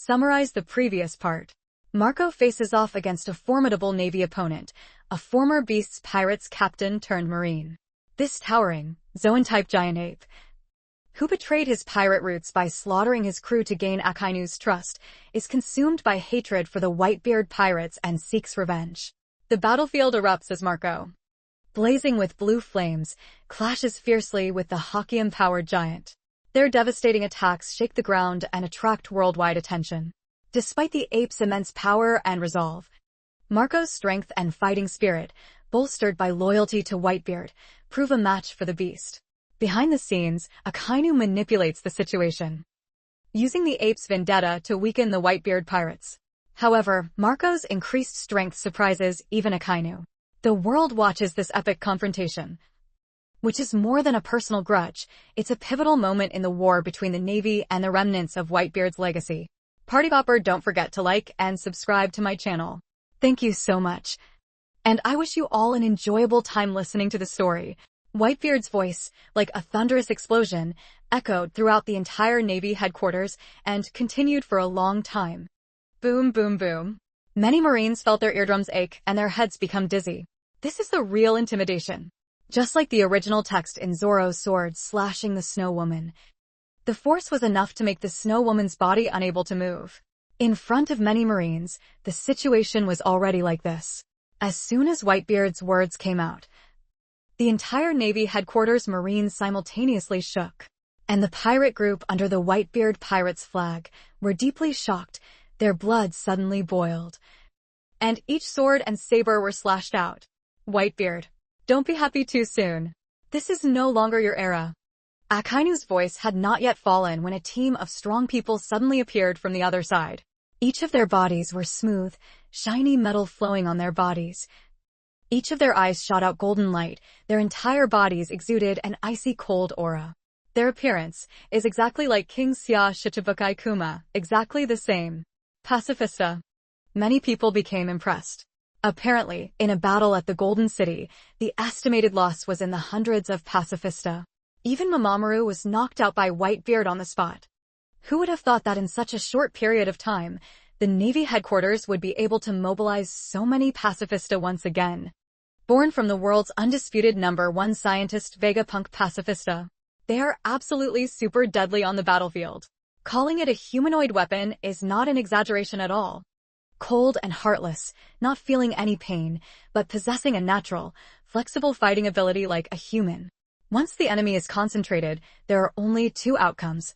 summarize the previous part. Marco faces off against a formidable Navy opponent, a former Beasts Pirates captain turned Marine. This towering, Zoan-type giant ape, who betrayed his pirate roots by slaughtering his crew to gain Akainu's trust, is consumed by hatred for the Whitebeard pirates and seeks revenge. The battlefield erupts as Marco, blazing with blue flames, clashes fiercely with the Hakium-powered giant. Their devastating attacks shake the ground and attract worldwide attention. Despite the ape's immense power and resolve, Marco's strength and fighting spirit, bolstered by loyalty to Whitebeard, prove a match for the beast. Behind the scenes, Akainu manipulates the situation, using the ape's vendetta to weaken the Whitebeard pirates. However, Marco's increased strength surprises even Akainu. The world watches this epic confrontation, which is more than a personal grudge. It's a pivotal moment in the war between the Navy and the remnants of Whitebeard's legacy. Party Popper, don't forget to like and subscribe to my channel. Thank you so much. And I wish you all an enjoyable time listening to the story. Whitebeard's voice, like a thunderous explosion, echoed throughout the entire Navy headquarters and continued for a long time. Boom, boom, boom. Many Marines felt their eardrums ache and their heads become dizzy. This is the real intimidation. Just like the original text in Zoro's sword slashing the Snow Woman, the force was enough to make the Snow Woman's body unable to move. In front of many Marines, the situation was already like this. As soon as Whitebeard's words came out, the entire Navy headquarters Marines simultaneously shook, and the pirate group under the Whitebeard pirates flag were deeply shocked. Their blood suddenly boiled, and each sword and saber were slashed out. Whitebeard, don't be happy too soon. This is no longer your era. Akainu's voice had not yet fallen when a team of strong people suddenly appeared from the other side. Each of their bodies were smooth, shiny metal flowing on their bodies. Each of their eyes shot out golden light. Their entire bodies exuded an icy cold aura. Their appearance is exactly like King Xia Shichibukai Kuma, exactly the same. Pacifista. Many people became impressed. Apparently, in a battle at the Golden City, the estimated loss was in the hundreds of Pacifista. Even Mamamoru was knocked out by Whitebeard on the spot. Who would have thought that in such a short period of time, the Navy headquarters would be able to mobilize so many Pacifista once again? Born from the world's undisputed #1 scientist Vegapunk Pacifista, they are absolutely super deadly on the battlefield. Calling it a humanoid weapon is not an exaggeration at all. Cold and heartless, not feeling any pain, but possessing a natural, flexible fighting ability like a human. Once the enemy is concentrated, there are only two outcomes.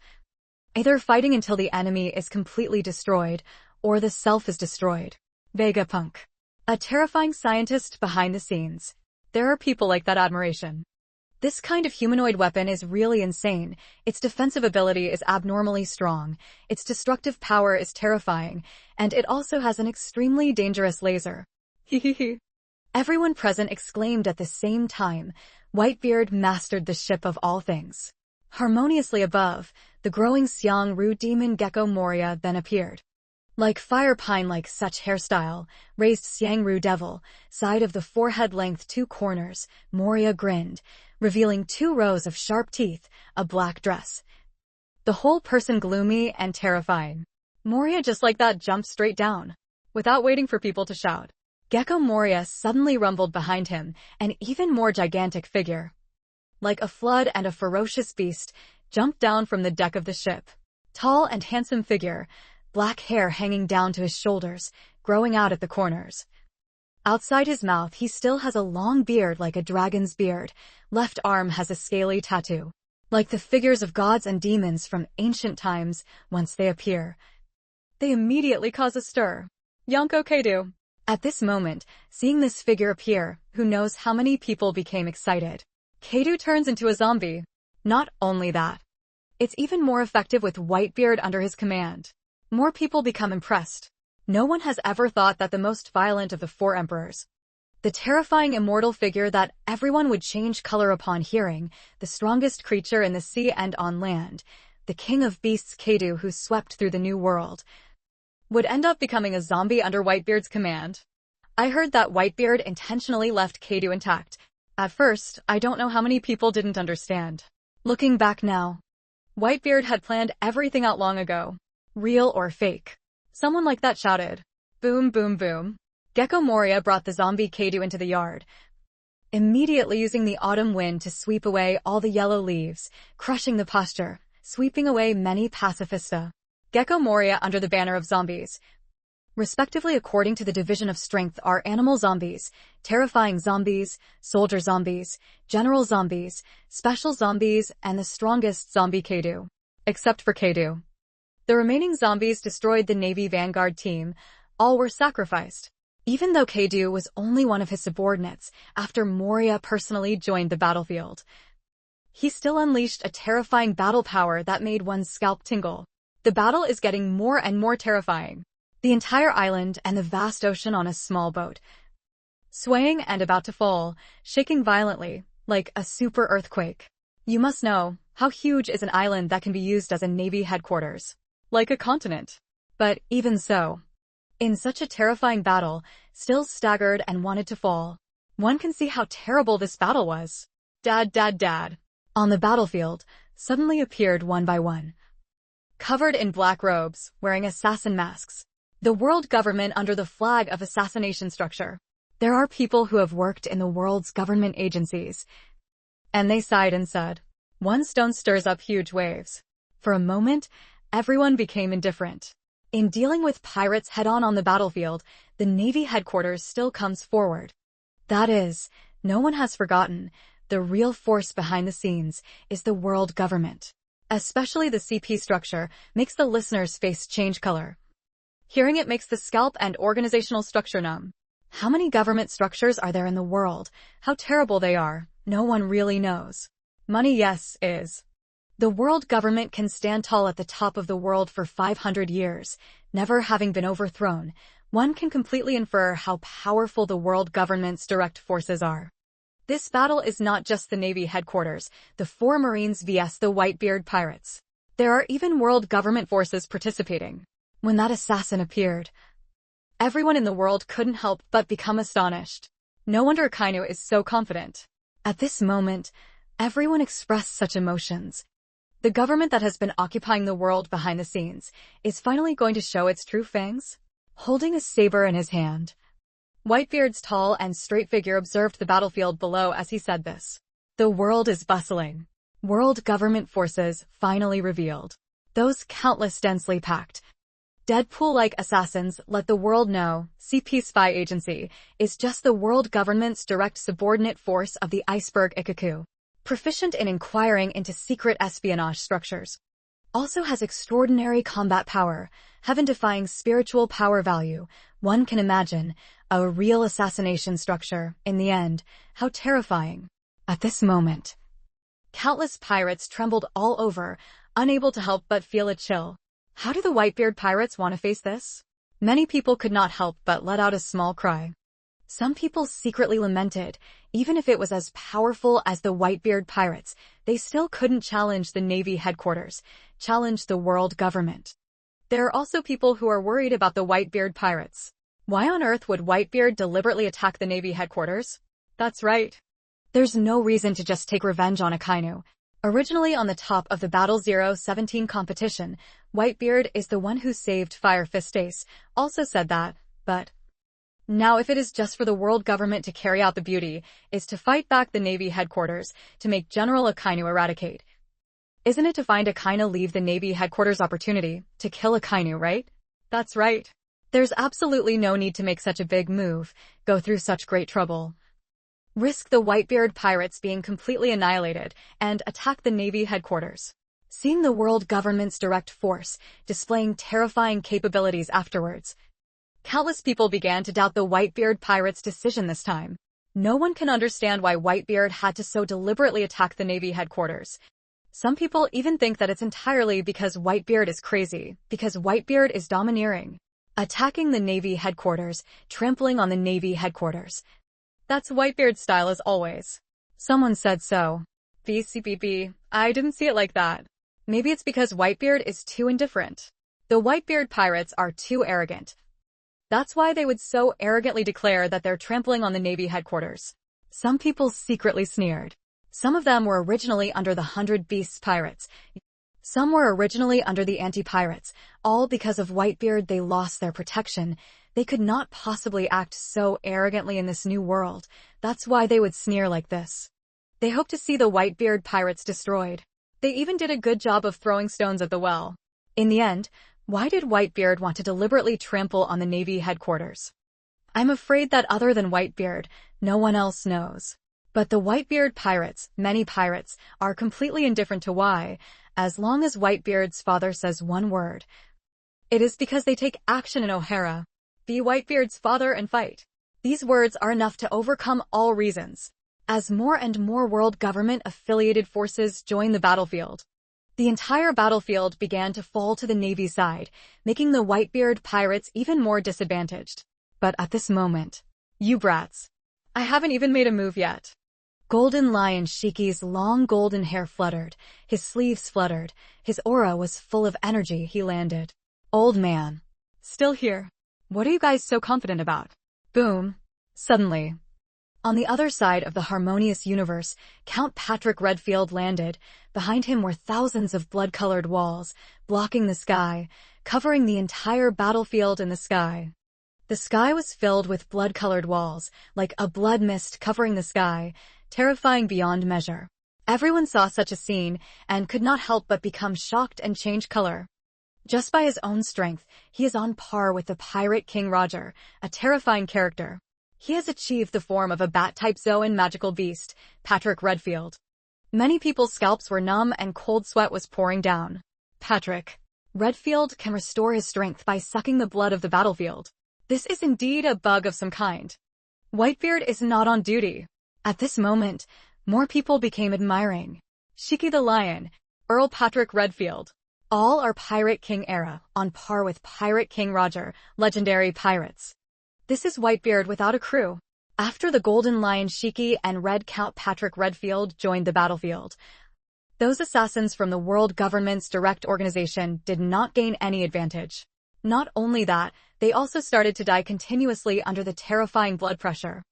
Either fighting until the enemy is completely destroyed, or the self is destroyed. Vegapunk, a terrifying scientist behind the scenes. There are people like that admiration. This kind of humanoid weapon is really insane. Its defensive ability is abnormally strong, its destructive power is terrifying, and it also has an extremely dangerous laser. Hehehe. Everyone present exclaimed at the same time. Whitebeard mastered the ship of all things. Harmoniously above, the growing Xiang-Ru demon Gecko Moria then appeared. Like fire pine-like such hairstyle, raised Xiang-Ru devil, side of the forehead length 2 corners, Moria grinned, revealing 2 rows of sharp teeth, a black dress. The whole person gloomy and terrifying. Moria just like that jumped straight down, without waiting for people to shout. Gecko Moria suddenly rumbled behind him, an even more gigantic figure, like a flood and a ferocious beast, jumped down from the deck of the ship. Tall and handsome figure, black hair hanging down to his shoulders, growing out at the corners. Outside his mouth he still has a long beard like a dragon's beard, left arm has a scaly tattoo. Like the figures of gods and demons from ancient times, once they appear, they immediately cause a stir. Yonko Keidu. At this moment, seeing this figure appear, who knows how many people became excited. Keidu turns into a zombie. Not only that, it's even more effective with Whitebeard under his command. More people become impressed. No one has ever thought that the most violent of the 4 emperors, the terrifying immortal figure that everyone would change color upon hearing, the strongest creature in the sea and on land, the king of beasts Keidu who swept through the new world, would end up becoming a zombie under Whitebeard's command. I heard that Whitebeard intentionally left Keidu intact. At first, I don't know how many people didn't understand. Looking back now, Whitebeard had planned everything out long ago. Real or fake? Someone like that shouted. Boom, boom, boom. Gecko Moria brought the zombie Kadu into the yard, immediately using the autumn wind to sweep away all the yellow leaves, crushing the posture, sweeping away many pacifista. Gecko Moria under the banner of zombies. Respectively according to the division of strength are animal zombies, terrifying zombies, soldier zombies, general zombies, special zombies, and the strongest zombie Kadu. Except for Kadu. The remaining zombies destroyed the Navy Vanguard team. All were sacrificed. Even though Kadu was only one of his subordinates after Moria personally joined the battlefield, he still unleashed a terrifying battle power that made one's scalp tingle. The battle is getting more and more terrifying. The entire island and the vast ocean on a small boat, swaying and about to fall, shaking violently, like a super earthquake. You must know, how huge is an island that can be used as a Navy headquarters? Like a continent. But even so, in such a terrifying battle, still staggered and wanted to fall. One can see how terrible this battle was. Dad, dad, dad. On the battlefield, suddenly appeared one by one, covered in black robes, wearing assassin masks. The world government under the flag of assassination structure. There are people who have worked in the world's government agencies. And they sighed and said, one stone stirs up huge waves. For a moment, everyone became indifferent. In dealing with pirates head-on on the battlefield, the Navy headquarters still comes forward. That is, no one has forgotten, the real force behind the scenes is the world government. Especially the CP structure makes the listener's face change color. Hearing it makes the scalp and organizational structure numb. How many government structures are there in the world? How terrible they are, no one really knows. Money, yes, is. The world government can stand tall at the top of the world for 500 years, never having been overthrown. One can completely infer how powerful the world government's direct forces are. This battle is not just the Navy headquarters, the 4 Marines vs the Whitebeard pirates. There are even world government forces participating. When that assassin appeared, everyone in the world couldn't help but become astonished. No wonder Akainu is so confident. At this moment, everyone expressed such emotions. The government that has been occupying the world behind the scenes is finally going to show its true fangs. Holding a saber in his hand, Whitebeard's tall and straight figure observed the battlefield below as he said this. The world is bustling. World government forces finally revealed. Those countless densely packed, Deadpool-like assassins let the world know CP spy agency is just the world government's direct subordinate force of the iceberg Ikaku. Proficient in inquiring into secret espionage structures. Also has extraordinary combat power, heaven-defying spiritual power value. One can imagine a real assassination structure. In the end, how terrifying. At this moment, countless pirates trembled all over, unable to help but feel a chill. How do the Whitebeard pirates want to face this? Many people could not help but let out a small cry. Some people secretly lamented, even if it was as powerful as the Whitebeard pirates, they still couldn't challenge the Navy headquarters, challenge the world government. There are also people who are worried about the Whitebeard pirates. Why on earth would Whitebeard deliberately attack the Navy headquarters? That's right. There's no reason to just take revenge on Akainu. Originally on the top of the Battle 017 competition, Whitebeard is the one who saved Fire Fist Ace, also said that, but now if it is just for the world government to carry out the beauty, is to fight back the Navy headquarters, to make General Akainu eradicate. Isn't it to find Akainu leave the Navy headquarters opportunity, to kill Akainu, right? That's right. There's absolutely no need to make such a big move, go through such great trouble. Risk the Whitebeard pirates being completely annihilated, and attack the Navy headquarters. Seeing the world government's direct force, displaying terrifying capabilities afterwards, countless people began to doubt the Whitebeard pirates' decision this time. No one can understand why Whitebeard had to so deliberately attack the Navy headquarters. Some people even think that it's entirely because Whitebeard is crazy, because Whitebeard is domineering. Attacking the Navy headquarters, trampling on the Navy headquarters. That's Whitebeard's style as always. Someone said so. BCBB, I didn't see it like that. Maybe it's because Whitebeard is too indifferent. The Whitebeard pirates are too arrogant. That's why they would so arrogantly declare that they're trampling on the Navy headquarters. Some people secretly sneered. Some of them were originally under the 100 Beasts pirates. Some were originally under the anti-pirates, all because of Whitebeard they lost their protection. They could not possibly act so arrogantly in this new world. That's why they would sneer like this. They hoped to see the Whitebeard pirates destroyed. They even did a good job of throwing stones at the well. In the end, why did Whitebeard want to deliberately trample on the Navy headquarters? I'm afraid that other than Whitebeard, no one else knows. But the Whitebeard pirates, many pirates, are completely indifferent to why, as long as Whitebeard's father says one word. It is because they take action in O'Hara. Be Whitebeard's father and fight. These words are enough to overcome all reasons. As more and more world government-affiliated forces join the battlefield, the entire battlefield began to fall to the Navy side, making the Whitebeard pirates even more disadvantaged. But at this moment, you brats, I haven't even made a move yet. Golden Lion Shiki's long golden hair fluttered, his sleeves fluttered, his aura was full of energy. He landed. Old man. Still here. What are you guys so confident about? Boom. Suddenly. On the other side of the harmonious universe, Count Patrick Redfield landed. Behind him were thousands of blood-colored walls, blocking the sky, covering the entire battlefield in the sky. The sky was filled with blood-colored walls, like a blood mist covering the sky, terrifying beyond measure. Everyone saw such a scene and could not help but become shocked and change color. Just by his own strength, he is on par with the Pirate King Roger, a terrifying character. He has achieved the form of a bat-type Zoan magical beast, Patrick Redfield. Many people's scalps were numb and cold sweat was pouring down. Patrick Redfield can restore his strength by sucking the blood of the battlefield. This is indeed a bug of some kind. Whitebeard is not on duty. At this moment, more people became admiring. Shiki the Lion, Earl Patrick Redfield. All are Pirate King era, on par with Pirate King Roger, legendary pirates. This is Whitebeard without a crew. After the Golden Lion Shiki and Red Count Patrick Redfield joined the battlefield, those assassins from the world government's direct organization did not gain any advantage. Not only that, they also started to die continuously under the terrifying blood pressure.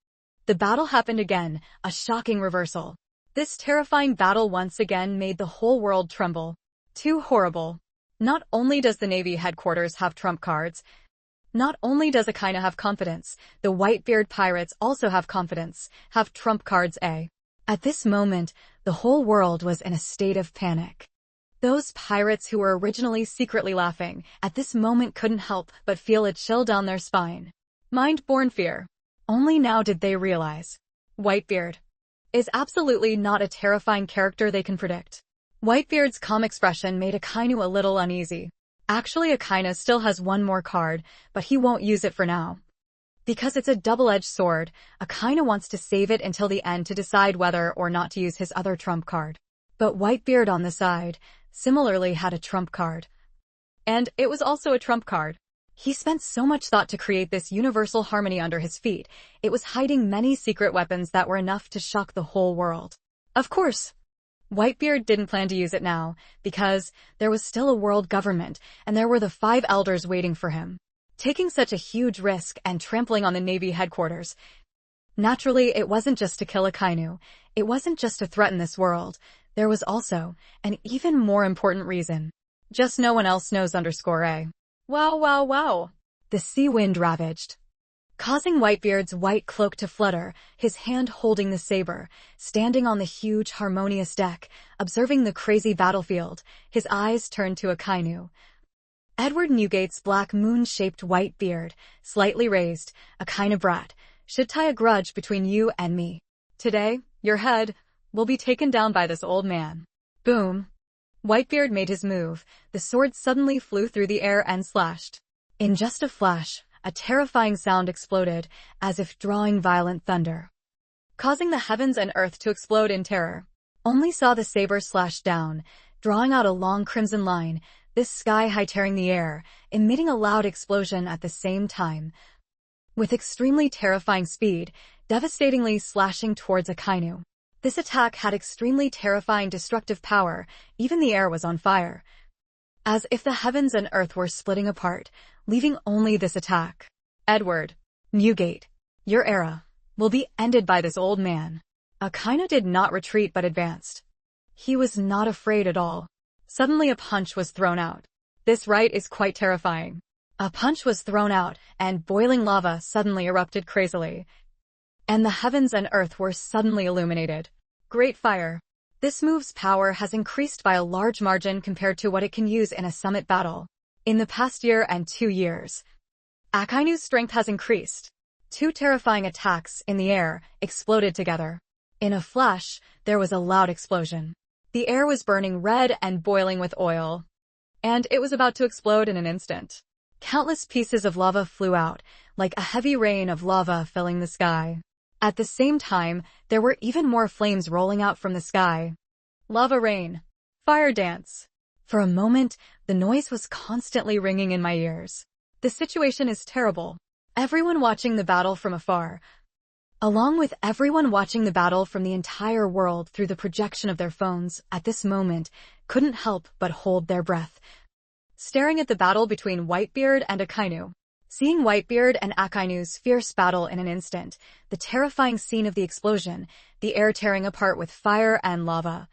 The battle happened again, a shocking reversal. This terrifying battle once again made the whole world tremble. Too horrible. Not only does the Navy headquarters have trump cards, not only does Akaina have confidence, the Whitebeard pirates also have confidence, have trump cards A. At this moment, the whole world was in a state of panic. Those pirates who were originally secretly laughing, at this moment couldn't help but feel a chill down their spine. Mind-born fear. Only now did they realize. Whitebeard is absolutely not a terrifying character they can predict. Whitebeard's calm expression made Akainu a little uneasy. Actually, Akainu still has one more card, but he won't use it for now. Because it's a double-edged sword, Akainu wants to save it until the end to decide whether or not to use his other trump card. But Whitebeard on the side, similarly had a trump card. And it was also a trump card. He spent so much thought to create this universal harmony under his feet, it was hiding many secret weapons that were enough to shock the whole world. Of course, Whitebeard didn't plan to use it now, because there was still a world government, and there were the 5 elders waiting for him. Taking such a huge risk and trampling on the Navy headquarters. Naturally, it wasn't just to kill Akainu, it wasn't just to threaten this world, there was also an even more important reason. Just no one else knows _A. Wow, wow, wow. The sea wind ravaged, causing Whitebeard's white cloak to flutter, his hand holding the saber, standing on the huge harmonious deck, observing the crazy battlefield, his eyes turned to Akainu. Edward Newgate's black moon-shaped white beard, slightly raised, Akainu brat, should tie a grudge between you and me. Today, your head will be taken down by this old man. Boom. Whitebeard made his move, the sword suddenly flew through the air and slashed. In just a flash, a terrifying sound exploded, as if drawing violent thunder, causing the heavens and earth to explode in terror. Only saw the saber slash down, drawing out a long crimson line, this sky-high tearing the air, emitting a loud explosion at the same time. With extremely terrifying speed, devastatingly slashing towards Akainu. This attack had extremely terrifying destructive power, even the air was on fire. As if the heavens and earth were splitting apart, leaving only this attack. Edward Newgate, your era will be ended by this old man. Akainu did not retreat but advanced. He was not afraid at all. Suddenly a punch was thrown out. This right is quite terrifying. A punch was thrown out, and boiling lava suddenly erupted crazily. And the heavens and earth were suddenly illuminated. Great fire. This move's power has increased by a large margin compared to what it can use in a summit battle. In the past year and 2 years, Akainu's strength has increased. 2 terrifying attacks in the air exploded together. In a flash, there was a loud explosion. The air was burning red and boiling with oil, and it was about to explode in an instant. Countless pieces of lava flew out, like a heavy rain of lava filling the sky. At the same time, there were even more flames rolling out from the sky. Lava rain. Fire dance. For a moment, the noise was constantly ringing in my ears. The situation is terrible. Everyone watching the battle from afar, along with everyone watching the battle from the entire world through the projection of their phones at this moment, couldn't help but hold their breath, staring at the battle between Whitebeard and Akainu. Seeing Whitebeard and Akainu's fierce battle in an instant, the terrifying scene of the explosion, the air tearing apart with fire and lava,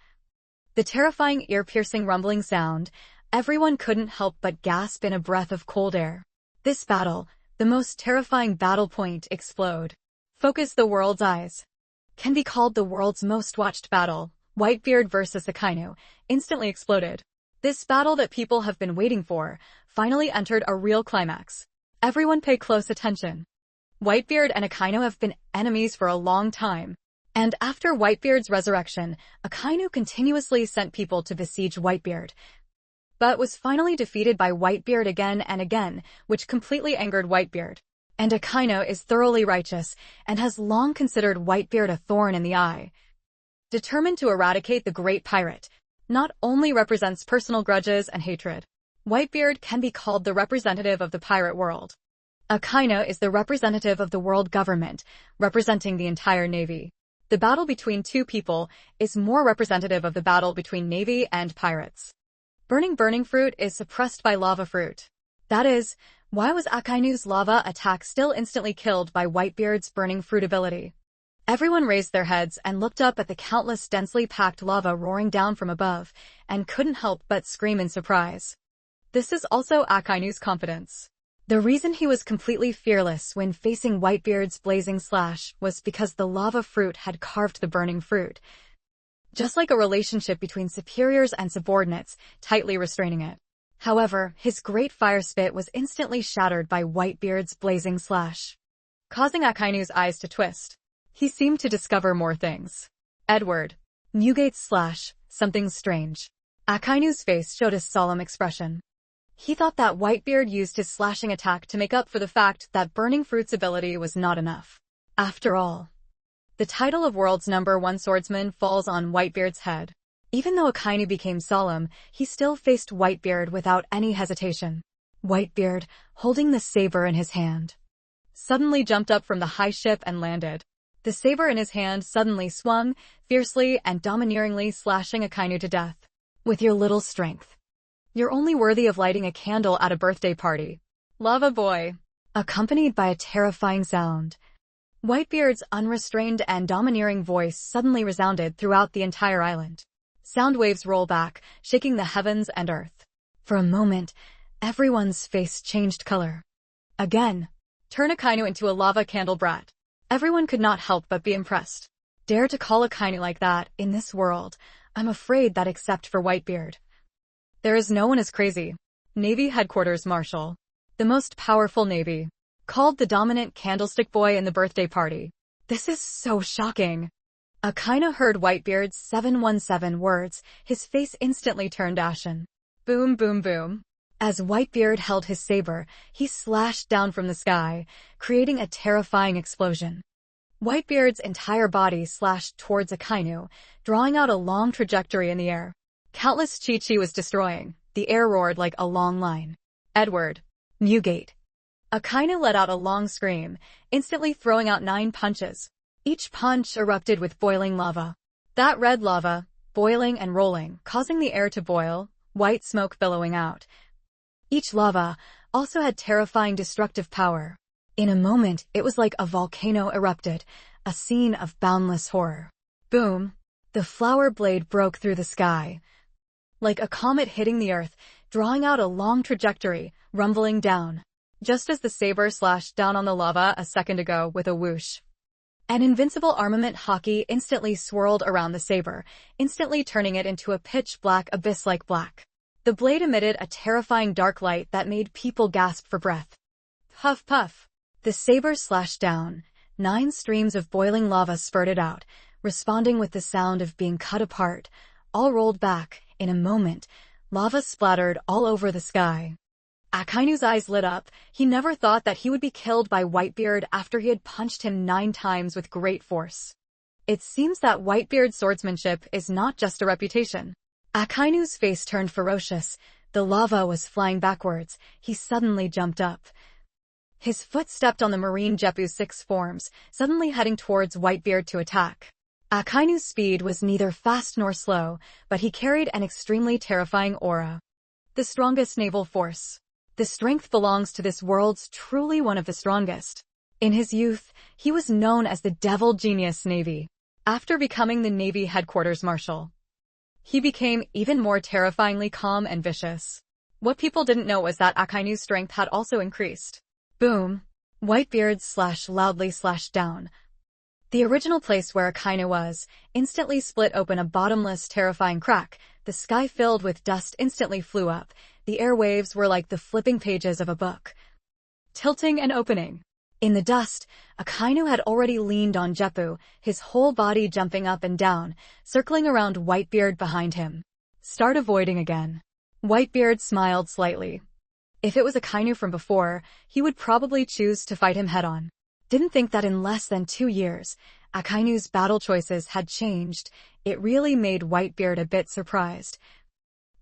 the terrifying ear-piercing rumbling sound, everyone couldn't help but gasp in a breath of cold air. This battle, the most terrifying battle point, explode. Focus the world's eyes. Can be called the world's most watched battle, Whitebeard versus Akainu, instantly exploded. This battle that people have been waiting for finally entered a real climax. Everyone pay close attention. Whitebeard and Akainu have been enemies for a long time, and after Whitebeard's resurrection, Akainu continuously sent people to besiege Whitebeard, but was finally defeated by Whitebeard again and again, which completely angered Whitebeard. And Akainu is thoroughly righteous and has long considered Whitebeard a thorn in the eye. Determined to eradicate the great pirate, not only represents personal grudges and hatred. Whitebeard can be called the representative of the pirate world. Akainu is the representative of the world government, representing the entire navy. The battle between 2 people is more representative of the battle between navy and pirates. Burning fruit is suppressed by lava fruit. That is, why was Akainu's lava attack still instantly killed by Whitebeard's burning fruit ability? Everyone raised their heads and looked up at the countless densely packed lava roaring down from above, and couldn't help but scream in surprise. This is also Akainu's confidence. The reason he was completely fearless when facing Whitebeard's blazing slash was because the lava fruit had carved the burning fruit, just like a relationship between superiors and subordinates, tightly restraining it. However, his great fire spit was instantly shattered by Whitebeard's blazing slash, causing Akainu's eyes to twist. He seemed to discover more things. Edward. Newgate's slash, something strange. Akainu's face showed a solemn expression. He thought that Whitebeard used his slashing attack to make up for the fact that burning fruit's ability was not enough. After all, the title of world's #1 swordsman falls on Whitebeard's head. Even though Akainu became solemn, he still faced Whitebeard without any hesitation. Whitebeard, holding the saber in his hand, suddenly jumped up from the high ship and landed. The saber in his hand suddenly swung, fiercely and domineeringly slashing Akainu to death. With your little strength, you're only worthy of lighting a candle at a birthday party. Lava boy. Accompanied by a terrifying sound, Whitebeard's unrestrained and domineering voice suddenly resounded throughout the entire island. Sound waves roll back, shaking the heavens and earth. For a moment, everyone's face changed color. Again, turn Akainu into a lava candle brat. Everyone could not help but be impressed. Dare to call Akainu like that in this world? I'm afraid that except for Whitebeard, there is no one as crazy. Navy Headquarters Marshal. The most powerful navy. Called the dominant candlestick boy in the birthday party. This is so shocking. Akainu heard Whitebeard's 717 words, his face instantly turned ashen. Boom, boom, boom. As Whitebeard held his saber, he slashed down from the sky, creating a terrifying explosion. Whitebeard's entire body slashed towards Akainu, drawing out a long trajectory in the air. Countless Chi-Chi was destroying. The air roared like a long line. Edward. Newgate. Akainu let out a long scream, instantly throwing out 9 punches. Each punch erupted with boiling lava. That red lava, boiling and rolling, causing the air to boil, white smoke billowing out. Each lava also had terrifying destructive power. In a moment, it was like a volcano erupted, a scene of boundless horror. Boom! The flower blade broke through the sky, like a comet hitting the earth, drawing out a long trajectory, rumbling down. Just as the saber slashed down on the lava a second ago with a whoosh. An invincible armament hockey instantly swirled around the saber, instantly turning it into a pitch-black abyss-like black. The blade emitted a terrifying dark light that made people gasp for breath. Puff puff. The saber slashed down. 9 streams of boiling lava spurted out, responding with the sound of being cut apart, all rolled back. In a moment, lava splattered all over the sky. Akainu's eyes lit up. He never thought that he would be killed by Whitebeard after he had punched him 9 times with great force. It seems that Whitebeard's swordsmanship is not just a reputation. Akainu's face turned ferocious. The lava was flying backwards. He suddenly jumped up. His foot stepped on the marine Jepu's 6 forms, suddenly heading towards Whitebeard to attack. Akainu's speed was neither fast nor slow, but he carried an extremely terrifying aura. The strongest naval force. The strength belongs to this world's truly one of the strongest. In his youth, he was known as the Devil Genius Navy. After becoming the Navy headquarters marshal, he became even more terrifyingly calm and vicious. What people didn't know was that Akainu's strength had also increased. Boom! Whitebeard loudly slashed down. The original place where Akainu was instantly split open, a bottomless, terrifying crack. The sky filled with dust instantly flew up. The airwaves were like the flipping pages of a book, tilting and opening. In the dust, Akainu had already leaned on Jepu, his whole body jumping up and down, circling around Whitebeard behind him. Start avoiding again. Whitebeard smiled slightly. If it was Akainu from before, he would probably choose to fight him head-on. Didn't think that in less than 2 years, Akainu's battle choices had changed. It really made Whitebeard a bit surprised.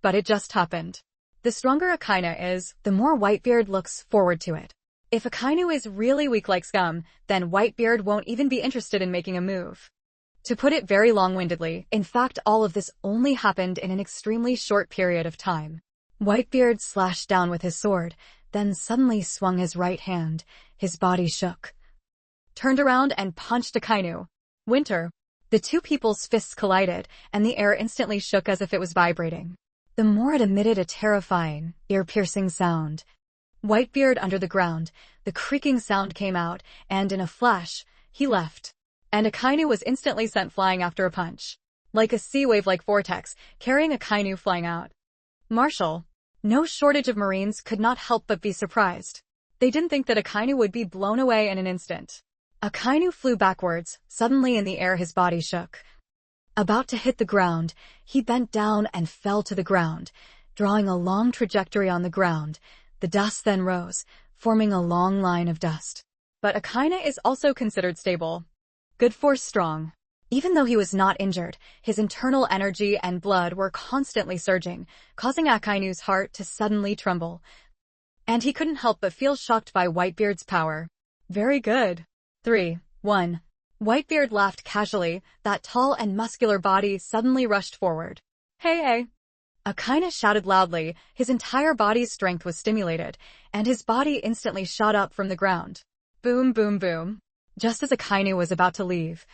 But it just happened. The stronger Akainu is, the more Whitebeard looks forward to it. If Akainu is really weak like scum, then Whitebeard won't even be interested in making a move. To put it very long-windedly, in fact all of this only happened in an extremely short period of time. Whitebeard slashed down with his sword, then suddenly swung his right hand. His body shook. Turned around and punched Akainu. Winter. The two people's fists collided, and the air instantly shook as if it was vibrating. The more it emitted a terrifying, ear-piercing sound. Whitebeard under the ground, the creaking sound came out, and in a flash, he left. And Akainu was instantly sent flying after a punch. Like a sea wave-like vortex, carrying Akainu flying out. Marshal. No shortage of Marines could not help but be surprised. They didn't think that Akainu would be blown away in an instant. Akainu flew backwards. Suddenly in the air his body shook. About to hit the ground, he bent down and fell to the ground, drawing a long trajectory on the ground. The dust then rose, forming a long line of dust. But Akainu is also considered stable. Good force strong. Even though he was not injured, his internal energy and blood were constantly surging, causing Akainu's heart to suddenly tremble. And he couldn't help but feel shocked by Whitebeard's power. Very good. 3, 1. Whitebeard laughed casually. That tall and muscular body suddenly rushed forward. Hey! Akainu shouted loudly. His entire body's strength was stimulated, and his body instantly shot up from the ground. Boom, boom, boom. Just as Akainu was about to leave,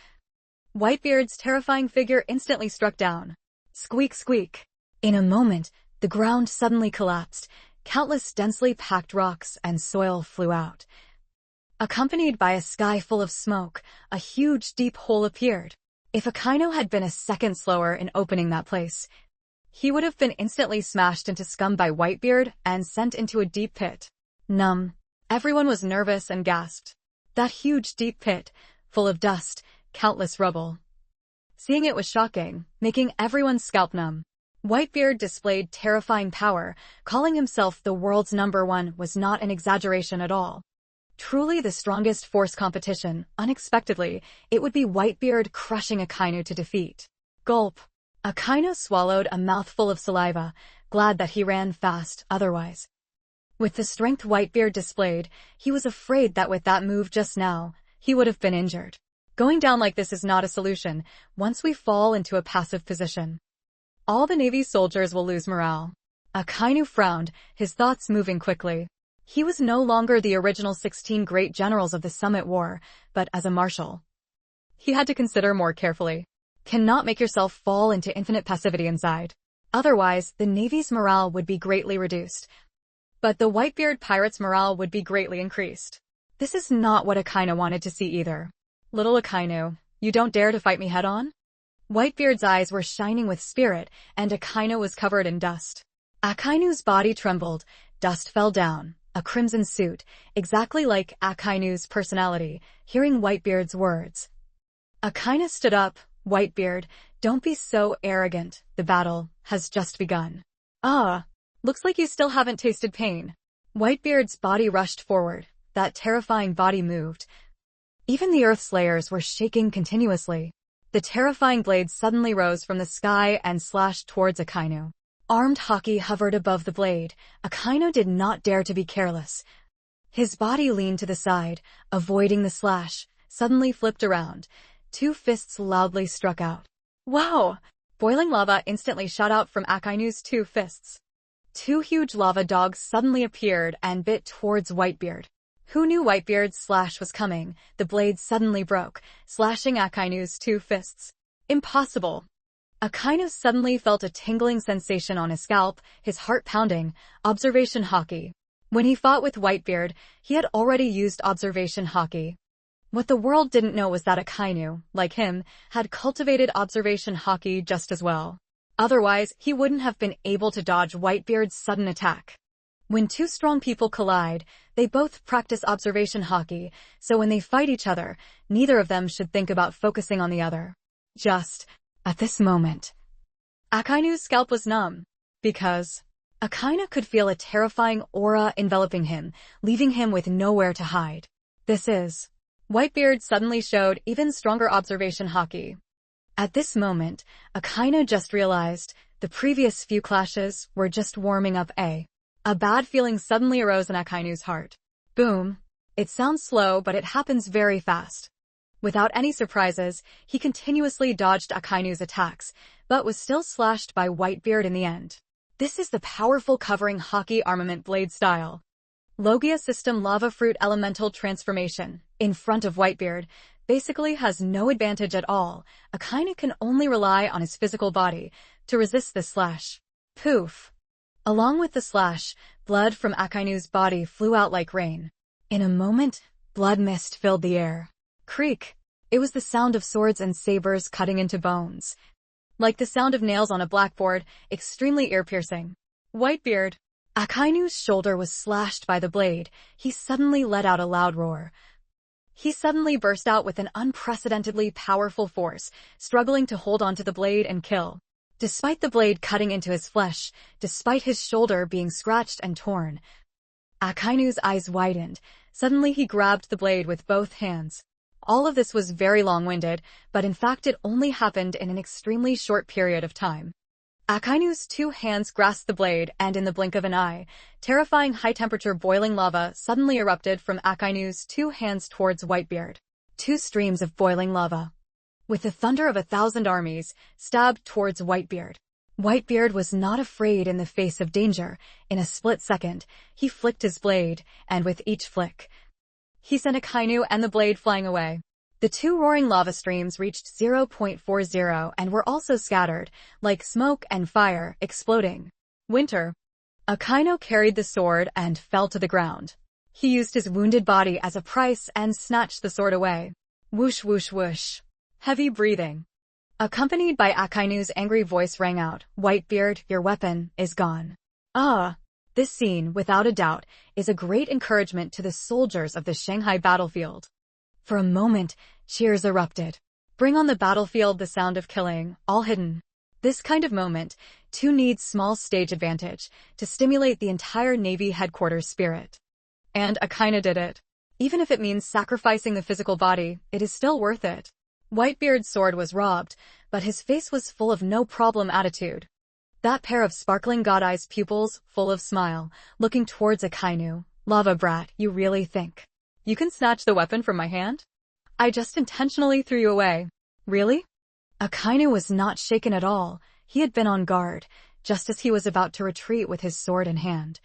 Whitebeard's terrifying figure instantly struck down. Squeak, squeak. In a moment, the ground suddenly collapsed. Countless densely packed rocks and soil flew out. Accompanied by a sky full of smoke, a huge deep hole appeared. If Akainu had been a second slower in opening that place, he would have been instantly smashed into scum by Whitebeard and sent into a deep pit. Numb. Everyone was nervous and gasped. That huge deep pit, full of dust, countless rubble. Seeing it was shocking, making everyone's scalp numb. Whitebeard displayed terrifying power. Calling himself the world's #1 was not an exaggeration at all. Truly the strongest force competition. Unexpectedly, it would be Whitebeard crushing Akainu to defeat. Gulp. Akainu swallowed a mouthful of saliva, glad that he ran fast otherwise. With the strength Whitebeard displayed, he was afraid that with that move just now, he would have been injured. Going down like this is not a solution. Once we fall into a passive position, all the Navy's soldiers will lose morale. Akainu frowned, his thoughts moving quickly. He was no longer the original 16 great generals of the Summit War, but as a marshal, he had to consider more carefully. Cannot make yourself fall into infinite passivity inside. Otherwise, the Navy's morale would be greatly reduced. But the Whitebeard pirates' morale would be greatly increased. This is not what Akainu wanted to see either. Little Akainu, you don't dare to fight me head-on? Whitebeard's eyes were shining with spirit, and Akainu was covered in dust. Akainu's body trembled, dust fell down, a crimson suit, exactly like Akainu's personality, hearing Whitebeard's words. Akainu stood up. Whitebeard, don't be so arrogant, the battle has just begun. Looks like you still haven't tasted pain. Whitebeard's body rushed forward, that terrifying body moved. Even the Earth's layers were shaking continuously. The terrifying blade suddenly rose from the sky and slashed towards Akainu. Armed Haki hovered above the blade. Akainu did not dare to be careless. His body leaned to the side, avoiding the slash, suddenly flipped around. 2 fists loudly struck out. Wow! Boiling lava instantly shot out from Akainu's 2 fists. 2 huge lava dogs suddenly appeared and bit towards Whitebeard. Who knew Whitebeard's slash was coming? The blade suddenly broke, slashing Akainu's 2 fists. Impossible! Akainu suddenly felt a tingling sensation on his scalp, his heart pounding. Observation Haki. When he fought with Whitebeard, he had already used Observation Haki. What the world didn't know was that Akainu, like him, had cultivated Observation Haki just as well. Otherwise, he wouldn't have been able to dodge Whitebeard's sudden attack. When 2 strong people collide, they both practice Observation Haki, so when they fight each other, neither of them should think about focusing on the other. Just at this moment, Akainu's scalp was numb, because Akainu could feel a terrifying aura enveloping him, leaving him with nowhere to hide. Whitebeard suddenly showed even stronger Observation Haki. At this moment, Akainu just realized the previous few clashes were just warming up. A bad feeling suddenly arose in Akainu's heart. Boom. It sounds slow, but it happens very fast. Without any surprises, he continuously dodged Akainu's attacks, but was still slashed by Whitebeard in the end. This is the powerful covering Haki armament blade style. Logia System Lava Fruit Elemental Transformation, in front of Whitebeard, basically has no advantage at all. Akainu can only rely on his physical body to resist the slash. Poof! Along with the slash, blood from Akainu's body flew out like rain. In a moment, blood mist filled the air. Creak! It was the sound of swords and sabers cutting into bones. Like the sound of nails on a blackboard, extremely ear-piercing. Whitebeard! Akainu's shoulder was slashed by the blade. He suddenly let out a loud roar. He suddenly burst out with an unprecedentedly powerful force, struggling to hold onto the blade and kill. Despite the blade cutting into his flesh, despite his shoulder being scratched and torn, Akainu's eyes widened. Suddenly he grabbed the blade with both hands. All of this was very long-winded, but in fact it only happened in an extremely short period of time. Akainu's 2 hands grasped the blade, and in the blink of an eye, terrifying high-temperature boiling lava suddenly erupted from Akainu's 2 hands towards Whitebeard. 2 streams of boiling lava, with the thunder of 1,000 armies, stabbed towards Whitebeard. Whitebeard was not afraid in the face of danger. In a split second, he flicked his blade, and with each flick, he sent Akainu and the blade flying away. The 2 roaring lava streams reached 0.40 and were also scattered, like smoke and fire, exploding. Winter. Akainu carried the sword and fell to the ground. He used his wounded body as a price and snatched the sword away. Whoosh whoosh whoosh. Heavy breathing. Accompanied by Akainu's angry voice rang out, "Whitebeard, your weapon is gone." This scene, without a doubt, is a great encouragement to the soldiers of the Shanghai battlefield. For a moment, cheers erupted. Bring on the battlefield, the sound of killing, all hidden. This kind of moment, too, needs small stage advantage to stimulate the entire Navy headquarters spirit. And Akainu did it. Even if it means sacrificing the physical body, it is still worth it. Whitebeard's sword was robbed, but his face was full of no-problem attitude. That pair of sparkling god-eyes pupils, full of smile, looking towards Akainu. Lava brat, you really think you can snatch the weapon from my hand? I just intentionally threw you away. Really? Akainu was not shaken at all. He had been on guard, just as he was about to retreat with his sword in hand.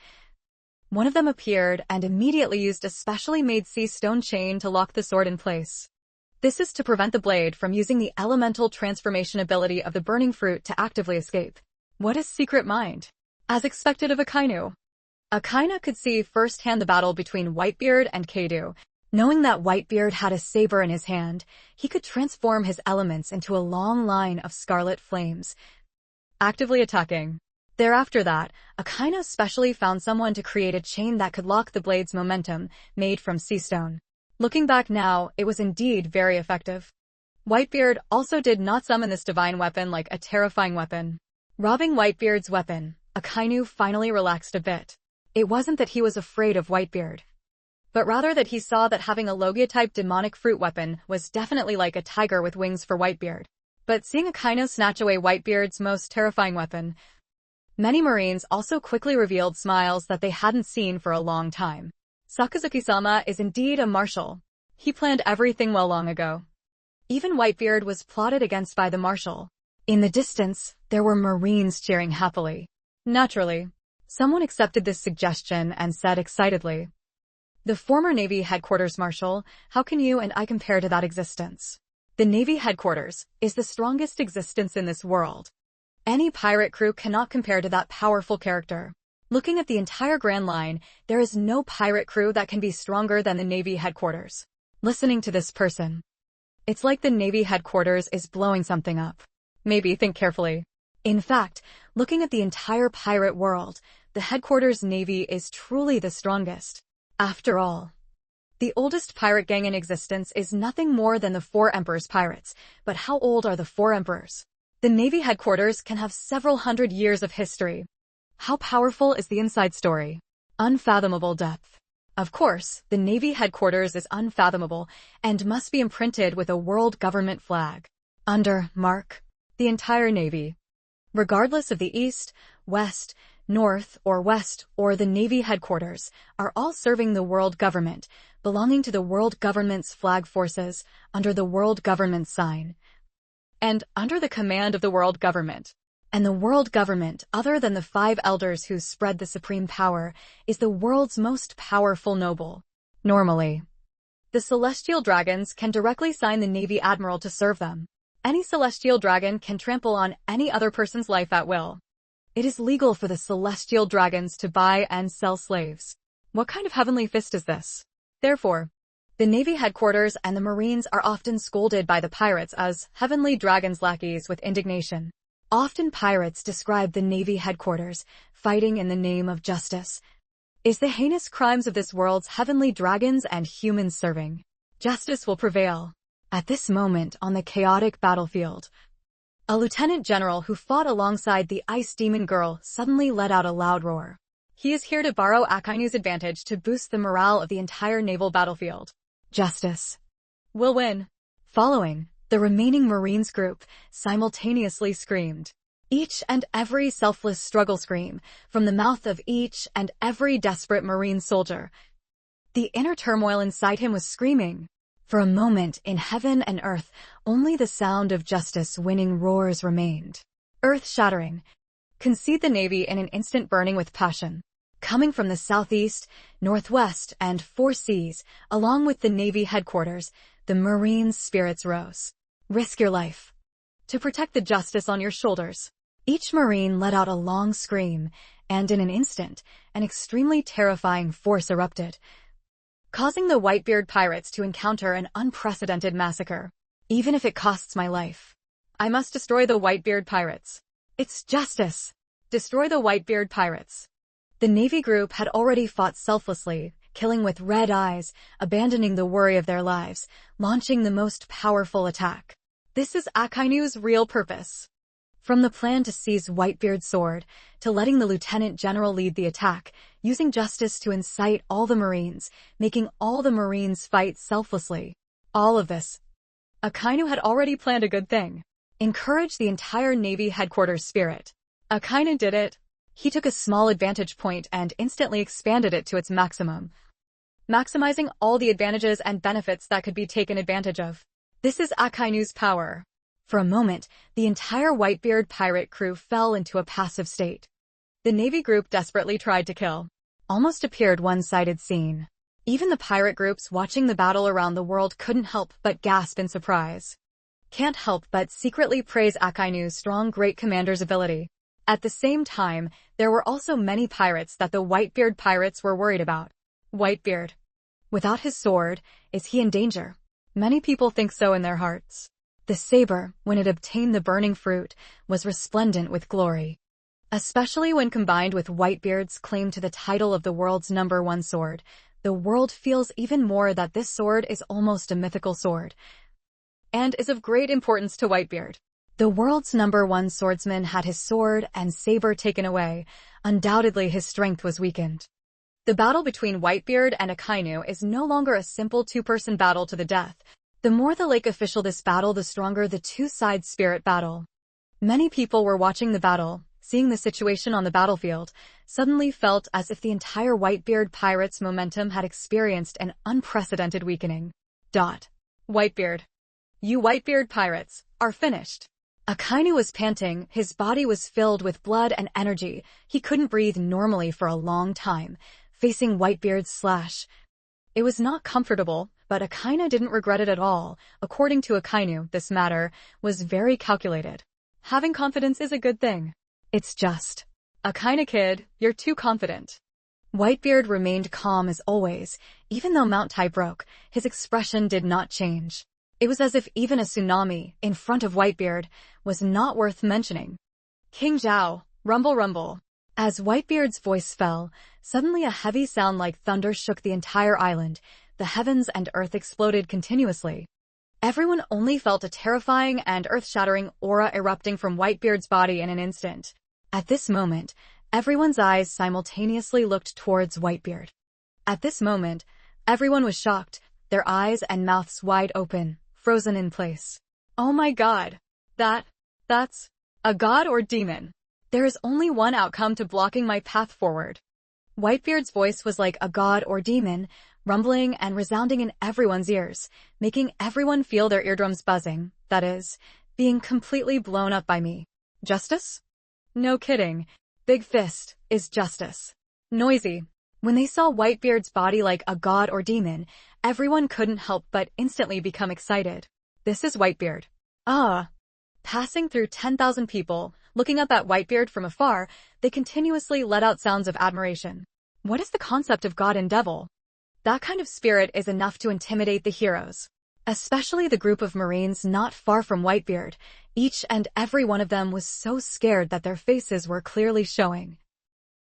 One of them appeared and immediately used a specially made sea stone chain to lock the sword in place. This is to prevent the blade from using the elemental transformation ability of the burning fruit to actively escape. What is secret mind? As expected of Akainu. Akainu could see firsthand the battle between Whitebeard and Kadu. Knowing that Whitebeard had a saber in his hand, he could transform his elements into a long line of scarlet flames, actively attacking. Thereafter that, Akainu specially found someone to create a chain that could lock the blade's momentum, made from sea stone. Looking back now, it was indeed very effective. Whitebeard also did not summon this divine weapon like a terrifying weapon. Robbing Whitebeard's weapon, Akainu finally relaxed a bit. It wasn't that he was afraid of Whitebeard, but rather that he saw that having a Logia-type demonic fruit weapon was definitely like a tiger with wings for Whitebeard. But seeing Akainu snatch away Whitebeard's most terrifying weapon, many Marines also quickly revealed smiles that they hadn't seen for a long time. Sakazuki-sama is indeed a marshal. He planned everything well long ago. Even Whitebeard was plotted against by the marshal. In the distance, there were Marines cheering happily. Naturally, someone accepted this suggestion and said excitedly, "The former Navy headquarters marshal, how can you and I compare to that existence? The Navy headquarters is the strongest existence in this world. Any pirate crew cannot compare to that powerful character. Looking at the entire Grand Line, there is no pirate crew that can be stronger than the Navy headquarters." Listening to this person, it's like the Navy headquarters is blowing something up. Maybe think carefully. In fact, looking at the entire pirate world, the headquarters Navy is truly the strongest. After all, the oldest pirate gang in existence is nothing more than the Four Emperors pirates. But how old are the Four Emperors? The Navy headquarters can have several hundred years of history. How powerful is the inside story? Unfathomable depth. Of course, the Navy headquarters is unfathomable and must be imprinted with a world government flag. Under mark, the entire Navy. Regardless of the East, West, North, or West, or the Navy headquarters, are all serving the world government, belonging to the world government's flag forces, under the world government sign, and under the command of the world government. And the world government, other than the five elders who spread the supreme power, is the world's most powerful noble. Normally, the celestial dragons can directly sign the Navy admiral to serve them. Any celestial dragon can trample on any other person's life at will. It is legal for the celestial dragons to buy and sell slaves. What kind of heavenly fist is this? Therefore, the Navy headquarters and the Marines are often scolded by the pirates as heavenly dragons' lackeys with indignation. Often pirates describe the Navy headquarters, fighting in the name of justice, is the heinous crimes of this world's heavenly dragons and humans serving. Justice will prevail. At this moment on the chaotic battlefield, a lieutenant general who fought alongside the ice demon girl suddenly let out a loud roar. He is here to borrow Akainu's advantage to boost the morale of the entire naval battlefield. Justice will win. Following, the remaining Marines group simultaneously screamed. Each and every selfless struggle scream from the mouth of each and every desperate Marine soldier. The inner turmoil inside him was screaming. For a moment, in heaven and earth, only the sound of justice winning roars remained. Earth-shattering. Concede the Navy in an instant, burning with passion. Coming from the southeast, northwest, and four seas, along with the Navy headquarters, the Marines' spirits rose. Risk your life to protect the justice on your shoulders. Each Marine let out a long scream, and in an instant, an extremely terrifying force erupted, causing the Whitebeard pirates to encounter an unprecedented massacre. Even if it costs my life, I must destroy the Whitebeard pirates. It's justice. Destroy the Whitebeard pirates. The Navy group had already fought selflessly, killing with red eyes, abandoning the worry of their lives, launching the most powerful attack. This is Akainu's real purpose. From the plan to seize Whitebeard's sword, to letting the lieutenant general lead the attack, using justice to incite all the Marines, making all the Marines fight selflessly. All of this, Akainu had already planned a good thing. Encourage the entire Navy headquarters spirit. Akainu did it. He took a small advantage point and instantly expanded it to its maximum, maximizing all the advantages and benefits that could be taken advantage of. This is Akainu's power. For a moment, the entire Whitebeard pirate crew fell into a passive state. The Navy group desperately tried to kill. Almost appeared one-sided scene. Even the pirate groups watching the battle around the world couldn't help but gasp in surprise. Can't help but secretly praise Akainu's strong great commander's ability. At the same time, there were also many pirates that the Whitebeard pirates were worried about. Whitebeard. Without his sword, is he in danger? Many people think so in their hearts. The saber, when it obtained the burning fruit, was resplendent with glory. Especially when combined with Whitebeard's claim to the title of the world's #1 sword, the world feels even more that this sword is almost a mythical sword, and is of great importance to Whitebeard. The world's #1 swordsman had his sword and saber taken away. Undoubtedly his strength was weakened. The battle between Whitebeard and Akainu is no longer a simple two-person battle to the death. The more the lake official this battle, the stronger the two sides' spirit battle. Many people were watching the battle, seeing the situation on the battlefield, suddenly felt as if the entire Whitebeard pirates' momentum had experienced an unprecedented weakening. Whitebeard. You Whitebeard pirates are finished. Akainu was panting, his body was filled with blood and energy. He couldn't breathe normally for a long time, facing Whitebeard's slash. It was not comfortable, but Akainu didn't regret it at all. According to Akainu, this matter was very calculated. Having confidence is a good thing. It's just, Akainu kid, you're too confident. Whitebeard remained calm as always. Even though Mount Tai broke, his expression did not change. It was as if even a tsunami, in front of Whitebeard, was not worth mentioning. King Zhao, rumble rumble. As Whitebeard's voice fell, suddenly a heavy sound like thunder shook the entire island. The heavens and earth exploded continuously. Everyone only felt a terrifying and earth-shattering aura erupting from Whitebeard's body in an instant. At this moment, everyone's eyes simultaneously looked towards Whitebeard. At this moment, everyone was shocked, their eyes and mouths wide open, frozen in place. Oh my god! That's a god or demon. There is only one outcome to blocking my path forward. Whitebeard's voice was like a god or demon, rumbling and resounding in everyone's ears, making everyone feel their eardrums buzzing, that is, being completely blown up by me. Justice? No kidding. Big Fist is justice. Noisy. When they saw Whitebeard's body like a god or demon, everyone couldn't help but instantly become excited. This is Whitebeard. Passing through 10,000 people, looking up at Whitebeard from afar, they continuously let out sounds of admiration. What is the concept of god and devil? That kind of spirit is enough to intimidate the heroes. Especially the group of Marines not far from Whitebeard. Each and every one of them was so scared that their faces were clearly showing.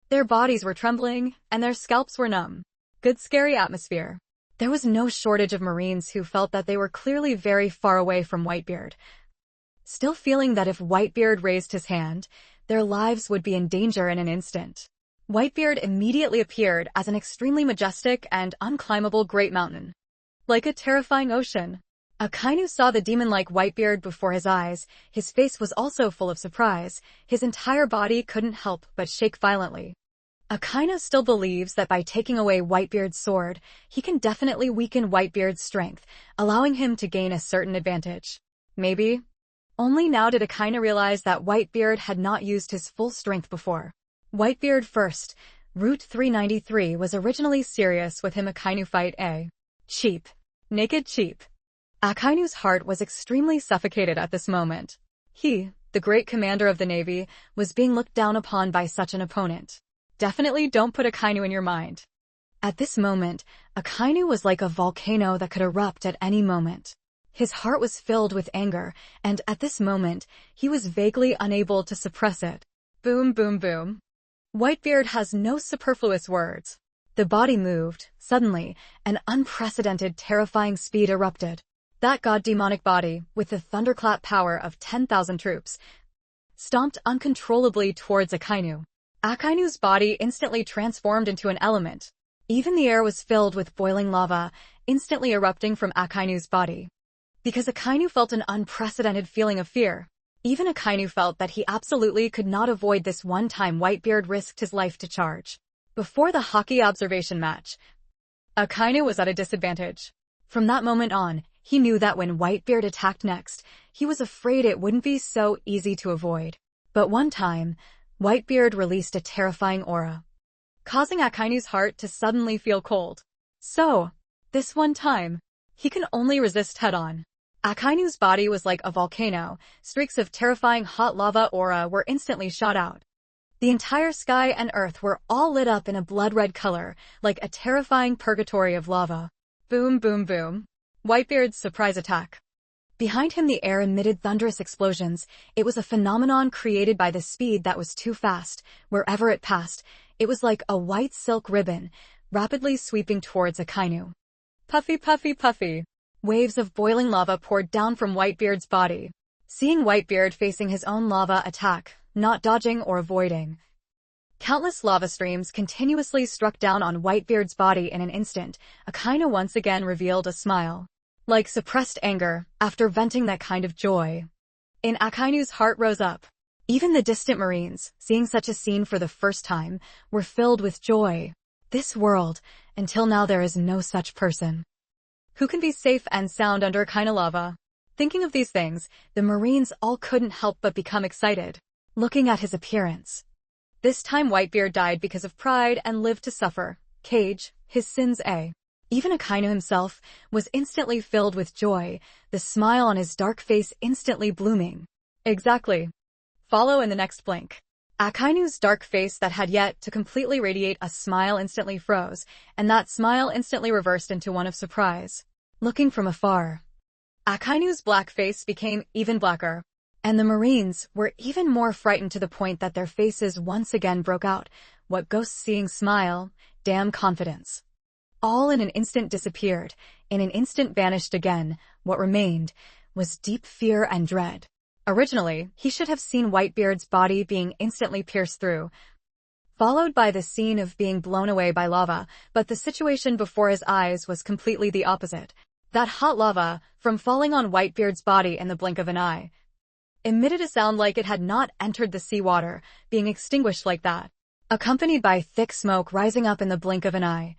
Their bodies were trembling, and their scalps were numb. Good scary atmosphere. There was no shortage of Marines who felt that they were clearly very far away from Whitebeard, still feeling that if Whitebeard raised his hand, their lives would be in danger in an instant. Whitebeard immediately appeared as an extremely majestic and unclimbable great mountain. Like a terrifying ocean. Akainu saw the demon-like Whitebeard before his eyes. His face was also full of surprise. His entire body couldn't help but shake violently. Akainu still believes that by taking away Whitebeard's sword, he can definitely weaken Whitebeard's strength, allowing him to gain a certain advantage. Maybe. Only now did Akainu realize that Whitebeard had not used his full strength before. Whitebeard first. Route 393 was originally serious with him. Akainu fight A. Cheap. Naked cheap. Akainu's heart was extremely suffocated at this moment. He, the great commander of the Navy, was being looked down upon by such an opponent. Definitely don't put Akainu in your mind. At this moment, Akainu was like a volcano that could erupt at any moment. His heart was filled with anger, and at this moment, he was vaguely unable to suppress it. Boom boom boom. Whitebeard has no superfluous words. The body moved. Suddenly, an unprecedented terrifying speed erupted. That god-demonic body, with the thunderclap power of 10,000 troops, stomped uncontrollably towards Akainu. Akainu's body instantly transformed into an element. Even the air was filled with boiling lava, instantly erupting from Akainu's body. Because Akainu felt an unprecedented feeling of fear. Even Akainu felt that he absolutely could not avoid this one time Whitebeard risked his life to charge. Before the hockey observation match, Akainu was at a disadvantage. From that moment on, he knew that when Whitebeard attacked next, he was afraid it wouldn't be so easy to avoid. But one time, Whitebeard released a terrifying aura, causing Akainu's heart to suddenly feel cold. So, this one time, he can only resist head-on. Akainu's body was like a volcano. Streaks of terrifying hot lava aura were instantly shot out. The entire sky and earth were all lit up in a blood-red color, like a terrifying purgatory of lava. Boom, boom, boom. Whitebeard's surprise attack. Behind him the air emitted thunderous explosions. It was a phenomenon created by the speed that was too fast. Wherever it passed, it was like a white silk ribbon, rapidly sweeping towards Akainu. Puffy, puffy, puffy. Waves of boiling lava poured down from Whitebeard's body. Seeing Whitebeard facing his own lava attack, not dodging or avoiding. Countless lava streams continuously struck down on Whitebeard's body in an instant. Akainu once again revealed a smile. Like suppressed anger, after venting that kind of joy. In Akainu's heart rose up. Even the distant Marines, seeing such a scene for the first time, were filled with joy. This world, until now there is no such person. Who can be safe and sound under Akainu lava? Thinking of these things, the Marines all couldn't help but become excited, looking at his appearance. This time Whitebeard died because of pride and lived to suffer. Cage, his sins a. Even Akainu himself was instantly filled with joy, the smile on his dark face instantly blooming. Exactly. Follow in the next blink. Akainu's dark face that had yet to completely radiate a smile instantly froze, and that smile instantly reversed into one of surprise. Looking from afar, Akainu's black face became even blacker, and the Marines were even more frightened to the point that their faces once again broke out. What ghosts seeing smile, damn confidence. All in an instant disappeared, in an instant vanished again. What remained was deep fear and dread. Originally, he should have seen Whitebeard's body being instantly pierced through, followed by the scene of being blown away by lava, but the situation before his eyes was completely the opposite. That hot lava, from falling on Whitebeard's body in the blink of an eye, emitted a sound like it had not entered the seawater, being extinguished like that, accompanied by thick smoke rising up in the blink of an eye.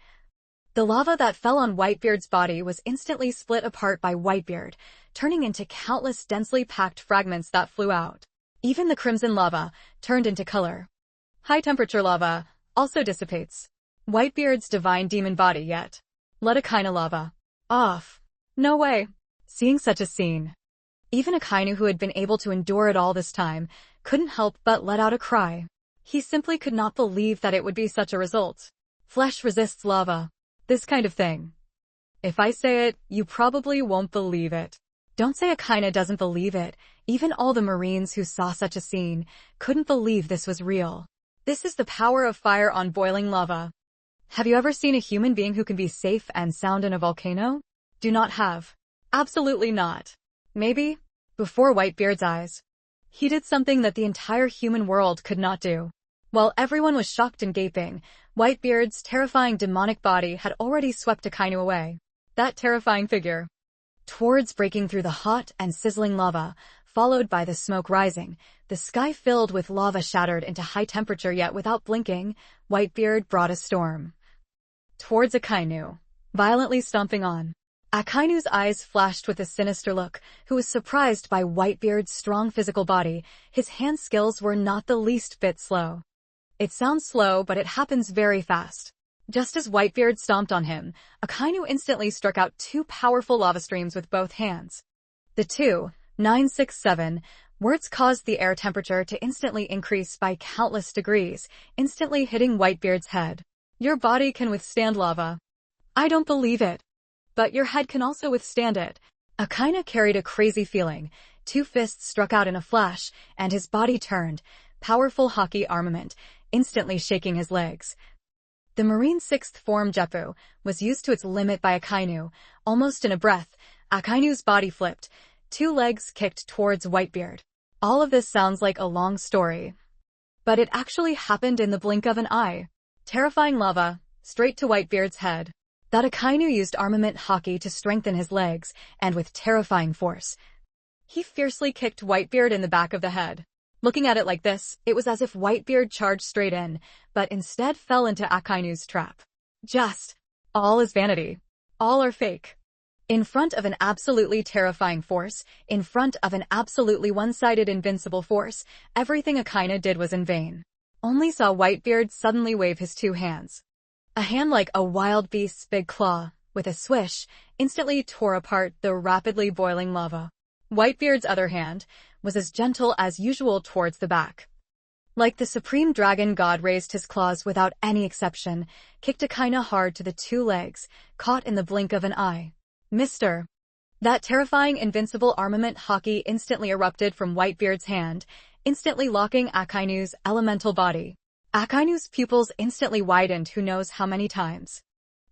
The lava that fell on Whitebeard's body was instantly split apart by Whitebeard, turning into countless densely packed fragments that flew out. Even the crimson lava turned into color. High-temperature lava also dissipates. Whitebeard's divine demon body yet. Let Akainu lava off. No way. Seeing such a scene, even Akainu, who had been able to endure it all this time, couldn't help but let out a cry. He simply could not believe that it would be such a result. Flesh resists lava. This kind of thing. If I say it, you probably won't believe it. Don't say Akainu doesn't believe it. Even all the Marines who saw such a scene couldn't believe this was real. This is the power of fire on boiling lava. Have you ever seen a human being who can be safe and sound in a volcano? Do not have. Absolutely not. Maybe, before Whitebeard's eyes, he did something that the entire human world could not do. While everyone was shocked and gaping, Whitebeard's terrifying demonic body had already swept Akainu away. That terrifying figure. Towards breaking through the hot and sizzling lava, followed by the smoke rising, the sky filled with lava shattered into high temperature, yet without blinking, Whitebeard brought a storm. Towards Akainu, violently stomping on. Akainu's eyes flashed with a sinister look, who was surprised by Whitebeard's strong physical body. His hand skills were not the least bit slow. It sounds slow, but it happens very fast. Just as Whitebeard stomped on him, Akainu instantly struck out two powerful lava streams with both hands. The 967 words caused the air temperature to instantly increase by countless degrees, instantly hitting Whitebeard's head. Your body can withstand lava. I don't believe it. But your head can also withstand it. Akainu carried a crazy feeling. Two fists struck out in a flash, and his body turned. Powerful hockey armament, instantly shaking his legs. The Marine 6th form Jeppu was used to its limit by Akainu. Almost in a breath, Akainu's body flipped. Two legs kicked towards Whitebeard. All of this sounds like a long story, but it actually happened in the blink of an eye. Terrifying lava, straight to Whitebeard's head. That Akainu used armament hockey to strengthen his legs, and with terrifying force, he fiercely kicked Whitebeard in the back of the head. Looking at it like this, it was as if Whitebeard charged straight in, but instead fell into Akainu's trap. Just, all is vanity. All are fake. In front of an absolutely terrifying force, in front of an absolutely one-sided invincible force, everything Akainu did was in vain. Only saw Whitebeard suddenly wave his two hands. A hand like a wild beast's big claw, with a swish, instantly tore apart the rapidly boiling lava. Whitebeard's other hand was as gentle as usual towards the back. Like the supreme dragon god raised his claws without any exception, kicked Akainu hard to the two legs, caught in the blink of an eye. Mr. That terrifying invincible armament hockey instantly erupted from Whitebeard's hand, instantly locking Akainu's elemental body. Akainu's pupils instantly widened who knows how many times.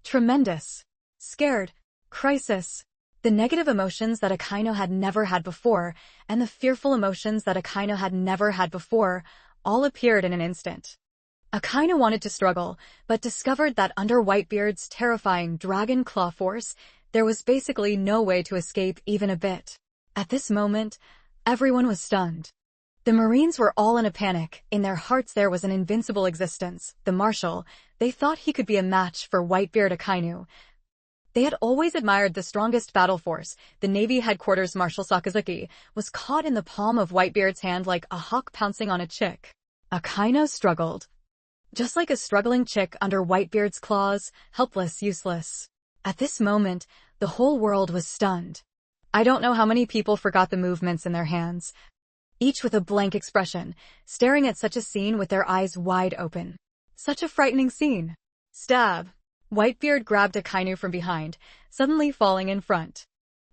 Tremendous. Scared. Crisis. The negative emotions that Akainu had never had before, and the fearful emotions that Akainu had never had before, all appeared in an instant. Akainu wanted to struggle, but discovered that under Whitebeard's terrifying dragon claw force, there was basically no way to escape even a bit. At this moment, everyone was stunned. The Marines were all in a panic. In their hearts there was an invincible existence, the Marshal. They thought he could be a match for Whitebeard Akainu. They had always admired the strongest battle force. The Navy headquarters Marshal Sakazuki was caught in the palm of Whitebeard's hand like a hawk pouncing on a chick. Akainu struggled. Just like a struggling chick under Whitebeard's claws, helpless, useless. At this moment, the whole world was stunned. I don't know how many people forgot the movements in their hands, each with a blank expression, staring at such a scene with their eyes wide open. Such a frightening scene. Stab. Whitebeard grabbed Akainu from behind, suddenly falling in front.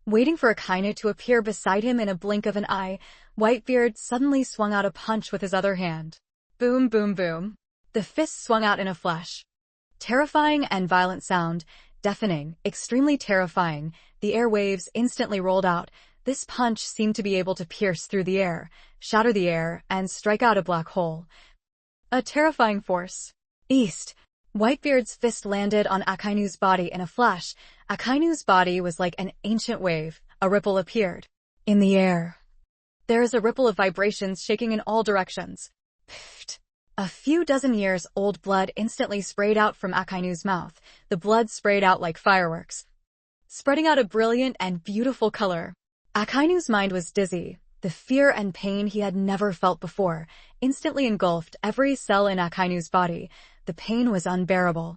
Waiting for Akainu to appear beside him in a blink of an eye, Whitebeard suddenly swung out a punch with his other hand. Boom, boom, boom. The fist swung out in a flash. Terrifying and violent sound, deafening, extremely terrifying, the airwaves instantly rolled out. This punch seemed to be able to pierce through the air, shatter the air, and strike out a black hole. A terrifying force. East. Whitebeard's fist landed on Akainu's body in a flash. Akainu's body was like an ancient wave. A ripple appeared. In the air. There is a ripple of vibrations shaking in all directions. Pfft. A few dozen years old blood instantly sprayed out from Akainu's mouth. The blood sprayed out like fireworks, spreading out a brilliant and beautiful color. Akainu's mind was dizzy. The fear and pain he had never felt before instantly engulfed every cell in Akainu's body. The pain was unbearable.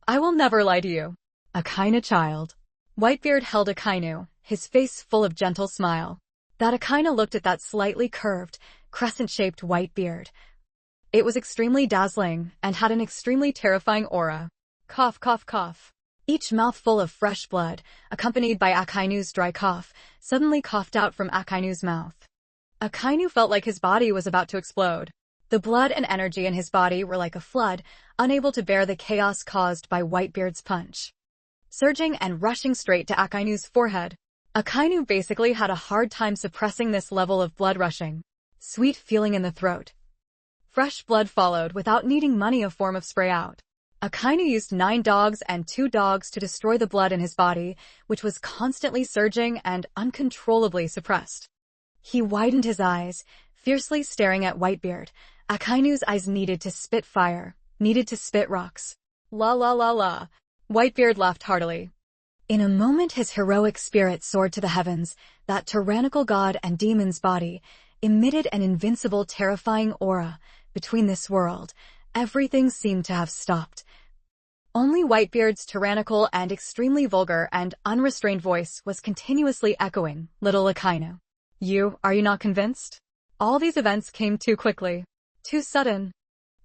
I will never lie to you. Akainu child. Whitebeard held Akainu, his face full of gentle smile. That Akainu looked at that slightly curved, crescent-shaped Whitebeard. It was extremely dazzling and had an extremely terrifying aura. Cough, cough, cough. Each mouthful of fresh blood, accompanied by Akainu's dry cough, suddenly coughed out from Akainu's mouth. Akainu felt like his body was about to explode. The blood and energy in his body were like a flood, unable to bear the chaos caused by Whitebeard's punch. Surging and rushing straight to Akainu's forehead. Akainu basically had a hard time suppressing this level of blood rushing. Sweet feeling in the throat. Fresh blood followed without needing money a form of spray out. Akainu used 9 dogs and 2 dogs to destroy the blood in his body, which was constantly surging and uncontrollably suppressed. He widened his eyes, fiercely staring at Whitebeard. Akainu's eyes needed to spit fire, needed to spit rocks. La la la la. Whitebeard laughed heartily. In a moment his heroic spirit soared to the heavens. That tyrannical god and demon's body emitted an invincible, terrifying aura. Between this world, everything seemed to have stopped. Only Whitebeard's tyrannical and extremely vulgar and unrestrained voice was continuously echoing, "Little Akainu. Are you not convinced? All these events came too quickly. Too sudden."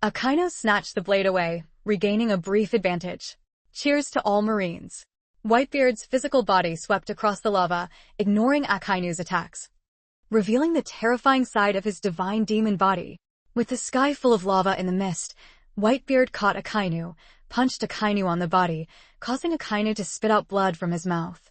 Akainu snatched the blade away, regaining a brief advantage. Cheers to all Marines. Whitebeard's physical body swept across the lava, ignoring Akainu's attacks, revealing the terrifying side of his divine demon body. With the sky full of lava in the mist, Whitebeard caught Akainu, punched Akainu on the body, causing Akainu to spit out blood from his mouth.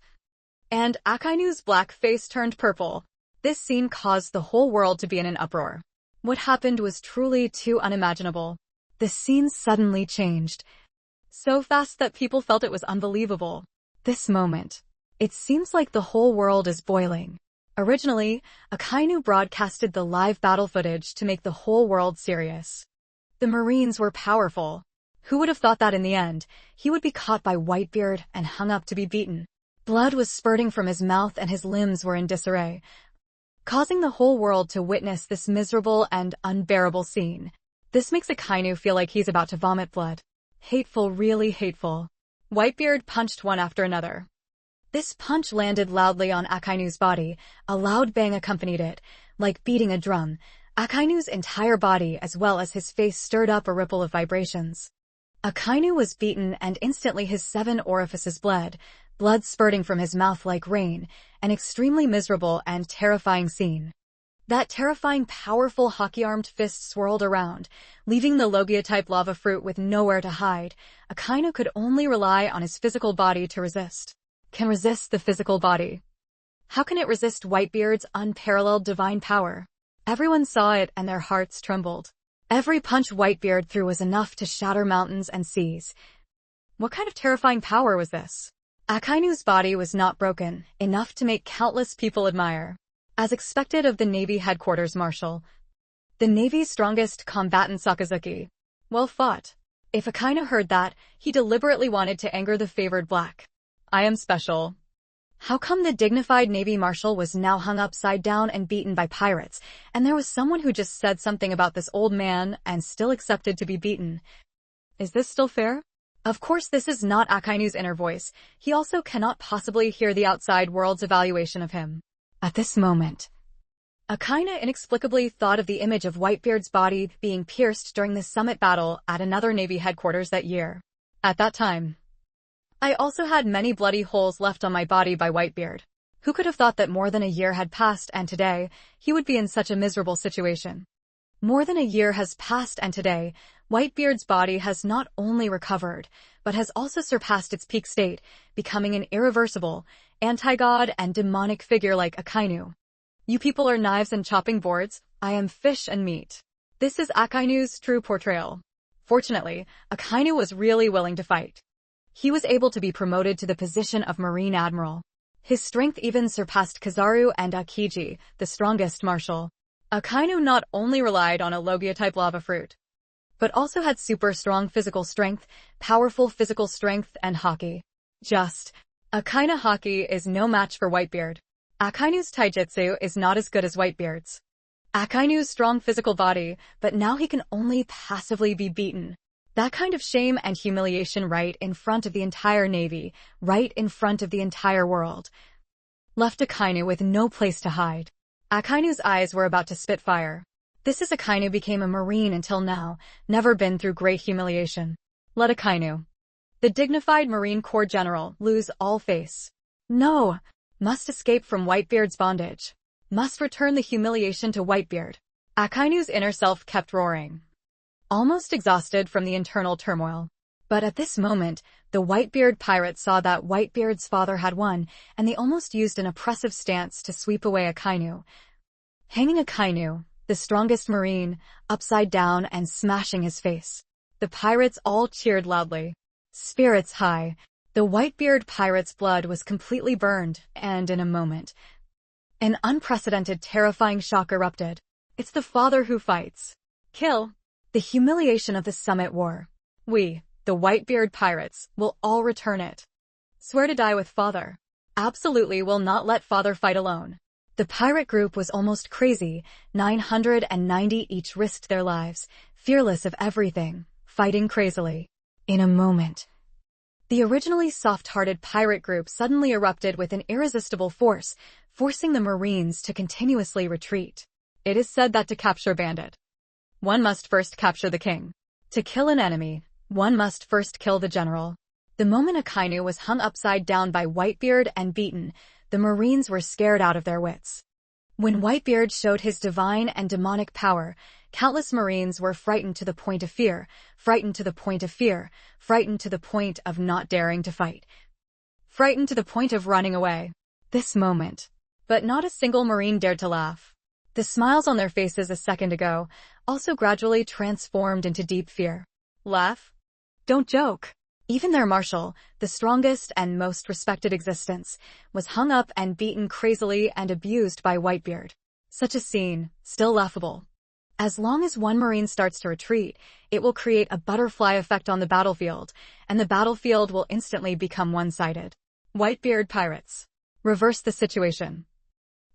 And Akainu's black face turned purple. This scene caused the whole world to be in an uproar. What happened was truly too unimaginable. The scene suddenly changed, so fast that people felt it was unbelievable. This moment. It seems like the whole world is boiling. Originally, Akainu broadcasted the live battle footage to make the whole world serious. The Marines were powerful. Who would have thought that in the end, he would be caught by Whitebeard and hung up to be beaten? Blood was spurting from his mouth and his limbs were in disarray, causing the whole world to witness this miserable and unbearable scene. This makes Akainu feel like he's about to vomit blood. Hateful, really hateful. Whitebeard punched one after another. This punch landed loudly on Akainu's body. A loud bang accompanied it. Like beating a drum, Akainu's entire body as well as his face stirred up a ripple of vibrations. Akainu was beaten and instantly his 7 orifices bled, blood spurting from his mouth like rain, an extremely miserable and terrifying scene. That terrifying, powerful hockey-armed fist swirled around, leaving the Logia-type lava fruit with nowhere to hide. Akainu could only rely on his physical body to resist. Can resist the physical body. How can it resist Whitebeard's unparalleled divine power? Everyone saw it and their hearts trembled. Every punch Whitebeard threw was enough to shatter mountains and seas. What kind of terrifying power was this? Akainu's body was not broken, enough to make countless people admire. As expected of the Navy Headquarters Marshal, the Navy's strongest combatant Sakazuki. Well fought. If Akainu heard that, he deliberately wanted to anger the favored black. I am special. How come the dignified Navy Marshal was now hung upside down and beaten by pirates, and there was someone who just said something about this old man and still accepted to be beaten? Is this still fair? Of course this is not Akainu's inner voice. He also cannot possibly hear the outside world's evaluation of him. At this moment, Akainu inexplicably thought of the image of Whitebeard's body being pierced during the summit battle at another Navy headquarters that year. At that time, I also had many bloody holes left on my body by Whitebeard. Who could have thought that more than a year had passed and today, he would be in such a miserable situation? More than a year has passed and today, Whitebeard's body has not only recovered, but has also surpassed its peak state, becoming an irreversible, anti-god and demonic figure like Akainu. You people are knives and chopping boards, I am fish and meat. This is Akainu's true portrayal. Fortunately, Akainu was really willing to fight. He was able to be promoted to the position of Marine Admiral. His strength even surpassed Kizaru and Akiji, the strongest marshal. Akainu not only relied on a Logia-type lava fruit, but also had super strong physical strength, powerful physical strength, and hockey. Akainu hockey is no match for Whitebeard. Akainu's taijutsu is not as good as Whitebeard's. Akainu's strong physical body, but now he can only passively be beaten. That kind of shame and humiliation right in front of the entire Navy, right in front of the entire world, left Akainu with no place to hide. Akainu's eyes were about to spit fire. This is Akainu became a Marine until now, never been through great humiliation. Let Akainu, the dignified Marine Corps General, lose all face. No! Must escape from Whitebeard's bondage. Must return the humiliation to Whitebeard. Akainu's inner self kept roaring, almost exhausted from the internal turmoil. But at this moment, the Whitebeard pirates saw that Whitebeard's father had won, and they almost used an oppressive stance to sweep away Akainu, hanging Akainu, the strongest Marine, upside down and smashing his face. The pirates all cheered loudly. Spirits high. The Whitebeard pirate's blood was completely burned, and in a moment, an unprecedented terrifying shock erupted. It's the father who fights. Kill. The humiliation of the summit war. We, the Whitebeard pirates, will all return it. Swear to die with father. Absolutely will not let father fight alone. The pirate group was almost crazy. 990 each risked their lives, fearless of everything, fighting crazily. In a moment, the originally soft-hearted pirate group suddenly erupted with an irresistible force, forcing the Marines to continuously retreat. It is said that to capture bandit, one must first capture the king. To kill an enemy, one must first kill the general. The moment Akainu was hung upside down by Whitebeard and beaten, the Marines were scared out of their wits. When Whitebeard showed his divine and demonic power, countless Marines were frightened to the point of fear, frightened to the point of fear, frightened to the point of not daring to fight, frightened to the point of running away. This moment. But not a single Marine dared to laugh. The smiles on their faces a second ago also gradually transformed into deep fear. Laugh? Don't joke. Even their marshal, the strongest and most respected existence, was hung up and beaten crazily and abused by Whitebeard. Such a scene, still laughable. As long as one Marine starts to retreat, it will create a butterfly effect on the battlefield, and the battlefield will instantly become one-sided. Whitebeard pirates. Reverse the situation.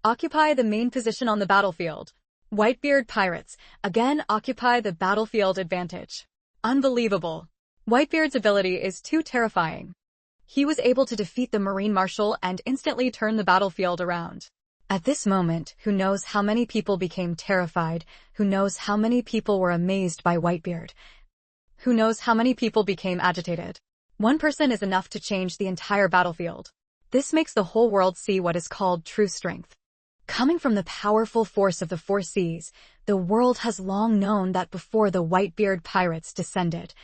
Occupy the main position on the battlefield. Whitebeard pirates, again occupy the battlefield advantage. Unbelievable. Whitebeard's ability is too terrifying. He was able to defeat the Marine Marshal and instantly turn the battlefield around. At this moment, who knows how many people became terrified, who knows how many people were amazed by Whitebeard, who knows how many people became agitated. One person is enough to change the entire battlefield. This makes the whole world see what is called true strength. Coming from the powerful force of the four seas, the world has long known that before the Whitebeard pirates descended,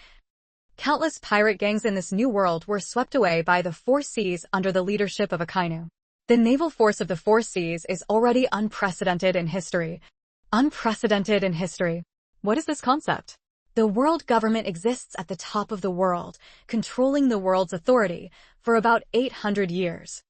countless pirate gangs in this new world were swept away by the four seas under the leadership of Akainu. The naval force of the four seas is already unprecedented in history. Unprecedented in history. What is this concept? The world government exists at the top of the world, controlling the world's authority, for about 800 years.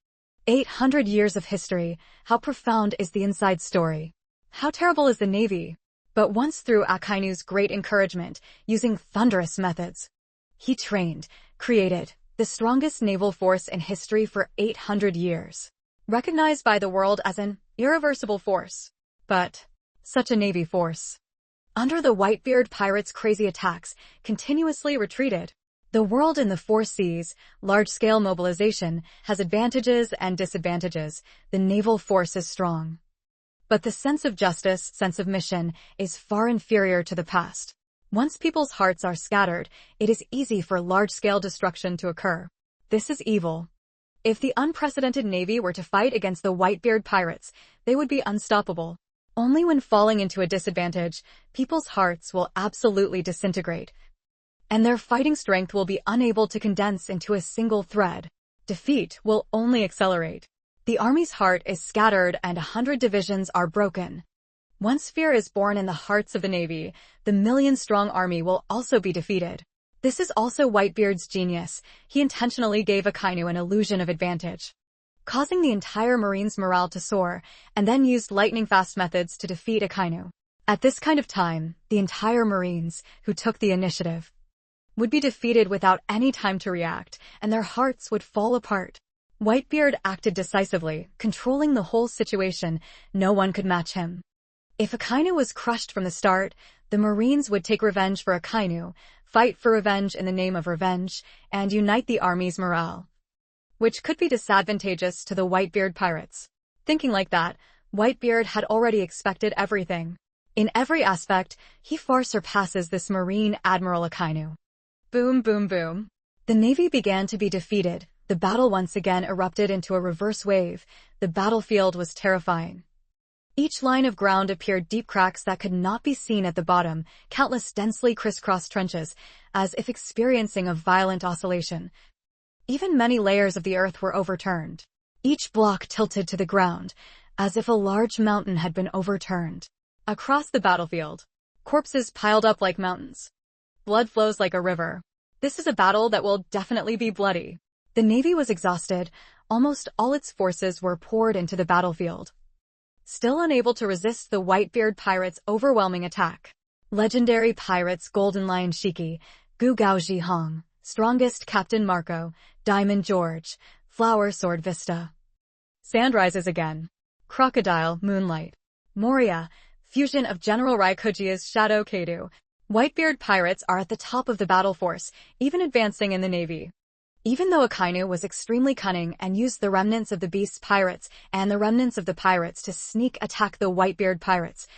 800 years of history. How profound is the inside story? How terrible is the navy? But once through Akainu's great encouragement, using thunderous methods, he trained, created, the strongest naval force in history for 800 years. Recognized by the world as an irreversible force. But such a navy force, under the Whitebeard pirates' crazy attacks, continuously retreated. The world in the four seas, large-scale mobilization, has advantages and disadvantages. The naval force is strong. But the sense of justice, sense of mission, is far inferior to the past. Once people's hearts are scattered, it is easy for large-scale destruction to occur. This is evil. If the unprecedented navy were to fight against the Whitebeard pirates, they would be unstoppable. Only when falling into a disadvantage, people's hearts will absolutely disintegrate, and their fighting strength will be unable to condense into a single thread. Defeat will only accelerate. The army's heart is scattered and 100 divisions are broken. Once fear is born in the hearts of the navy, the million-strong army will also be defeated. This is also Whitebeard's genius. He intentionally gave Akainu an illusion of advantage, causing the entire Marine's morale to soar, and then used lightning-fast methods to defeat Akainu. At this kind of time, the entire Marines, who took the initiative, would be defeated without any time to react, and their hearts would fall apart. Whitebeard acted decisively, controlling the whole situation. No one could match him. If Akainu was crushed from the start, the Marines would take revenge for Akainu, fight for revenge in the name of revenge, and unite the army's morale, which could be disadvantageous to the Whitebeard pirates. Thinking like that, Whitebeard had already expected everything. In every aspect, he far surpasses this Marine Admiral Akainu. Boom, boom, boom. The navy began to be defeated. The battle once again erupted into a reverse wave. The battlefield was terrifying. Each line of ground appeared deep cracks that could not be seen at the bottom, countless densely crisscrossed trenches, as if experiencing a violent oscillation. Even many layers of the earth were overturned. Each block tilted to the ground, as if a large mountain had been overturned. Across the battlefield, corpses piled up like mountains. Blood flows like a river. This is a battle that will definitely be bloody. The navy was exhausted. Almost all its forces were poured into the battlefield, still unable to resist the Whitebeard pirates' overwhelming attack. Legendary pirates Golden Lion Shiki, Gu Gao Ji Hong, Strongest Captain Marco, Diamond George, Flower Sword Vista. Sand rises again. Crocodile Moonlight. Moria, fusion of General Raikuji's Shadow Kaido. Whitebeard pirates are at the top of the battle force, even advancing in the navy. Even though Akainu was extremely cunning and used the remnants of the Beast's pirates and the remnants of the pirates to sneak attack the Whitebeard pirates,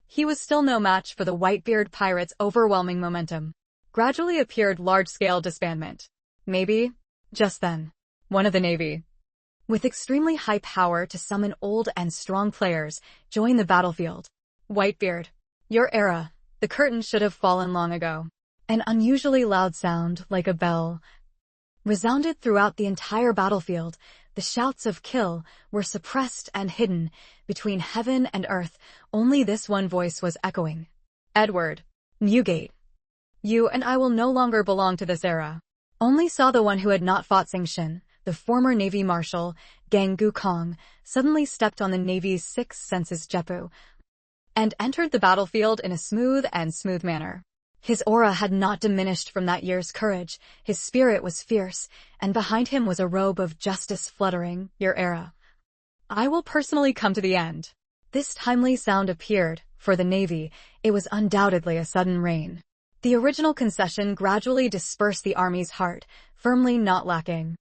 he was still no match for the Whitebeard pirates' overwhelming momentum. Gradually appeared large-scale disbandment. Maybe, just then, one of the navy, with extremely high power to summon old and strong players, joined the battlefield. Whitebeard, your era. The curtain should have fallen long ago. An unusually loud sound, like a bell, resounded throughout the entire battlefield. The shouts of kill were suppressed and hidden. Between heaven and earth, only this one voice was echoing. Edward Newgate, you and I will no longer belong to this era. Only saw the one who had not fought Sing-Shin, the former Navy Marshal, Gang Gukong, suddenly stepped on the Navy's sixth senses Jeppu, and entered the battlefield in a smooth manner. His aura had not diminished from that year's courage. His spirit was fierce, and behind him was a robe of justice fluttering. Your era. I will personally come to the end. This timely sound appeared. For the Navy, it was undoubtedly a sudden rain. The original concession gradually dispersed the army's heart, firmly not lacking.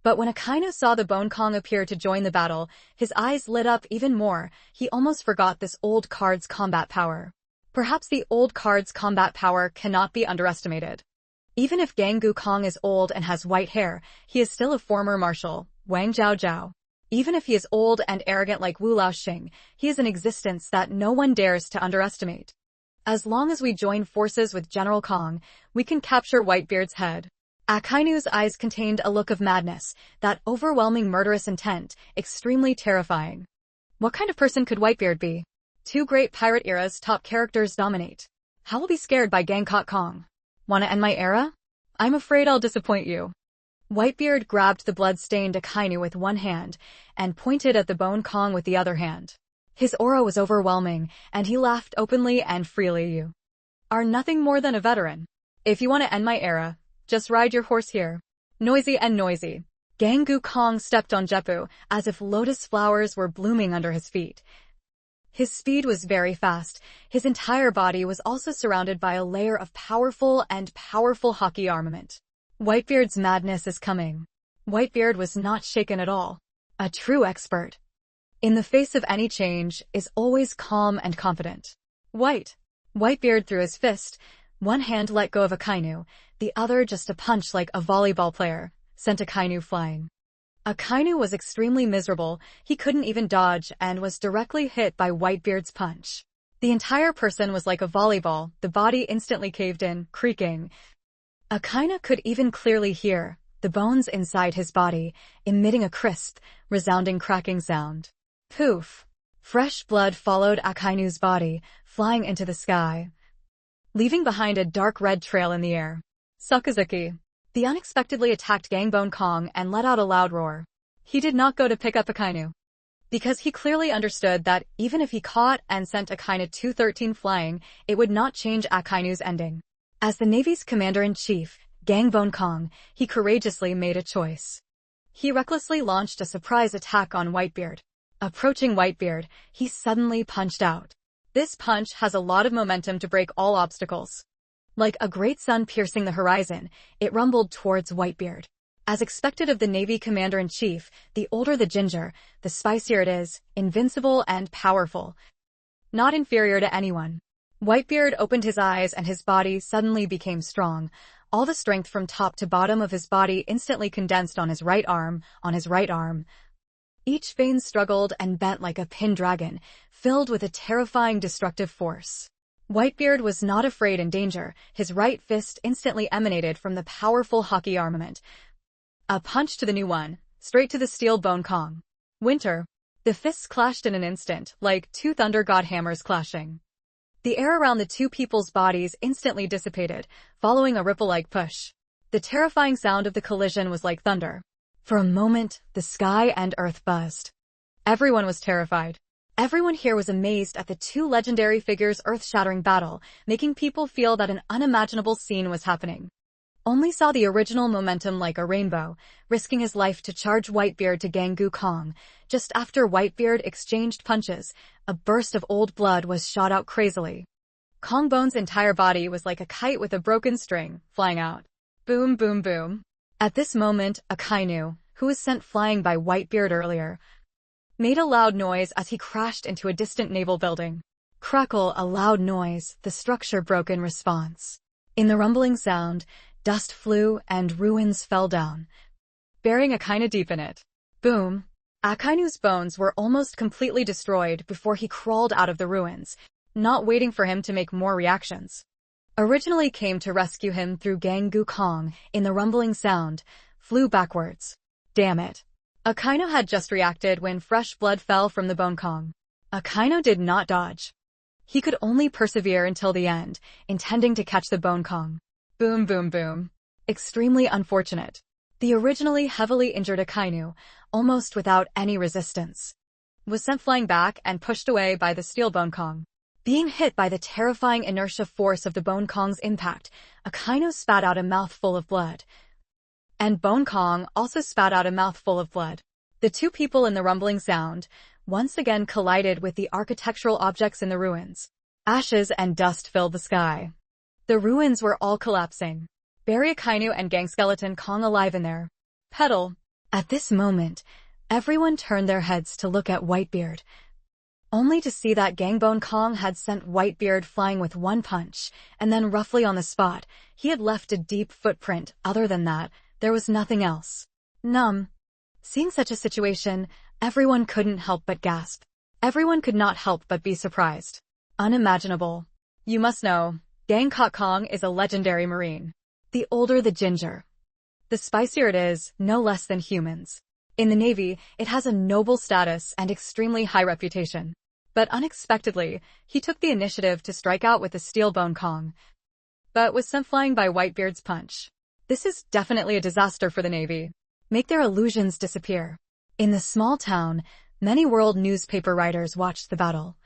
But when Akainu saw the Bone Kong appear to join the battle, his eyes lit up even more. He almost forgot this old card's combat power. Perhaps the old card's combat power cannot be underestimated. Even if Gangu Kong is old and has white hair, he is still a former marshal, Wang Zhao Zhao. Even if he is old and arrogant like Wu Laoxing, he is an existence that no one dares to underestimate. As long as we join forces with General Kong, we can capture Whitebeard's head. Akainu's eyes contained a look of madness, that overwhelming murderous intent, extremely terrifying. What kind of person could Whitebeard be? Two great pirate era's top characters dominate. How will be scared by Gangkok Kong? Wanna end my era? I'm afraid I'll disappoint you. Whitebeard grabbed the blood-stained Akainu with one hand, and pointed at the Bone Kong with the other hand. His aura was overwhelming, and he laughed openly and freely. You are nothing more than a veteran. If you want to end my era, just ride your horse here. Noisy and noisy. Gangu Kong stepped on Jeppu, as if lotus flowers were blooming under his feet. His speed was very fast. His entire body was also surrounded by a layer of powerful hockey armament. Whitebeard's madness is coming. Whitebeard was not shaken at all. A true expert, in the face of any change, is always calm and confident. Whitebeard threw his fist. One hand let go of Akainu, the other just a punch like a volleyball player, sent Akainu flying. Akainu was extremely miserable. He couldn't even dodge and was directly hit by Whitebeard's punch. The entire person was like a volleyball, the body instantly caved in, creaking. Akainu could even clearly hear the bones inside his body, emitting a crisp, resounding cracking sound. Poof! Fresh blood followed Akainu's body, flying into the sky, leaving behind a dark red trail in the air. Sakazuki. The unexpectedly attacked Gangbone Kong and let out a loud roar. He did not go to pick up Akainu, because he clearly understood that even if he caught and sent Akainu 213 flying, it would not change Akainu's ending. As the Navy's commander-in-chief, Gangbone Kong, he courageously made a choice. He recklessly launched a surprise attack on Whitebeard. Approaching Whitebeard, he suddenly punched out. This punch has a lot of momentum to break all obstacles. Like a great sun piercing the horizon, it rumbled towards Whitebeard. As expected of the Navy commander-in-chief, the older the ginger, the spicier it is, invincible and powerful. Not inferior to anyone. Whitebeard opened his eyes and his body suddenly became strong. All the strength from top to bottom of his body instantly condensed on his right arm, Each vein struggled and bent like a pin dragon, filled with a terrifying destructive force. Whitebeard was not afraid in danger. His right fist instantly emanated from the powerful hockey armament. A punch to the new one, straight to the steel Bone Kong. Winter. The fists clashed in an instant, like two thunder god hammers clashing. The air around the two people's bodies instantly dissipated, following a ripple-like push. The terrifying sound of the collision was like thunder. For a moment, the sky and earth buzzed. Everyone was terrified. Everyone here was amazed at the two legendary figures' earth-shattering battle, making people feel that an unimaginable scene was happening. Only saw the original momentum like a rainbow, risking his life to charge Whitebeard to Gangu Kong. Just after Whitebeard exchanged punches, a burst of old blood was shot out crazily. Kongbone's entire body was like a kite with a broken string, flying out. Boom, boom, boom. At this moment, Akainu, who was sent flying by Whitebeard earlier, made a loud noise as he crashed into a distant naval building. Crackle, a loud noise, the structure broke in response. In the rumbling sound, dust flew and ruins fell down, burying Akainu deep in it. Boom! Akainu's bones were almost completely destroyed before he crawled out of the ruins, not waiting for him to make more reactions. Originally came to rescue him through Gangu Kong, in the rumbling sound, flew backwards. Damn it. Akainu had just reacted when fresh blood fell from the Bone Kong. Akainu did not dodge. He could only persevere until the end, intending to catch the Bone Kong. Boom, boom, boom. Extremely unfortunate. The originally heavily injured Akainu, almost without any resistance, was sent flying back and pushed away by the steel Bone Kong. Being hit by the terrifying inertia force of the Bone Kong's impact, Akainu spat out a mouthful of blood. And Bone Kong also spat out a mouthful of blood. The two people in the rumbling sound once again collided with the architectural objects in the ruins. Ashes and dust filled the sky. The ruins were all collapsing. Bury Akainu and Gang Skeleton Kong alive in there. Petal. At this moment, everyone turned their heads to look at Whitebeard, only to see that Gangbone Kong had sent Whitebeard flying with one punch, and then roughly on the spot, he had left a deep footprint. Other than that, there was nothing else. Numb. Seeing such a situation, everyone couldn't help but gasp. Everyone could not help but be surprised. Unimaginable. You must know, Gangkok Kong is a legendary marine. The older the ginger, the spicier it is, no less than humans. In the Navy, it has a noble status and extremely high reputation. But unexpectedly, he took the initiative to strike out with the Steelbone Kong, but was sent flying by Whitebeard's punch. This is definitely a disaster for the Navy. Make their illusions disappear. In the small town, many world newspaper writers watched the battle,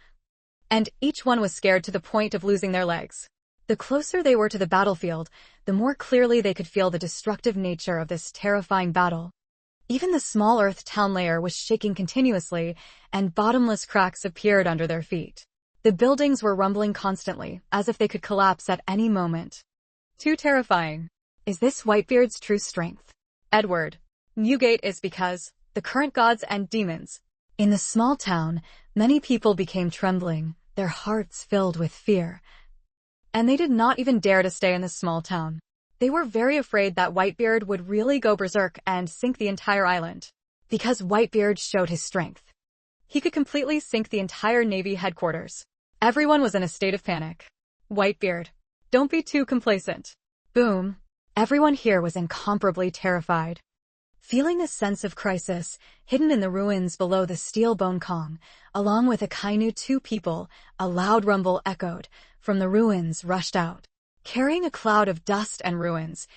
and each one was scared to the point of losing their legs. The closer they were to the battlefield, the more clearly they could feel the destructive nature of this terrifying battle. Even the small Earth town layer was shaking continuously, and bottomless cracks appeared under their feet. The buildings were rumbling constantly, as if they could collapse at any moment. Too terrifying. Is this Whitebeard's true strength? Edward. Newgate is because the current gods and demons. In the small town, many people became trembling, their hearts filled with fear. And they did not even dare to stay in the small town. They were very afraid that Whitebeard would really go berserk and sink the entire island. Because Whitebeard showed his strength, he could completely sink the entire Navy headquarters. Everyone was in a state of panic. Whitebeard, don't be too complacent. Boom. Everyone here was incomparably terrified. Feeling a sense of crisis, hidden in the ruins below the Steelbone Kong, along with Akainu, two people, a loud rumble echoed. From the ruins rushed out, carrying a cloud of dust and ruins.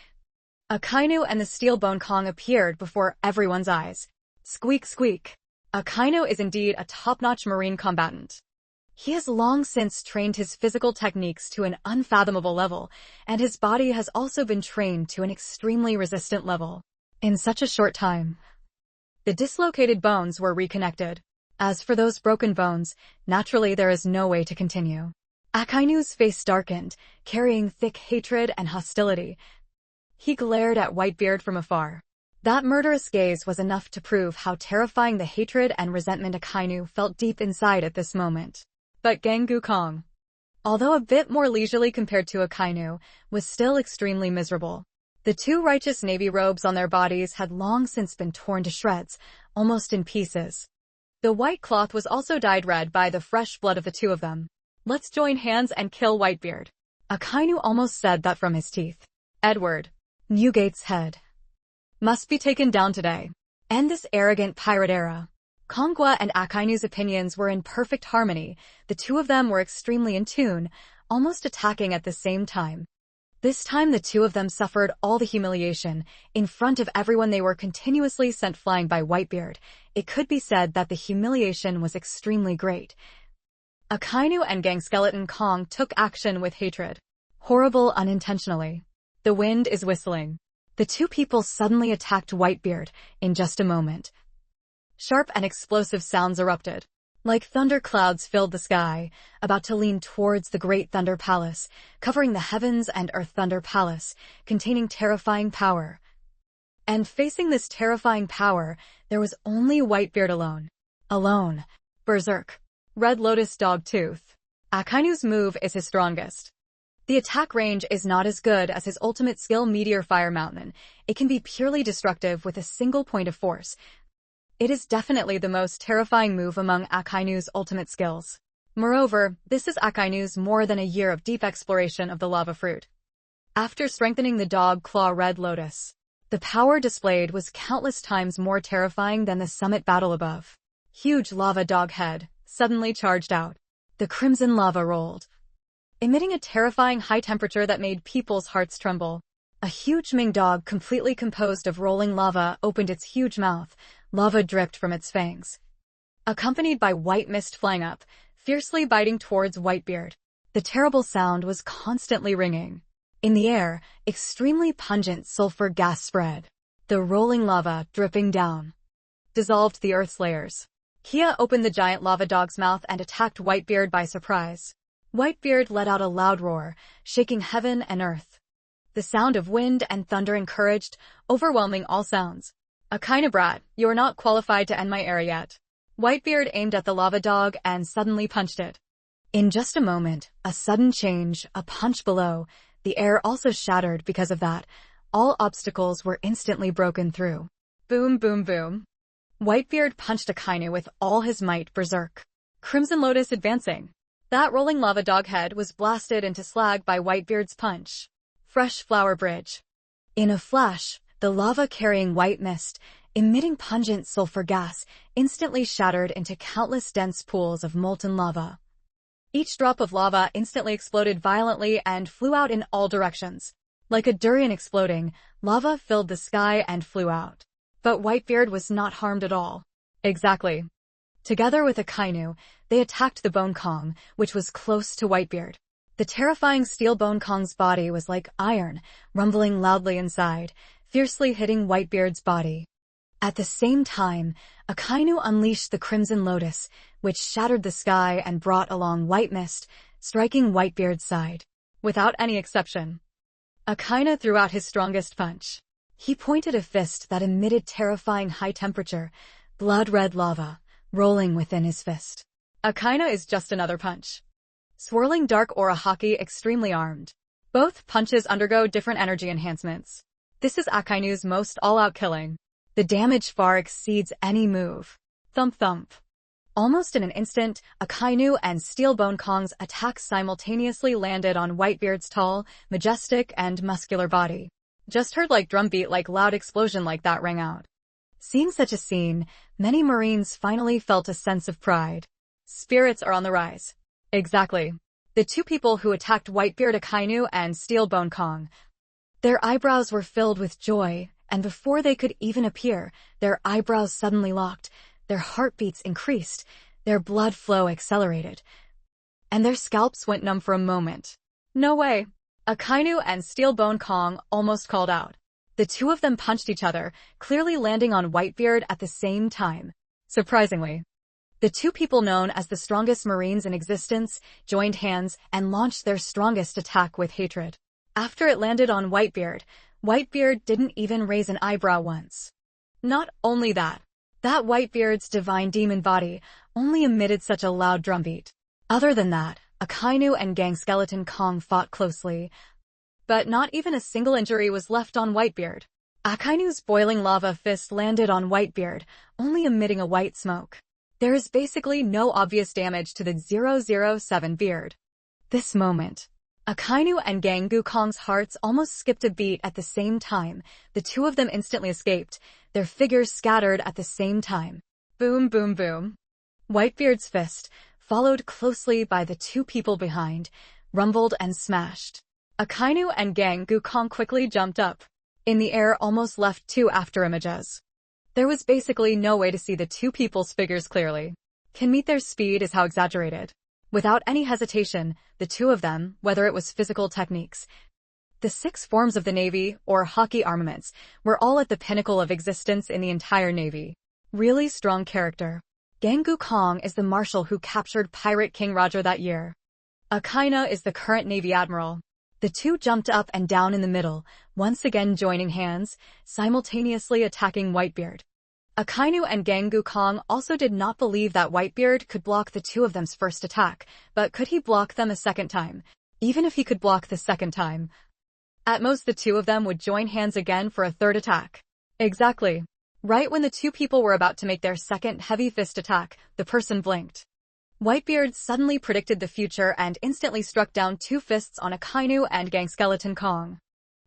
Akainu and the Steelbone Kong appeared before everyone's eyes. Squeak, squeak. Akainu is indeed a top-notch marine combatant. He has long since trained his physical techniques to an unfathomable level, and his body has also been trained to an extremely resistant level. In such a short time, the dislocated bones were reconnected. As for those broken bones, naturally there is no way to continue. Akainu's face darkened, carrying thick hatred and hostility. He glared at Whitebeard from afar. That murderous gaze was enough to prove how terrifying the hatred and resentment Akainu felt deep inside at this moment. But Gangu Kong, although a bit more leisurely compared to Akainu, was still extremely miserable. The two righteous navy robes on their bodies had long since been torn to shreds, almost in pieces. The white cloth was also dyed red by the fresh blood of the two of them. Let's join hands and kill Whitebeard. Akainu almost said that from his teeth. Edward. Newgate's head must be taken down today. End this arrogant pirate era. Kongwa and Akainu's opinions were in perfect harmony. The two of them were extremely in tune, almost attacking at the same time. This time the two of them suffered all the humiliation. In front of everyone they were continuously sent flying by Whitebeard. It could be said that the humiliation was extremely great. Akainu and Gangskeleton Kong took action with hatred. Horrible unintentionally. The wind is whistling. The two people suddenly attacked Whitebeard in just a moment. Sharp and explosive sounds erupted. Like thunder clouds filled the sky, about to lean towards the Great Thunder Palace, covering the heavens and Earth Thunder Palace, containing terrifying power. And facing this terrifying power, there was only Whitebeard alone. Alone. Berserk. Red Lotus Dogtooth. Akainu's move is his strongest. The attack range is not as good as his ultimate skill Meteor Fire Mountain. It can be purely destructive with a single point of force. It is definitely the most terrifying move among Akainu's ultimate skills. Moreover, this is Akainu's more than a year of deep exploration of the lava fruit. After strengthening the dog claw Red Lotus, the power displayed was countless times more terrifying than the summit battle above. Huge lava dog head suddenly charged out. The crimson lava rolled, emitting a terrifying high temperature that made people's hearts tremble. A huge Ming dog completely composed of rolling lava opened its huge mouth. Lava dripped from its fangs, accompanied by white mist flying up, fiercely biting towards Whitebeard. The terrible sound was constantly ringing. In the air, extremely pungent sulfur gas spread. The rolling lava, dripping down, dissolved the earth's layers. Kia opened the giant lava dog's mouth and attacked Whitebeard by surprise. Whitebeard let out a loud roar, shaking heaven and earth. The sound of wind and thunder encouraged, overwhelming all sounds. Akainu brat, you are not qualified to end my era yet. Whitebeard aimed at the lava dog and suddenly punched it. In just a moment, a sudden change, a punch below, the air also shattered because of that. All obstacles were instantly broken through. Boom, boom, boom. Whitebeard punched Akainu with all his might berserk. Crimson Lotus advancing. That rolling lava dog head was blasted into slag by Whitebeard's punch. Fresh flower bridge. In a flash, the lava carrying white mist, emitting pungent sulfur gas, instantly shattered into countless dense pools of molten lava. Each drop of lava instantly exploded violently and flew out in all directions. Like a durian exploding, lava filled the sky and flew out. But Whitebeard was not harmed at all. Exactly. Together with Akainu, they attacked the Bone Kong, which was close to Whitebeard. The terrifying steel Bone Kong's body was like iron, rumbling loudly inside, fiercely hitting Whitebeard's body. At the same time, Akainu unleashed the Crimson Lotus, which shattered the sky and brought along white mist, striking Whitebeard's side. Without any exception, Akainu threw out his strongest punch. He pointed a fist that emitted terrifying high temperature, blood-red lava, rolling within his fist. Akainu is just another punch. Swirling dark aura haki extremely armed. Both punches undergo different energy enhancements. This is Akainu's most all-out killing. The damage far exceeds any move. Thump thump. Almost in an instant, Akainu and Steel Bone Kong's attacks simultaneously landed on Whitebeard's tall, majestic, and muscular body. Just heard like drumbeat like loud explosion like that rang out. Seeing such a scene, many Marines finally felt a sense of pride. Spirits are on the rise. Exactly. The two people who attacked Whitebeard, Akainu and Steel Bone Kong. Their eyebrows were filled with joy, and before they could even appear, their eyebrows suddenly locked, their heartbeats increased, their blood flow accelerated, and their scalps went numb for a moment. No way! Akainu and Steel Bone Kong almost called out. The two of them punched each other, clearly landing on Whitebeard at the same time. Surprisingly, the two people known as the strongest Marines in existence joined hands and launched their strongest attack with hatred. After it landed on Whitebeard, Whitebeard didn't even raise an eyebrow once. Not only that, Whitebeard's divine demon body only emitted such a loud drumbeat. Other than that, Akainu and Gang Skeleton Kong fought closely, but not even a single injury was left on Whitebeard. Akainu's boiling lava fist landed on Whitebeard, only emitting a white smoke. There is basically no obvious damage to the 007 beard. This moment, Akainu and Gangu Kong's hearts almost skipped a beat at the same time. The two of them instantly escaped, their figures scattered at the same time. Boom, boom, boom. Whitebeard's fist, followed closely by the two people behind, rumbled and smashed. Akainu and Gangu Kong quickly jumped up. In the air almost left two after images. There was basically no way to see the two people's figures clearly. Can meet their speed is how exaggerated. Without any hesitation, the two of them, whether it was physical techniques, the 6 forms of the Navy, or hockey armaments, were all at the pinnacle of existence in the entire Navy. Really strong character. Gangu Kong is the marshal who captured Pirate King Roger that year. Akainu is the current Navy admiral. The two jumped up and down in the middle, once again joining hands, simultaneously attacking Whitebeard. Akainu and Gangu Kong also did not believe that Whitebeard could block the two of them's first attack, but could he block them a second time? Even if he could block the second time, at most the two of them would join hands again for a third attack. Exactly. Right when the two people were about to make their second heavy fist attack, the person blinked. Whitebeard suddenly predicted the future and instantly struck down 2 fists on Akainu and Gang Skeleton Kong.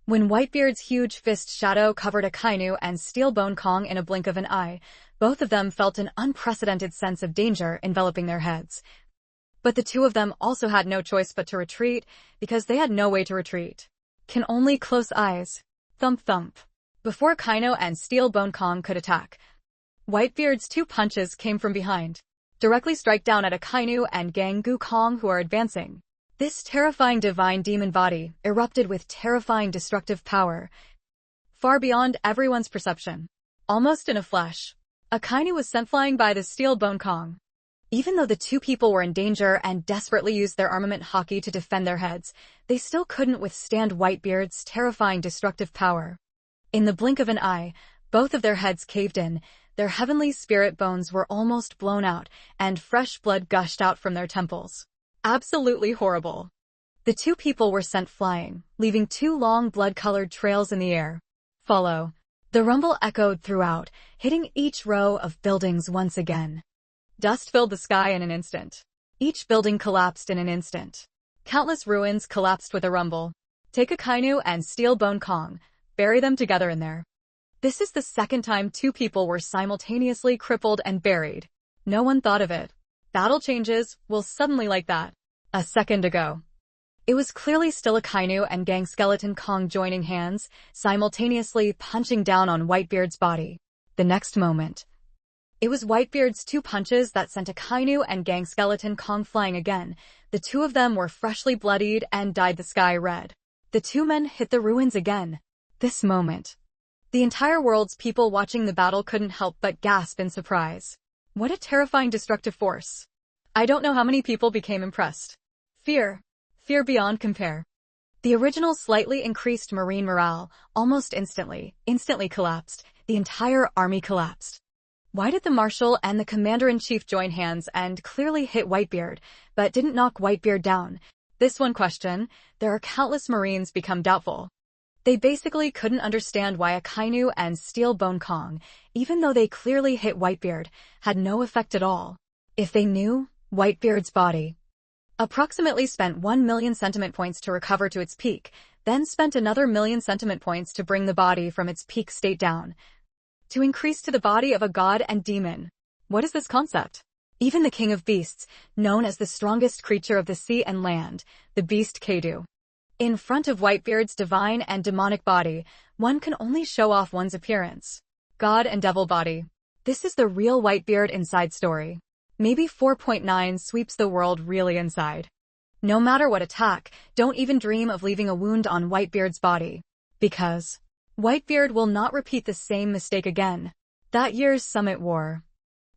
When Whitebeard's huge fist shadow covered Akainu and Steel Bone Kong in a blink of an eye, both of them felt an unprecedented sense of danger enveloping their heads. But the two of them also had no choice but to retreat, because they had no way to retreat. Can only close eyes. Thump thump. Before Akainu and Steel Bone Kong could attack, Whitebeard's 2 punches came from behind, directly strike down at Akainu and Gangu Kong who are advancing. This terrifying divine demon body erupted with terrifying destructive power, far beyond everyone's perception. Almost in a flash, Akainu was sent flying by the Steel Bone Kong. Even though the two people were in danger and desperately used their armament hockey to defend their heads, they still couldn't withstand Whitebeard's terrifying destructive power. In the blink of an eye, Both of their heads caved in, their heavenly spirit bones were almost blown out, and fresh blood gushed out from their temples. Absolutely horrible. The two people were sent flying, leaving two long blood-colored trails in the air. Follow. The rumble echoed throughout, hitting each row of buildings once again. Dust filled the sky in an instant. Each building collapsed in an instant. Countless ruins collapsed with a rumble. Take a Kainu and steel bone Kong, bury them together in there. This is the second time two people were simultaneously crippled and buried. No one thought of it. Battle changes will suddenly like that. A second ago. It was clearly still a Kainu and gang skeleton Kong joining hands, simultaneously punching down on Whitebeard's body. The next moment, it was Whitebeard's two punches that sent a Kainu and gang skeleton Kong flying again. The two of them were freshly bloodied and dyed the sky red. The two men hit the ruins again. This moment, the entire world's people watching the battle couldn't help but gasp in surprise. What a terrifying destructive force. I don't know how many people became impressed. Fear beyond compare. The original slightly increased Marine morale almost instantly collapsed. The entire army collapsed. Why did the Marshal and the Commander-in-Chief join hands and clearly hit Whitebeard, but didn't knock Whitebeard down? This one question, there are countless Marines become doubtful. They basically couldn't understand why a Kainu and steel bone Kong, even though they clearly hit Whitebeard, had no effect at all. If they knew, Whitebeard's body approximately spent 1 million sentiment points to recover to its peak, then spent another million sentiment points to bring the body from its peak state down, to increase to the body of a god and demon. What is this concept? Even the king of beasts, known as the strongest creature of the sea and land, the beast Kadu. In front of Whitebeard's divine and demonic body, one can only show off one's appearance. God and devil body. This is the real Whitebeard inside story. Maybe 4.9 sweeps the world really inside. No matter what attack, don't even dream of leaving a wound on Whitebeard's body. Because Whitebeard will not repeat the same mistake again. That year's Summit War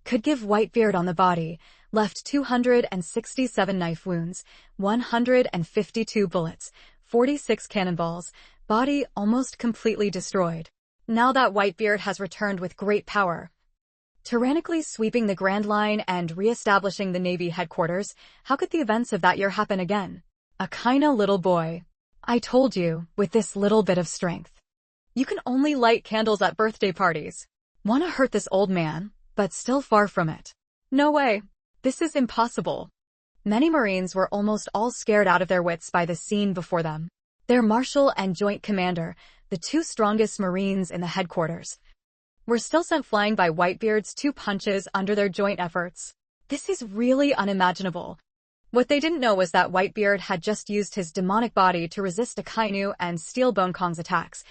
could give Whitebeard on the body, left 267 knife wounds, 152 bullets, 46 cannonballs, body almost completely destroyed. Now that Whitebeard has returned with great power, tyrannically sweeping the Grand Line and re-establishing the Navy headquarters, how could the events of that year happen again? A kinda little boy. I told you, with this little bit of strength, you can only light candles at birthday parties. Wanna hurt this old man, but still far from it. No way. This is impossible. Many Marines were almost all scared out of their wits by the scene before them. Their Marshal and Joint Commander, the two strongest Marines in the headquarters, were still sent flying by Whitebeard's two punches under their joint efforts. This is really unimaginable. What they didn't know was that Whitebeard had just used his demonic body to resist a Kainu and steel bone Kong's attacks,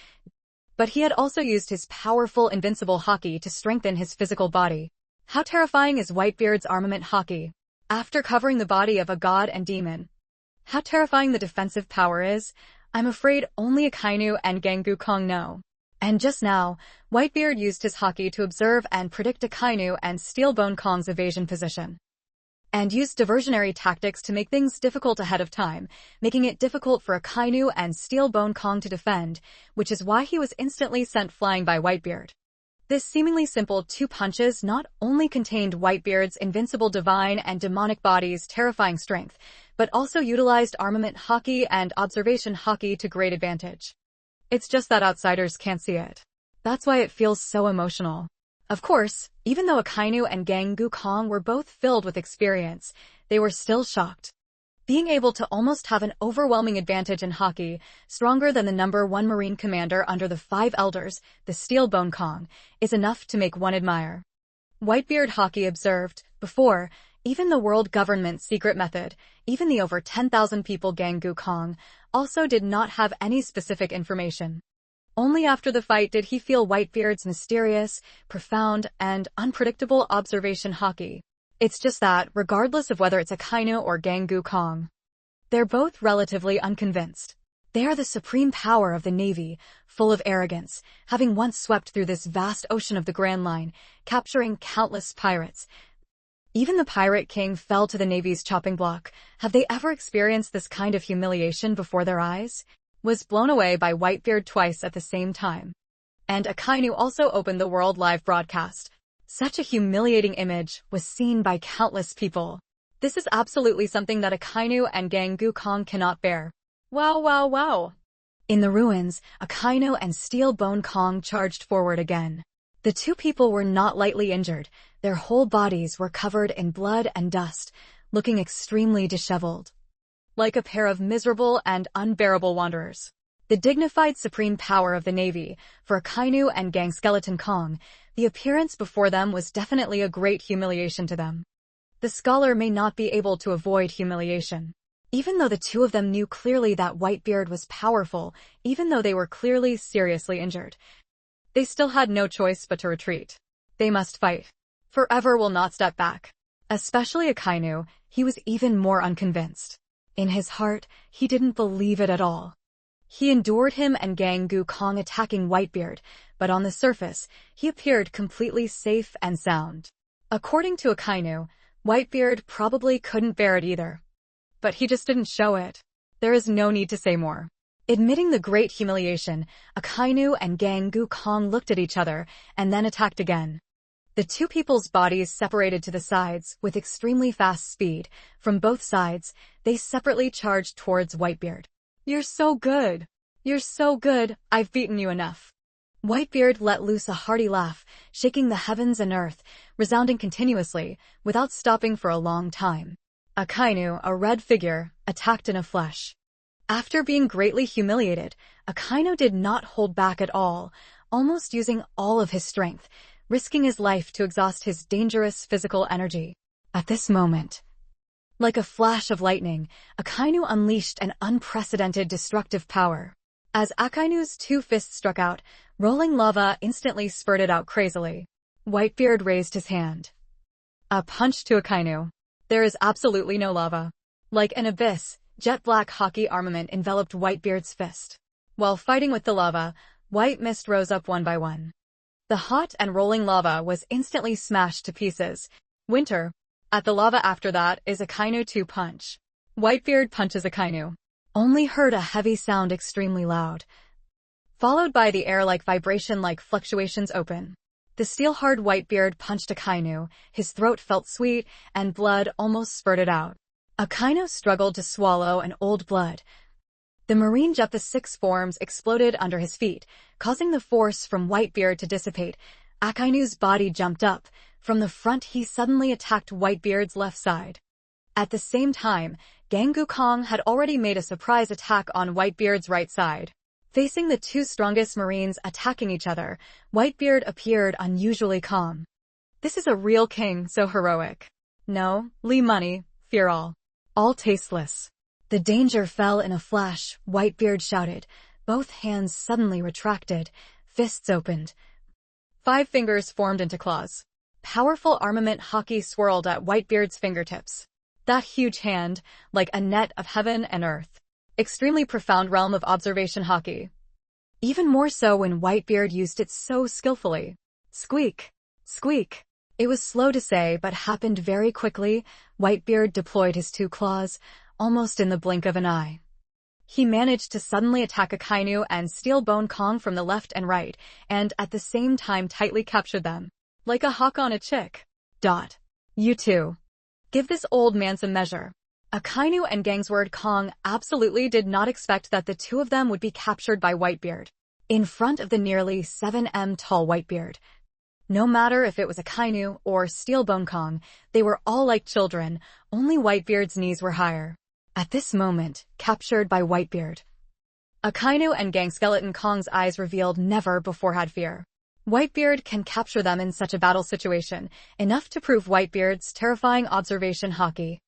but he had also used his powerful invincible haki to strengthen his physical body. How terrifying is Whitebeard's armament haki? After covering the body of a god and demon, how terrifying the defensive power is, I'm afraid only a Kainu and Gangu Kong know. And just now, Whitebeard used his haki to observe and predict a Kainu and steel bone Kong's evasion position, and used diversionary tactics to make things difficult ahead of time, making it difficult for a Kainu and steel bone Kong to defend, which is why he was instantly sent flying by Whitebeard. This seemingly simple two punches not only contained Whitebeard's invincible divine and demonic body's terrifying strength, but also utilized armament haki and observation haki to great advantage. It's just that outsiders can't see it. That's why it feels so emotional. Of course, even though a Kainu and Gangu Kong were both filled with experience, they were still shocked. Being able to almost have an overwhelming advantage in haki, stronger than the number one Marine commander under the five elders, the steel bone Kong, is enough to make one admire. Whitebeard haki observed, before, even the world government's secret method, even the over 10,000 people Gangu Kong, also did not have any specific information. Only after the fight did he feel Whitebeard's mysterious, profound, and unpredictable observation haki. It's just that, regardless of whether it's a Kainu or Gangu Kong, they're both relatively unconvinced. They are the supreme power of the Navy, full of arrogance, having once swept through this vast ocean of the Grand Line, capturing countless pirates. Even the Pirate King fell to the Navy's chopping block. Have they ever experienced this kind of humiliation before their eyes? Was blown away by Whitebeard twice at the same time. and Akainu also opened the world live broadcast. Such a humiliating image was seen by countless people. This is absolutely something that Akainu and Gangu Kong cannot bear. Wow, wow, wow. In the ruins, Akainu and Steel Bone Kong charged forward again. The two people were not lightly injured. Their whole bodies were covered in blood and dust, looking extremely disheveled. Like a pair of miserable and unbearable wanderers. The dignified supreme power of the Navy, for Akainu and Gang Skeleton Kong, the appearance before them was definitely a great humiliation to them. The scholar may not be able to avoid humiliation. Even though the two of them knew clearly that Whitebeard was powerful, even though they were clearly seriously injured, they still had no choice but to retreat. They must fight. Forever will not step back. Especially Akainu, he was even more unconvinced. In his heart, he didn't believe it at all. He endured him and Gangu Kong attacking Whitebeard, but on the surface, he appeared completely safe and sound. According to Akainu, Whitebeard probably couldn't bear it either. But he just didn't show it. There is no need to say more. Admitting the great humiliation, Akainu and Gangu Kong looked at each other and then attacked again. The two people's bodies separated to the sides with extremely fast speed. From both sides, they separately charged towards Whitebeard. You're so good. You're so good, I've beaten you enough. Whitebeard let loose a hearty laugh, shaking the heavens and earth, resounding continuously, without stopping for a long time. Akainu, a red figure, attacked in a flash. After being greatly humiliated, Akainu did not hold back at all, almost using all of his strength, risking his life to exhaust his dangerous physical energy. At this moment, like a flash of lightning, Akainu unleashed an unprecedented destructive power. As Akainu's two fists struck out, rolling lava instantly spurted out crazily. Whitebeard raised his hand. A punch to Akainu. There is absolutely no lava. Like an abyss, jet-black hockey armament enveloped Whitebeard's fist. While fighting with the lava, white mist rose up one by one. The hot and rolling lava was instantly smashed to pieces. Winter. At the lava after that is Akainu 2 punch. Whitebeard punches Akainu. Only heard a heavy sound extremely loud, followed by the air-like vibration like fluctuations open. The steel-hard Whitebeard punched Akainu, his throat felt sweet, and blood almost spurted out. Akainu struggled to swallow an old blood. The marine jet, the 6 forms exploded under his feet, causing the force from Whitebeard to dissipate. Akainu's body jumped up. From the front he suddenly attacked Whitebeard's left side. At the same time, Gangu Kong had already made a surprise attack on Whitebeard's right side. Facing the two strongest marines attacking each other, Whitebeard appeared unusually calm. This is a real king, so heroic. No, Lee money, fear all. All tasteless. The danger fell in a flash, Whitebeard shouted. Both hands suddenly retracted, fists opened. 5 fingers formed into claws. Powerful armament hockey swirled at Whitebeard's fingertips. That huge hand, like a net of heaven and earth. Extremely profound realm of observation hockey. Even more so when Whitebeard used it so skillfully. Squeak. Squeak. It was slow to say but happened very quickly. Whitebeard deployed his 2 claws, almost in the blink of an eye. He managed to suddenly attack Akainu and Steel Bone Kong from the left and right, and at the same time tightly captured them. Like a hawk on a chick. You two. Give this old man some measure. Akainu and Gangsword Kong absolutely did not expect that the two of them would be captured by Whitebeard. In front of the nearly 7 m tall Whitebeard. No matter if it was Akainu or Steel Bone Kong, they were all like children, only Whitebeard's knees were higher. At this moment, captured by Whitebeard. Akainu and Gang Skeleton Kong's eyes revealed never before had fear. Whitebeard can capture them in such a battle situation, enough to prove Whitebeard's terrifying observation hockey.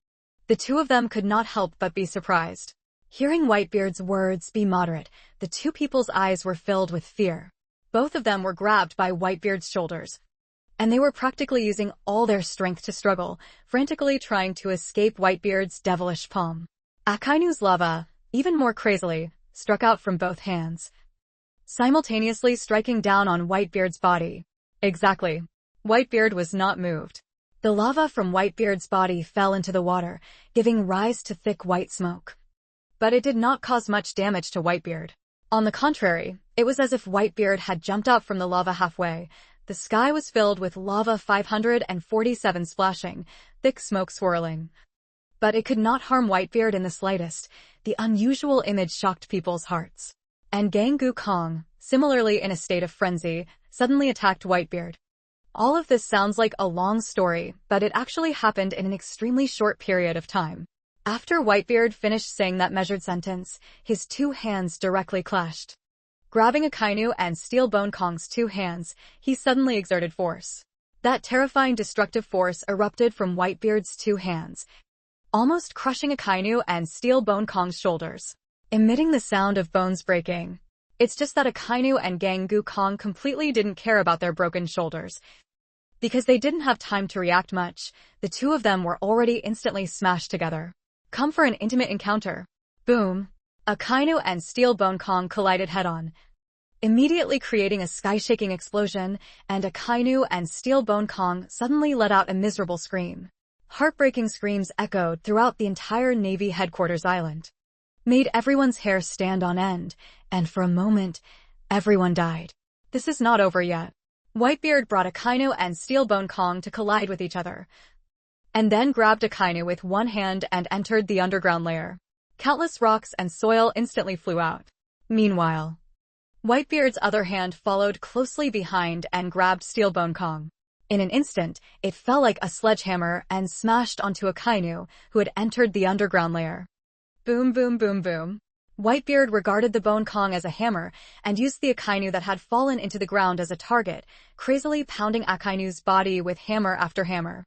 The two of them could not help but be surprised. Hearing Whitebeard's words, "Be moderate," the two people's eyes were filled with fear. Both of them were grabbed by Whitebeard's shoulders, and they were practically using all their strength to struggle, frantically trying to escape Whitebeard's devilish palm. Akainu's lava, even more crazily, struck out from both hands, simultaneously striking down on Whitebeard's body. Exactly. Whitebeard was not moved. The lava from Whitebeard's body fell into the water, giving rise to thick white smoke. But it did not cause much damage to Whitebeard. On the contrary, it was as if Whitebeard had jumped up from the lava halfway. The sky was filled with lava 547 splashing, thick smoke swirling. But it could not harm Whitebeard in the slightest. The unusual image shocked people's hearts. And Gangu Kong, similarly in a state of frenzy, suddenly attacked Whitebeard. All of this sounds like a long story, but it actually happened in an extremely short period of time. After Whitebeard finished saying that measured sentence, his two hands directly clashed. Grabbing Akainu and Steel Bone Kong's two hands, he suddenly exerted force. That terrifying destructive force erupted from Whitebeard's two hands, almost crushing Akainu and Steel Bone Kong's shoulders, emitting the sound of bones breaking. It's just that Akainu and Gangu Kong completely didn't care about their broken shoulders. Because they didn't have time to react much, the two of them were already instantly smashed together. Come for an intimate encounter. Boom. Akainu and Steel Bone Kong collided head-on, immediately creating a sky-shaking explosion, and Akainu and Steel Bone Kong suddenly let out a miserable scream. Heartbreaking screams echoed throughout the entire Navy headquarters island, made everyone's hair stand on end, and for a moment, everyone died. This is not over yet. Whitebeard brought Akainu and Steel Bone Kong to collide with each other, and then grabbed Akainu with one hand and entered the underground layer. Countless rocks and soil instantly flew out. Meanwhile, Whitebeard's other hand followed closely behind and grabbed Steel Bone Kong. In an instant, it fell like a sledgehammer and smashed onto Akainu, who had entered the underground layer. Boom, boom, boom, boom. Whitebeard regarded the Bone Kong as a hammer and used the Akainu that had fallen into the ground as a target, crazily pounding Akainu's body with hammer after hammer.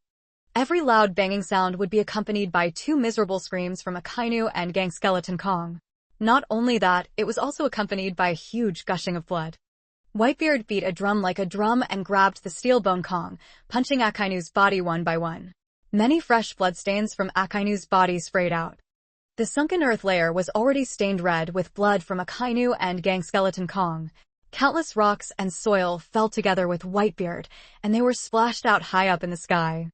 Every loud banging sound would be accompanied by two miserable screams from Akainu and Gang Skeleton Kong. Not only that, it was also accompanied by a huge gushing of blood. Whitebeard beat a drum like a drum and grabbed the Steel Bone Kong, punching Akainu's body one by one. Many fresh bloodstains from Akainu's body sprayed out. The sunken earth layer was already stained red with blood from Akainu and Gang Skeleton Kong. Countless rocks and soil fell together with Whitebeard, and they were splashed out high up in the sky.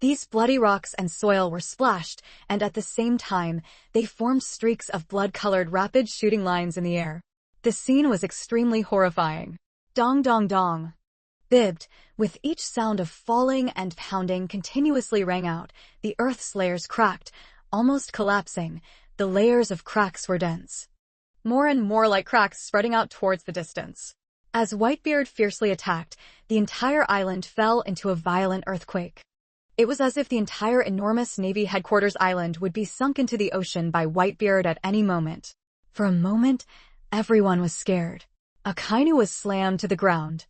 These bloody rocks and soil were splashed, and at the same time, they formed streaks of blood-colored rapid shooting lines in the air. The scene was extremely horrifying. Dong dong dong. Bibbed, with each sound of falling and pounding continuously rang out, the earth's layers cracked, almost collapsing. The layers of cracks were dense, more and more like cracks spreading out towards the distance. As Whitebeard fiercely attacked, the entire island fell into a violent earthquake. It was as if the entire enormous Navy headquarters island would be sunk into the ocean by Whitebeard at any moment. For a moment, everyone was scared. Akainu was slammed to the ground,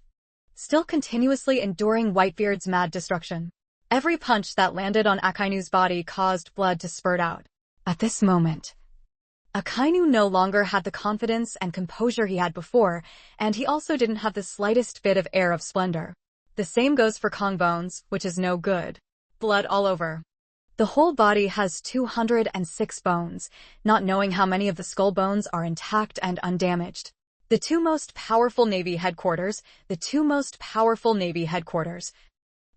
still continuously enduring Whitebeard's mad destruction. Every punch that landed on Akainu's body caused blood to spurt out. At this moment, Akainu no longer had the confidence and composure he had before, and he also didn't have the slightest bit of air of splendor. The same goes for Kong Bones, which is no good. Blood all over. The whole body has 206 bones, not knowing how many of the skull bones are intact and undamaged. The two most powerful Navy headquarters,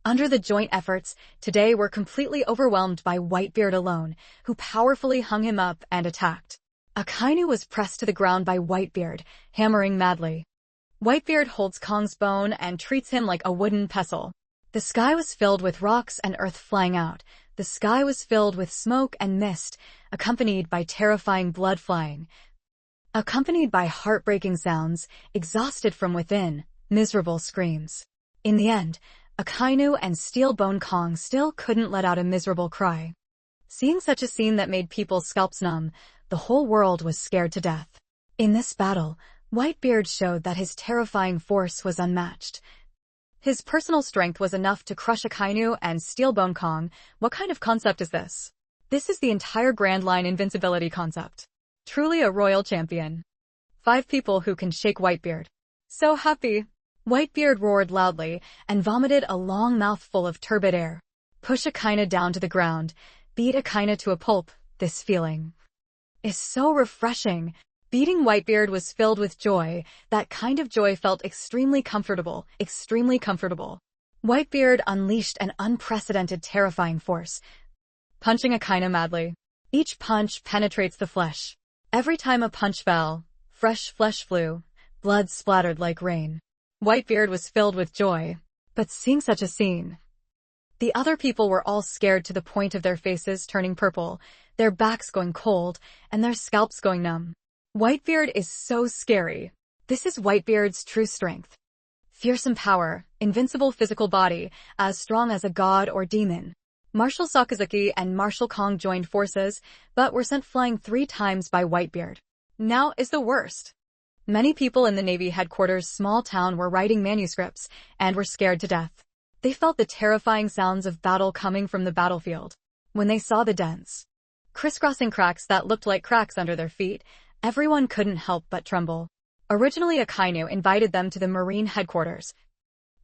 under the joint efforts, today were completely overwhelmed by Whitebeard alone, who powerfully hung him up and attacked. Akainu was pressed to the ground by Whitebeard, hammering madly. Whitebeard holds Kong's bone and treats him like a wooden pestle. The sky was filled with rocks and earth flying out. The sky was filled with smoke and mist, accompanied by terrifying blood flying, accompanied by heartbreaking sounds, exhausted from within, miserable screams. In the end, Akainu and Steel Bone Kong still couldn't let out a miserable cry. Seeing such a scene that made people's scalps numb, the whole world was scared to death. In this battle, Whitebeard showed that his terrifying force was unmatched. His personal strength was enough to crush Akainu and Steel Bone Kong. What kind of concept is this? This is the entire Grand Line invincibility concept. Truly a royal champion. 5 people who can shake Whitebeard. So happy. Whitebeard roared loudly and vomited a long mouthful of turbid air. Push Akainu down to the ground. Beat Akainu to a pulp. This feeling is so refreshing. Beating Whitebeard was filled with joy. That kind of joy felt extremely comfortable, Whitebeard unleashed an unprecedented terrifying force, punching Akainu madly. Each punch penetrates the flesh. Every time a punch fell, Fresh flesh flew, blood splattered like rain. Whitebeard was filled with joy. But seeing such a scene, the other people were all scared to the point of their faces turning purple, their backs going cold, and their scalps going numb. Whitebeard is so scary. This is Whitebeard's true strength. Fearsome power, invincible physical body, as strong as a god or demon. Marshal Sakazuki and Marshal Kong joined forces, but were sent flying 3 times by Whitebeard. Now is the worst. Many people in the Navy headquarters' small town were writing manuscripts and were scared to death. They felt the terrifying sounds of battle coming from the battlefield. When they saw the dense, crisscrossing cracks that looked like cracks under their feet, everyone couldn't help but tremble. Originally, Akainu invited them to the Marine headquarters.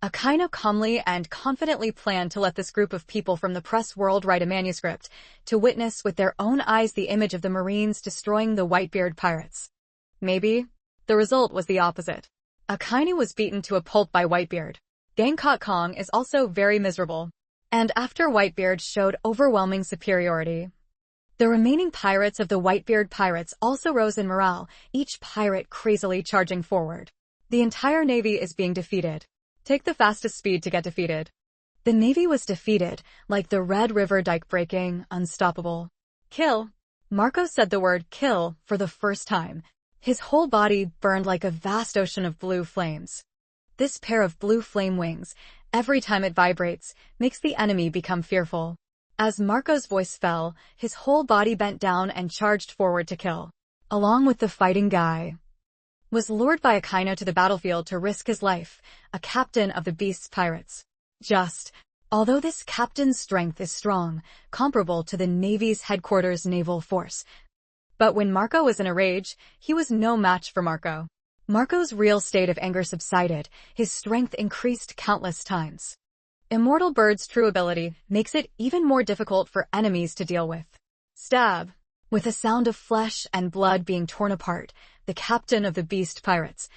Akainu calmly and confidently planned to let this group of people from the press world write a manuscript to witness with their own eyes the image of the Marines destroying the Whitebeard pirates. Maybe the result was the opposite. Akainu was beaten to a pulp by Whitebeard. Gangkok Kong is also very miserable. And after Whitebeard showed overwhelming superiority, the remaining pirates of the Whitebeard pirates also rose in morale, each pirate crazily charging forward. The entire Navy is being defeated. Take the fastest speed to get defeated. The Navy was defeated, like the Red River dike breaking, unstoppable. Kill. Marco said the word kill for the first time. His whole body burned like a vast ocean of blue flames. This pair of blue flame wings, every time it vibrates, makes the enemy become fearful. As Marco's voice fell, his whole body bent down and charged forward to kill. Along with the fighting guy, was lured by Akainu to the battlefield to risk his life, a captain of the Beast's pirates. Although this captain's strength is strong, comparable to the Navy's headquarters naval force. But when Marco was in a rage, he was no match for Marco. Marco's real state of anger subsided, his strength increased countless times. Immortal Bird's true ability makes it even more difficult for enemies to deal with. Stab. With a sound of flesh and blood being torn apart, the captain of the Beast Pirates,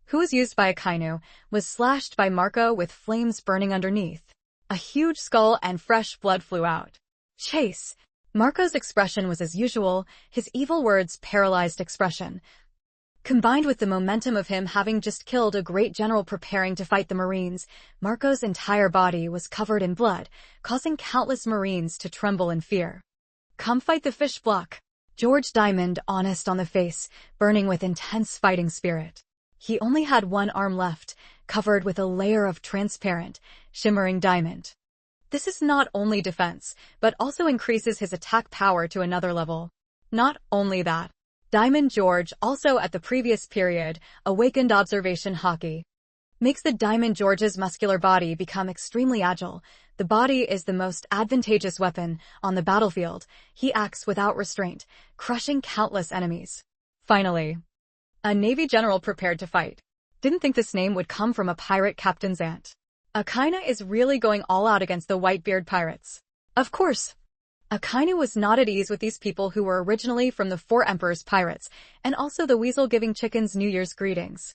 who was used by Akainu, was slashed by Marco with flames burning underneath. A huge skull and fresh blood flew out. Chase. Marco's expression was as usual, his evil words paralyzed expression. Combined with the momentum of him having just killed a great general preparing to fight the Marines, Marco's entire body was covered in blood, causing countless Marines to tremble in fear. Come fight the fish block. George Diamond, honest on the face, burning with intense fighting spirit. He only had one arm left, covered with a layer of transparent, shimmering diamond. This is not only defense, but also increases his attack power to another level. Not only that, Diamond George also at the previous period awakened observation hockey. Makes the Diamond George's muscular body become extremely agile. The body is the most advantageous weapon on the battlefield. He acts without restraint, crushing countless enemies. Finally, a Navy general prepared to fight. Didn't think this name would come from a pirate captain's aunt. Akainu is really going all out against the Whitebeard pirates. Of course, Akainu was not at ease with these people who were originally from the Four Emperors pirates, and also the weasel giving chickens New Year's greetings.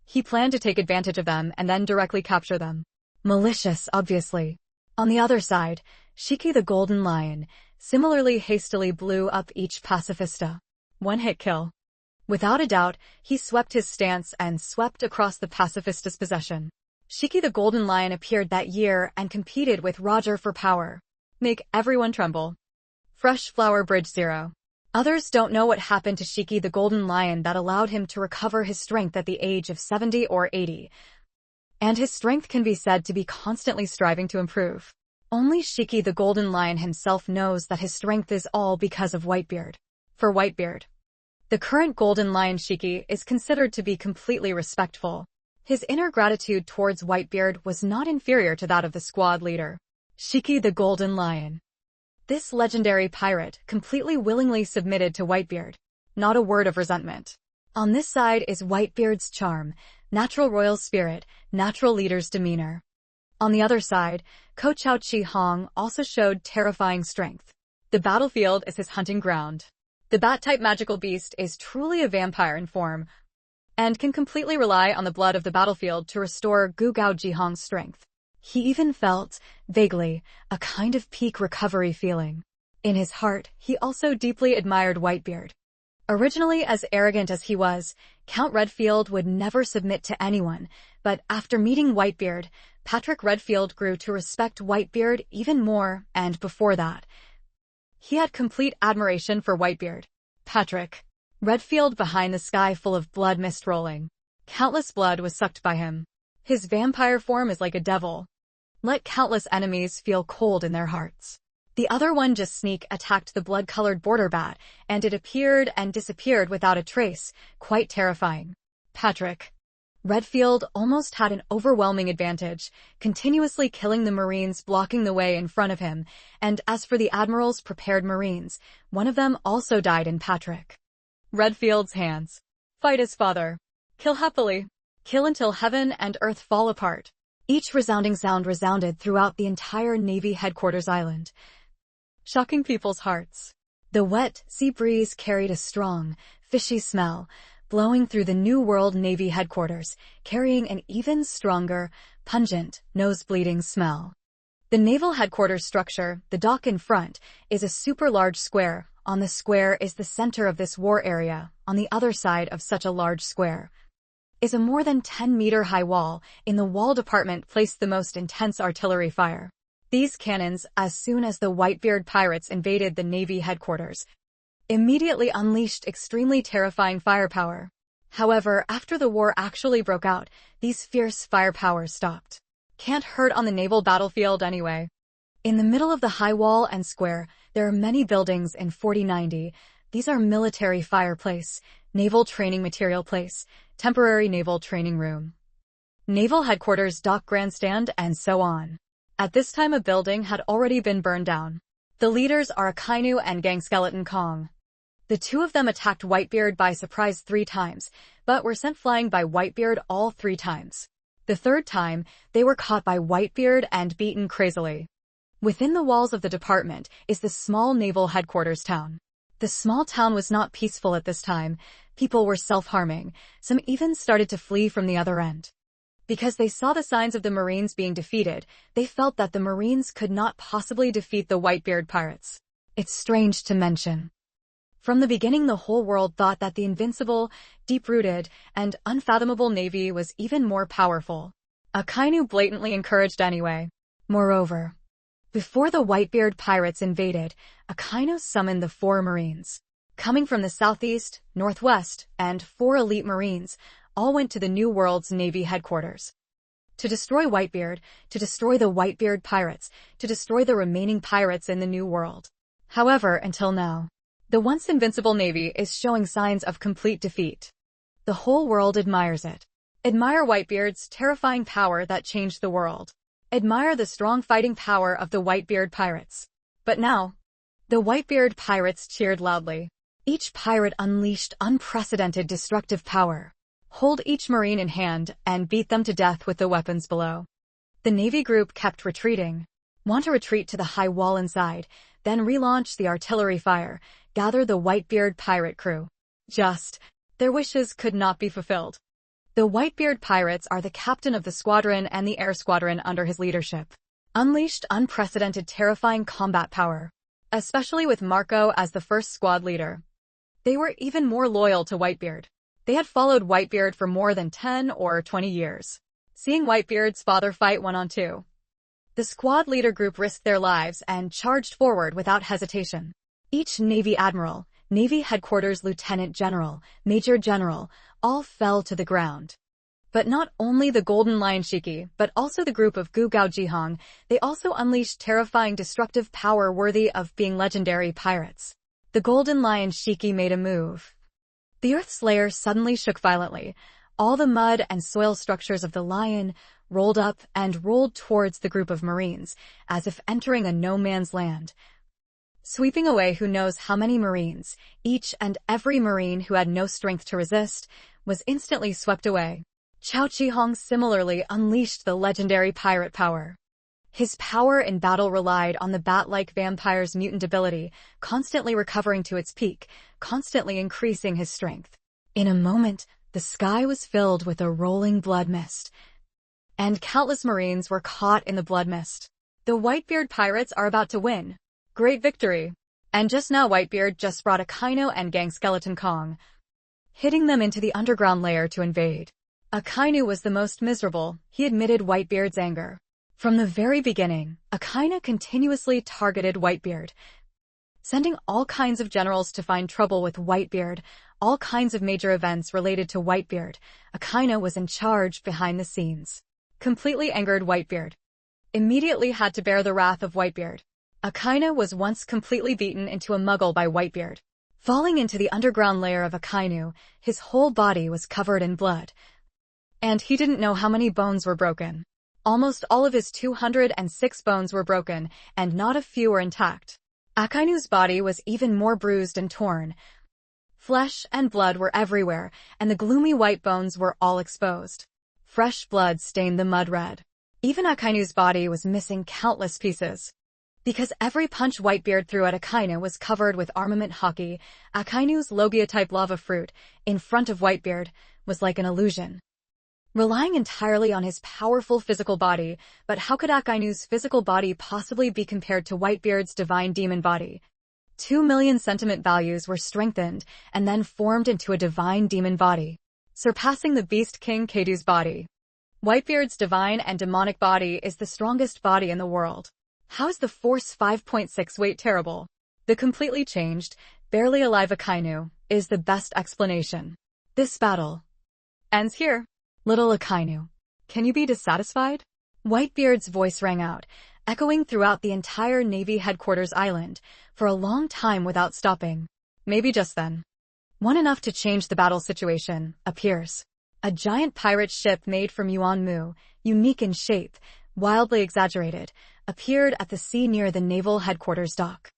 He planned to take advantage of them and then directly capture them. Malicious, obviously. On the other side, Shiki the Golden Lion similarly hastily blew up each pacifista. One-hit kill. Without a doubt, he swept his stance and swept across the pacifista's possession. Shiki the Golden Lion appeared that year and competed with Roger for power. Make everyone tremble. Fresh Flower Bridge 0. Others don't know what happened to Shiki the Golden Lion that allowed him to recover his strength at the age of 70 or 80. And his strength can be said to be constantly striving to improve. Only Shiki the Golden Lion himself knows that his strength is all because of Whitebeard. For Whitebeard, the current Golden Lion Shiki is considered to be completely respectful. His inner gratitude towards Whitebeard was not inferior to that of the squad leader, Shiki the Golden Lion. This legendary pirate completely willingly submitted to Whitebeard. Not a word of resentment. On this side is Whitebeard's charm, natural royal spirit, natural leader's demeanor. On the other side, Ko Chao Chi Hong also showed terrifying strength. The battlefield is his hunting ground. The bat-type magical beast is truly a vampire in form, and can completely rely on the blood of the battlefield to restore Gu Gao Jihong's strength. He even felt, vaguely, a kind of peak recovery feeling. In his heart, he also deeply admired Whitebeard. Originally as arrogant as he was, Count Redfield would never submit to anyone, but after meeting Whitebeard, Patrick Redfield grew to respect Whitebeard even more, and before that, he had complete admiration for Whitebeard. Patrick Redfield behind the sky full of blood mist rolling. Countless blood was sucked by him. His vampire form is like a devil. Let countless enemies feel cold in their hearts. The other one just sneak attacked the blood-colored border bat, and it appeared and disappeared without a trace, quite terrifying. Patrick Redfield almost had an overwhelming advantage, continuously killing the Marines blocking the way in front of him, and as for the Admiral's prepared Marines, one of them also died in Patrick Redfield's hands. Fight his father. Kill happily. Kill until heaven and earth fall apart. Each resounding sound resounded throughout the entire Navy headquarters island, shocking people's hearts. The wet sea breeze carried a strong, fishy smell, blowing through the New World Navy headquarters, carrying an even stronger, pungent, nose-bleeding smell. The naval headquarters structure, the dock in front, is a super large square. On the square is the center of this war area. On the other side of such a large square is a more than 10-meter high wall. In the wall department placed the most intense artillery fire. These cannons, as soon as the Whitebeard pirates invaded the Navy headquarters, immediately unleashed extremely terrifying firepower. However, after the war actually broke out, these fierce firepower stopped. Can't hurt on the naval battlefield anyway. In the middle of the high wall and square, there are many buildings in 4090. These are military fireplace, naval training material place, temporary naval training room, naval headquarters, dock grandstand, and so on. At this time a building had already been burned down. The leaders are Akainu and Gang Skeleton Kong. The two of them attacked Whitebeard by surprise 3 times, but were sent flying by Whitebeard all 3 times. The 3rd time, they were caught by Whitebeard and beaten crazily. Within the walls of the department is the small naval headquarters town. The small town was not peaceful at this time. People were self-harming. Some even started to flee from the other end. Because they saw the signs of the Marines being defeated, they felt that the Marines could not possibly defeat the Whitebeard pirates. It's strange to mention. From the beginning, the whole world thought that the invincible, deep-rooted, and unfathomable Navy was even more powerful. Akainu blatantly encouraged anyway. Moreover, before the Whitebeard pirates invaded, Akainu summoned the 4 Marines. Coming from the southeast, northwest, and 4 elite Marines, all went to the New World's Navy headquarters. To destroy Whitebeard, to destroy the Whitebeard pirates, to destroy the remaining pirates in the New World. However, until now, the once invincible Navy is showing signs of complete defeat. The whole world admires it. Admire Whitebeard's terrifying power that changed the world. Admire the strong fighting power of the Whitebeard pirates. But now, the Whitebeard pirates cheered loudly. Each pirate unleashed unprecedented destructive power. Hold each Marine in hand and beat them to death with the weapons below. The Navy group kept retreating. Want to retreat to the high wall inside, then relaunch the artillery fire, gather the Whitebeard pirate crew. Their wishes could not be fulfilled. The Whitebeard pirates are the captain of the squadron and the air squadron under his leadership. Unleashed unprecedented terrifying combat power, especially with Marco as the first squad leader. They were even more loyal to Whitebeard. They had followed Whitebeard for more than 10 or 20 years. Seeing Whitebeard's father fight 1-on-2, the squad leader group risked their lives and charged forward without hesitation. Each Navy Admiral, Navy Headquarters Lieutenant General, Major General, all fell to the ground. But not only the Golden Lion Shiki, but also the group of Gu Gao Jihong, they also unleashed terrifying destructive power worthy of being legendary pirates. The Golden Lion Shiki made a move. The Earth's layer suddenly shook violently. All the mud and soil structures of the lion rolled up and rolled towards the group of Marines, as if entering a no-man's land, sweeping away who knows how many Marines. Each and every Marine who had no strength to resist was instantly swept away. Chao Chi-hong similarly unleashed the legendary pirate power. His power in battle relied on the bat-like vampire's mutant ability, constantly recovering to its peak, constantly increasing his strength. In a moment, the sky was filled with a rolling blood mist, and countless Marines were caught in the blood mist. The Whitebeard pirates are about to win. Great victory. And just now Whitebeard just brought Akainu and gang Skeleton Kong, hitting them into the underground layer to invade. Akainu was the most miserable, he admitted Whitebeard's anger. From the very beginning, Akainu continuously targeted Whitebeard, sending all kinds of generals to find trouble with Whitebeard, all kinds of major events related to Whitebeard. Akainu was in charge behind the scenes. Completely angered Whitebeard immediately had to bear the wrath of Whitebeard. Akainu was once completely beaten into a muggle by Whitebeard. Falling into the underground layer of Akainu, his whole body was covered in blood. And he didn't know how many bones were broken. Almost all of his 206 bones were broken, and not a few were intact. Akainu's body was even more bruised and torn. Flesh and blood were everywhere, and the gloomy white bones were all exposed. Fresh blood stained the mud red. Even Akainu's body was missing countless pieces. Because every punch Whitebeard threw at Akainu was covered with armament hockey, Akainu's Logia-type lava fruit, in front of Whitebeard, was like an illusion. Relying entirely on his powerful physical body, but how could Akainu's physical body possibly be compared to Whitebeard's divine demon body? 2 million sentiment values were strengthened and then formed into a divine demon body, surpassing the Beast King Kadu's body. Whitebeard's divine and demonic body is the strongest body in the world. How is the Force 5.6 weight terrible? The completely changed, barely alive Akainu is the best explanation. This battle ends here. Little Akainu, can you be dissatisfied? Whitebeard's voice rang out, echoing throughout the entire Navy headquarters island, for a long time without stopping. Maybe just then. One enough to change the battle situation appears. A giant pirate ship made from Yuan-Mu, unique in shape, wildly exaggerated, appeared at the sea near the naval headquarters dock.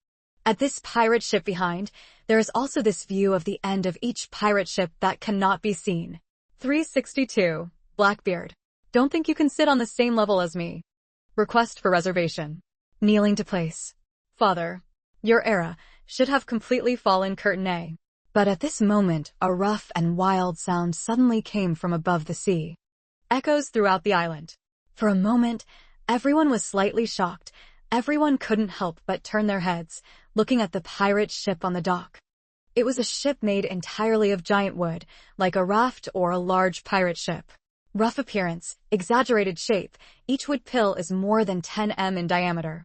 At this pirate ship behind, there is also this view of the end of each pirate ship that cannot be seen. 362. Blackbeard. Don't think you can sit on the same level as me. Request for reservation. Kneeling to place. Father, your era should have completely fallen curtain A. But at this moment, a rough and wild sound suddenly came from above the sea. Echoes throughout the island. For a moment, everyone was slightly shocked. Everyone couldn't help but turn their heads, looking at the pirate ship on the dock. It was a ship made entirely of giant wood, like a raft or a large pirate ship. Rough appearance, exaggerated shape, each wood pill is more than 10 m in diameter.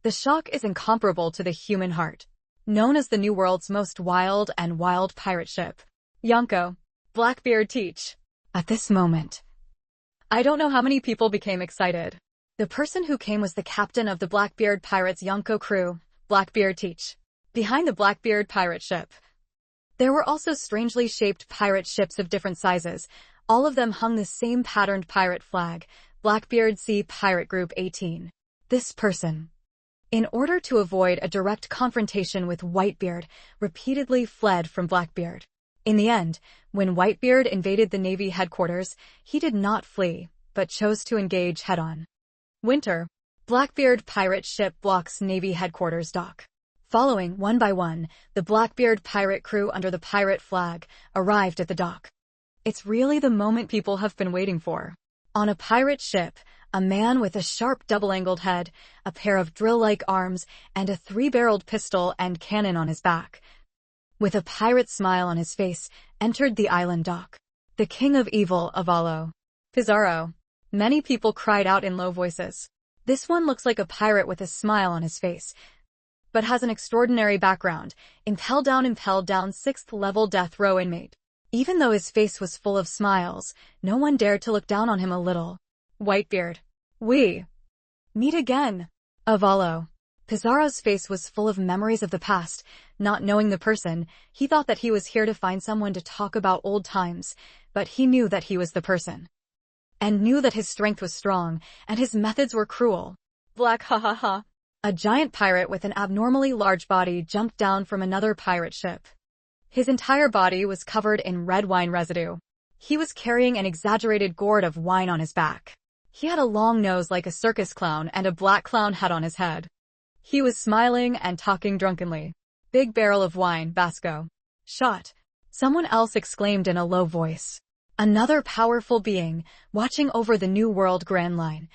The shock is incomparable to the human heart. Known as the New World's most wild and wild pirate ship. Yonko. Blackbeard teach. At this moment, I don't know how many people became excited. The person who came was the captain of the Blackbeard Pirates Yonko crew, Blackbeard teach. Behind the Blackbeard pirate ship, there were also strangely shaped pirate ships of different sizes. All of them hung the same patterned pirate flag, Blackbeard Sea Pirate Group 18. This person, in order to avoid a direct confrontation with Whitebeard, repeatedly fled from Blackbeard. In the end, when Whitebeard invaded the Navy headquarters, he did not flee, but chose to engage head-on. Winter. Blackbeard pirate ship blocks Navy headquarters dock. Following, one by one, the Blackbeard pirate crew under the pirate flag arrived at the dock. It's really the moment people have been waiting for. On a pirate ship, a man with a sharp double-angled head, a pair of drill-like arms, and a 3-barreled pistol and cannon on his back, with a pirate smile on his face, entered the island dock. The king of evil, Avalo. Pizarro. Many people cried out in low voices. This one looks like a pirate with a smile on his face, but has an extraordinary background, impelled down 6th level death row inmate. Even though his face was full of smiles, no one dared to look down on him a little. Whitebeard. We meet again. Avalo. Pizarro's face was full of memories of the past. Not knowing the person, he thought that he was here to find someone to talk about old times, but he knew that he was the person. And knew that his strength was strong, and his methods were cruel. Black ha ha ha. A giant pirate with an abnormally large body jumped down from another pirate ship. His entire body was covered in red wine residue. He was carrying an exaggerated gourd of wine on his back. He had a long nose like a circus clown and a black clown hat on his head. He was smiling and talking drunkenly. Big barrel of wine, Basco. Shot. Someone else exclaimed in a low voice. Another powerful being, watching over the New World Grand Line,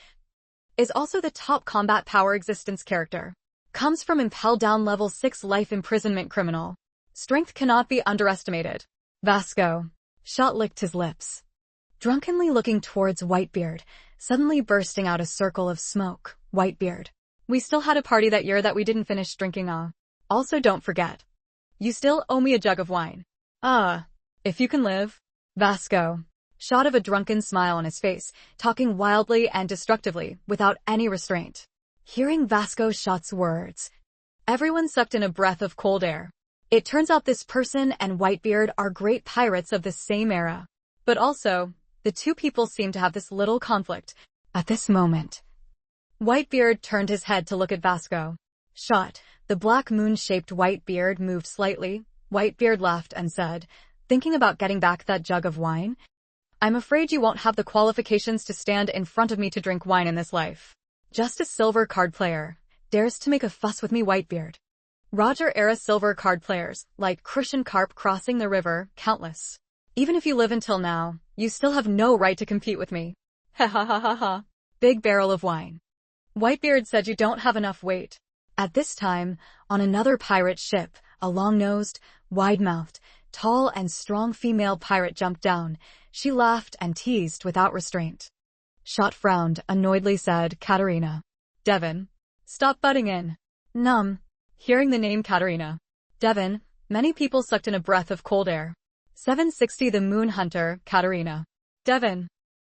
is also the top combat power existence character. Comes from impel down level 6 life imprisonment criminal. Strength cannot be underestimated. Vasco. Shot licked his lips. Drunkenly looking towards Whitebeard, suddenly bursting out a circle of smoke. Whitebeard. We still had a party that year that we didn't finish drinking. Also don't forget. You still owe me a jug of wine. If you can live. Vasco. Shot of a drunken smile on his face, talking wildly and destructively, without any restraint. Hearing Vasco Shot's words, everyone sucked in a breath of cold air. It turns out this person and Whitebeard are great pirates of the same era. But also, the two people seem to have this little conflict. At this moment, Whitebeard turned his head to look at Vasco. Shot. The black moon-shaped Whitebeard moved slightly. Whitebeard laughed and said, thinking about getting back that jug of wine? I'm afraid you won't have the qualifications to stand in front of me to drink wine in this life. Just a silver card player dares to make a fuss with me. Whitebeard. Roger-era silver card players, like Christian Carp crossing the river, countless. Even if you live until now, you still have no right to compete with me. Ha ha ha ha ha. Big barrel of wine. Whitebeard said you don't have enough weight. At this time, on another pirate ship, a long-nosed, wide-mouthed, tall and strong female pirate jumped down. She laughed and teased without restraint. Shot frowned, annoyedly said, Katerina. Devon. Stop butting in. Numb. Hearing the name Katerina. Devon, many people sucked in a breath of cold air. 760 The Moon Hunter, Katerina. Devon.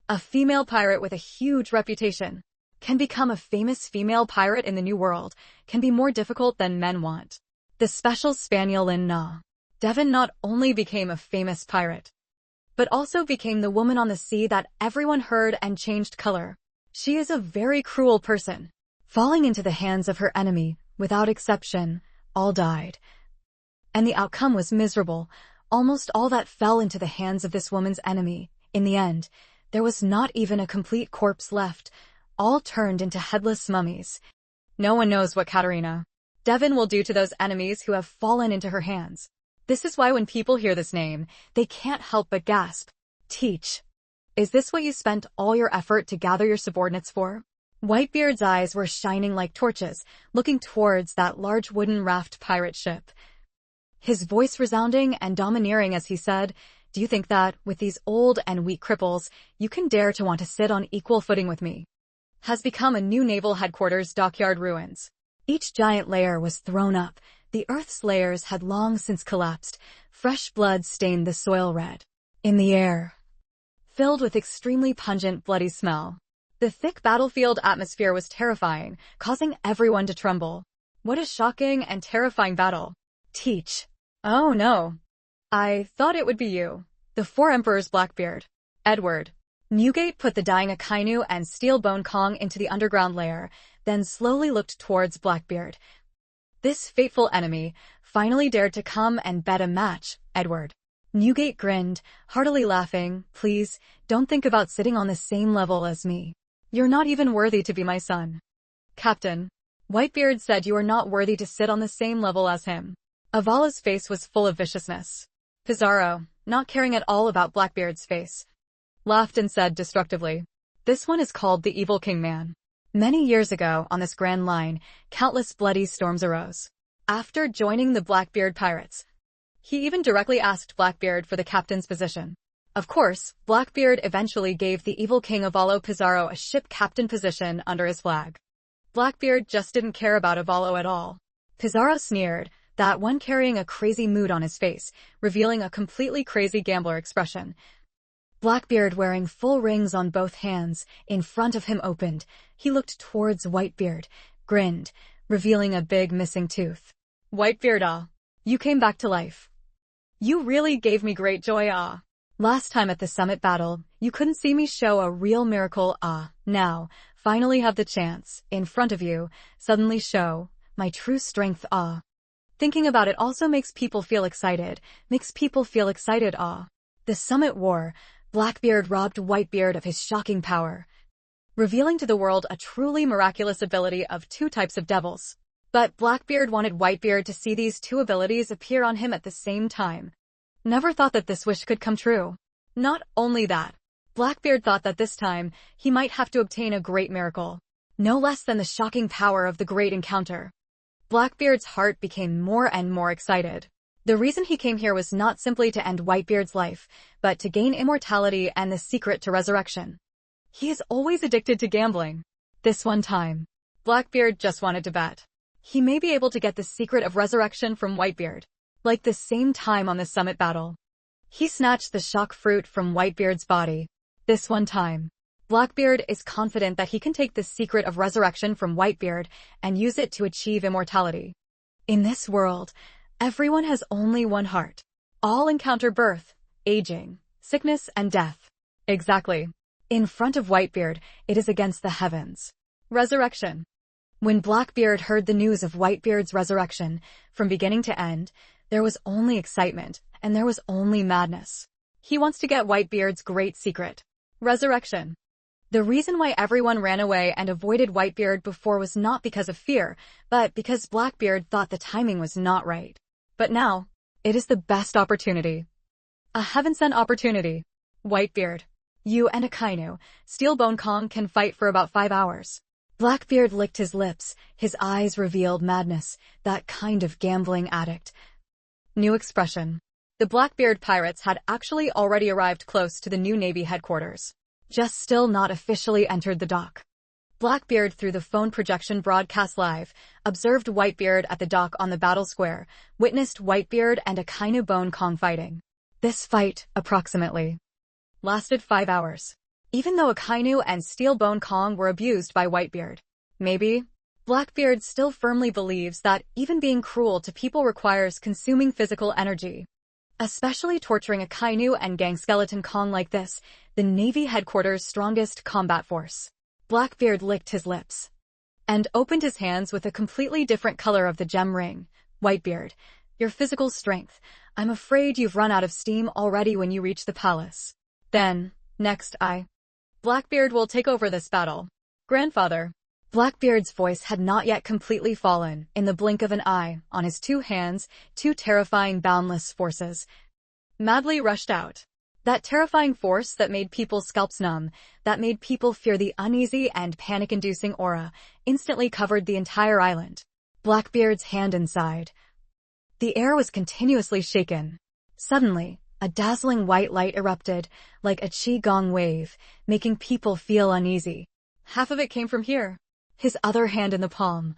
A female pirate with a huge reputation. Can become a famous female pirate in the New World. Can be more difficult than men want. The special spaniel Lin Na. Devon not only became a famous pirate, but also became the woman on the sea that everyone heard and changed color. She is a very cruel person. Falling into the hands of her enemy, without exception, all died. And the outcome was miserable. Almost all that fell into the hands of this woman's enemy. In the end, there was not even a complete corpse left. All turned into headless mummies. No one knows what Katerina Devon will do to those enemies who have fallen into her hands. This is why when people hear this name, they can't help but gasp. Teach. Is this what you spent all your effort to gather your subordinates for? Whitebeard's eyes were shining like torches, looking towards that large wooden raft pirate ship. His voice resounding and domineering as he said, do you think that, with these old and weak cripples, you can dare to want to sit on equal footing with me? Has become a new naval headquarters dockyard ruins. Each giant layer was thrown up. The Earth's layers had long since collapsed. Fresh blood stained the soil red. In the air, filled with extremely pungent bloody smell. The thick battlefield atmosphere was terrifying, causing everyone to tremble. What a shocking and terrifying battle. Teach. Oh no. I thought it would be you. The Four Emperors Blackbeard. Edward. Newgate put the dying Akainu and Steelbone Kong into the underground lair, then slowly looked towards Blackbeard. This fateful enemy finally dared to come and bet a match, Edward. Newgate grinned, heartily laughing. Please, don't think about sitting on the same level as me. You're not even worthy to be my son. Captain. Whitebeard said you are not worthy to sit on the same level as him. Avala's face was full of viciousness. Pizarro, not caring at all about Blackbeard's face, laughed and said destructively, this one is called the Evil King Man. Many years ago, on this grand line, countless bloody storms arose. After joining the Blackbeard pirates, he even directly asked Blackbeard for the captain's position. Of course, Blackbeard eventually gave the evil king Avalo Pizarro a ship captain position under his flag. Blackbeard just didn't care about Avalo at all. Pizarro sneered, that one carrying a crazy mood on his face, revealing a completely crazy gambler expression. Blackbeard, wearing full rings on both hands, in front of him opened. He looked towards Whitebeard, grinned, revealing a big missing tooth. Whitebeard, ah. You came back to life. You really gave me great joy, ah. Last time at the summit battle, you couldn't see me show a real miracle, ah. Now, finally have the chance, in front of you, suddenly show my true strength, ah. Thinking about it also makes people feel excited, ah. The summit war, Blackbeard robbed Whitebeard of his shocking power, revealing to the world a truly miraculous ability of two types of devils. But Blackbeard wanted Whitebeard to see these two abilities appear on him at the same time. Never thought that this wish could come true. Not only that, Blackbeard thought that this time he might have to obtain a great miracle, no less than the shocking power of the Great Encounter. Blackbeard's heart became more and more excited. The reason he came here was not simply to end Whitebeard's life, but to gain immortality and the secret to resurrection. He is always addicted to gambling. This one time, Blackbeard just wanted to bet. He may be able to get the secret of resurrection from Whitebeard. Like the same time on the summit battle, he snatched the shock fruit from Whitebeard's body. This one time, Blackbeard is confident that he can take the secret of resurrection from Whitebeard and use it to achieve immortality. In this world, everyone has only one heart. All encounter birth, aging, sickness, and death. Exactly. In front of Whitebeard, it is against the heavens. Resurrection. When Blackbeard heard the news of Whitebeard's resurrection, from beginning to end, there was only excitement, and there was only madness. He wants to get Whitebeard's great secret. Resurrection. The reason why everyone ran away and avoided Whitebeard before was not because of fear, but because Blackbeard thought the timing was not right. But now, it is the best opportunity. A heaven-sent opportunity. Whitebeard. You and Akainu, Steelbone Kong can fight for about 5 hours. Blackbeard licked his lips, his eyes revealed madness, that kind of gambling addict. New expression. The Blackbeard pirates had actually already arrived close to the new Navy headquarters. Just still not officially entered the dock. Blackbeard, through the phone projection broadcast live, observed Whitebeard at the dock on the battle square, witnessed Whitebeard and Akainu Bone Kong fighting. This fight, approximately, lasted 5 hours. Even though Akainu and Steelbone Kong were abused by Whitebeard. Maybe, Blackbeard still firmly believes that even being cruel to people requires consuming physical energy. Especially torturing Akainu and Gang Skeleton Kong like this, the Navy headquarters' strongest combat force. Blackbeard licked his lips and opened his hands with a completely different color of the gem ring. Whitebeard, your physical strength. I'm afraid you've run out of steam already when you reach the palace. Then, next Blackbeard will take over this battle. Grandfather. Blackbeard's voice had not yet completely fallen. In the blink of an eye, on his 2 hands, 2 terrifying boundless forces madly rushed out. That terrifying force that made people's scalps numb, that made people fear the uneasy and panic-inducing aura, instantly covered the entire island. Blackbeard's hand inside. The air was continuously shaken. Suddenly, a dazzling white light erupted, like a qigong wave, making people feel uneasy. Half of it came from here. His other hand in the palm.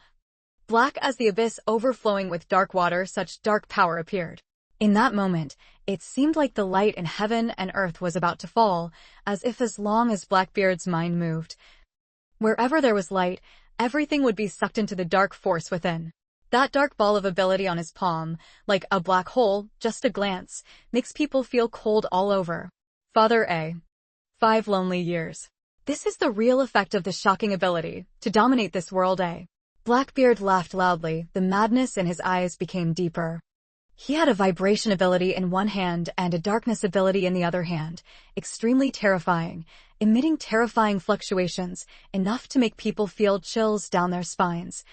Black as the abyss overflowing with dark water, such dark power appeared. In that moment, it seemed like the light in heaven and earth was about to fall, as if as long as Blackbeard's mind moved, wherever there was light, everything would be sucked into the dark force within. That dark ball of ability on his palm, like a black hole, just a glance, makes people feel cold all over. Father A. 5 lonely years. This is the real effect of the shocking ability, to dominate this world A. Blackbeard laughed loudly, the madness in his eyes became deeper. He had a vibration ability in one hand and a darkness ability in the other hand, extremely terrifying, emitting terrifying fluctuations, enough to make people feel chills down their spines.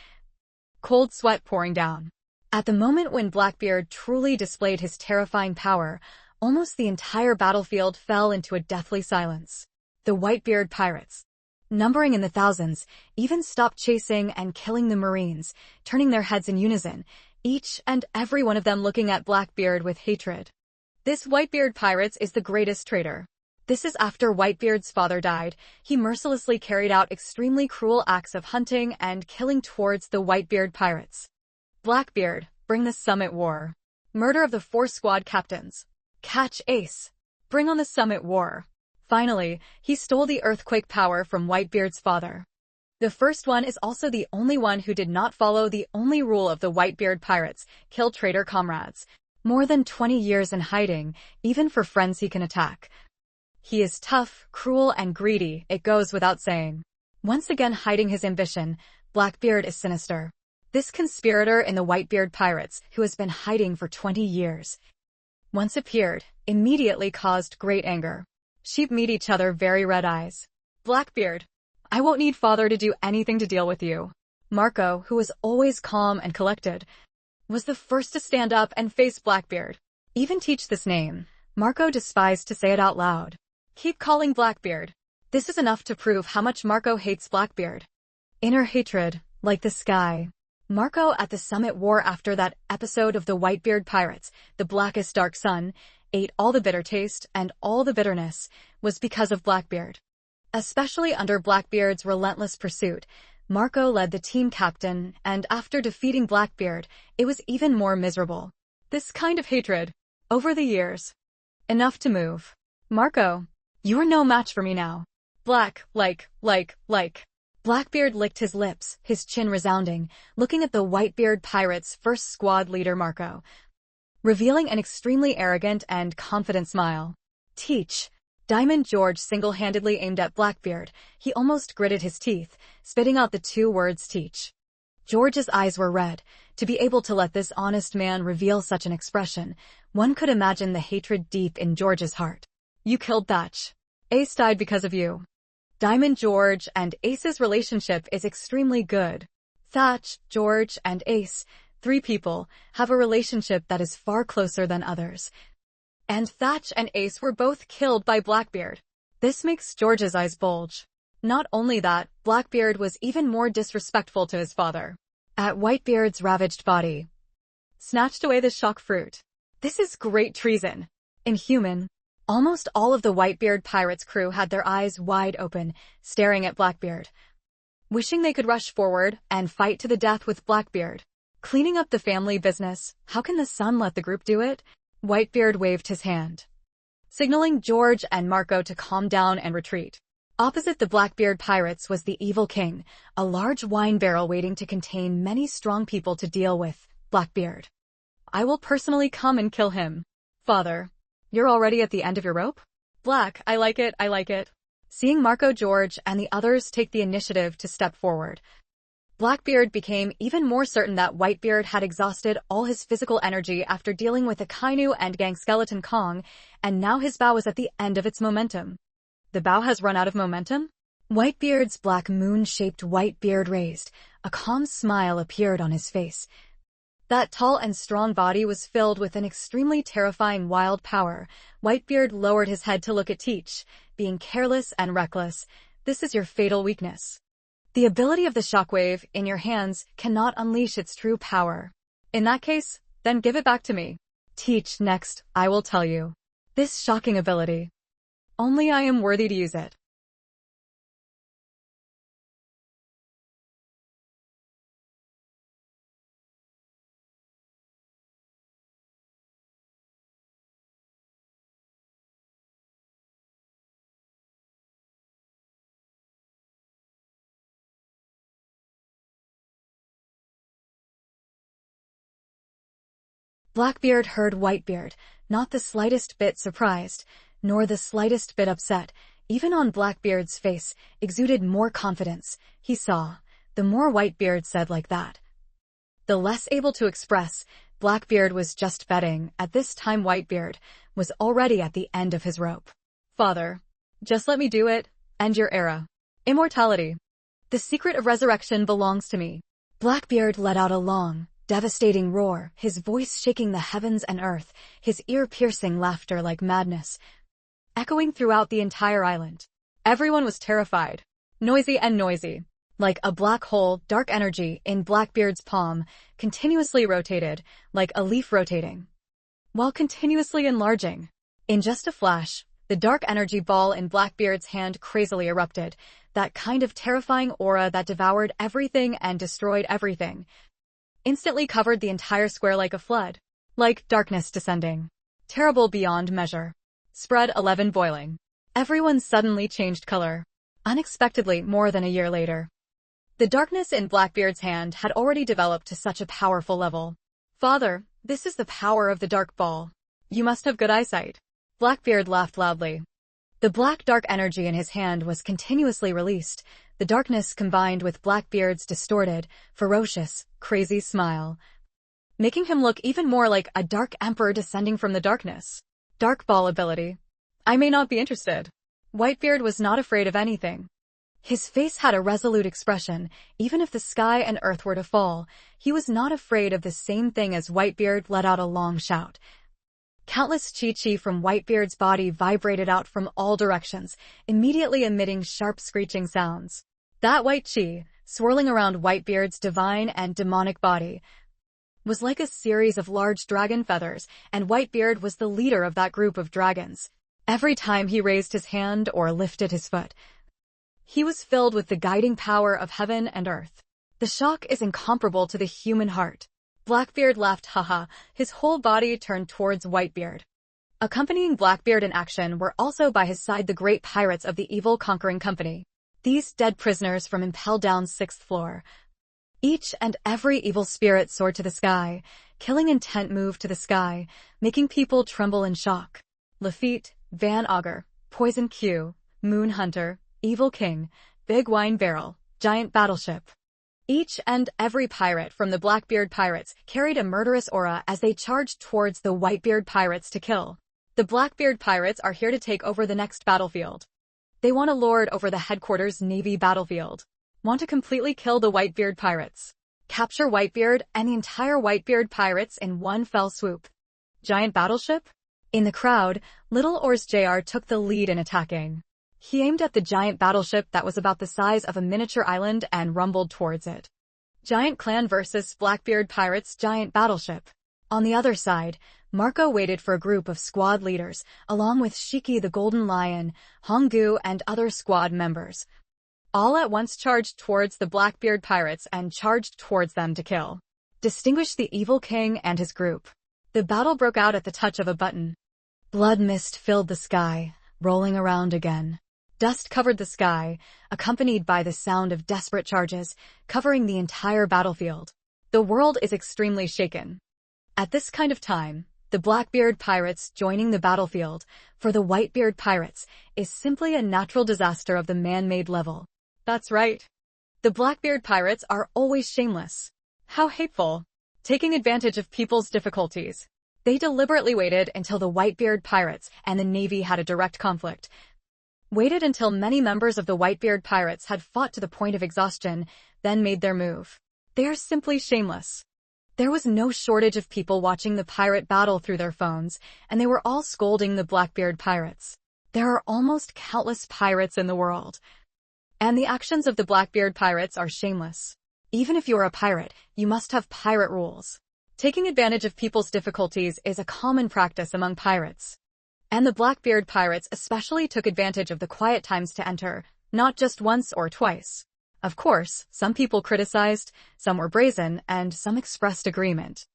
Cold sweat pouring down. At the moment when Blackbeard truly displayed his terrifying power, almost the entire battlefield fell into a deathly silence. The Whitebeard pirates, numbering in the thousands, even stopped chasing and killing the Marines, turning their heads in unison, each and every one of them looking at Blackbeard with hatred. This Whitebeard pirates is the greatest traitor. This is after Whitebeard's father died. He mercilessly carried out extremely cruel acts of hunting and killing towards the Whitebeard pirates. Blackbeard, bring the summit war. Murder of the 4 squad captains. Catch Ace. Bring on the summit war. Finally, he stole the earthquake power from Whitebeard's father. The first one is also the only one who did not follow the only rule of the Whitebeard pirates, kill traitor comrades. More than 20 years in hiding, even for friends he can attack. He is tough, cruel, and greedy, it goes without saying. Once again hiding his ambition, Blackbeard is sinister. This conspirator in the Whitebeard pirates, who has been hiding for 20 years, once appeared, immediately caused great anger. Sheep meet each other, very red eyes. Blackbeard. I won't need father to do anything to deal with you. Marco, who was always calm and collected, was the first to stand up and face Blackbeard. Even teach this name. Marco despised to say it out loud. Keep calling Blackbeard. This is enough to prove how much Marco hates Blackbeard. Inner hatred, like the sky. Marco at the Summit War after that episode of the Whitebeard Pirates, the blackest dark sun, ate all the bitter taste and all the bitterness, was because of Blackbeard. Especially under Blackbeard's relentless pursuit, Marco led the team captain, and after defeating Blackbeard, it was even more miserable. This kind of hatred. Over the years. Enough to move. Marco, you are no match for me now. Like. Blackbeard licked his lips, his chin resounding, looking at the Whitebeard Pirates' first squad leader Marco, revealing an extremely arrogant and confident smile. Teach. Diamond George single-handedly aimed at Blackbeard. He almost gritted his teeth, spitting out the two words teach. George's eyes were red. To be able to let this honest man reveal such an expression, one could imagine the hatred deep in George's heart. You killed Thatch. Ace died because of you. Diamond George and Ace's relationship is extremely good. Thatch, George, and Ace, three people, have a relationship that is far closer than others. And Thatch and Ace were both killed by Blackbeard. This makes George's eyes bulge. Not only that, Blackbeard was even more disrespectful to his father. At Whitebeard's ravaged body, snatched away the shock fruit. This is great treason. Inhuman. Almost all of the Whitebeard Pirates crew had their eyes wide open, staring at Blackbeard, wishing they could rush forward and fight to the death with Blackbeard. Cleaning up the family business, how can the son let the group do it? Whitebeard waved his hand, signaling George and Marco to calm down and retreat. Opposite the Blackbeard Pirates was the Evil King, a large wine barrel waiting to contain many strong people to deal with Blackbeard. I will personally come and kill him. Father, you're already at the end of your rope? Black, I like it. Seeing Marco, George, and the others take the initiative to step forward, Blackbeard became even more certain that Whitebeard had exhausted all his physical energy after dealing with Akainu and Gang Skeleton Kong, and now his bow was at the end of its momentum. The bow has run out of momentum? Whitebeard's black moon-shaped white beard raised. A calm smile appeared on his face. That tall and strong body was filled with an extremely terrifying wild power. Whitebeard lowered his head to look at Teach, being careless and reckless. This is your fatal weakness. The ability of the shockwave in your hands cannot unleash its true power. In that case, then give it back to me. Teach, next, I will tell you. This shocking ability. Only I am worthy to use it. Blackbeard heard Whitebeard, not the slightest bit surprised, nor the slightest bit upset. Even on Blackbeard's face exuded more confidence. He saw, the more Whitebeard said like that, the less able to express. Blackbeard was just betting. At this time Whitebeard was already at the end of his rope. Father, just let me do it, end your era. Immortality. The secret of resurrection belongs to me. Blackbeard let out a long, devastating roar, his voice shaking the heavens and earth, his ear-piercing laughter like madness, echoing throughout the entire island. Everyone was terrified. Noisy, like a black hole. Dark energy in Blackbeard's palm continuously rotated, like a leaf rotating, while continuously enlarging. In just a flash, the dark energy ball in Blackbeard's hand crazily erupted, that kind of terrifying aura that devoured everything and destroyed everything. Instantly covered the entire square like a flood. Like darkness descending. Terrible beyond measure. Spread 11 boiling. Everyone suddenly changed color. Unexpectedly, more than a year later. The darkness in Blackbeard's hand had already developed to such a powerful level. Father, this is the power of the dark ball. You must have good eyesight. Blackbeard laughed loudly. The black dark energy in his hand was continuously released. The darkness combined with Blackbeard's distorted, ferocious, crazy smile, making him look even more like a dark emperor descending from the darkness. Dark ball ability. I may not be interested. Whitebeard was not afraid of anything. His face had a resolute expression. Even if the sky and earth were to fall, he was not afraid of the same thing as Whitebeard let out a long shout. Countless chi-chi from Whitebeard's body vibrated out from all directions, immediately emitting sharp screeching sounds. That white chi, swirling around Whitebeard's divine and demonic body, was like a series of large dragon feathers, and Whitebeard was the leader of that group of dragons. Every time he raised his hand or lifted his foot, he was filled with the guiding power of heaven and earth. The shock is incomparable to the human heart. Blackbeard laughed haha, his whole body turned towards Whitebeard. Accompanying Blackbeard in action were also by his side the great pirates of the evil conquering company. These dead prisoners from Impel Down's 6th floor. Each and every evil spirit soared to the sky, killing intent moved to the sky, making people tremble in shock. Lafitte, Van Augur, Poison Q, Moon Hunter, Evil King, Big Wine Barrel, Giant Battleship. Each and every pirate from the Blackbeard pirates carried a murderous aura as they charged towards the Whitebeard pirates to kill. The Blackbeard pirates are here to take over the next battlefield. They want to lord over the headquarters Navy battlefield. Want to completely kill the Whitebeard pirates. Capture Whitebeard and the entire Whitebeard pirates in one fell swoop. Giant Battleship? In the crowd, Little Oars JR took the lead in attacking. He aimed at the giant battleship that was about the size of a miniature island and rumbled towards it. Giant Clan versus Blackbeard Pirates Giant Battleship. On the other side, Marco waited for a group of squad leaders, along with Shiki the Golden Lion, Honggu and other squad members. All at once charged towards the Blackbeard Pirates and charged towards them to kill. Distinguish the Evil King and his group. The battle broke out at the touch of a button. Blood mist filled the sky, rolling around again. Dust covered the sky, accompanied by the sound of desperate charges, covering the entire battlefield. The world is extremely shaken. At this kind of time, the Blackbeard pirates joining the battlefield for the Whitebeard pirates is simply a natural disaster of the man-made level. That's right. The Blackbeard pirates are always shameless. How hateful. Taking advantage of people's difficulties. They deliberately waited until the Whitebeard pirates and the Navy had a direct conflict. Waited until many members of the Whitebeard pirates had fought to the point of exhaustion, then made their move. They are simply shameless. There was no shortage of people watching the pirate battle through their phones, and they were all scolding the Blackbeard pirates. There are almost countless pirates in the world. And the actions of the Blackbeard pirates are shameless. Even if you're a pirate, you must have pirate rules. Taking advantage of people's difficulties is a common practice among pirates. And the Blackbeard pirates especially took advantage of the quiet times to enter, not just once or twice. Of course, some people criticized, some were brazen, and some expressed agreement.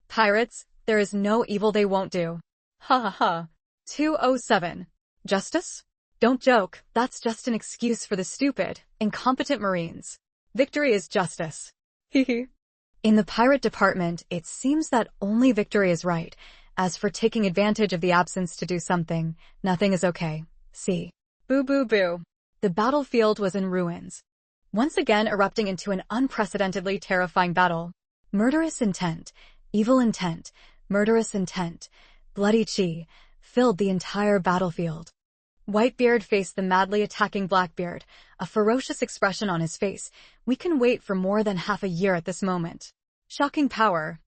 Pirates, there is no evil they won't do. Ha ha ha. 207. Justice? Don't joke, that's just an excuse for the stupid, incompetent Marines. Victory is justice. Hehe. In the pirate department, it seems that only victory is right. As for taking advantage of the absence to do something, nothing is okay. See. Boo boo boo. The battlefield was in ruins. Once again erupting into an unprecedentedly terrifying battle. Murderous intent, evil intent, murderous intent, bloody chi, filled the entire battlefield. Whitebeard faced the madly attacking Blackbeard, a ferocious expression on his face. We can wait for more than half a year at this moment. Shocking power.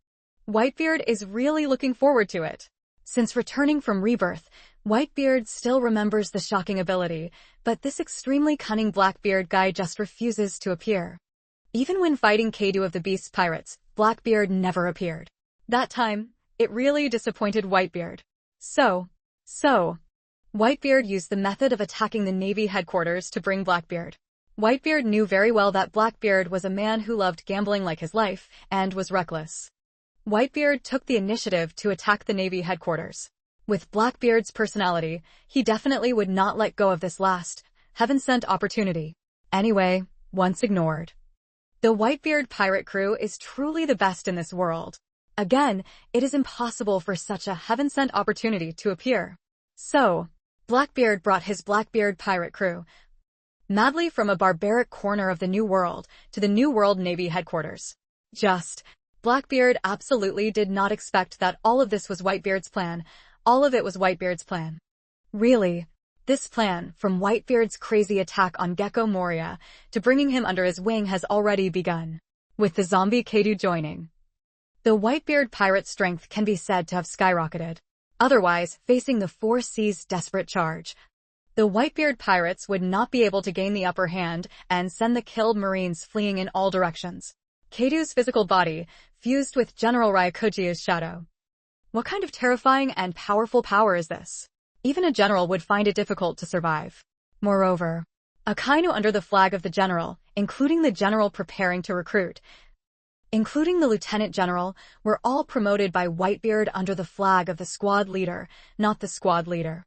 Whitebeard is really looking forward to it. Since returning from rebirth, Whitebeard still remembers the shocking ability, but this extremely cunning Blackbeard guy just refuses to appear. Even when fighting Kadu of the Beast Pirates, Blackbeard never appeared. That time, it really disappointed Whitebeard. So, Whitebeard used the method of attacking the Navy headquarters to bring Blackbeard. Whitebeard knew very well that Blackbeard was a man who loved gambling like his life, and was reckless. Whitebeard took the initiative to attack the Navy headquarters. With Blackbeard's personality, he definitely would not let go of this last, heaven-sent opportunity. Anyway, once ignored. The Whitebeard pirate crew is truly the best in this world. Again, it is impossible for such a heaven-sent opportunity to appear. So, Blackbeard brought his Blackbeard pirate crew madly from a barbaric corner of the New World to the New World Navy headquarters. Blackbeard absolutely did not expect that all of this was Whitebeard's plan. All of it was Whitebeard's plan. Really, this plan, from Whitebeard's crazy attack on Gecko Moria to bringing him under his wing, has already begun. With the zombie Kadu joining, the Whitebeard pirate strength can be said to have skyrocketed. Otherwise, facing the Four Seas' desperate charge, The Whitebeard pirates would not be able to gain the upper hand and send the killed Marines fleeing in all directions. Kado's physical body fused with General Ryakuji's shadow. What kind of terrifying and powerful power is this? Even a general would find it difficult to survive. Moreover, Akainu under the flag of the general, including the general preparing to recruit, including the lieutenant general, were all promoted by Whitebeard under the flag of the squad leader, not the squad leader.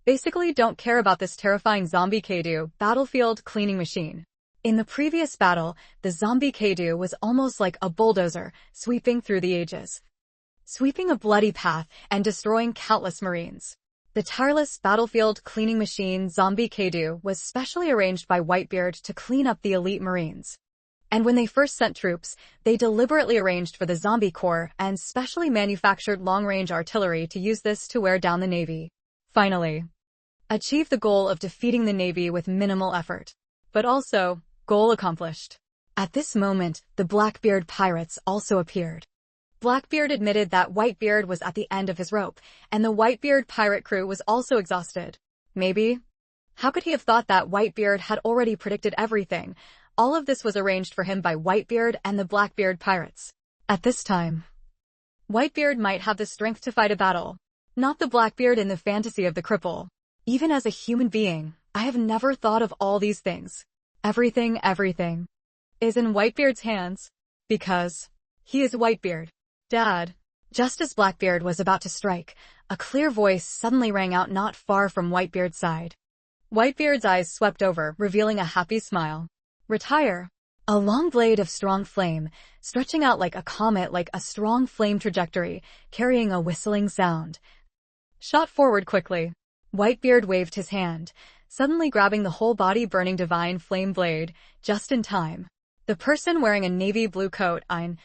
Basically don't care about this terrifying zombie Kado battlefield cleaning machine. In the previous battle, the zombie Kado was almost like a bulldozer, sweeping through the ages, sweeping a bloody path and destroying countless Marines. The tireless battlefield cleaning machine Zombie Kado was specially arranged by Whitebeard to clean up the elite Marines. And when they first sent troops, they deliberately arranged for the Zombie Corps and specially manufactured long-range artillery to use this to wear down the Navy. Finally, achieve the goal of defeating the Navy with minimal effort. But also, goal accomplished. At this moment, the Blackbeard pirates also appeared. Blackbeard admitted that Whitebeard was at the end of his rope, and the Whitebeard pirate crew was also exhausted. Maybe? How could he have thought that Whitebeard had already predicted everything? All of this was arranged for him by Whitebeard and the Blackbeard pirates. At this time, Whitebeard might have the strength to fight a battle, not the Blackbeard in the fantasy of the cripple. Even as a human being, I have never thought of all these things. Everything is in Whitebeard's hands, because he is Whitebeard. Dad. Just as Blackbeard was about to strike, a clear voice suddenly rang out not far from Whitebeard's side. Whitebeard's eyes swept over, revealing a happy smile. Retire. A long blade of strong flame, stretching out like a comet, like a strong flame trajectory, carrying a whistling sound, shot forward quickly. Whitebeard waved his hand, suddenly grabbing the whole body burning divine flame blade, just in time. The person wearing a navy blue coat, Ein,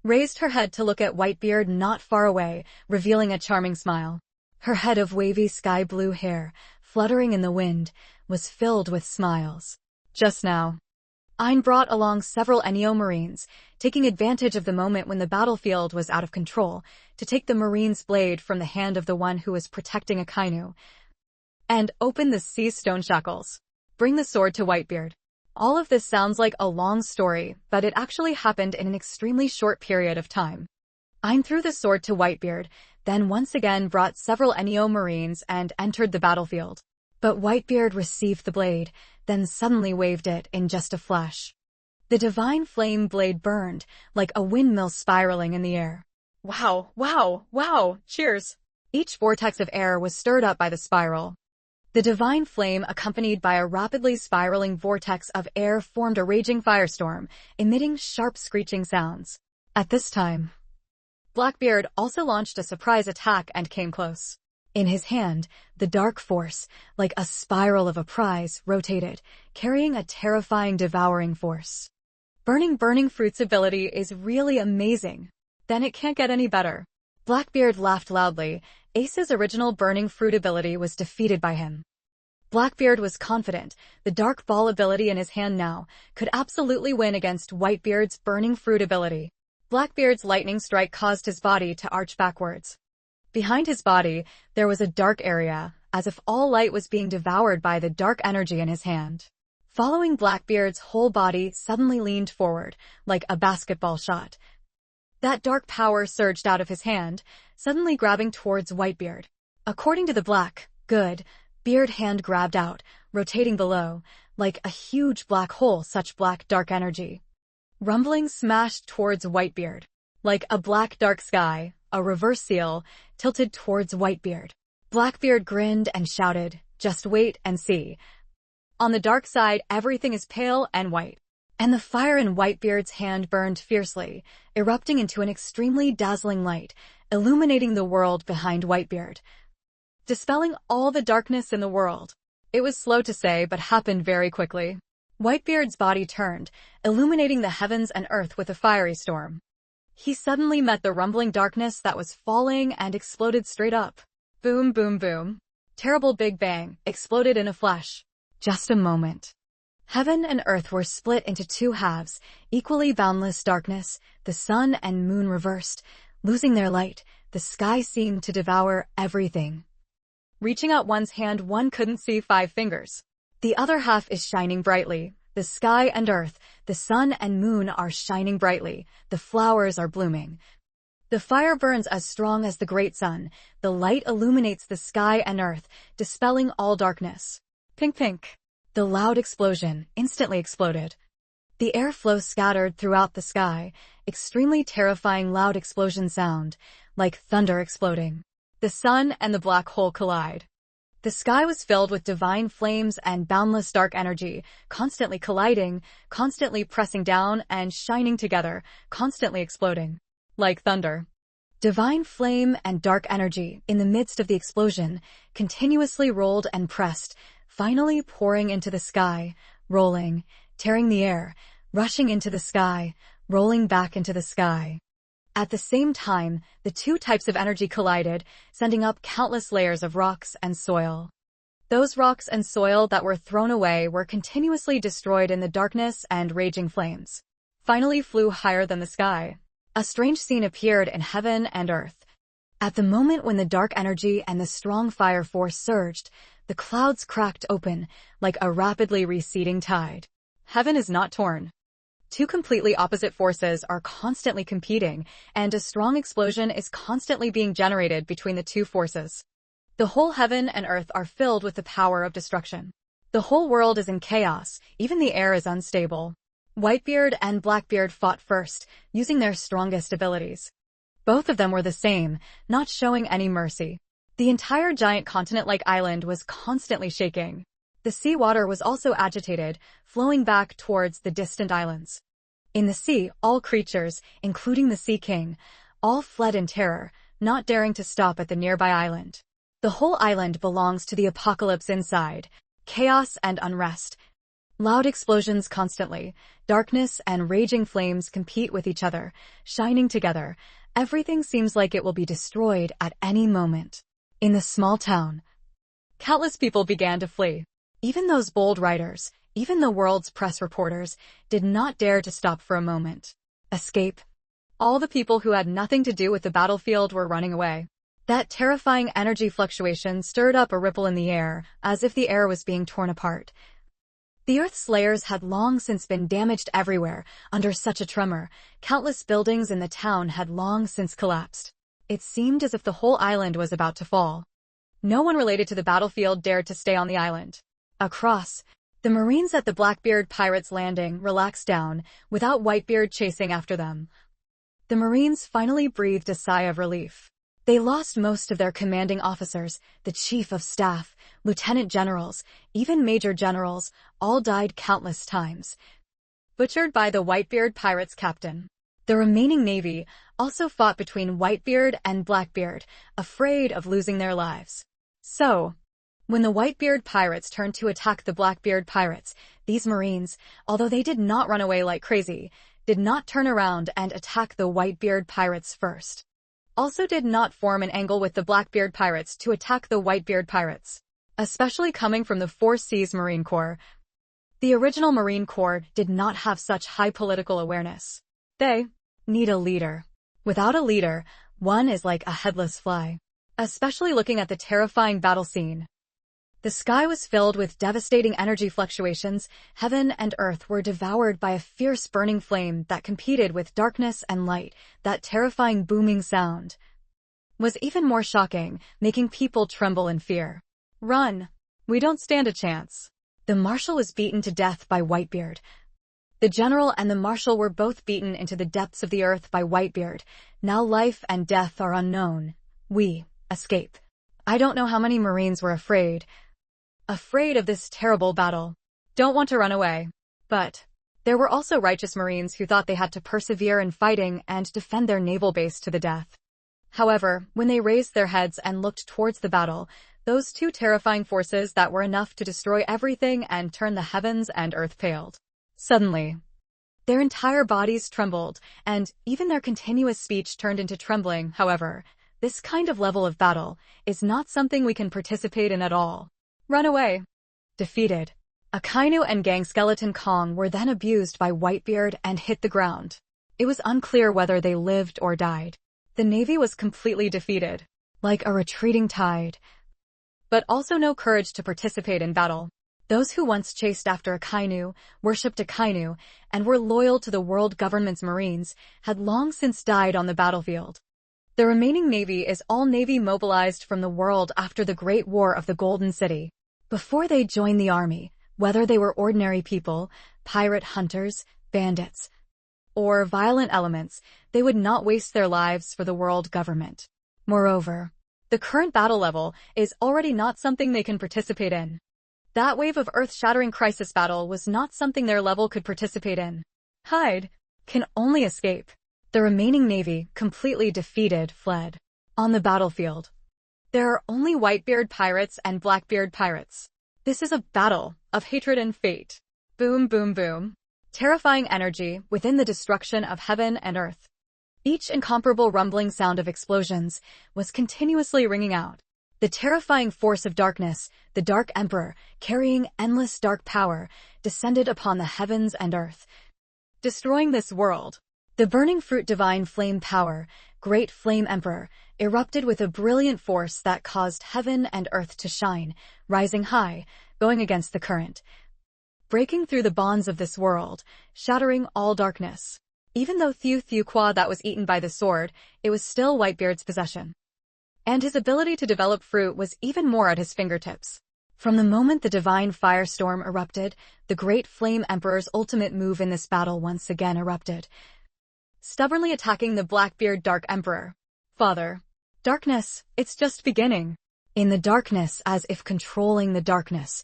raised her head to look at Whitebeard not far away, revealing a charming smile. Her head of wavy sky blue hair, fluttering in the wind, was filled with smiles. Just now, Ein brought along several Neo Marines, taking advantage of the moment when the battlefield was out of control, to take the Marine's blade from the hand of the one who was protecting Akainu, and open the sea stone shackles. Bring the sword to Whitebeard. All of this sounds like a long story, but it actually happened in an extremely short period of time. Ein threw the sword to Whitebeard, then once again brought several Neo Marines and entered the battlefield. But Whitebeard received the blade, then suddenly waved it in just a flash. The divine flame blade burned, like a windmill spiraling in the air. Wow, cheers! Each vortex of air was stirred up by the spiral. The divine flame, accompanied by a rapidly spiraling vortex of air, formed a raging firestorm, emitting sharp screeching sounds. At this time, Blackbeard also launched a surprise attack and came close. In his hand, the dark force, like a spiral of a prize, rotated, carrying a terrifying devouring force. Burning Fruit's ability is really amazing. Then it can't get any better. Blackbeard laughed loudly. Ace's original Burning Fruit ability was defeated by him. Blackbeard was confident the Dark Ball ability in his hand now could absolutely win against Whitebeard's Burning Fruit ability. Blackbeard's lightning strike caused his body to arch backwards. Behind his body, there was a dark area, as if all light was being devoured by the dark energy in his hand. Following, Blackbeard's whole body suddenly leaned forward, like a basketball shot. That dark power surged out of his hand, suddenly grabbing towards Whitebeard. According to the Blackbeard hand grabbed out, rotating below, like a huge black hole, such black dark energy. Rumbling smashed towards Whitebeard. Like a black dark sky, a reverse seal, tilted towards Whitebeard. Blackbeard grinned and shouted, "Just wait and see. On the dark side, everything is pale and white." And the fire in Whitebeard's hand burned fiercely, erupting into an extremely dazzling light, illuminating the world behind Whitebeard, dispelling all the darkness in the world. It was slow to say, but happened very quickly. Whitebeard's body turned, illuminating the heavens and earth with a fiery storm. He suddenly met the rumbling darkness that was falling and exploded straight up. Boom, boom, boom. Terrible Big Bang exploded in a flash. Just a moment. Heaven and earth were split into two halves, equally boundless darkness, the sun and moon reversed, losing their light, the sky seemed to devour everything. Reaching out one's hand, one couldn't see 5 fingers. The other half is shining brightly. The sky and earth, the sun and moon are shining brightly. The flowers are blooming. The fire burns as strong as the great sun. The light illuminates the sky and earth, dispelling all darkness. Pink, pink. The loud explosion instantly exploded. The airflow scattered throughout the sky, extremely terrifying loud explosion sound, like thunder exploding. The sun and the black hole collide. The sky was filled with divine flames and boundless dark energy, constantly colliding, constantly pressing down and shining together, constantly exploding. Like thunder. Divine flame and dark energy, in the midst of the explosion, continuously rolled and pressed, finally pouring into the sky, rolling, tearing the air, rushing into the sky, rolling back into the sky. At the same time, the two types of energy collided, sending up countless layers of rocks and soil. Those rocks and soil that were thrown away were continuously destroyed in the darkness and raging flames. Finally flew higher than the sky. A strange scene appeared in heaven and earth. At the moment when the dark energy and the strong fire force surged, the clouds cracked open like a rapidly receding tide. Heaven is not torn. Two completely opposite forces are constantly competing, and a strong explosion is constantly being generated between the two forces. The whole heaven and earth are filled with the power of destruction. The whole world is in chaos, even the air is unstable. Whitebeard and Blackbeard fought first, using their strongest abilities. Both of them were the same, not showing any mercy. The entire giant continent-like island was constantly shaking. The seawater was also agitated, flowing back towards the distant islands. In the sea, all creatures, including the Sea King, all fled in terror, not daring to stop at the nearby island. The whole island belongs to the apocalypse inside, chaos and unrest. Loud explosions constantly, darkness and raging flames compete with each other, shining together. Everything seems like it will be destroyed at any moment. In the small town, countless people began to flee. Even those bold writers, even the world's press reporters, did not dare to stop for a moment. Escape. All the people who had nothing to do with the battlefield were running away. That terrifying energy fluctuation stirred up a ripple in the air, as if the air was being torn apart. The Earth's layers had long since been damaged everywhere under such a tremor. Countless buildings in the town had long since collapsed. It seemed as if the whole island was about to fall. No one related to the battlefield dared to stay on the island. Across, the Marines at the Blackbeard pirates' landing relaxed down, without Whitebeard chasing after them. The Marines finally breathed a sigh of relief. They lost most of their commanding officers, the chief of staff, lieutenant generals, even major generals, all died countless times, butchered by the Whitebeard pirates' captain. The remaining navy also fought between Whitebeard and Blackbeard, afraid of losing their lives. So, when the Whitebeard pirates turned to attack the Blackbeard pirates, these Marines, although they did not run away like crazy, did not turn around and attack the Whitebeard pirates first. Also did not form an angle with the Blackbeard pirates to attack the Whitebeard pirates, especially coming from the Four Seas Marine Corps. The original Marine Corps did not have such high political awareness. They need a leader. Without a leader, one is like a headless fly. Especially looking at the terrifying battle scene. The sky was filled with devastating energy fluctuations. Heaven and earth were devoured by a fierce burning flame that competed with darkness and light. That terrifying booming sound was even more shocking, making people tremble in fear. Run! We don't stand a chance. The marshal was beaten to death by Whitebeard. The general and the marshal were both beaten into the depths of the earth by Whitebeard. Now life and death are unknown. We escape. I don't know how many Marines were afraid of this terrible battle. Don't want to run away. But there were also righteous Marines who thought they had to persevere in fighting and defend their naval base to the death. However, when they raised their heads and looked towards the battle, those two terrifying forces that were enough to destroy everything and turn the heavens and earth paled. Suddenly, their entire bodies trembled, and even their continuous speech turned into trembling. However, this kind of level of battle is not something we can participate in at all. Run away. Defeated. Akainu and Gang Skeleton Kong were then abused by Whitebeard and hit the ground. It was unclear whether they lived or died. The Navy was completely defeated, like a retreating tide. but also no courage to participate in battle. Those who once chased after a Kainu, worshipped a Kainu, and were loyal to the world government's marines had long since died on the battlefield. The remaining navy is all navy mobilized from the world after the Great War of the Golden City. Before they joined the army, whether they were ordinary people, pirate hunters, bandits, or violent elements, they would not waste their lives for the world government. Moreover, the current battle level is already not something they can participate in. That wave of earth-shattering crisis battle was not something their level could participate in. Hide can only escape. The remaining navy, completely defeated, fled. On the battlefield, there are only Whitebeard pirates and Blackbeard pirates. This is a battle of hatred and fate. Boom, boom, boom. Terrifying energy within the destruction of heaven and earth. Each incomparable rumbling sound of explosions was continuously ringing out. The terrifying force of darkness, the Dark Emperor, carrying endless dark power, descended upon the heavens and earth, destroying this world. The burning fruit divine flame power, Great Flame Emperor, erupted with a brilliant force that caused heaven and earth to shine, rising high, going against the current, breaking through the bonds of this world, shattering all darkness. Even though Thieu Qua that was eaten by the sword, it was still Whitebeard's possession. And his ability to develop fruit was even more at his fingertips. From the moment the divine firestorm erupted, the Great Flame Emperor's ultimate move in this battle once again erupted, stubbornly attacking the Blackbeard Dark Emperor. Father. Darkness, it's just beginning. In the darkness, as if controlling the darkness,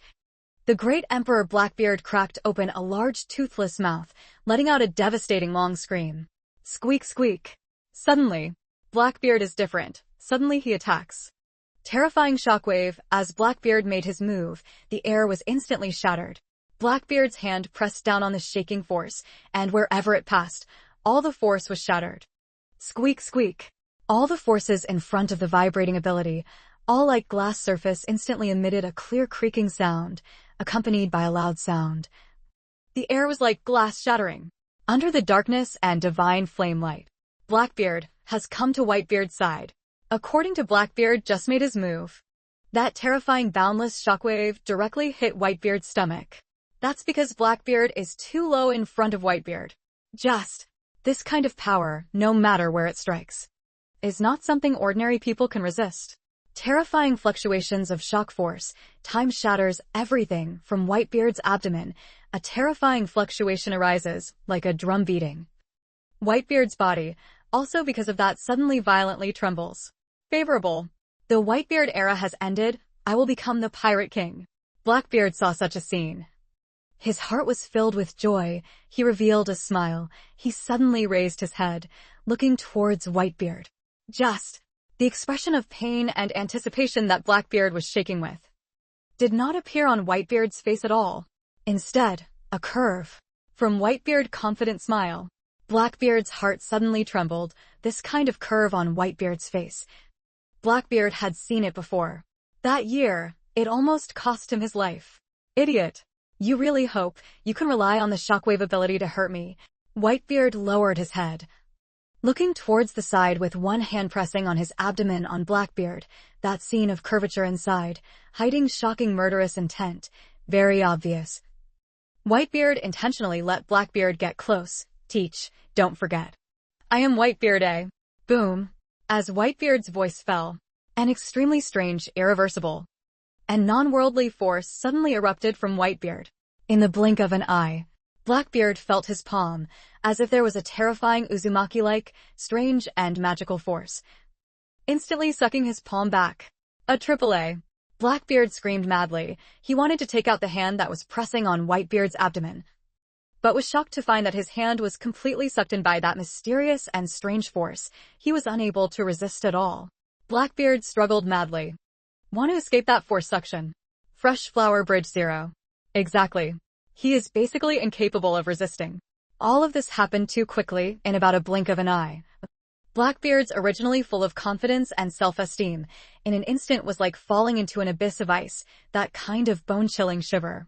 the Great Emperor Blackbeard cracked open a large toothless mouth, letting out a devastating long scream. Squeak, squeak. Suddenly, Blackbeard is different. Suddenly he attacks. Terrifying shockwave, as Blackbeard made his move, the air was instantly shattered. Blackbeard's hand pressed down on the shaking force, and wherever it passed, all the force was shattered. Squeak, squeak. All the forces in front of the vibrating ability, all like glass surface, instantly emitted a clear creaking sound, accompanied by a loud sound. The air was like glass shattering. Under the darkness and divine flame light, Blackbeard has come to Whitebeard's side. According to Blackbeard just made his move. That terrifying boundless shockwave directly hit Whitebeard's stomach. That's because Blackbeard is too low in front of Whitebeard. This kind of power, no matter where it strikes, is not something ordinary people can resist. Terrifying fluctuations of shock force, time shatters everything from Whitebeard's abdomen. A terrifying fluctuation arises, like a drum beating. Whitebeard's body, also because of that, suddenly violently trembles. Favorable. The Whitebeard era has ended. I will become the Pirate King. Blackbeard saw such a scene. His heart was filled with joy. He revealed a smile. He suddenly raised his head, looking towards Whitebeard. The expression of pain and anticipation that Blackbeard was shaking with did not appear on Whitebeard's face at all. Instead, a curve. From Whitebeard's confident smile, Blackbeard's heart suddenly trembled. This kind of curve on Whitebeard's face, Blackbeard had seen it before. That year, it almost cost him his life. Idiot. You really hope you can rely on the shockwave ability to hurt me? Whitebeard lowered his head, looking towards the side with one hand pressing on his abdomen on Blackbeard. That scene of curvature inside, hiding shocking murderous intent, very obvious. Whitebeard intentionally let Blackbeard get close. Teach, don't forget. I am Whitebeard, eh? Boom. As Whitebeard's voice fell, an extremely strange, irreversible, and non-worldly force suddenly erupted from Whitebeard. In the blink of an eye, Blackbeard felt his palm, as if there was a terrifying Uzumaki-like, strange and magical force, instantly sucking his palm back. A triple A. Blackbeard screamed madly. He wanted to take out the hand that was pressing on Whitebeard's abdomen, but was shocked to find that his hand was completely sucked in by that mysterious and strange force. He was unable to resist at all. Blackbeard struggled madly. Want to escape that force suction? Fresh Flower Bridge 0. Exactly. He is basically incapable of resisting. All of this happened too quickly, in about a blink of an eye. Blackbeard's originally full of confidence and self-esteem, in an instant was like falling into an abyss of ice, that kind of bone-chilling shiver.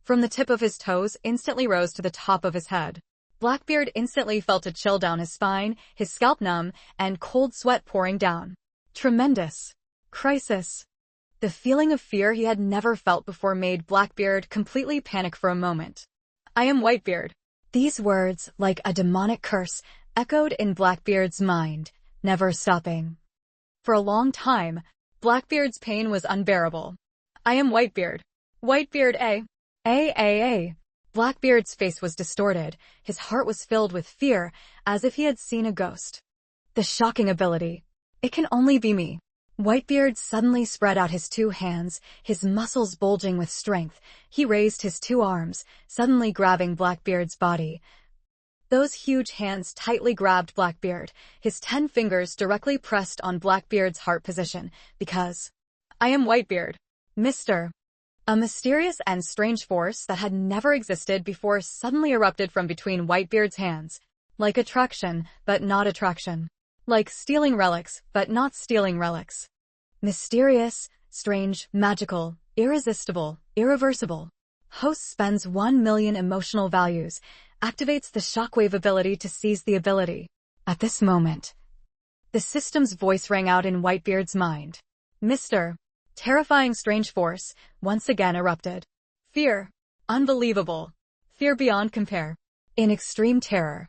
From the tip of his toes instantly rose to the top of his head. Blackbeard instantly felt a chill down his spine, his scalp numb, and cold sweat pouring down. Tremendous. Crisis. The feeling of fear he had never felt before made Blackbeard completely panic for a moment. I am Whitebeard. These words, like a demonic curse, echoed in Blackbeard's mind, never stopping. For a long time, Blackbeard's pain was unbearable. I am Whitebeard. Whitebeard A. Blackbeard's face was distorted, his heart was filled with fear, as if he had seen a ghost. The shocking ability. It can only be me. Whitebeard suddenly spread out his two hands, his muscles bulging with strength. He raised his two arms, suddenly grabbing Blackbeard's body. Those huge hands tightly grabbed Blackbeard, his 10 fingers directly pressed on Blackbeard's heart position, because I am Whitebeard. Mr. A mysterious and strange force that had never existed before suddenly erupted from between Whitebeard's hands. Like attraction, but not attraction. Like stealing relics, but not stealing relics. Mysterious, strange, magical, irresistible, irreversible. Host spends 1 million emotional values, activates the shockwave ability to seize the ability. At this moment, the system's voice rang out in Whitebeard's mind. Mr. Terrifying strange force once again erupted. Fear. Unbelievable. Fear beyond compare. In extreme terror.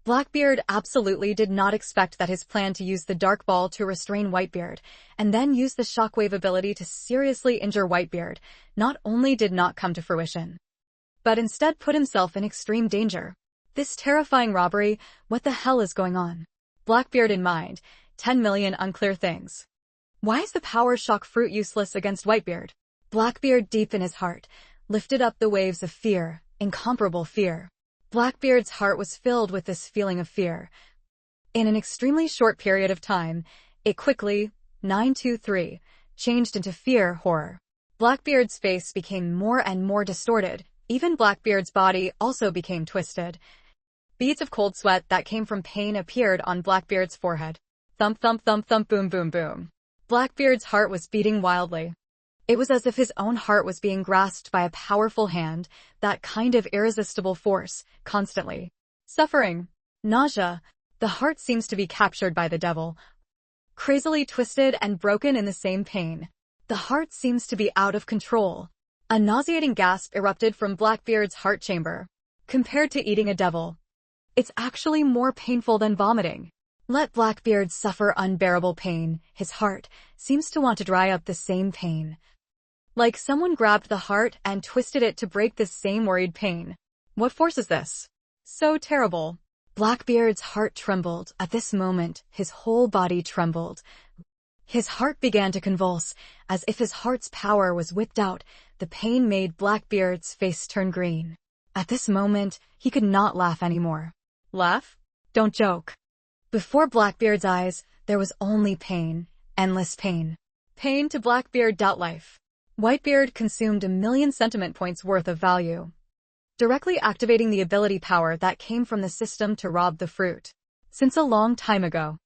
Blackbeard absolutely did not expect that his plan to use the dark ball to restrain Whitebeard, and then use the shockwave ability to seriously injure Whitebeard, not only did not come to fruition, but instead put himself in extreme danger. This terrifying robbery, what the hell is going on? Blackbeard in mind, 10 million unclear things. Why is the power shock fruit useless against Whitebeard? Blackbeard deep in his heart, lifted up the waves of fear, incomparable fear. Blackbeard's heart was filled with this feeling of fear. In an extremely short period of time, it quickly, 923, changed into fear, horror. Blackbeard's face became more and more distorted. Even Blackbeard's body also became twisted. Beads of cold sweat that came from pain appeared on Blackbeard's forehead. Thump, thump, thump, thump, boom, boom, boom. Blackbeard's heart was beating wildly. It was as if his own heart was being grasped by a powerful hand, that kind of irresistible force, constantly. Suffering. Nausea. The heart seems to be captured by the devil. Crazily twisted and broken in the same pain. The heart seems to be out of control. A nauseating gasp erupted from Blackbeard's heart chamber. Compared to eating a devil, it's actually more painful than vomiting. Let Blackbeard suffer unbearable pain. His heart seems to want to dry up the same pain. Like someone grabbed the heart and twisted it to break this same worried pain. What force is this? So terrible. Blackbeard's heart trembled. At this moment, his whole body trembled. His heart began to convulse, as if his heart's power was whipped out. The pain made Blackbeard's face turn green. At this moment, he could not laugh anymore. Laugh? Don't joke. Before Blackbeard's eyes, there was only pain, endless pain. Pain to Blackbeard. Life. Whitebeard consumed 1 million sentiment points worth of value, directly activating the ability power that came from the system to rob the fruit. Since a long time ago,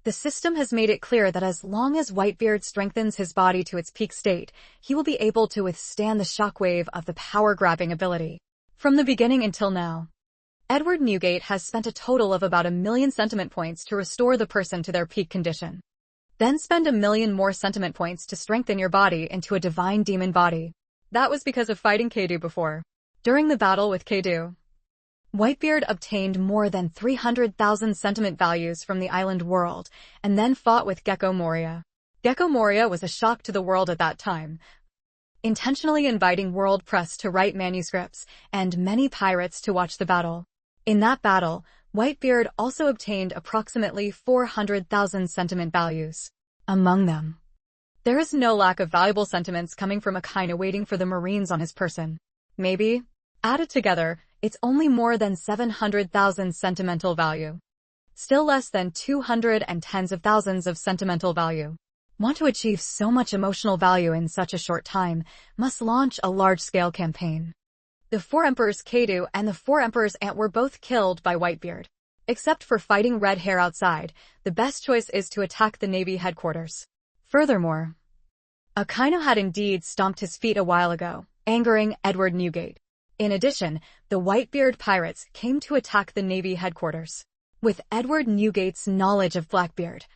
the system has made it clear that as long as Whitebeard strengthens his body to its peak state, he will be able to withstand the shockwave of the power-grabbing ability. From the beginning until now, Edward Newgate has spent a total of about 1 million sentiment points to restore the person to their peak condition. Then spend 1 million more sentiment points to strengthen your body into a divine demon body. That was because of fighting Kadu before. During the battle with Kadu, Whitebeard obtained more than 300,000 sentiment values from the island world, and then fought with Gecko Moria. Gecko Moria was a shock to the world at that time, intentionally inviting world press to write manuscripts, and many pirates to watch the battle. In that battle, Whitebeard also obtained approximately 400,000 sentiment values. Among them, there is no lack of valuable sentiments coming from Akaina waiting for the Marines on his person. Maybe, added together, it's only more than 700,000 sentimental value. Still less than 200 and tens of thousands of sentimental value. Want to achieve so much emotional value in such a short time, must launch a large-scale campaign. The 4 Emperors Kadu and the 4 Emperors Ant were both killed by Whitebeard. Except for fighting Red Hair outside, the best choice is to attack the Navy headquarters. Furthermore, Akaino had indeed stomped his feet a while ago, angering Edward Newgate. In addition, the Whitebeard pirates came to attack the Navy headquarters. With Edward Newgate's knowledge of Blackbeard,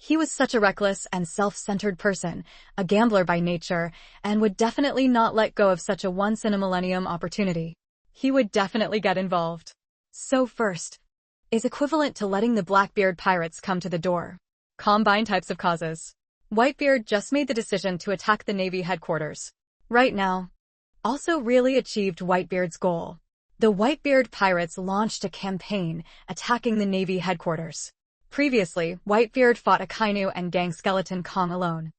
He was such a reckless and self-centered person, a gambler by nature, and would definitely not let go of such a once-in-a-millennium opportunity. He would definitely get involved. So first is equivalent to letting the Blackbeard pirates come to the door. Combine types of causes. Whitebeard just made the decision to attack the Navy headquarters. Right now, also really achieved Whitebeard's goal. The Whitebeard pirates launched a campaign attacking the Navy headquarters. Previously, Whitebeard fought Akainu and Gang Skeleton Kong alone,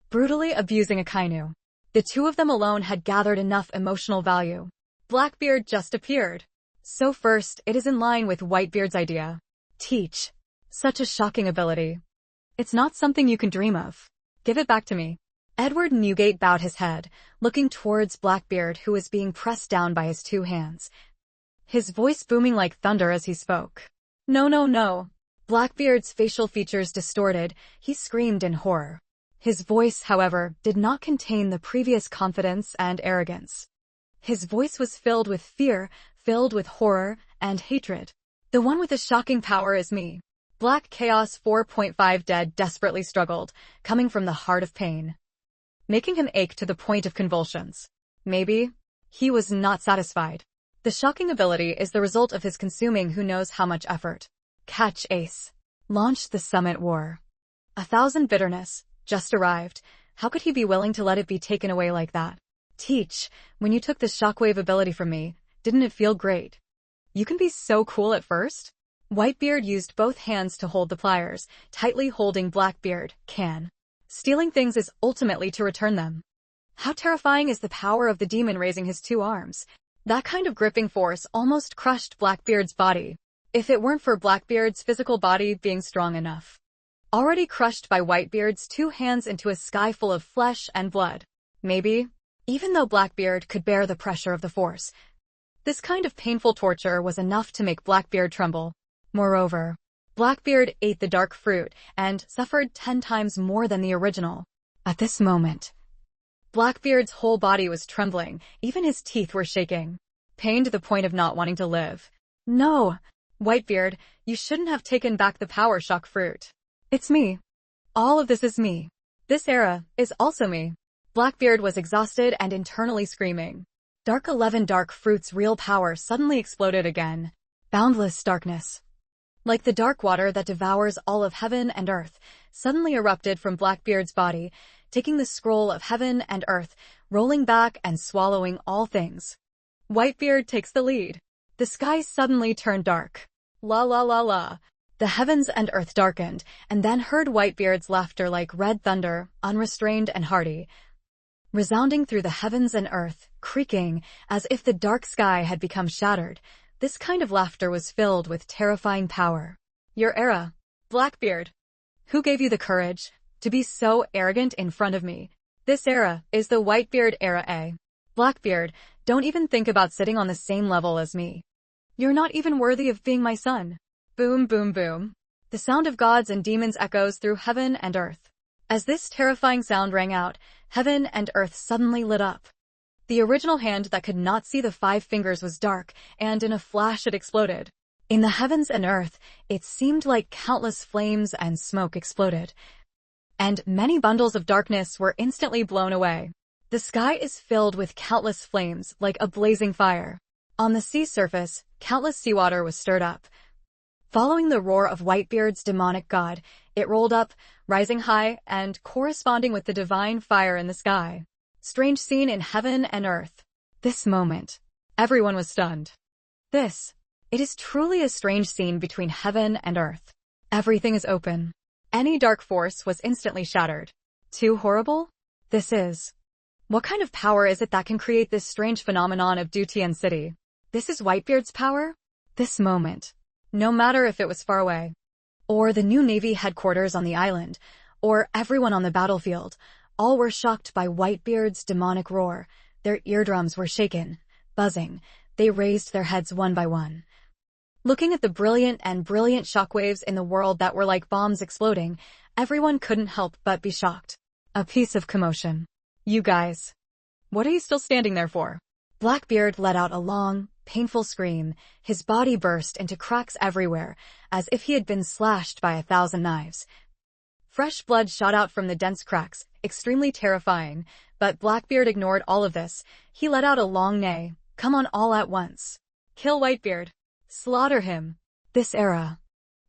brutally abusing Akainu. The two of them alone had gathered enough emotional value. Blackbeard just appeared. So first, it is in line with Whitebeard's idea. Teach. Such a shocking ability. It's not something you can dream of. Give it back to me. Edward Newgate bowed his head, looking towards Blackbeard, who was being pressed down by his two hands, his voice booming like thunder as he spoke. No, no, no. Blackbeard's facial features distorted, he screamed in horror. His voice, however, did not contain the previous confidence and arrogance. His voice was filled with fear, filled with horror and hatred. The one with the shocking power is me. Black Chaos 4.5 Dead desperately struggled, coming from the heart of pain, making him ache to the point of convulsions. Maybe he was not satisfied. The shocking ability is the result of his consuming who knows how much effort. Catch Ace. Launched the Summit War. 1,000 bitterness. Just arrived. How could he be willing to let it be taken away like that? Teach. When you took the shockwave ability from me, didn't it feel great? You can be so cool at first? Whitebeard used both hands to hold the pliers, tightly holding Blackbeard. Stealing things is ultimately to return them. How terrifying is the power of the demon raising his two arms. That kind of gripping force almost crushed Blackbeard's body, if it weren't for Blackbeard's physical body being strong enough. Already crushed by Whitebeard's two hands into a sky full of flesh and blood. Maybe, even though Blackbeard could bear the pressure of the force, this kind of painful torture was enough to make Blackbeard tremble. Moreover, Blackbeard ate the dark fruit and suffered 10 times more than the original. At this moment, Blackbeard's whole body was trembling, even his teeth were shaking. Pain to the point of not wanting to live. No! Whitebeard, you shouldn't have taken back the power shock fruit. It's me. All of this is me. This era is also me. Blackbeard was exhausted and internally screaming. Dark 11 Dark Fruit's real power suddenly exploded again. Boundless darkness, like the dark water that devours all of heaven and earth, suddenly erupted from Blackbeard's body, taking the scroll of heaven and earth, rolling back and swallowing all things. Whitebeard takes the lead. The sky suddenly turned dark. La la la la. The heavens and earth darkened, and then heard Whitebeard's laughter like red thunder, unrestrained and hearty, resounding through the heavens and earth, creaking, as if the dark sky had become shattered. This kind of laughter was filled with terrifying power. Your era, Blackbeard. Who gave you the courage to be so arrogant in front of me? This era is the Whitebeard era. Blackbeard, don't even think about sitting on the same level as me. You're not even worthy of being my son. Boom, boom, boom. The sound of gods and demons echoes through heaven and earth. As this terrifying sound rang out, heaven and earth suddenly lit up. The original hand that could not see the 5 fingers was dark, and in a flash it exploded. In the heavens and earth, it seemed like countless flames and smoke exploded, and many bundles of darkness were instantly blown away. The sky is filled with countless flames, like a blazing fire. On the sea surface, countless seawater was stirred up. Following the roar of Whitebeard's demonic god, it rolled up, rising high and corresponding with the divine fire in the sky. Strange scene in heaven and earth. This moment, everyone was stunned. It is truly a strange scene between heaven and earth. Everything is open. Any dark force was instantly shattered. Too horrible? This is. What kind of power is it that can create this strange phenomenon of Dutian City? This is Whitebeard's power? This moment. No matter if it was far away, or the new Navy headquarters on the island, or everyone on the battlefield, all were shocked by Whitebeard's demonic roar. Their eardrums were shaken, buzzing. They raised their heads one by one, looking at the brilliant shockwaves in the world that were like bombs exploding. Everyone couldn't help but be shocked. A piece of commotion. You guys. What are you still standing there for? Blackbeard let out a long, painful scream. His body burst into cracks everywhere, as if he had been slashed by 1,000 knives. Fresh blood shot out from the dense cracks, extremely terrifying, but Blackbeard ignored all of this. He let out a long neigh. Come on all at once. Kill Whitebeard. Slaughter him. This era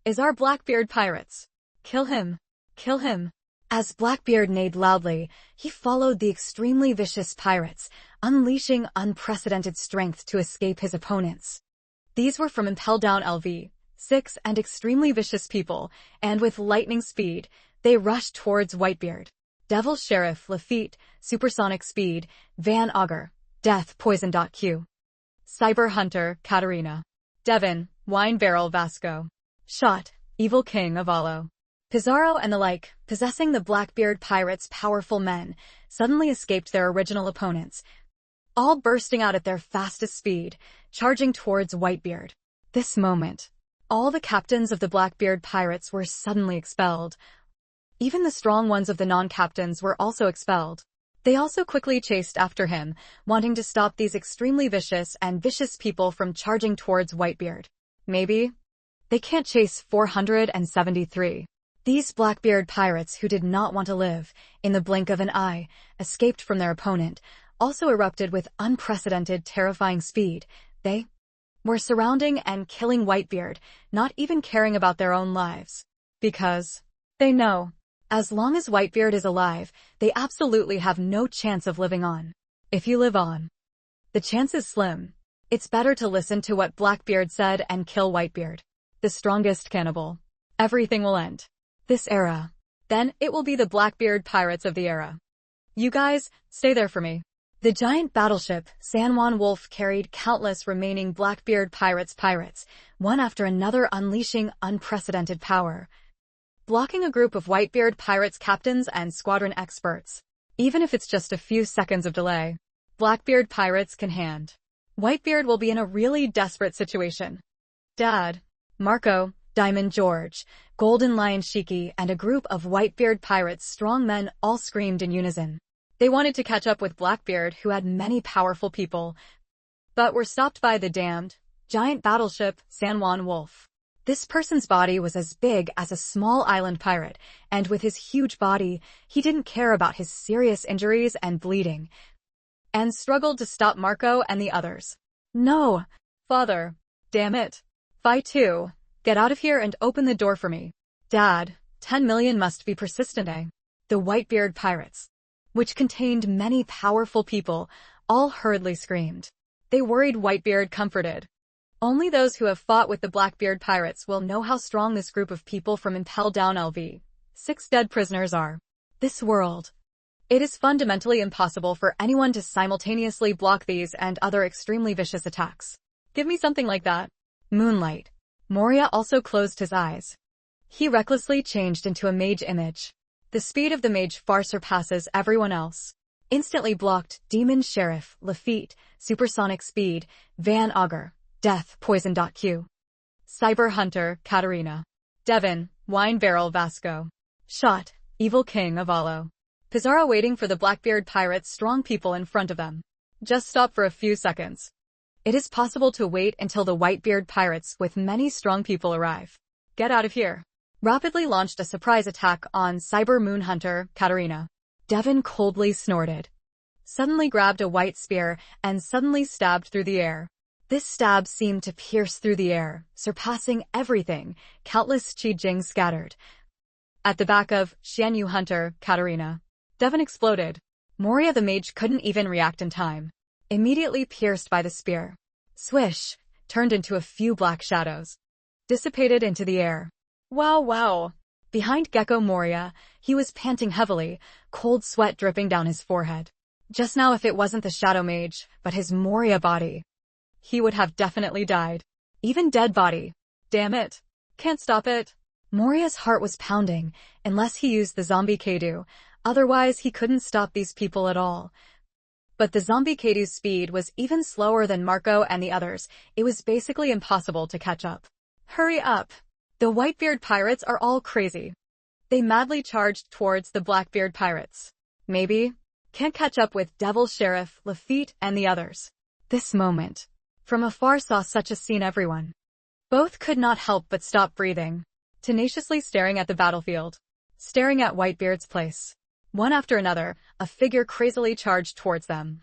is our Blackbeard pirates. Kill him. Kill him. As Blackbeard neighed loudly, he followed the extremely vicious pirates, unleashing unprecedented strength to escape his opponents. These were from Impel Down LV6 and extremely vicious people, and with lightning speed, they rushed towards Whitebeard. Devil Sheriff Lafitte, Supersonic Speed, Van Augur, Death Poison. Q. Cyber Hunter Katarina. Devon, Wine Barrel Vasco. Shot, Evil King of Alo. Pizarro and the like, possessing the Blackbeard pirates' powerful men, suddenly escaped their original opponents, all bursting out at their fastest speed, charging towards Whitebeard. This moment, all the captains of the Blackbeard pirates were suddenly expelled. Even the strong ones of the non-captains were also expelled. They also quickly chased after him, wanting to stop these extremely vicious people from charging towards Whitebeard. Maybe they can't chase 473. These Blackbeard pirates who did not want to live, in the blink of an eye, escaped from their opponent, also erupted with unprecedented terrifying speed. They were surrounding and killing Whitebeard, not even caring about their own lives. Because they know, as long as Whitebeard is alive, they absolutely have no chance of living on. If you live on, the chance is slim. It's better to listen to what Blackbeard said and kill Whitebeard, the strongest cannibal. Everything will end. This era. Then it will be the Blackbeard pirates of the era. You guys, stay there for me. The giant battleship, San Juan Wolf, carried countless remaining Blackbeard pirates, one after another, unleashing unprecedented power, blocking a group of Whitebeard pirates captains and squadron experts. Even if it's just a few seconds of delay, Blackbeard pirates can hand. Whitebeard will be in a really desperate situation. Dad, Marco, Diamond George, Golden Lion Shiki, and a group of Whitebeard pirates' strong men all screamed in unison. They wanted to catch up with Blackbeard, who had many powerful people, but were stopped by the damned giant battleship San Juan Wolf. This person's body was as big as a small island pirate, and with his huge body, he didn't care about his serious injuries and bleeding, and struggled to stop Marco and the others. No, father. Damn it. Fight too. Get out of here and open the door for me. Dad, 10 million must be persistent, eh? The Whitebeard pirates, which contained many powerful people, all hurriedly screamed. They worried Whitebeard comforted. Only those who have fought with the Blackbeard pirates will know how strong this group of people from Impel Down LV6 dead prisoners are. This world. It is fundamentally impossible for anyone to simultaneously block these and other extremely vicious attacks. Give me something like that. Moonlight. Moria also closed his eyes. He recklessly changed into a mage image. The speed of the mage far surpasses everyone else. Instantly blocked Demon Sheriff Lafitte, Supersonic Speed, Van Augur, Death Poison. Q. Cyber Hunter Katarina. Devon, Wine Barrel Vasco. Shot, Evil King of Alo. Pizarro waiting for the Blackbeard pirates' strong people in front of them. Just stop for a few seconds. It is possible to wait until the Whitebeard pirates with many strong people arrive. Get out of here. Rapidly launched a surprise attack on Cyber Moon Hunter Katarina. Devon coldly snorted. Suddenly grabbed a white spear and suddenly stabbed through the air. This stab seemed to pierce through the air, surpassing everything. Countless Qi Jing scattered. At the back of Xianyu Hunter Katarina, Devon exploded. Moria the mage couldn't even react in time. Immediately pierced by the spear. Swish, turned into a few black shadows. Dissipated into the air. Wow. Behind Gecko Moria, he was panting heavily, cold sweat dripping down his forehead. Just now, if it wasn't the Shadow Mage, but his Moria body, he would have definitely died. Even dead body. Damn it. Can't stop it. Moria's heart was pounding, unless he used the zombie Kadu. Otherwise, he couldn't stop these people at all. But the zombie Kadu's speed was even slower than Marco and the others. It was basically impossible to catch up. Hurry up. The Whitebeard pirates are all crazy. They madly charged towards the Blackbeard pirates. Maybe can't catch up with Devil Sheriff Lafitte and the others. This moment. From afar saw such a scene everyone. Both could not help but stop breathing, tenaciously staring at the battlefield. staring at Whitebeard's place. One after another, a figure crazily charged towards them.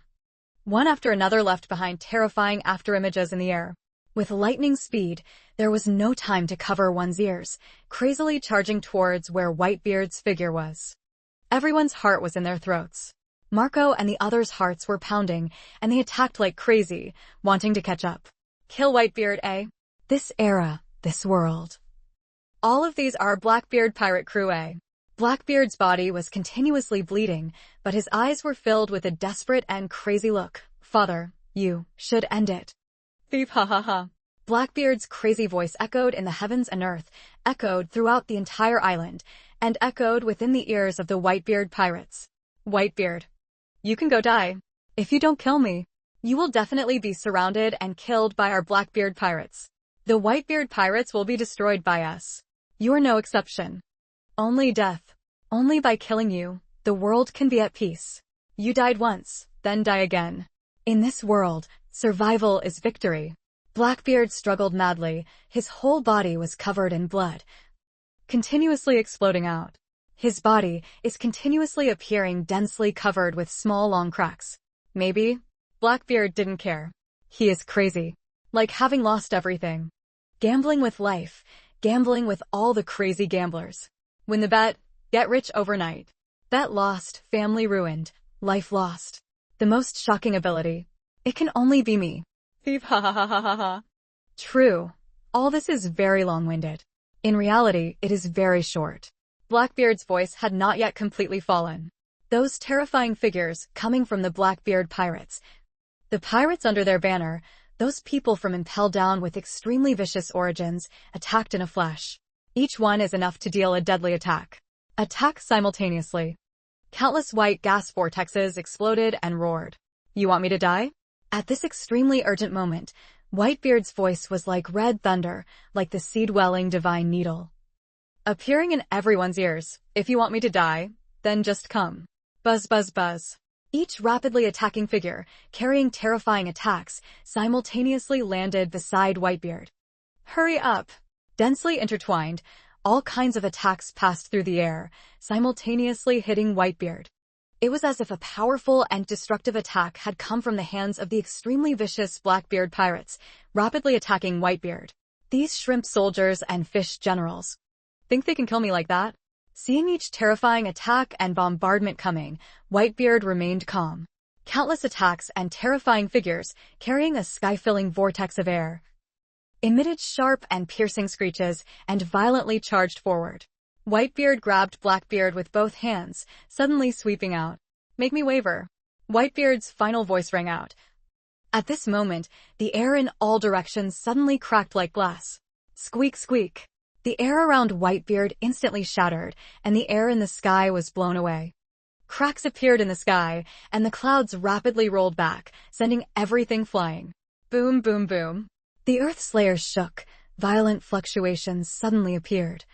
One after another left behind terrifying afterimages in the air. With lightning speed, there was no time to cover one's ears, crazily charging towards where Whitebeard's figure was. Everyone's heart was in their throats. Marco and the others' hearts were pounding, and they attacked like crazy, wanting to catch up. Kill Whitebeard, eh? This era, this world. All of these are Blackbeard pirate crew, eh? Blackbeard's body was continuously bleeding, but his eyes were filled with a desperate and crazy look. Father, you should end it. Thief, ha ha ha. Blackbeard's crazy voice echoed in the heavens and earth, echoed throughout the entire island, and echoed within the ears of the Whitebeard pirates. Whitebeard, you can go die. If you don't kill me, you will definitely be surrounded and killed by our Blackbeard pirates. The Whitebeard pirates will be destroyed by us. You are no exception. Only death. Only by killing you, the world can be at peace. You died once, then die again. In this world, survival is victory. Blackbeard struggled madly, his whole body was covered in blood, continuously exploding out. His body is continuously appearing densely covered with small long cracks. Maybe Blackbeard didn't care. He is crazy. Like having lost everything. Gambling with life, gambling with all the crazy gamblers. Win the bet, get rich overnight. Bet lost, family ruined, life lost. The most shocking ability. It can only be me. Thief, ha ha ha ha ha ha. True. All this is very long-winded. In reality, it is very short. Blackbeard's voice had not yet completely fallen. Those terrifying figures coming from the Blackbeard pirates. The pirates under their banner, those people from Impel Down with extremely vicious origins, attacked in a flash. Each one is enough to deal a deadly attack. Attack simultaneously. Countless white gas vortexes exploded and roared. You want me to die? At this extremely urgent moment, Whitebeard's voice was like red thunder, like the seed-welling divine needle. Appearing in everyone's ears, if you want me to die, then just come. Buzz buzz buzz. Each rapidly attacking figure, carrying terrifying attacks, simultaneously landed beside Whitebeard. Hurry up! Densely intertwined, all kinds of attacks passed through the air, simultaneously hitting Whitebeard. It was as if a powerful and destructive attack had come from the hands of the extremely vicious Blackbeard pirates, rapidly attacking Whitebeard. These shrimp soldiers and fish generals. Think they can kill me like that? Seeing each terrifying attack and bombardment coming, Whitebeard remained calm. Countless attacks and terrifying figures, carrying a sky-filling vortex of air, emitted sharp and piercing screeches and violently charged forward. Whitebeard grabbed Blackbeard with both hands, suddenly sweeping out. Make me waver. Whitebeard's final voice rang out. At this moment, the air in all directions suddenly cracked like glass. Squeak squeak. The air around Whitebeard instantly shattered, and the air in the sky was blown away. Cracks appeared in the sky, and the clouds rapidly rolled back, sending everything flying. Boom boom boom. The Earth's layers shook. Violent fluctuations suddenly appeared.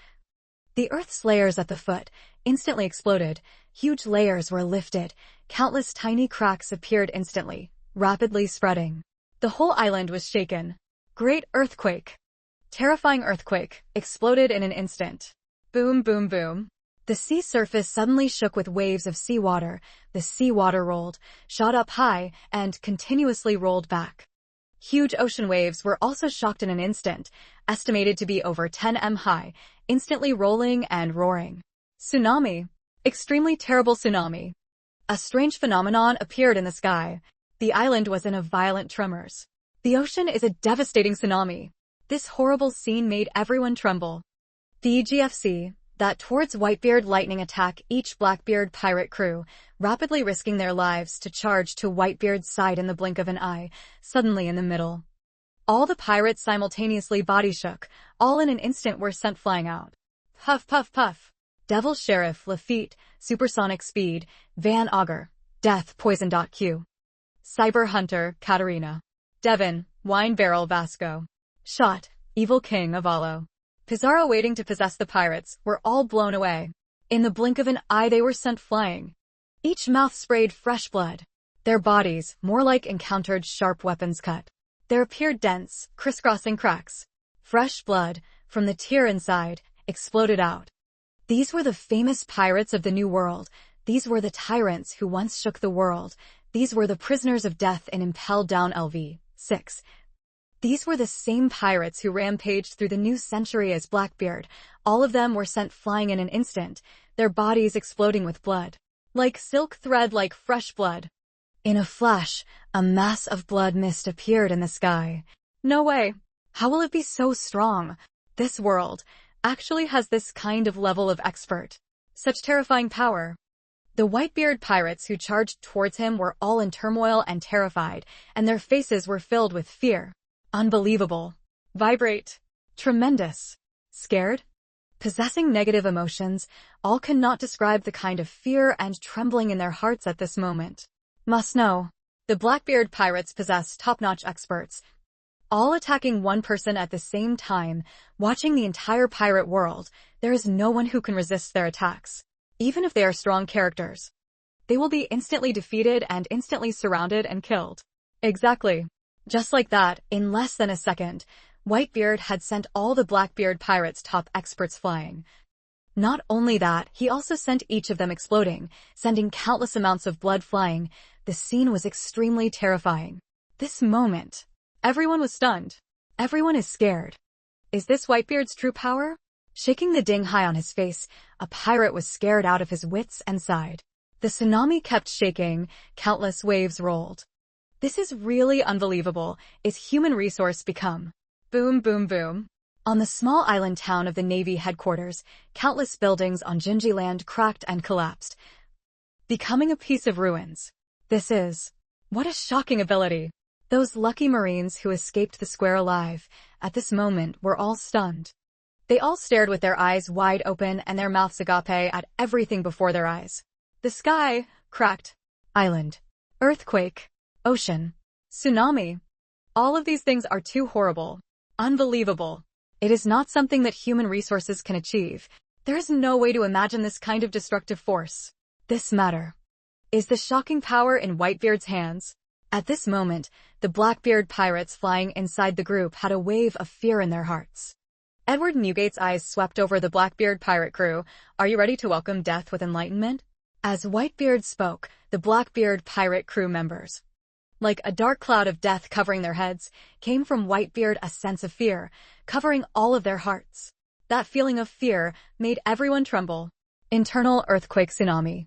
The Earth's layers at the foot instantly exploded. Huge layers were lifted. Countless tiny cracks appeared instantly, rapidly spreading. The whole island was shaken. Great earthquake. Terrifying earthquake exploded in an instant. Boom boom boom. The sea surface suddenly shook with waves of seawater. The seawater rolled, shot up high, and continuously rolled back. Huge ocean waves were also shocked in an instant, estimated to be over 10 m high, instantly rolling and roaring. Tsunami. Extremely terrible tsunami. A strange phenomenon appeared in the sky. The island was in a violent tremors. The ocean is a devastating tsunami. This horrible scene made everyone tremble. The GFC, that towards Whitebeard lightning attack each Blackbeard pirate crew, rapidly risking their lives to charge to Whitebeard's side in the blink of an eye, suddenly in the middle. All the pirates simultaneously body shook, all in an instant were sent flying out. Puff puff puff. Devil Sheriff Lafitte, Supersonic Speed, Van Augur, Death Poison. Q. Cyber Hunter Katarina. Devon, Wine Barrel Vasco. Shot, Evil King Avalo. Pizarro waiting to possess the pirates were all blown away. In the blink of an eye they were sent flying. Each mouth sprayed fresh blood. Their bodies, more like encountered sharp weapons cut. There appeared dense, crisscrossing cracks. Fresh blood, from the tear inside, exploded out. These were the famous pirates of the New World. These were the tyrants who once shook the world. These were the prisoners of death and impelled down LV6. These were the same pirates who rampaged through the new century as Blackbeard. All of them were sent flying in an instant, their bodies exploding with blood. Like silk thread, like fresh blood. In a flash, a mass of blood mist appeared in the sky. No way! How will it be so strong? This world actually has this kind of level of expert. Such terrifying power. The Whitebeard pirates who charged towards him were all in turmoil and terrified, and their faces were filled with fear. Unbelievable. Vibrate. Tremendous. Scared? Possessing negative emotions, all cannot describe the kind of fear and trembling in their hearts at this moment. Must know. The Blackbeard pirates possess top-notch experts, all attacking one person at the same time, watching the entire pirate world. There is no one who can resist their attacks. Even if they are strong characters, they will be instantly defeated and instantly surrounded and killed. Exactly. Just like that, in less than a second, Whitebeard had sent all the Blackbeard pirates' top experts flying. Not only that, he also sent each of them exploding, sending countless amounts of blood flying. The scene was extremely terrifying. This moment, everyone was stunned. Everyone is scared. Is this Whitebeard's true power? Shaking the ding high on his face, a pirate was scared out of his wits and sighed. The tsunami kept shaking, countless waves rolled. This is really unbelievable. Is human resource become? Boom, boom, boom. On the small island town of the Navy headquarters, countless buildings on Gingy Land cracked and collapsed, becoming a piece of ruins. This is... what a shocking ability. Those lucky Marines who escaped the square alive, at this moment were all stunned. They all stared with their eyes wide open and their mouths agape at everything before their eyes. The sky, cracked, island, earthquake, ocean, tsunami. All of these things are too horrible. Unbelievable. It is not something that human resources can achieve. There is no way to imagine this kind of destructive force. This matter is the shocking power in Whitebeard's hands. At this moment, the Blackbeard pirates flying inside the group had a wave of fear in their hearts. Edward Newgate's eyes swept over the Blackbeard pirate crew. Are you ready to welcome death with enlightenment? As Whitebeard spoke, the Blackbeard pirate crew members, like a dark cloud of death covering their heads, came from Whitebeard a sense of fear, covering all of their hearts. That feeling of fear made everyone tremble. Internal earthquake tsunami.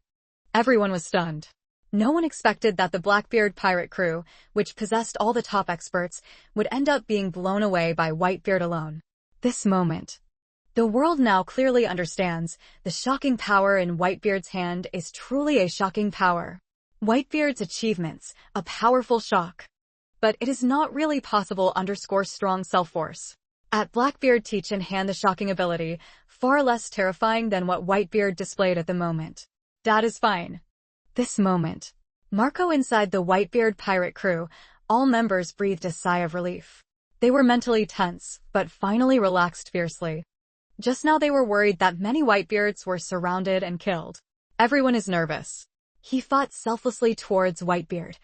Everyone was stunned. No one expected that the Blackbeard pirate crew, which possessed all the top experts, would end up being blown away by Whitebeard alone. This moment. The world now clearly understands the shocking power in Whitebeard's hand is truly a shocking power. Whitebeard's achievements, a powerful shock. But it is not really possible underscore strong self-force. At Blackbeard teach in hand the shocking ability, far less terrifying than what Whitebeard displayed at the moment. That is fine. This moment. Marco inside the Whitebeard pirate crew, all members breathed a sigh of relief. They were mentally tense, but finally relaxed fiercely. Just now they were worried that many Whitebeards were surrounded and killed. Everyone is nervous. He fought selflessly towards Whitebeard,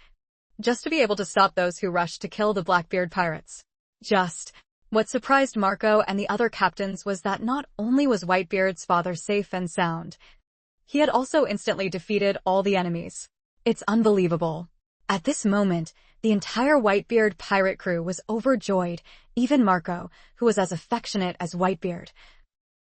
just to be able to stop those who rushed to kill the Blackbeard pirates. What surprised Marco and the other captains was that not only was Whitebeard's father safe and sound, he had also instantly defeated all the enemies. It's unbelievable. At this moment, the entire Whitebeard pirate crew was overjoyed. Even Marco, who was as affectionate as Whitebeard,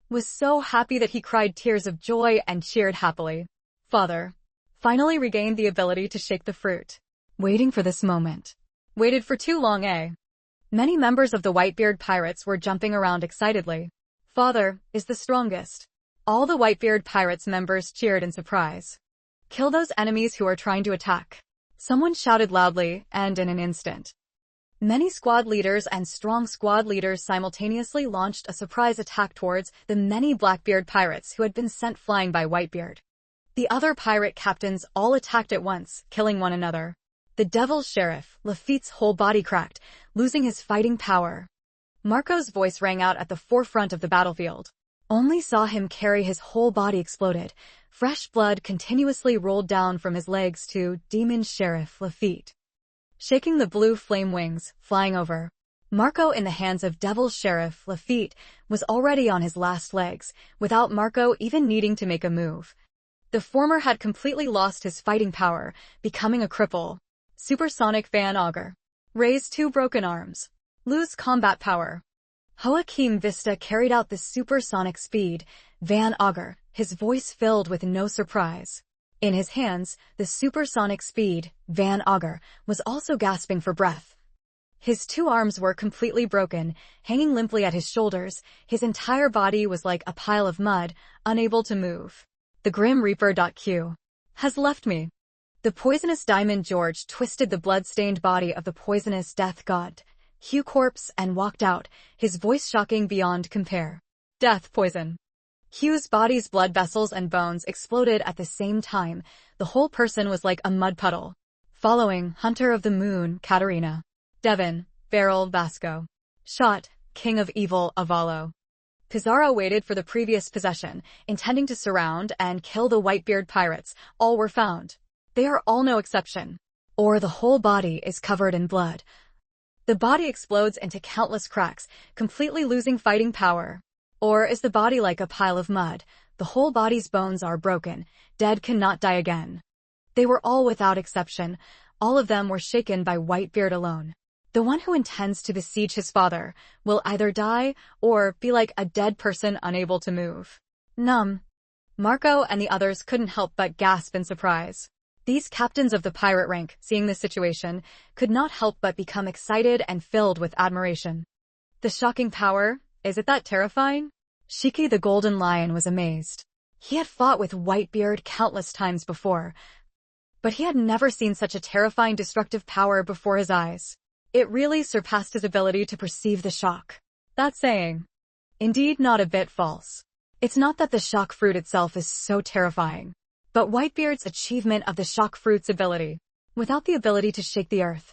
was so happy that he cried tears of joy and cheered happily. Father finally regained the ability to shake the fruit. Waiting for this moment. Waited for too long, eh? Many members of the Whitebeard pirates were jumping around excitedly. Father is the strongest. All the Whitebeard pirates members cheered in surprise. Kill those enemies who are trying to attack. Someone shouted loudly, and in an instant, many squad leaders and strong squad leaders simultaneously launched a surprise attack towards the many Blackbeard pirates who had been sent flying by Whitebeard. The other pirate captains all attacked at once, killing one another. The Devil's Sheriff, Lafitte's whole body cracked, losing his fighting power. Marco's voice rang out at the forefront of the battlefield. Only saw him carry his whole body exploded. Fresh blood continuously rolled down from his legs to Demon Sheriff Lafitte, shaking the blue flame wings, flying over. Marco, in the hands of Devil's Sheriff Lafitte, was already on his last legs, without Marco even needing to make a move. The former had completely lost his fighting power, becoming a cripple. Supersonic Van Augur. Raise 2 broken arms. Lose combat power. Joaquim Vista carried out the supersonic speed, Van Augur, his voice filled with no surprise. In his hands, the supersonic speed, Van Augur, was also gasping for breath. His 2 arms were completely broken, hanging limply at his shoulders. His entire body was like a pile of mud, unable to move. The Grim Reaper.Q has left me. The poisonous Diamond George twisted the blood-stained body of the poisonous death god, Hugh corpse, and walked out, his voice shocking beyond compare. Death poison. Hugh's body's blood vessels and bones exploded at the same time. The whole person was like a mud puddle. Following, Hunter of the Moon, Katarina. Devon, Beryl, Vasco. Shot, King of Evil, Avalo. Pizarro waited for the previous possession, intending to surround and kill the Whitebeard pirates. All were found. They are all no exception. Or the whole body is covered in blood. The body explodes into countless cracks, completely losing fighting power. Or is the body like a pile of mud? The whole body's bones are broken. Dead cannot die again. They were all without exception. All of them were shaken by Whitebeard alone. The one who intends to besiege his father will either die or be like a dead person unable to move. Numb. Marco and the others couldn't help but gasp in surprise. These captains of the pirate rank, seeing this situation, could not help but become excited and filled with admiration. The shocking power, is it that terrifying? Shiki the Golden Lion was amazed. He had fought with Whitebeard countless times before, but he had never seen such a terrifying destructive power before his eyes. It really surpassed his ability to perceive the shock. That saying, indeed not a bit false. It's not that the shock fruit itself is so terrifying, but Whitebeard's achievement of the shock fruit's ability. Without the ability to shake the earth,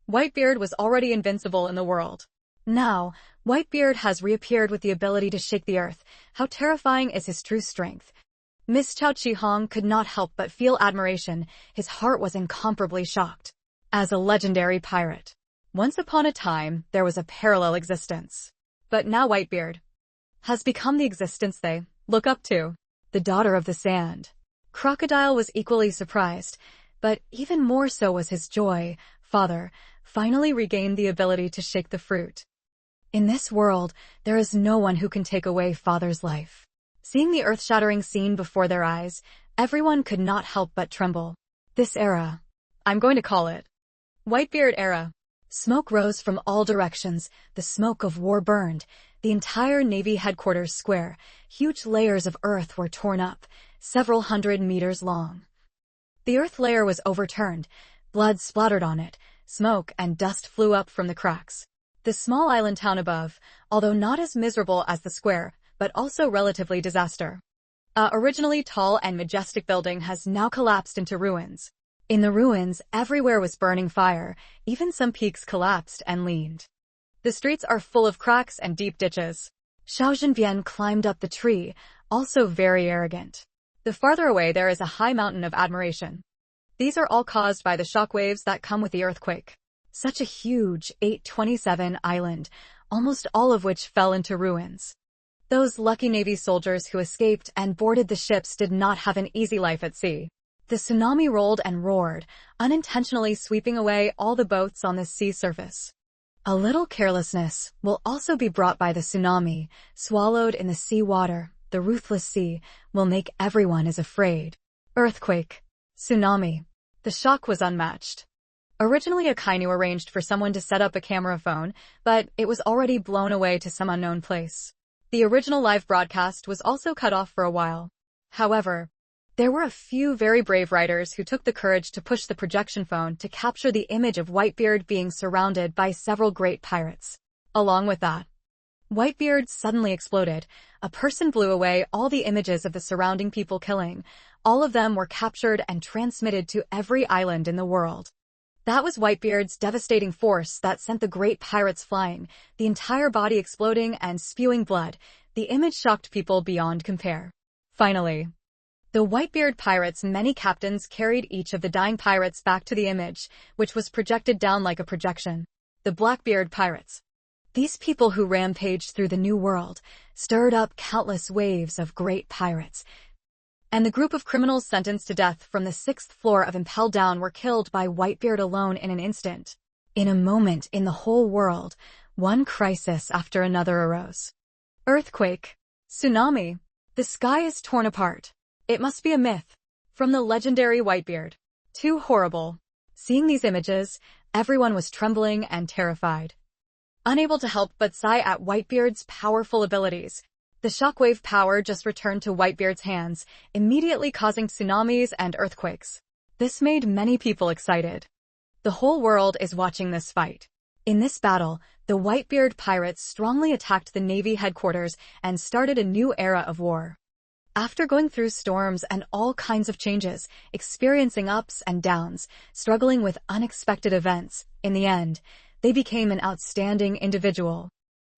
Whitebeard was already invincible in the world. Now, Whitebeard has reappeared with the ability to shake the earth. How terrifying is his true strength? Miss Chao Chi-hong could not help but feel admiration. His heart was incomparably shocked. As a legendary pirate, once upon a time, there was a parallel existence. But now Whitebeard has become the existence they look up to. The daughter of the sand. Crocodile was equally surprised, but even more so was his joy. Father finally regained the ability to shake the fruit. In this world, there is no one who can take away Father's life. Seeing the earth-shattering scene before their eyes, everyone could not help but tremble. This era, I'm going to call it Whitebeard era. Smoke rose from all directions. The smoke of war burned. The entire Navy headquarters square. Huge layers of earth were torn up, several hundred meters long. The earth layer was overturned. Blood splattered on it. Smoke and dust flew up from the cracks. The small island town above, although not as miserable as the square, but also relatively disaster. A originally tall and majestic building has now collapsed into ruins. In the ruins, everywhere was burning fire. Even some peaks collapsed and leaned. The streets are full of cracks and deep ditches. Xiao Zhenbian climbed up the tree, also very arrogant. The farther away there is a high mountain of admiration. These are all caused by the shock waves that come with the earthquake. Such a huge 827 island, almost all of which fell into ruins. Those lucky Navy soldiers who escaped and boarded the ships did not have an easy life at sea. The tsunami rolled and roared, unintentionally sweeping away all the boats on the sea surface. A little carelessness will also be brought by the tsunami, swallowed in the sea water. The ruthless sea will make everyone as afraid. Earthquake. Tsunami. The shock was unmatched. Originally Akainu arranged for someone to set up a camera phone, but it was already blown away to some unknown place. The original live broadcast was also cut off for a while. However, there were a few very brave writers who took the courage to push the projection phone to capture the image of Whitebeard being surrounded by several great pirates. Along with that, Whitebeard suddenly exploded. A person blew away all the images of the surrounding people killing. All of them were captured and transmitted to every island in the world. That was Whitebeard's devastating force that sent the great pirates flying, the entire body exploding and spewing blood. The image shocked people beyond compare. Finally, the Whitebeard pirates' many captains carried each of the dying pirates back to the image, which was projected down like a projection. The Blackbeard pirates. These people who rampaged through the New World stirred up countless waves of great pirates, and the group of criminals sentenced to death from the 6th floor of Impel Down were killed by Whitebeard alone in an instant. In a moment in the whole world, one crisis after another arose. Earthquake. Tsunami. The sky is torn apart. It must be a myth. From the legendary Whitebeard. Too horrible. Seeing these images, everyone was trembling and terrified. Unable to help but sigh at Whitebeard's powerful abilities. The shockwave power just returned to Whitebeard's hands, immediately causing tsunamis and earthquakes. This made many people excited. The whole world is watching this fight. In this battle, the Whitebeard pirates strongly attacked the Navy headquarters and started a new era of war. After going through storms and all kinds of changes, experiencing ups and downs, struggling with unexpected events, in the end, they became an outstanding individual.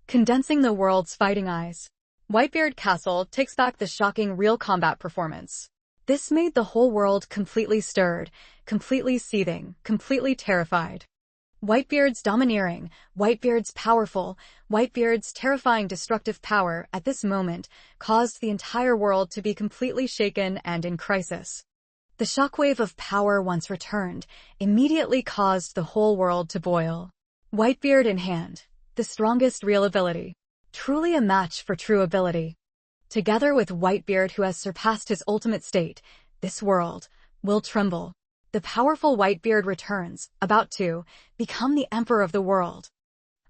Condensing the world's fighting eyes. Whitebeard Castle takes back the shocking real combat performance. This made the whole world completely stirred, completely seething, completely terrified. Whitebeard's domineering, Whitebeard's powerful, Whitebeard's terrifying destructive power at this moment caused the entire world to be completely shaken and in crisis. The shockwave of power once returned immediately caused the whole world to boil. Whitebeard in hand, the strongest real ability. Truly a match for true ability. Together with Whitebeard who has surpassed his ultimate state, this world will tremble. The powerful Whitebeard returns, about to become the emperor of the world.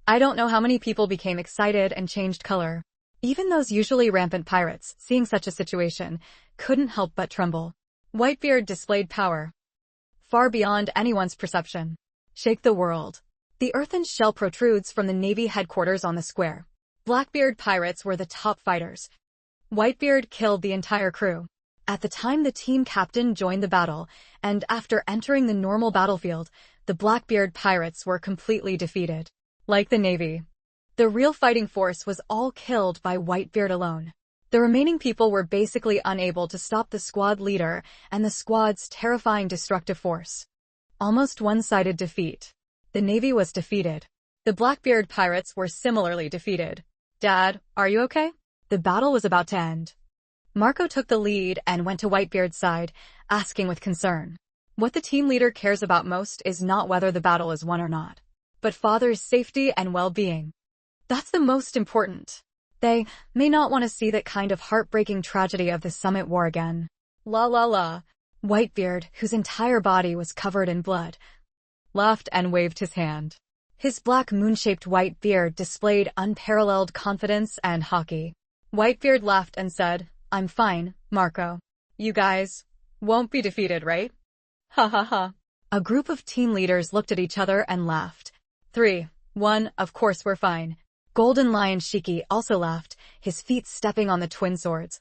I don't know how many people became excited and changed color. Even those usually rampant pirates, seeing such a situation, couldn't help but tremble. Whitebeard displayed power far beyond anyone's perception. Shake the world. The earthen shell protrudes from the Navy headquarters on the square. Blackbeard pirates were the top fighters. Whitebeard killed the entire crew. At the time the team captain joined the battle, and after entering the normal battlefield, the Blackbeard pirates were completely defeated. Like the Navy, the real fighting force was all killed by Whitebeard alone. The remaining people were basically unable to stop the squad leader and the squad's terrifying destructive force. Almost one-sided defeat. The Navy was defeated. The Blackbeard pirates were similarly defeated. Dad, are you okay? The battle was about to end. Marco took the lead and went to Whitebeard's side, asking with concern. What the team leader cares about most is not whether the battle is won or not, but father's safety and well-being. That's the most important. They may not want to see that kind of heartbreaking tragedy of the Summit War again. La la la. Whitebeard, whose entire body was covered in blood, laughed and waved his hand. His black moon-shaped white beard displayed unparalleled confidence and hockey. Whitebeard laughed and said, I'm fine, Marco. You guys won't be defeated, right? Ha ha ha. A group of team leaders looked at each other and laughed. 3, 1, of course we're fine. Golden Lion Shiki also laughed, his feet stepping on the twin swords.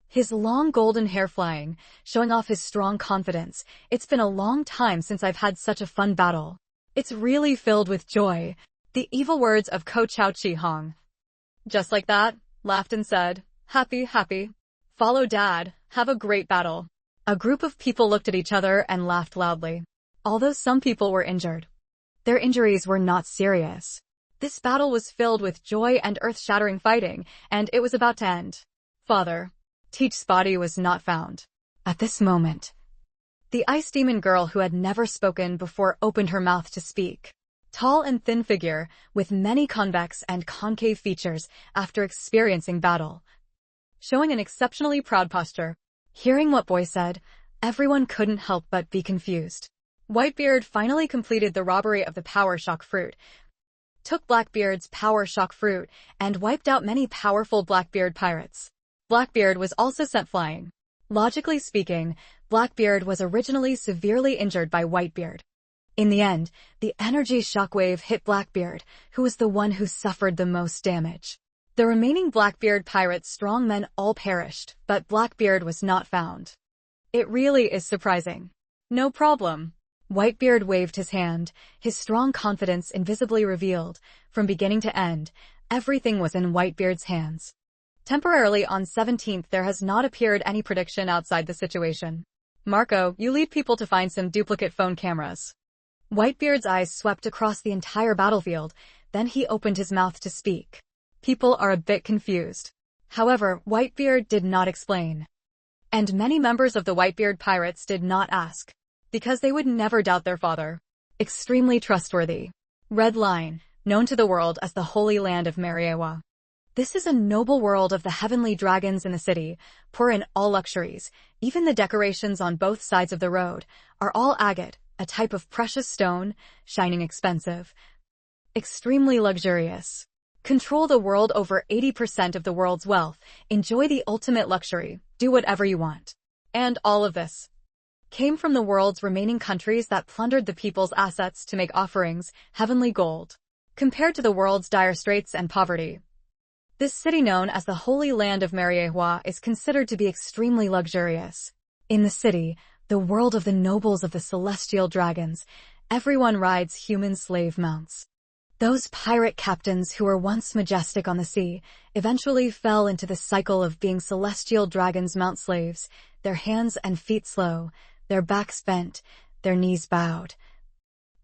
His long golden hair flying, showing off his strong confidence. It's been a long time since I've had such a fun battle. It's really filled with joy. The evil words of Ko Chao Chi Hong. Just like that, laughed and said, happy, happy. Follow Dad, have a great battle. A group of people looked at each other and laughed loudly. Although some people were injured, their injuries were not serious. This battle was filled with joy and earth-shattering fighting, and it was about to end. Father. Teach's body was not found. At this moment, the ice demon girl who had never spoken before opened her mouth to speak. Tall and thin figure, with many convex and concave features after experiencing battle, showing an exceptionally proud posture. Hearing what Boy said, everyone couldn't help but be confused. Whitebeard finally completed the robbery of the Power Shock Fruit, took Blackbeard's Power Shock Fruit, and wiped out many powerful Blackbeard pirates. Blackbeard was also sent flying. Logically speaking, Blackbeard was originally severely injured by Whitebeard. In the end, the energy shockwave hit Blackbeard, who was the one who suffered the most damage. The remaining Blackbeard pirates' strongmen all perished, but Blackbeard was not found. It really is surprising. No problem. Whitebeard waved his hand, his strong confidence invisibly revealed. From beginning to end, everything was in Whitebeard's hands. Temporarily on 17th there has not appeared any prediction outside the situation. Marco, you lead people to find some duplicate phone cameras. Whitebeard's eyes swept across the entire battlefield, then he opened his mouth to speak. People are a bit confused. However, Whitebeard did not explain. And many members of the Whitebeard pirates did not ask, because they would never doubt their father. Extremely trustworthy. Red Line, known to the world as the Holy Land of Mariewa. This is a noble world of the heavenly dragons in the city, poor in all luxuries. Even the decorations on both sides of the road are all agate, a type of precious stone, shining expensive. Extremely luxurious. Control the world over 80% of the world's wealth, enjoy the ultimate luxury, do whatever you want. And all of this came from the world's remaining countries that plundered the people's assets to make offerings, heavenly gold. Compared to the world's dire straits and poverty, this city known as the Holy Land of Mariewa is considered to be extremely luxurious. In the city, the world of the nobles of the celestial dragons, everyone rides human slave mounts. Those pirate captains who were once majestic on the sea eventually fell into the cycle of being celestial dragons mount slaves, their hands and feet slow, their backs bent, their knees bowed.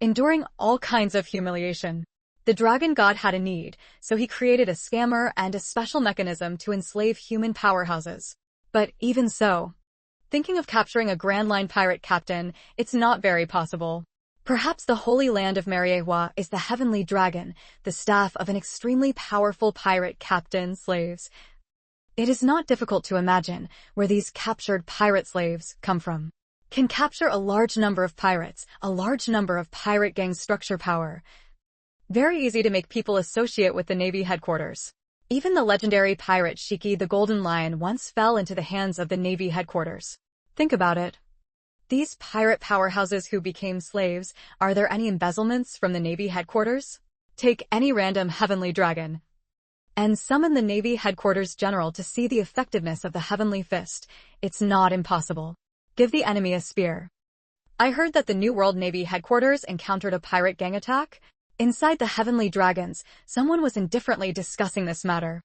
Enduring all kinds of humiliation. The dragon god had a need, so he created a scammer and a special mechanism to enslave human powerhouses. But even so, thinking of capturing a Grand Line pirate captain, it's not very possible. Perhaps the Holy Land of Mariewa is the heavenly dragon, the staff of an extremely powerful pirate captain slaves. It is not difficult to imagine where these captured pirate slaves come from. Can capture a large number of pirates, a large number of pirate gangs structure power. Very easy to make people associate with the Navy headquarters. Even the legendary pirate Shiki the Golden Lion once fell into the hands of the Navy headquarters. Think about it. These pirate powerhouses who became slaves, are there any embezzlements from the Navy headquarters? Take any random heavenly dragon and summon the Navy headquarters general to see the effectiveness of the heavenly fist. It's not impossible. Give the enemy a spear. I heard that the New World Navy headquarters encountered a pirate gang attack. Inside the Heavenly Dragons, someone was indifferently discussing this matter.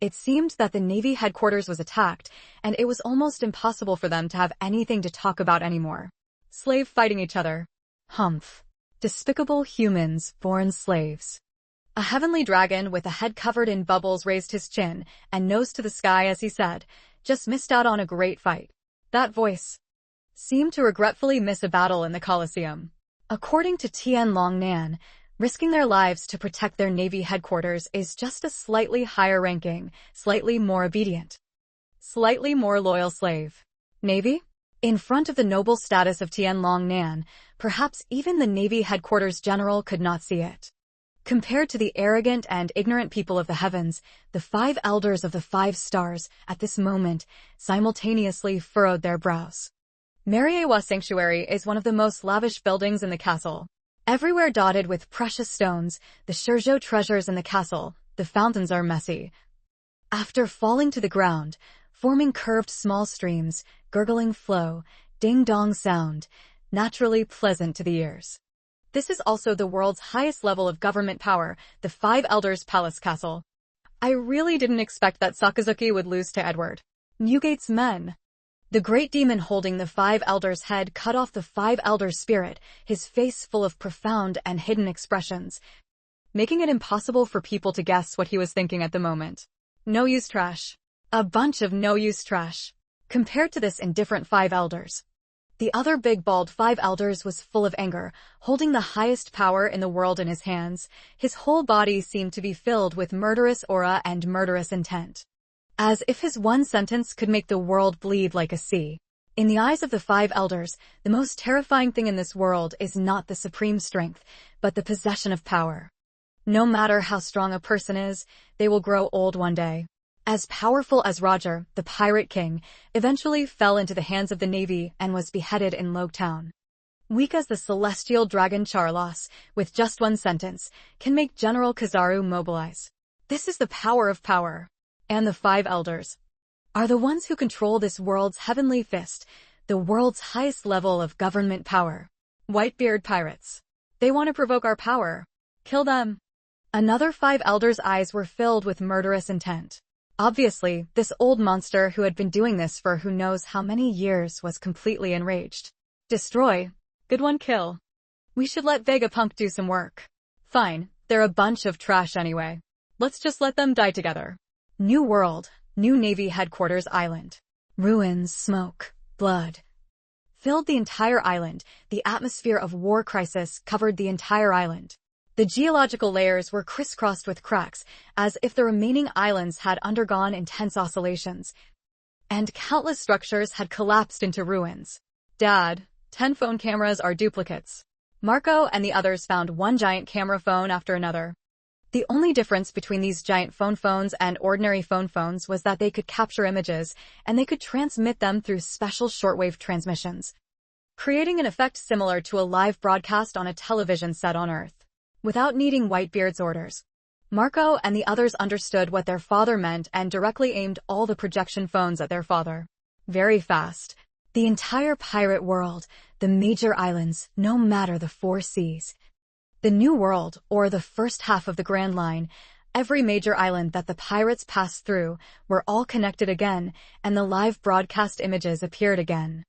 It seemed that the Navy headquarters was attacked, and it was almost impossible for them to have anything to talk about anymore. Slave fighting each other. Humph. Despicable humans, born slaves. A heavenly dragon with a head covered in bubbles raised his chin and nose to the sky as he said, "Just missed out on a great fight." That voice seemed to regretfully miss a battle in the Colosseum. According to Tian Long Nan, risking their lives to protect their Navy headquarters is just a slightly higher ranking, slightly more obedient, slightly more loyal slave. Navy? In front of the noble status of Tian Long Nan, perhaps even the Navy headquarters general could not see it. Compared to the arrogant and ignorant people of the heavens, the 5 elders of the 5 stars, at this moment, simultaneously furrowed their brows. Mariewa Sanctuary is one of the most lavish buildings in the castle. Everywhere dotted with precious stones, the Shurjo treasures in the castle, the fountains are messy. After falling to the ground, forming curved small streams, gurgling flow, ding-dong sound, naturally pleasant to the ears. This is also the world's highest level of government power, the 5 Elders Palace Castle. I really didn't expect that Sakazuki would lose to Edward. Newgate's men. The great demon holding the 5 elders' head cut off the 5 elders' spirit, his face full of profound and hidden expressions, making it impossible for people to guess what he was thinking at the moment. No-use trash. A bunch of no-use trash. Compared to this indifferent 5 elders, the other big bald 5 elders was full of anger, holding the highest power in the world in his hands. His whole body seemed to be filled with murderous aura and murderous intent. As if his one sentence could make the world bleed like a sea. In the eyes of the 5 elders, the most terrifying thing in this world is not the supreme strength, but the possession of power. No matter how strong a person is, they will grow old one day. As powerful as Roger, the pirate king, eventually fell into the hands of the Navy and was beheaded in Logetown. Weak as the celestial dragon Charlos, with just one sentence, can make General Kizaru mobilize. This is the power of power. And the 5 elders are the ones who control this world's heavenly fist, the world's highest level of government power. Whitebeard pirates. They want to provoke our power. Kill them. Another 5 elders' eyes were filled with murderous intent. Obviously, this old monster who had been doing this for who knows how many years was completely enraged. Destroy. Good one kill. We should let Vegapunk do some work. Fine, they're a bunch of trash anyway. Let's just let them die together. New world, new Navy headquarters island. Ruins, smoke, blood filled the entire island. The atmosphere of war crisis covered the entire island. The geological layers were crisscrossed with cracks, as if the remaining islands had undergone intense oscillations, and countless structures had collapsed into ruins. Dad, 10 phone cameras are duplicates. Marco and the others found one giant camera phone after another. The only difference between these giant phones and ordinary phones was that they could capture images, and they could transmit them through special shortwave transmissions, creating an effect similar to a live broadcast on a television set on Earth. Without needing Whitebeard's orders, Marco and the others understood what their father meant and directly aimed all the projection phones at their father. Very fast. The entire pirate world, the major islands, no matter the 4 seas. The New World, or the first half of the Grand Line, every major island that the pirates passed through, were all connected again, and the live broadcast images appeared again.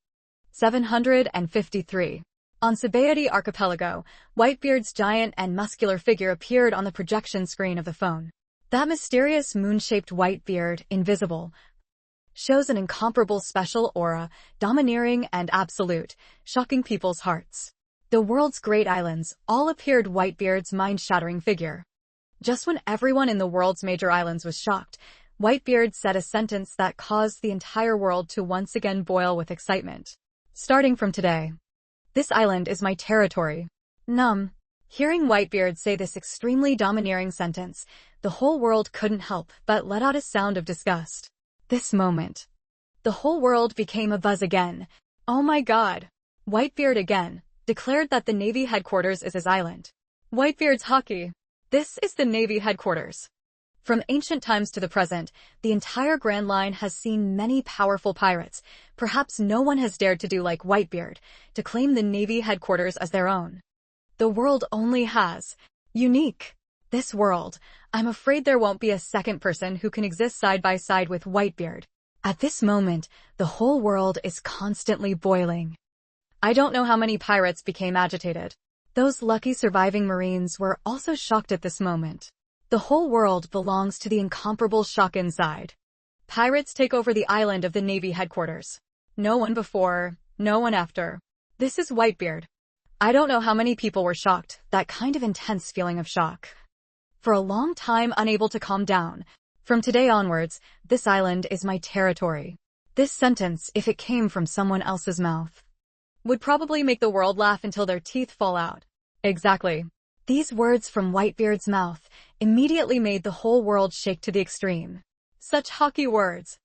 753. On Sabaody Archipelago, Whitebeard's giant and muscular figure appeared on the projection screen of the phone. That mysterious moon-shaped Whitebeard, invisible, shows an incomparable special aura, domineering and absolute, shocking people's hearts. The world's great islands all appeared Whitebeard's mind-shattering figure. Just when everyone in the world's major islands was shocked, Whitebeard said a sentence that caused the entire world to once again boil with excitement. Starting from today, this island is my territory. Numb. Hearing Whitebeard say this extremely domineering sentence, the whole world couldn't help but let out a sound of disgust. This moment, the whole world became abuzz again. Oh my God! Whitebeard again declared that the Navy headquarters is his island. Whitebeard's hockey. This is the Navy headquarters. From ancient times to the present, the entire Grand Line has seen many powerful pirates. Perhaps no one has dared to do like Whitebeard, to claim the Navy headquarters as their own. The world only has unique. This world, I'm afraid there won't be a second person who can exist side by side with Whitebeard. At this moment, the whole world is constantly boiling. I don't know how many pirates became agitated. Those lucky surviving Marines were also shocked at this moment. The whole world belongs to the incomparable shock inside. Pirates take over the island of the Navy headquarters. No one before, no one after. This is Whitebeard. I don't know how many people were shocked, that kind of intense feeling of shock. For a long time unable to calm down. From today onwards, this island is my territory. This sentence, if it came from someone else's mouth, would probably make the world laugh until their teeth fall out. Exactly. These words from Whitebeard's mouth immediately made the whole world shake to the extreme. Such hockey words.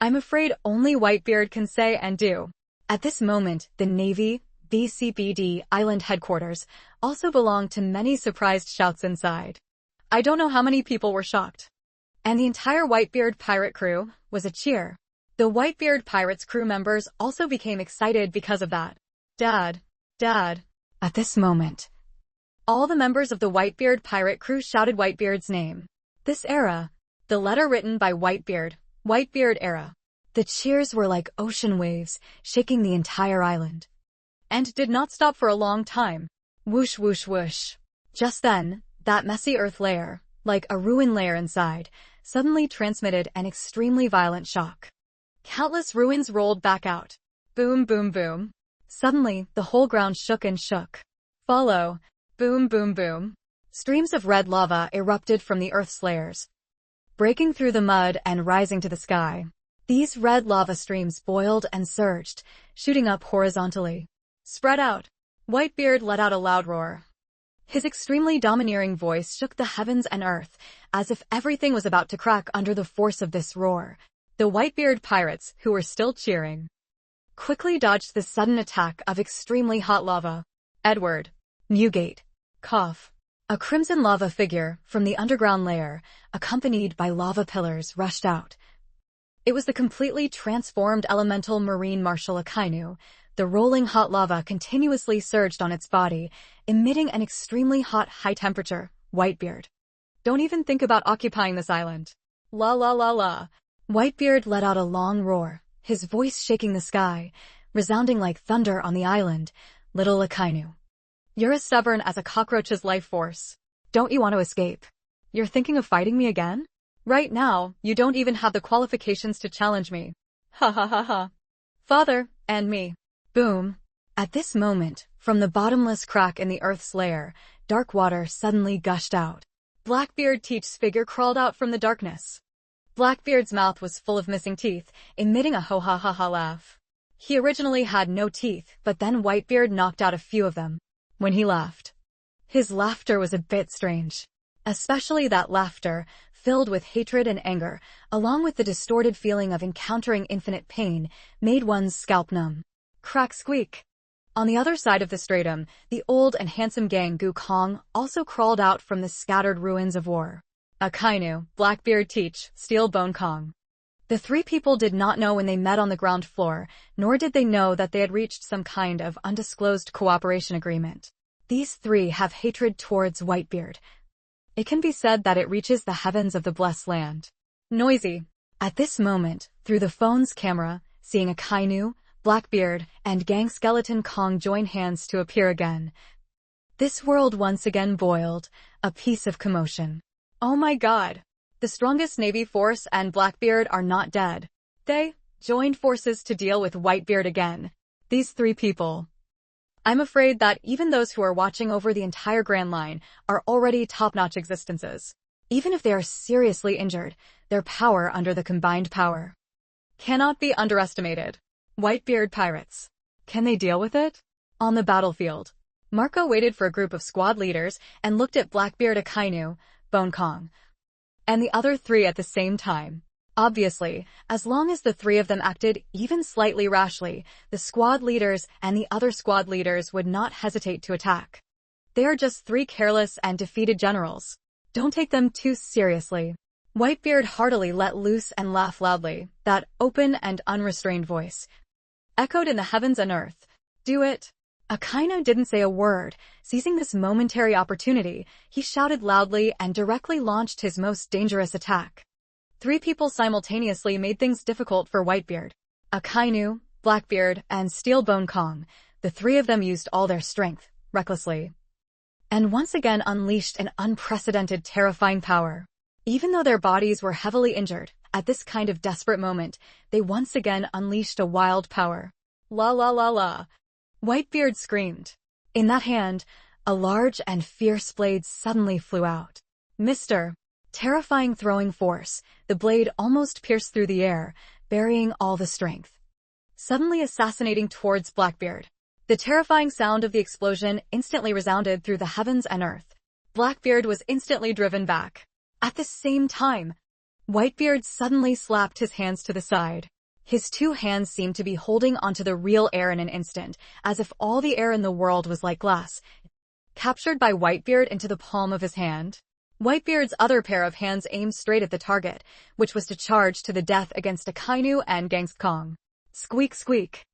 I'm afraid only Whitebeard can say and do. At this moment, the Navy, BCBD Island headquarters, also belonged to many surprised shouts inside. I don't know how many people were shocked. And the entire Whitebeard pirate crew was a cheer. The Whitebeard pirates crew members also became excited because of that. Dad, Dad. At this moment, all the members of the Whitebeard pirate crew shouted Whitebeard's name. This era, the letter written by Whitebeard, Whitebeard era. The cheers were like ocean waves, shaking the entire island. And did not stop for a long time. Whoosh whoosh whoosh. Just then, that messy earth layer, like a ruin layer inside, suddenly transmitted an extremely violent shock. Countless ruins rolled back out. Boom boom boom. Suddenly, the whole ground shook and shook. Follow. Boom boom boom. Streams of red lava erupted from the earth's layers, breaking through the mud and rising to the sky. These red lava streams boiled and surged, shooting up horizontally. Spread out. Whitebeard let out a loud roar. His extremely domineering voice shook the heavens and earth, as if everything was about to crack under the force of this roar. The Whitebeard pirates, who were still cheering, quickly dodged the sudden attack of extremely hot lava. Edward. Newgate. Cough. A crimson lava figure from the underground layer, accompanied by lava pillars, rushed out. It was the completely transformed elemental marine martial Akainu. The rolling hot lava continuously surged on its body, emitting an extremely hot high temperature. Whitebeard. Don't even think about occupying this island. La la la la. Whitebeard let out a long roar, his voice shaking the sky, resounding like thunder on the island. Little Akainu. You're as stubborn as a cockroach's life force. Don't you want to escape? You're thinking of fighting me again? Right now, you don't even have the qualifications to challenge me. Ha ha ha ha. Father, and me. Boom. At this moment, from the bottomless crack in the earth's layer, dark water suddenly gushed out. Blackbeard Teach's figure crawled out from the darkness. Blackbeard's mouth was full of missing teeth, emitting a ho-ha-ha-ha laugh. He originally had no teeth, but then Whitebeard knocked out a few of them. When he laughed, his laughter was a bit strange. Especially that laughter, filled with hatred and anger, along with the distorted feeling of encountering infinite pain, made one's scalp numb. Crack squeak. On the other side of the stratum, the old and handsome Gang-gu Kong also crawled out from the scattered ruins of war. Akainu, Blackbeard Teach, Steel Bone Kong. The three people did not know when they met on the ground floor, nor did they know that they had reached some kind of undisclosed cooperation agreement. These three have hatred towards Whitebeard. It can be said that it reaches the heavens of the blessed land. Noisy. At this moment, through the phone's camera, seeing Akainu, Blackbeard, and Gang Skeleton Kong join hands to appear again. This world once again boiled, a piece of commotion. Oh my god! The strongest Navy force and Blackbeard are not dead. They joined forces to deal with Whitebeard again. These three people. I'm afraid that even those who are watching over the entire Grand Line are already top-notch existences. Even if they are seriously injured, their power under the combined power cannot be underestimated. Whitebeard pirates. Can they deal with it? On the battlefield, Marco waited for a group of squad leaders and looked at Blackbeard, Akainu, Bone Kong, and the other three at the same time. Obviously, as long as the three of them acted even slightly rashly, the squad leaders and the other squad leaders would not hesitate to attack. They are just three careless and defeated generals. Don't take them too seriously. Whitebeard heartily let loose and laughed loudly. That open and unrestrained voice echoed in the heavens and earth. Do it. Akainu didn't say a word. Seizing this momentary opportunity, he shouted loudly and directly launched his most dangerous attack. Three people simultaneously made things difficult for Whitebeard. Akainu, Blackbeard, and Steel Bone Kong. The three of them used all their strength, recklessly, and once again unleashed an unprecedented terrifying power. Even though their bodies were heavily injured, at this kind of desperate moment, they once again unleashed a wild power. La la la la. Whitebeard screamed. In that hand, a large and fierce blade suddenly flew out. Mr. Terrifying throwing force, the blade almost pierced through the air, burying all the strength, suddenly assassinating towards Blackbeard. The terrifying sound of the explosion instantly resounded through the heavens and earth. Blackbeard was instantly driven back. At the same time, Whitebeard suddenly slapped his hands to the side. His two hands seemed to be holding onto the real air in an instant, as if all the air in the world was like glass, captured by Whitebeard into the palm of his hand. Whitebeard's other pair of hands aimed straight at the target, which was to charge to the death against Akainu and Gang Kong. Squeak squeak.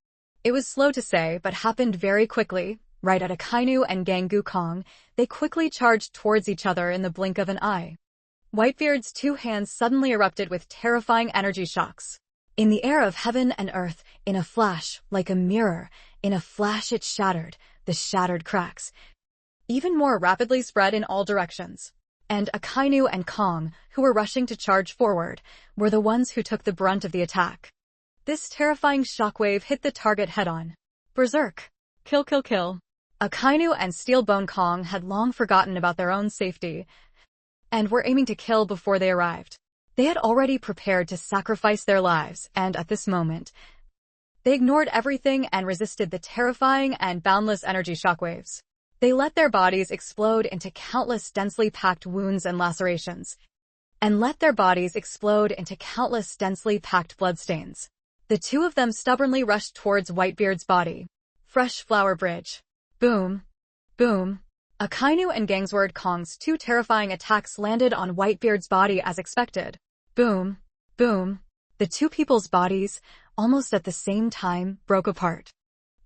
It was slow to say, but happened very quickly. Right at Akainu and Gang-gu Kong, they quickly charged towards each other in the blink of an eye. Whitebeard's two hands suddenly erupted with terrifying energy shocks. In the air of heaven and earth, in a flash, like a mirror, in a flash it shattered, the shattered cracks even more rapidly spread in all directions. And Akainu and Kong, who were rushing to charge forward, were the ones who took the brunt of the attack. This terrifying shockwave hit the target head-on. Berserk. Kill kill kill. Akainu and Steel Bone Kong had long forgotten about their own safety, and were aiming to kill before they arrived. They had already prepared to sacrifice their lives, and at this moment, they ignored everything and resisted the terrifying and boundless energy shockwaves. They let their bodies explode into countless densely packed wounds and lacerations, and let their bodies explode into countless densely packed bloodstains. The two of them stubbornly rushed towards Whitebeard's body. Fresh Flower Bridge. Boom. Boom. Akainu and Gangsword Kong's two terrifying attacks landed on Whitebeard's body as expected. Boom. Boom. The two people's bodies, almost at the same time, broke apart.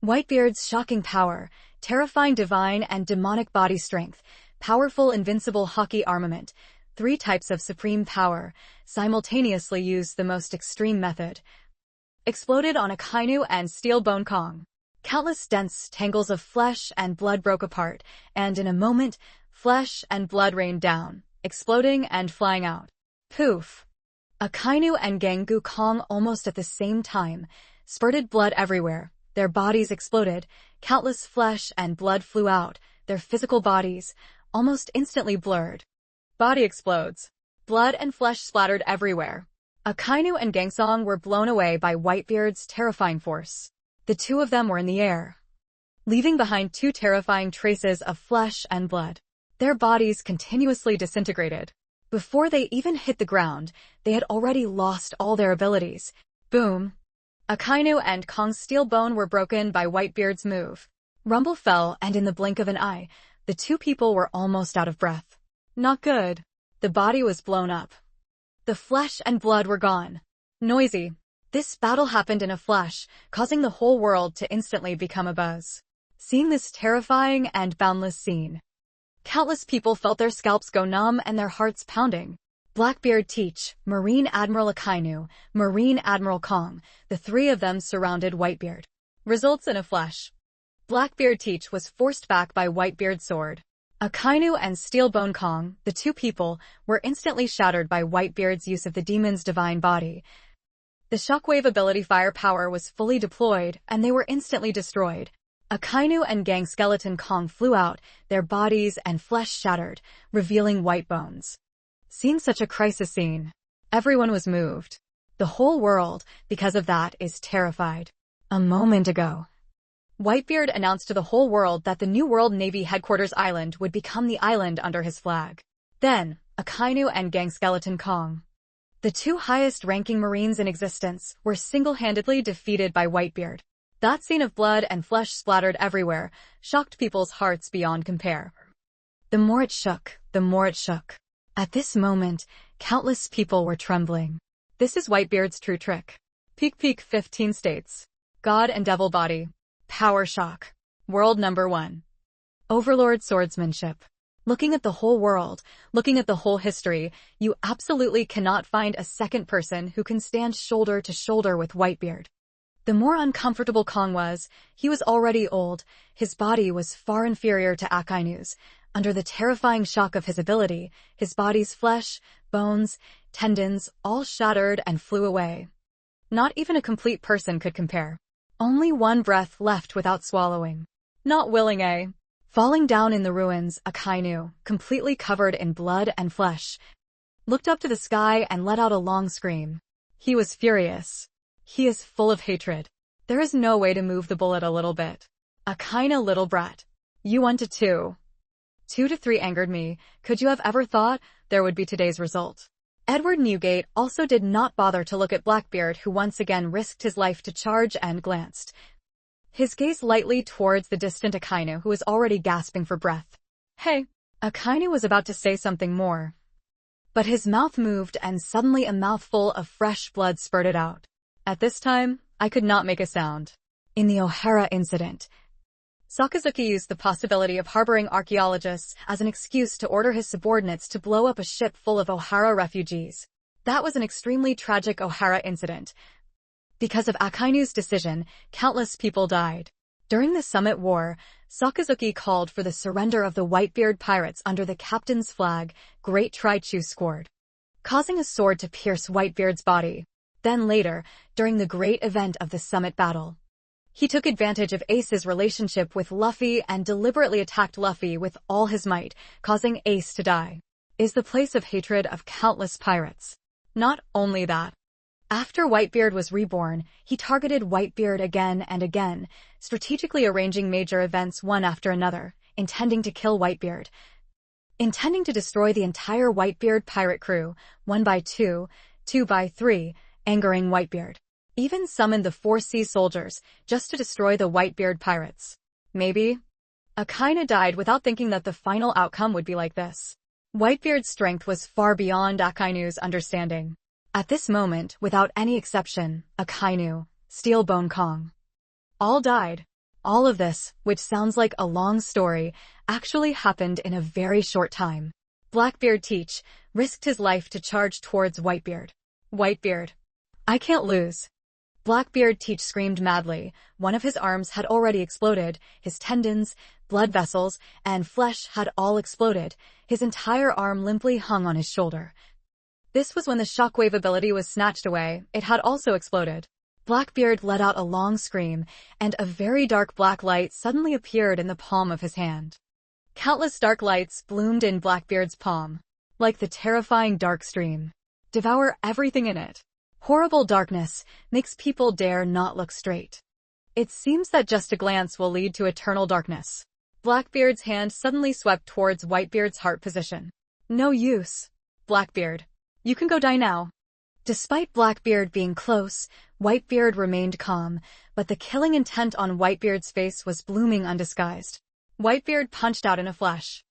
Whitebeard's shocking power, terrifying divine and demonic body strength, powerful invincible hockey armament, three types of supreme power, simultaneously used the most extreme method, exploded on Akainu and Steel Bone Kong. Countless dense tangles of flesh and blood broke apart, and in a moment, flesh and blood rained down, exploding and flying out. Poof! Akainu and Gangu Kong almost at the same time, spurted blood everywhere. Their bodies exploded, countless flesh and blood flew out, their physical bodies, almost instantly blurred. Body explodes. Blood and flesh splattered everywhere. Akainu and Gangsong were blown away by Whitebeard's terrifying force. The two of them were in the air, leaving behind two terrifying traces of flesh and blood. Their bodies continuously disintegrated. Before they even hit the ground, they had already lost all their abilities. Boom! Akainu and Kong's steel bone were broken by Whitebeard's move. Rumble fell, and in the blink of an eye, the two people were almost out of breath. Not good. The body was blown up. The flesh and blood were gone. Noisy. This battle happened in a flash, causing the whole world to instantly become abuzz. Seeing this terrifying and boundless scene, countless people felt their scalps go numb and their hearts pounding. Blackbeard Teach, Marine Admiral Akainu, Marine Admiral Kong, the three of them surrounded Whitebeard. Results in a flash. Blackbeard Teach was forced back by Whitebeard's sword. Akainu and Steelbone Kong, the two people, were instantly shattered by Whitebeard's use of the demon's divine body. The shockwave ability firepower was fully deployed, and they were instantly destroyed. Akainu and Gang Skeleton Kong flew out, their bodies and flesh shattered, revealing white bones. Seeing such a crisis scene, everyone was moved. The whole world, because of that, is terrified. A moment ago, Whitebeard announced to the whole world that the New World Navy Headquarters Island would become the island under his flag. Then, Akainu and Gang Skeleton Kong, the two highest-ranking Marines in existence, were single-handedly defeated by Whitebeard. That scene of blood and flesh splattered everywhere shocked people's hearts beyond compare. The more it shook, the more it shook. At this moment, countless people were trembling. This is Whitebeard's true trick. Peak 15 states. God and Devil Body. Power Shock. World number 1. Overlord Swordsmanship. Looking at the whole world, looking at the whole history, you absolutely cannot find a second person who can stand shoulder to shoulder with Whitebeard. The more uncomfortable Kong was, he was already old, his body was far inferior to Akainu's. Under the terrifying shock of his ability, his body's flesh, bones, tendons, all shattered and flew away. Not even a complete person could compare. Only one breath left without swallowing. Not willing, eh? Falling down in the ruins, Akainu, completely covered in blood and flesh, looked up to the sky and let out a long scream. He was furious. He is full of hatred. There is no way to move the bullet a little bit. Akainu, little brat. You 1 to 2. 2 to 3 angered me. Could you have ever thought there would be today's result? Edward Newgate also did not bother to look at Blackbeard, who once again risked his life to charge and glanced his gaze lightly towards the distant Akainu, who was already gasping for breath. Hey! Akainu was about to say something more, but his mouth moved and suddenly a mouthful of fresh blood spurted out. At this time, I could not make a sound. In the O'Hara incident, Sakazuki used the possibility of harboring archaeologists as an excuse to order his subordinates to blow up a ship full of O'Hara refugees. That was an extremely tragic O'Hara incident. Because of Akainu's decision, countless people died. During the Summit War, Sakazuki called for the surrender of the Whitebeard pirates under the captain's flag, Great Trichu Squad, causing a sword to pierce Whitebeard's body. Then later, during the great event of the Summit Battle, he took advantage of Ace's relationship with Luffy and deliberately attacked Luffy with all his might, causing Ace to die. Is the place of hatred of countless pirates. Not only that, after Whitebeard was reborn, he targeted Whitebeard again and again, strategically arranging major events one after another, intending to kill Whitebeard, intending to destroy the entire Whitebeard pirate crew, 1 by 2, 2 by 3, angering Whitebeard. Even summoned the 4 sea soldiers, just to destroy the Whitebeard pirates. Maybe Akainu died without thinking that the final outcome would be like this. Whitebeard's strength was far beyond Akainu's understanding. At this moment, without any exception, Akainu, Steelbone Kong, all died. All of this, which sounds like a long story, actually happened in a very short time. Blackbeard Teach risked his life to charge towards Whitebeard. Whitebeard, I can't lose. Blackbeard Teach screamed madly. One of his arms had already exploded. His tendons, blood vessels, and flesh had all exploded. His entire arm limply hung on his shoulder. This was when the shockwave ability was snatched away. It had also exploded. Blackbeard let out a long scream, and a very dark black light suddenly appeared in the palm of his hand. Countless dark lights bloomed in Blackbeard's palm, like the terrifying dark stream. Devour everything in it. Horrible darkness makes people dare not look straight. It seems that just a glance will lead to eternal darkness. Blackbeard's hand suddenly swept towards Whitebeard's heart position. No use. Blackbeard, you can go die now. Despite Blackbeard being close, Whitebeard remained calm, but the killing intent on Whitebeard's face was blooming undisguised. Whitebeard punched out in a flash.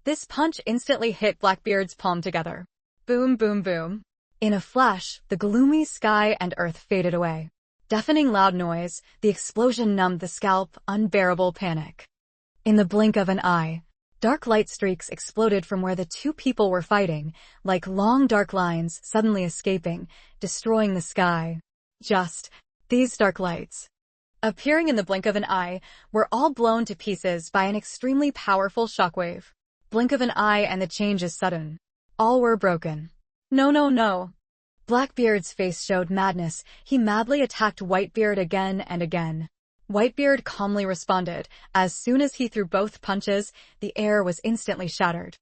This punch instantly hit Blackbeard's palm together. Boom, boom, boom. In a flash, the gloomy sky and earth faded away. Deafening loud noise, the explosion numbed the scalp, unbearable panic. In the blink of an eye, dark light streaks exploded from where the two people were fighting, like long dark lines suddenly escaping, destroying the sky. Just these dark lights, appearing in the blink of an eye, were all blown to pieces by an extremely powerful shockwave. Blink of an eye and the change is sudden. All were broken. No, no, no. Blackbeard's face showed madness. He madly attacked Whitebeard again and again. Whitebeard calmly responded. As soon as he threw both punches, the air was instantly shattered.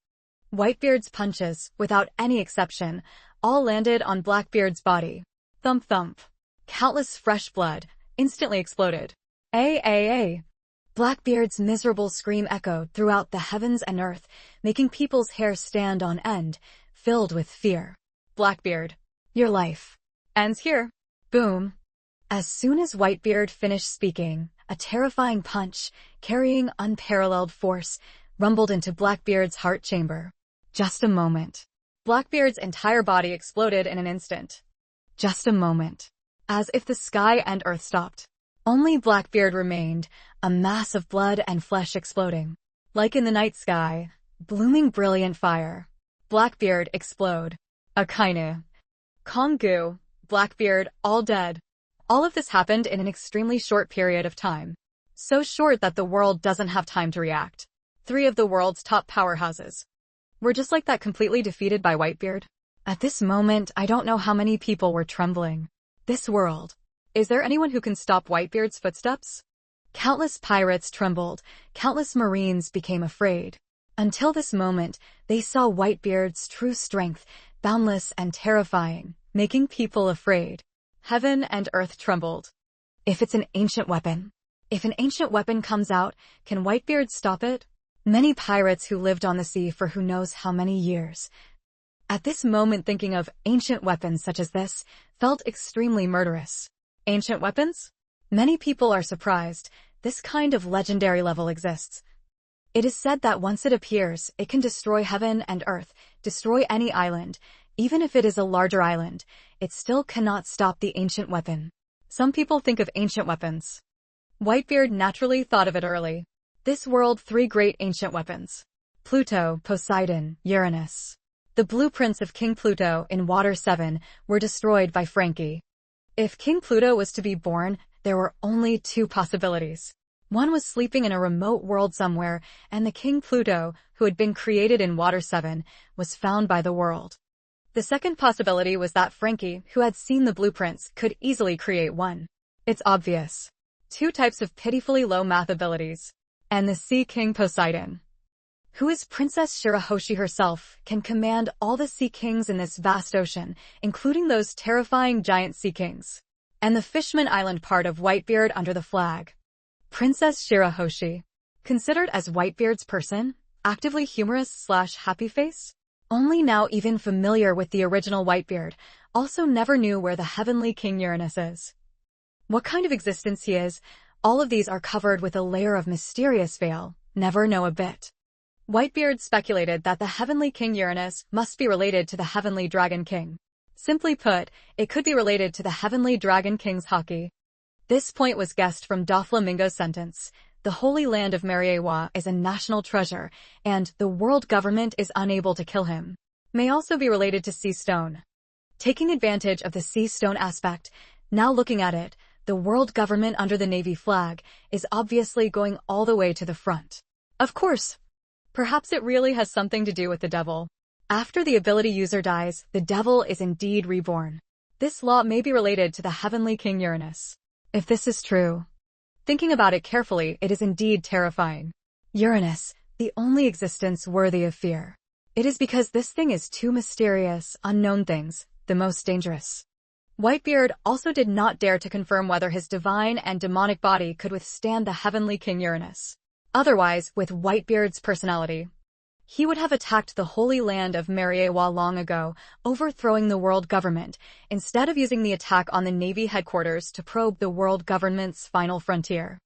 Whitebeard's punches, without any exception, all landed on Blackbeard's body. Thump thump. Countless fresh blood instantly exploded. A. Blackbeard's miserable scream echoed throughout the heavens and earth, making people's hair stand on end, filled with fear. Blackbeard, your life ends here. Boom. As soon as Whitebeard finished speaking, a terrifying punch, carrying unparalleled force, rumbled into Blackbeard's heart chamber. Just a moment. Blackbeard's entire body exploded in an instant. Just a moment. As if the sky and earth stopped. Only Blackbeard remained, a mass of blood and flesh exploding. Like in the night sky, blooming brilliant fire. Blackbeard explode. Akainu. Kongu. Blackbeard, all dead. All of this happened in an extremely short period of time. So short that the world doesn't have time to react. 3 of the world's top powerhouses were just like that, completely defeated by Whitebeard. At this moment, I don't know how many people were trembling. This world. Is there anyone who can stop Whitebeard's footsteps? Countless pirates trembled. Countless marines became afraid. Until this moment, they saw Whitebeard's true strength, boundless and terrifying, making people afraid. Heaven and earth trembled. If it's an ancient weapon. If an ancient weapon comes out, can Whitebeard stop it? Many pirates who lived on the sea for who knows how many years. At this moment, thinking of ancient weapons such as this felt extremely murderous. Ancient weapons? Many people are surprised. This kind of legendary level exists. It is said that once it appears, it can destroy heaven and earth, destroy any island. Even if it is a larger island, it still cannot stop the ancient weapon. Some people think of ancient weapons. Whitebeard naturally thought of it early. This world, 3 great ancient weapons. Pluto, Poseidon, Uranus. The blueprints of King Pluto in Water 7 were destroyed by Frankie. If King Pluto was to be born, there were only 2 possibilities. One was sleeping in a remote world somewhere, and the King Pluto, who had been created in Water 7, was found by the world. The second possibility was that Frankie, who had seen the blueprints, could easily create one. It's obvious. 2 types of pitifully low math abilities. And the Sea King Poseidon, who is Princess Shirahoshi herself, can command all the sea kings in this vast ocean, including those terrifying giant sea kings. And the Fishman Island part of Whitebeard under the flag. Princess Shirahoshi, considered as Whitebeard's person, actively humorous / happy face? Only now even familiar with the original Whitebeard, also never knew where the heavenly King Uranus is. What kind of existence he is, all of these are covered with a layer of mysterious veil, never know a bit. Whitebeard speculated that the heavenly King Uranus must be related to the heavenly Dragon King. Simply put, it could be related to the heavenly Dragon King's hockey. This point was guessed from Doflamingo's sentence. The Holy Land of Mariewa is a national treasure, and the world government is unable to kill him. May also be related to Sea Stone. Taking advantage of the Sea Stone aspect, Now looking at it, the world government under the Navy flag is obviously going all the way to the front. Of course, perhaps it really has something to do with the devil. After the ability user dies, the devil is indeed reborn. This law may be related to the heavenly king Uranus. If this is true, thinking about it carefully, it is indeed terrifying. Uranus, the only existence worthy of fear. It is because this thing is too mysterious, unknown things, the most dangerous. Whitebeard also did not dare to confirm whether his divine and demonic body could withstand the heavenly king Uranus. Otherwise, with Whitebeard's personality, he would have attacked the holy land of Mariewa long ago, overthrowing the world government, instead of using the attack on the Navy headquarters to probe the world government's final frontier.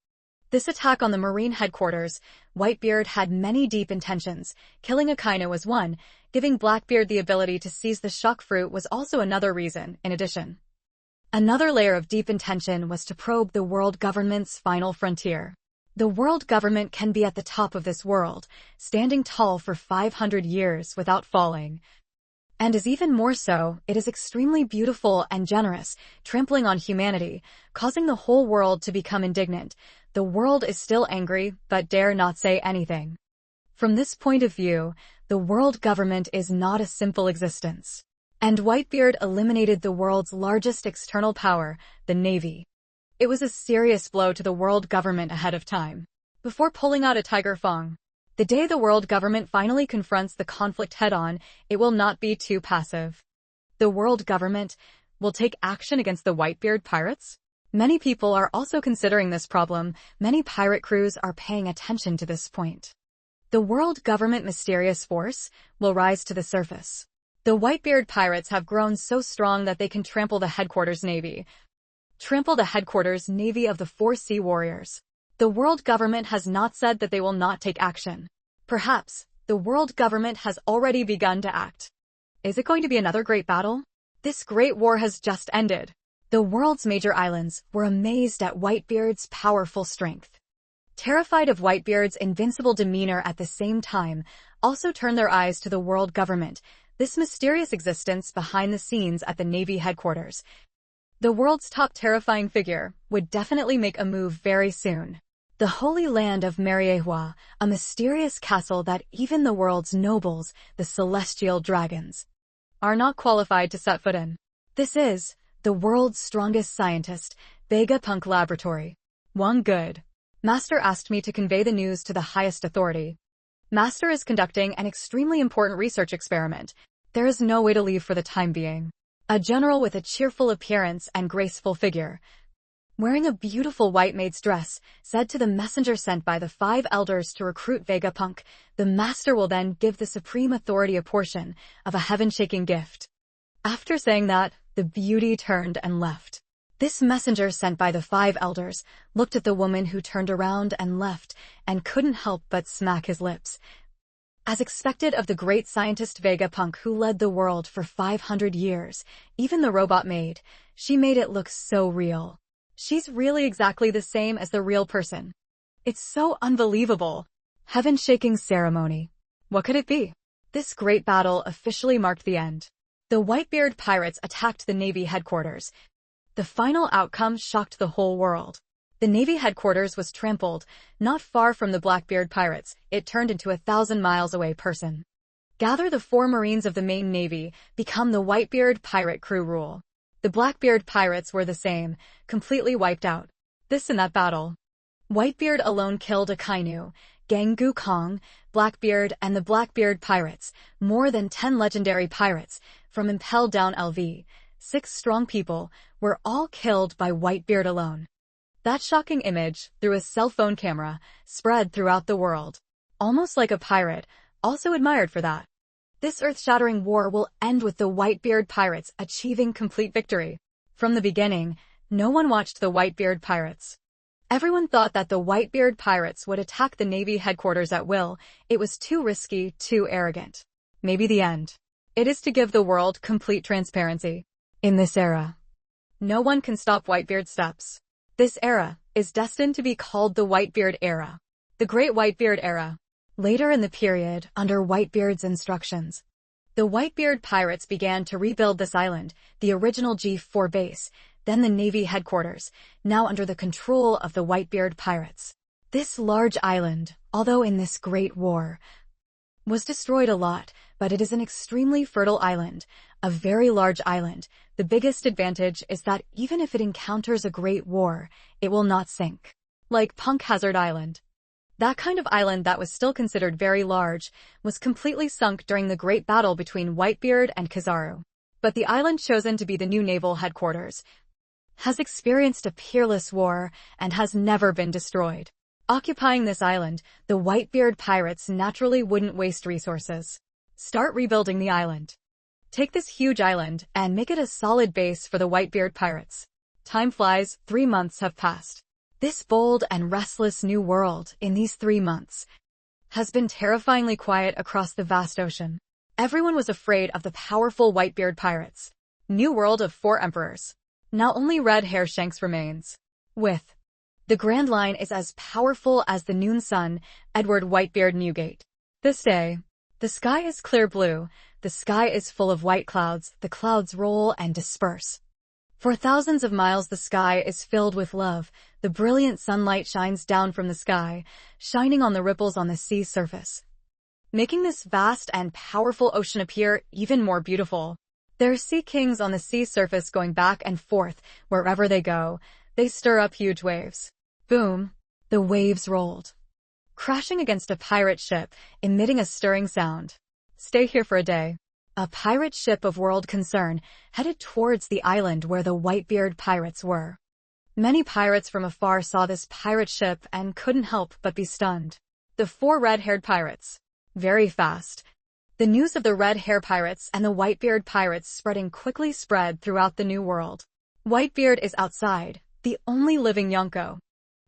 This attack on the Marine headquarters, Whitebeard had many deep intentions. Killing Akainu was one, giving Blackbeard the ability to seize the shock fruit was also another reason, in addition. Another layer of deep intention was to probe the world government's final frontier. The world government can be at the top of this world, standing tall for 500 years without falling. And is even more so, it is extremely beautiful and generous, trampling on humanity, causing the whole world to become indignant. The world is still angry, but dare not say anything. From this point of view, the world government is not a simple existence. And Whitebeard eliminated the world's largest external power, the Navy. It was a serious blow to the world government ahead of time. Before pulling out a tiger fang, the day the world government finally confronts the conflict head-on, it will not be too passive. The world government will take action against the Whitebeard pirates? Many people are also considering this problem. Many pirate crews are paying attention to this point. The world government mysterious force will rise to the surface. The Whitebeard pirates have grown so strong that they can trample the headquarters navy. Trample the headquarters navy of the 4 sea warriors. The world government has not said that they will not take action. Perhaps, the world government has already begun to act. Is it going to be another great battle? This great war has just ended. The world's major islands were amazed at Whitebeard's powerful strength. Terrified of Whitebeard's invincible demeanor at the same time, also turned their eyes to the world government, this mysterious existence behind the scenes at the Navy headquarters. The world's top terrifying figure would definitely make a move very soon. The Holy Land of Mariewa, a mysterious castle that even the world's nobles, the celestial dragons, are not qualified to set foot in. This is the world's strongest scientist, Vegapunk Laboratory. One good. Master asked me to convey the news to the highest authority. Master is conducting an extremely important research experiment. There is no way to leave for the time being. A general with a cheerful appearance and graceful figure, wearing a beautiful white maid's dress, said to the messenger sent by the 5 elders to recruit Vegapunk, the master will then give the supreme authority a portion of a heaven-shaking gift. After saying that, the beauty turned and left. This messenger sent by the 5 elders looked at the woman who turned around and left and couldn't help but smack his lips. As expected of the great scientist Vegapunk who led the world for 500 years, even the robot maid, she made it look so real. She's really exactly the same as the real person. It's so unbelievable. Heaven-shaking ceremony. What could it be? This great battle officially marked the end. The Whitebeard pirates attacked the Navy headquarters. The final outcome shocked the whole world. The Navy headquarters was trampled, not far from the Blackbeard pirates. It turned into a 1,000 miles away person. Gather the 4 Marines of the main Navy, become the Whitebeard pirate crew rule. The Blackbeard pirates were the same, completely wiped out. This in that battle. Whitebeard alone killed Akainu, Gangu Kong, Blackbeard and the Blackbeard pirates, more than 10 legendary pirates, from Impel down LV, 6 strong people, were all killed by Whitebeard alone. That shocking image, through a cell phone camera, spread throughout the world. Almost like a pirate, also admired for that. This earth-shattering war will end with the Whitebeard pirates achieving complete victory. From the beginning, no one watched the Whitebeard pirates. Everyone thought that the Whitebeard pirates would attack the Navy headquarters at will. It was too risky, too arrogant. Maybe the end. It is to give the world complete transparency. In this era, no one can stop Whitebeard's steps. This era is destined to be called the Whitebeard era. The Great Whitebeard era. Later in the period, under Whitebeard's instructions, the Whitebeard pirates began to rebuild this island, the original G4 base. then the Navy headquarters, now under the control of the Whitebeard pirates. This large island, although in this great war, was destroyed a lot, but it is an extremely fertile island, a very large island. The biggest advantage is that even if it encounters a great war, it will not sink. Like Punk Hazard Island. That kind of island that was still considered very large was completely sunk during the great battle between Whitebeard and Kizaru. But the island chosen to be the new naval headquarters has experienced a peerless war and has never been destroyed. Occupying this island, the Whitebeard pirates naturally wouldn't waste resources. Start rebuilding the island. Take this huge island and make it a solid base for the Whitebeard pirates. Time flies, 3 months have passed. This bold and restless new world, in these 3 months, has been terrifyingly quiet across the vast ocean. Everyone was afraid of the powerful Whitebeard pirates. New world of 4 emperors. Now only Red Hair Shanks remains. With the Grand Line is as powerful as the noon sun, Edward Whitebeard Newgate. This day, the sky is clear blue, the sky is full of white clouds, the clouds roll and disperse. For thousands of miles the sky is filled with love, the brilliant sunlight shines down from the sky, shining on the ripples on the sea surface, making this vast and powerful ocean appear even more beautiful. There are sea kings on the sea surface going back and forth wherever they go. They stir up huge waves. Boom! The waves rolled, crashing against a pirate ship, emitting a stirring sound. Stay here for a day. A pirate ship of world concern headed towards the island where the Whitebeard pirates were. Many pirates from afar saw this pirate ship and couldn't help but be stunned. The 4 red-haired pirates. Very fast. The news of the red-hair pirates and the Whitebeard pirates quickly spread throughout the new world. Whitebeard is outside, the only living Yonko.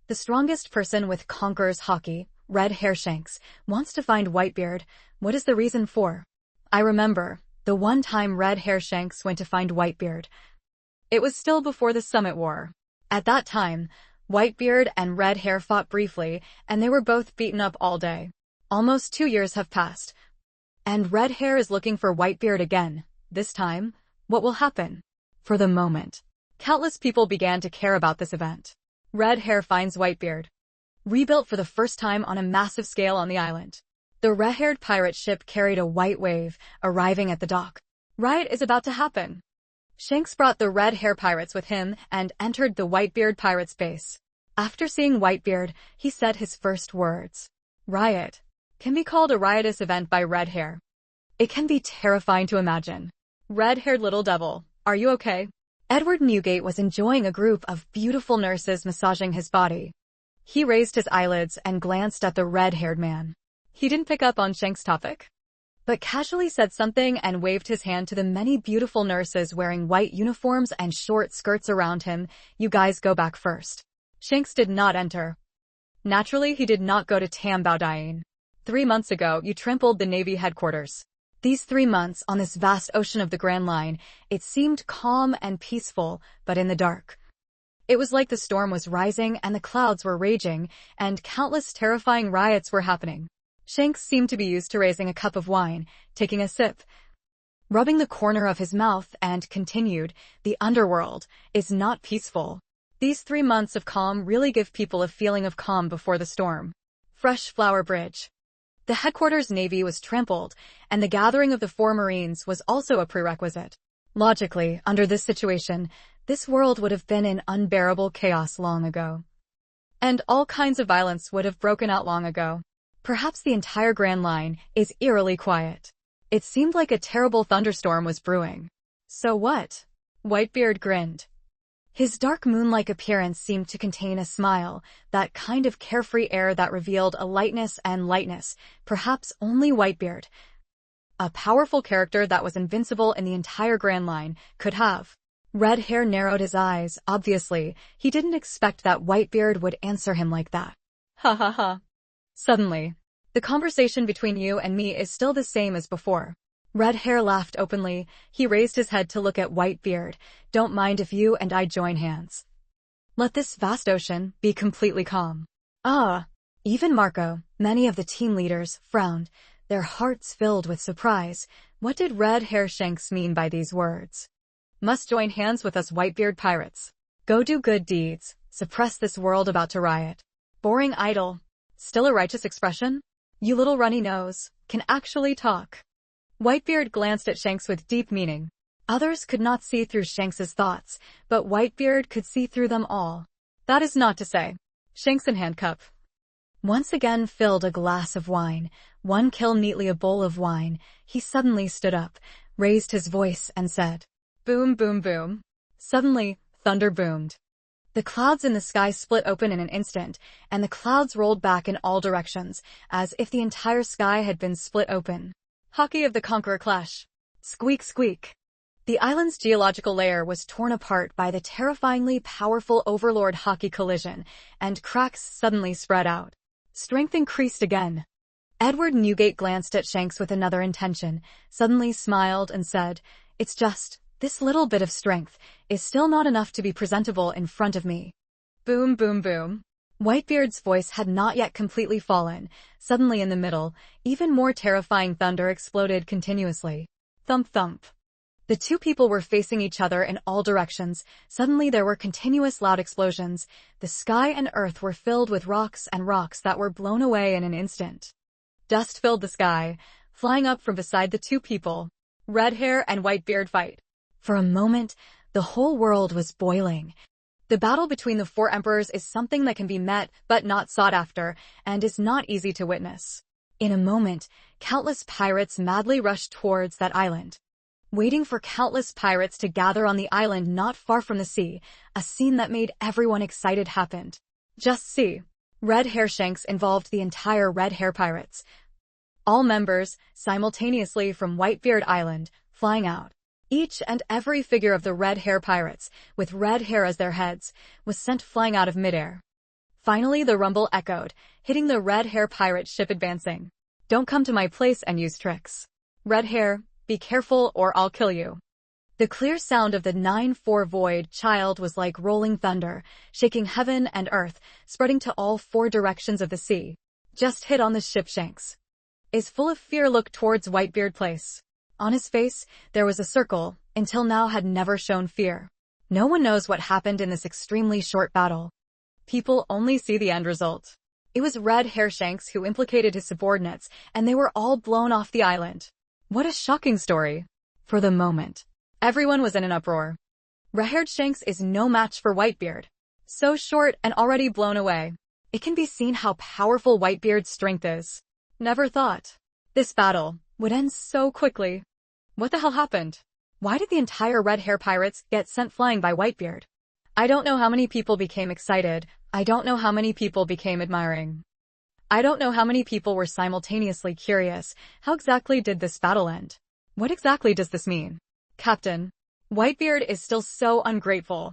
The strongest person with Conqueror's Hockey, Red Hair Shanks, wants to find Whitebeard. What is the reason for? I remember, the one time Red Hair Shanks went to find Whitebeard. It was still before the Summit War. At that time, Whitebeard and Red Hair fought briefly, and they were both beaten up all day. Almost 2 years have passed, and Red Hair is looking for Whitebeard again. This time, what will happen? For the moment, countless people began to care about this event. Red Hair finds Whitebeard, rebuilt for the first time on a massive scale on the island. The red-haired pirate ship carried a white wave, arriving at the dock. Riot is about to happen. Shanks brought the red-hair pirates with him and entered the Whitebeard pirates' base. After seeing Whitebeard, he said his first words. Riot can be called a riotous event by Red Hair. It can be terrifying to imagine. Red-haired little devil, are you okay? Edward Newgate was enjoying a group of beautiful nurses massaging his body. He raised his eyelids and glanced at the red-haired man. He didn't pick up on Shank's topic, but casually said something and waved his hand to the many beautiful nurses wearing white uniforms and short skirts around him. You guys go back first. Shanks did not enter. Naturally, he did not go to Tambao. 3 months ago, you trampled the Navy headquarters. These 3 months on this vast ocean of the Grand Line, it seemed calm and peaceful, but in the dark. It was like the storm was rising and the clouds were raging, and countless terrifying riots were happening. Shanks seemed to be used to raising a cup of wine, taking a sip, rubbing the corner of his mouth, and continued, the underworld is not peaceful. These 3 months of calm really give people a feeling of calm before the storm. Fresh Flower Bridge. The headquarters Navy was trampled, and the gathering of the 4 Marines was also a prerequisite. Logically, under this situation, this world would have been in unbearable chaos long ago. And all kinds of violence would have broken out long ago. Perhaps the entire Grand Line is eerily quiet. It seemed like a terrible thunderstorm was brewing. So what? Whitebeard grinned. His dark moon-like appearance seemed to contain a smile, that kind of carefree air that revealed a lightness and lightness, perhaps only Whitebeard, a powerful character that was invincible in the entire Grand Line, could have. Red Hair narrowed his eyes. Obviously, he didn't expect that Whitebeard would answer him like that. Ha ha ha. Suddenly, the conversation between you and me is still the same as before. Red Hair laughed openly. He raised his head to look at Whitebeard. Don't mind if you and I join hands. Let this vast ocean be completely calm. Ah! Even Marco, many of the team leaders, frowned, their hearts filled with surprise. What did Red Hair Shanks mean by these words? Must join hands with us Whitebeard pirates. Go do good deeds, suppress this world about to riot. Boring idle. Still a righteous expression? You little runny nose, can actually talk. Whitebeard glanced at Shanks with deep meaning. Others could not see through Shanks's thoughts, but Whitebeard could see through them all. That is not to say. Shanks in handcup. Once again filled a glass of wine, one kill neatly a bowl of wine, he suddenly stood up, raised his voice and said, "Boom, boom, boom." Suddenly, thunder boomed. The clouds in the sky split open in an instant, and the clouds rolled back in all directions, as if the entire sky had been split open. Hockey of the Conqueror clash. Squeak, squeak. The island's geological layer was torn apart by the terrifyingly powerful Overlord Hockey collision, and cracks suddenly spread out. Strength increased again. Edward Newgate glanced at Shanks with another intention, suddenly smiled and said, "It's just, this little bit of strength is still not enough to be presentable in front of me." Boom, boom, boom. Whitebeard's voice had not yet completely fallen. Suddenly in the middle, even more terrifying thunder exploded continuously. Thump, thump. The two people were facing each other in all directions. Suddenly there were continuous loud explosions. The sky and earth were filled with rocks that were blown away in an instant. Dust filled the sky, flying up from beside the two people. Red Hair and Whitebeard fight. For a moment, the whole world was boiling. The battle between the four emperors is something that can be met but not sought after, and is not easy to witness. In a moment, countless pirates madly rushed towards that island. Waiting for countless pirates to gather on the island not far from the sea, a scene that made everyone excited happened. Just see. Red Hair Shanks involved the entire Red Hair pirates. All members, simultaneously from Whitebeard Island, flying out. Each and every figure of the Red Hair pirates, with red hair as their heads, was sent flying out of midair. Finally the rumble echoed, hitting the Red Hair pirate ship advancing. "Don't come to my place and use tricks. Red Hair, be careful or I'll kill you." The clear sound of the 9-4 void child was like rolling thunder, shaking heaven and earth, spreading to all four directions of the sea. Just hit on the ship. Shanks is full of fear. Looked towards Whitebeard place. On his face, there was a circle, until now had never shown fear. No one knows what happened in this extremely short battle. People only see the end result. It was Red Hair Shanks who implicated his subordinates, and they were all blown off the island. What a shocking story. For the moment, everyone was in an uproar. Red-haired Shanks is no match for Whitebeard. So short and already blown away. It can be seen how powerful Whitebeard's strength is. Never thought this battle would end so quickly. What the hell happened? Why did the entire Red Hair pirates get sent flying by Whitebeard? I don't know how many people became excited. I don't know how many people became admiring. I don't know how many people were simultaneously curious. How exactly did this battle end? What exactly does this mean? Captain, Whitebeard is still so ungrateful.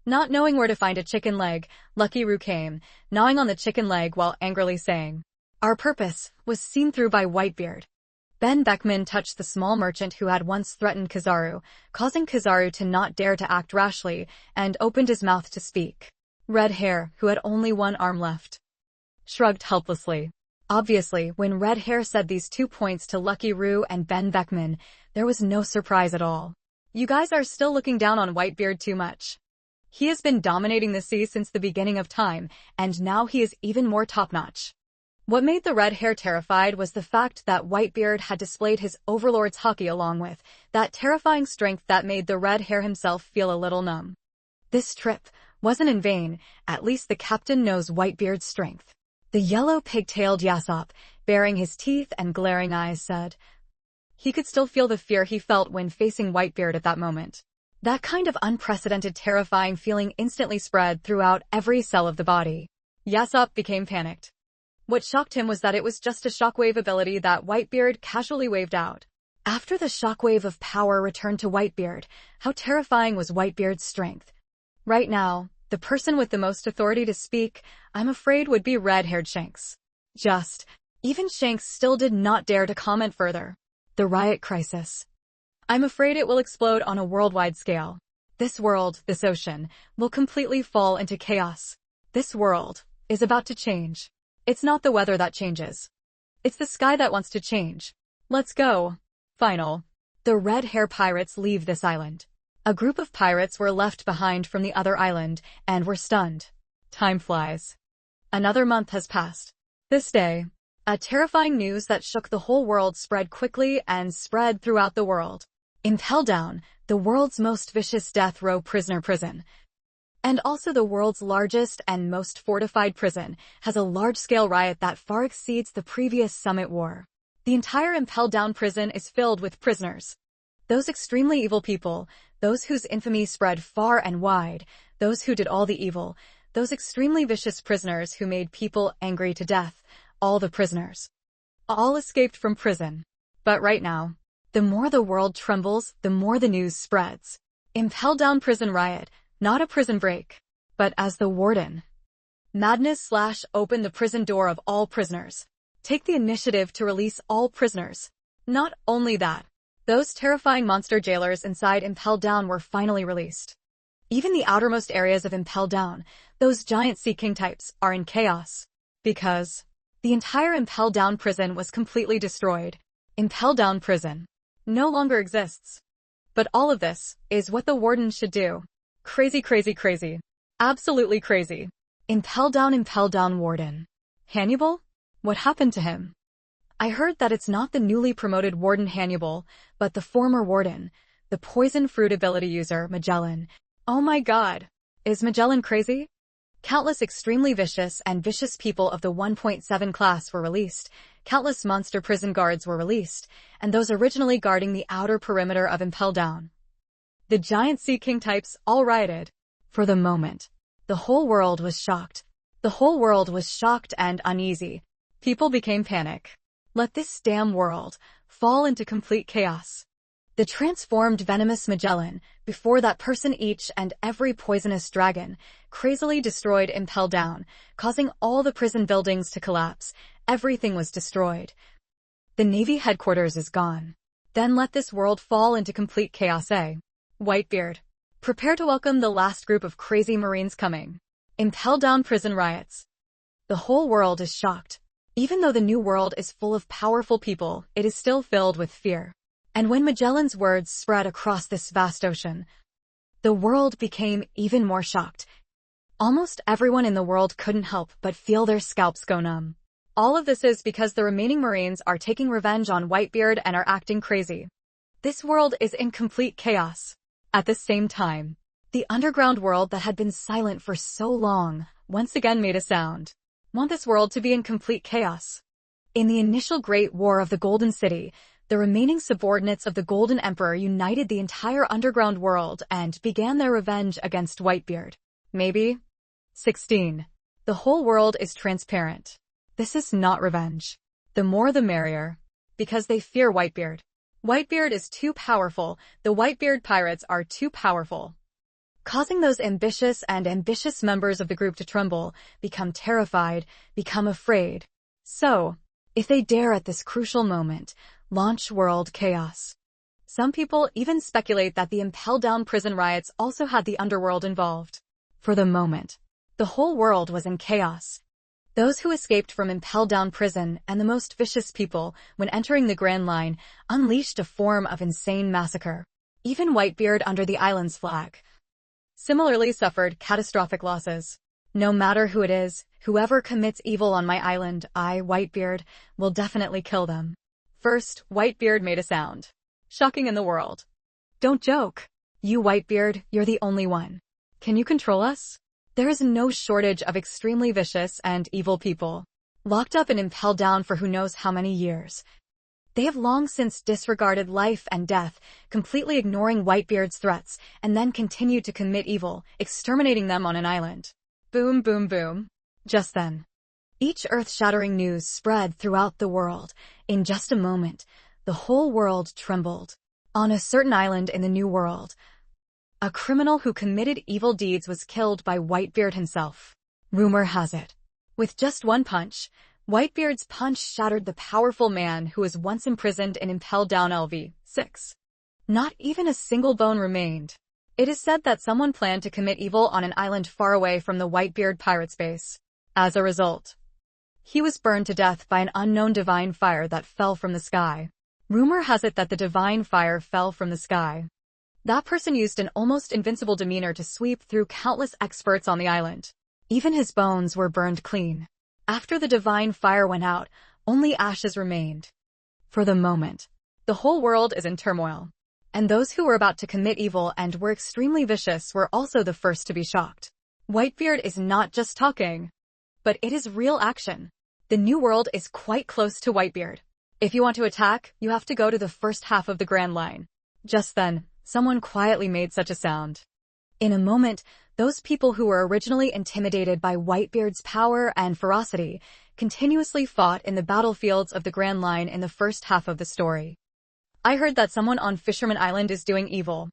Not knowing where to find a chicken leg, Lucky Roo came, gnawing on the chicken leg while angrily saying, "Our purpose was seen through by Whitebeard." Ben Beckman touched the small merchant who had once threatened Kizaru, causing Kizaru to not dare to act rashly, and opened his mouth to speak. Red Hair, who had only one arm left, shrugged helplessly. Obviously, when Red Hair said these 2 points to Lucky Roo and Ben Beckman, there was no surprise at all. You guys are still looking down on Whitebeard too much. He has been dominating the sea since the beginning of time, and now he is even more top-notch. What made the Red Hair terrified was the fact that Whitebeard had displayed his Overlord's hockey along with that terrifying strength that made the Red Hair himself feel a little numb. This trip wasn't in vain. At least the captain knows Whitebeard's strength. The yellow pig-tailed Yasopp, baring his teeth and glaring eyes, said. He could still feel the fear he felt when facing Whitebeard at that moment. That kind of unprecedented terrifying feeling instantly spread throughout every cell of the body. Yasopp became panicked. What shocked him was that it was just a shockwave ability that Whitebeard casually waved out. After the shockwave of power returned to Whitebeard, how terrifying was Whitebeard's strength? Right now, the person with the most authority to speak, I'm afraid, would be Red-haired Shanks. Even Shanks still did not dare to comment further. The riot crisis. I'm afraid it will explode on a worldwide scale. This world, this ocean, will completely fall into chaos. This world is about to change. It's not the weather that changes. It's the sky that wants to change. Let's go. Final. The Red Hair pirates leave this island. A group of pirates were left behind from the other island and were stunned. Time flies. Another month has passed. This day, a terrifying news that shook the whole world spread quickly and spread throughout the world. Impel Down, the world's most vicious death row prisoner prison, and also the world's largest and most fortified prison, has a large-scale riot that far exceeds the previous Summit War. The entire Impel Down prison is filled with prisoners. Those extremely evil people, those whose infamy spread far and wide, those who did all the evil, those extremely vicious prisoners who made people angry to death, all the prisoners. All escaped from prison. But right now, the more the world trembles, the more the news spreads. Impel Down prison riot, not a prison break, but as the warden. Madness / open the prison door of all prisoners. Take the initiative to release all prisoners. Not only that, those terrifying monster jailers inside Impel Down were finally released. Even the outermost areas of Impel Down, those giant Sea King types, are in chaos. Because the entire Impel Down prison was completely destroyed. Impel Down prison no longer exists. But all of this is what the warden should do. Crazy, crazy, crazy. Absolutely crazy. Impel Down warden. Hannibal? What happened to him? I heard that it's not the newly promoted warden Hannibal, but the former warden, the poison fruit ability user, Magellan. Oh my god. Is Magellan crazy? Countless extremely vicious and vicious people of the 1.7 class were released, countless monster prison guards were released, and those originally guarding the outer perimeter of Impel Down. The giant Sea King types all rioted. For the moment, the whole world was shocked. The whole world was shocked and uneasy. People became panic. Let this damn world fall into complete chaos. The transformed venomous Magellan, before that person each and every poisonous dragon, crazily destroyed Impel Down, causing all the prison buildings to collapse. Everything was destroyed. The Navy headquarters is gone. Then let this world fall into complete chaos, eh? Whitebeard. Prepare to welcome the last group of crazy Marines coming. Impel Down prison riots. The whole world is shocked. Even though the new world is full of powerful people, it is still filled with fear. And when Magellan's words spread across this vast ocean, the world became even more shocked. Almost everyone in the world couldn't help but feel their scalps go numb. All of this is because the remaining Marines are taking revenge on Whitebeard and are acting crazy. This world is in complete chaos. At the same time, the underground world that had been silent for so long once again made a sound. Want this world to be in complete chaos. In the initial Great War of the Golden City, the remaining subordinates of the Golden Emperor united the entire underground world and began their revenge against Whitebeard. Maybe? 16. The whole world is transparent. This is not revenge. The more the merrier. Because they fear Whitebeard. Whitebeard is too powerful. The Whitebeard pirates are too powerful. Causing those ambitious members of the group to tremble, become terrified, become afraid. So, if they dare at this crucial moment, launch world chaos. Some people even speculate that the Impel Down prison riots also had the underworld involved. For the moment, the whole world was in chaos. Those who escaped from Impel Down prison and the most vicious people, when entering the Grand Line, unleashed a form of insane massacre. Even Whitebeard under the island's flag similarly suffered catastrophic losses. No matter who it is, whoever commits evil on my island, I, Whitebeard, will definitely kill them. First, Whitebeard made a sound. Shocking in the world. Don't joke. You, Whitebeard, you're the only one. Can you control us? There is no shortage of extremely vicious and evil people, locked up and Impel Down for who knows how many years. They have long since disregarded life and death, completely ignoring Whitebeard's threats, and then continued to commit evil, exterminating them on an island. Boom, boom, boom. Just then, each earth-shattering news spread throughout the world. In just a moment, the whole world trembled. On a certain island in the New World, a criminal who committed evil deeds was killed by Whitebeard himself. Rumor has it, with just one punch, Whitebeard's punch shattered the powerful man who was once imprisoned in Impel Down LV-6. Not even a single bone remained. It is said that someone planned to commit evil on an island far away from the Whitebeard pirate's base. As a result, he was burned to death by an unknown divine fire that fell from the sky. Rumor has it that the divine fire fell from the sky. That person used an almost invincible demeanor to sweep through countless experts on the island. Even his bones were burned clean. After the divine fire went out, only ashes remained. For the moment, the whole world is in turmoil. And those who were about to commit evil and were extremely vicious were also the first to be shocked. Whitebeard is not just talking, but it is real action. The new world is quite close to Whitebeard. If you want to attack, you have to go to the first half of the Grand Line. Just then, someone quietly made such a sound. In a moment, those people who were originally intimidated by Whitebeard's power and ferocity continuously fought in the battlefields of the Grand Line in the first half of the story. I heard that someone on Fisherman Island is doing evil.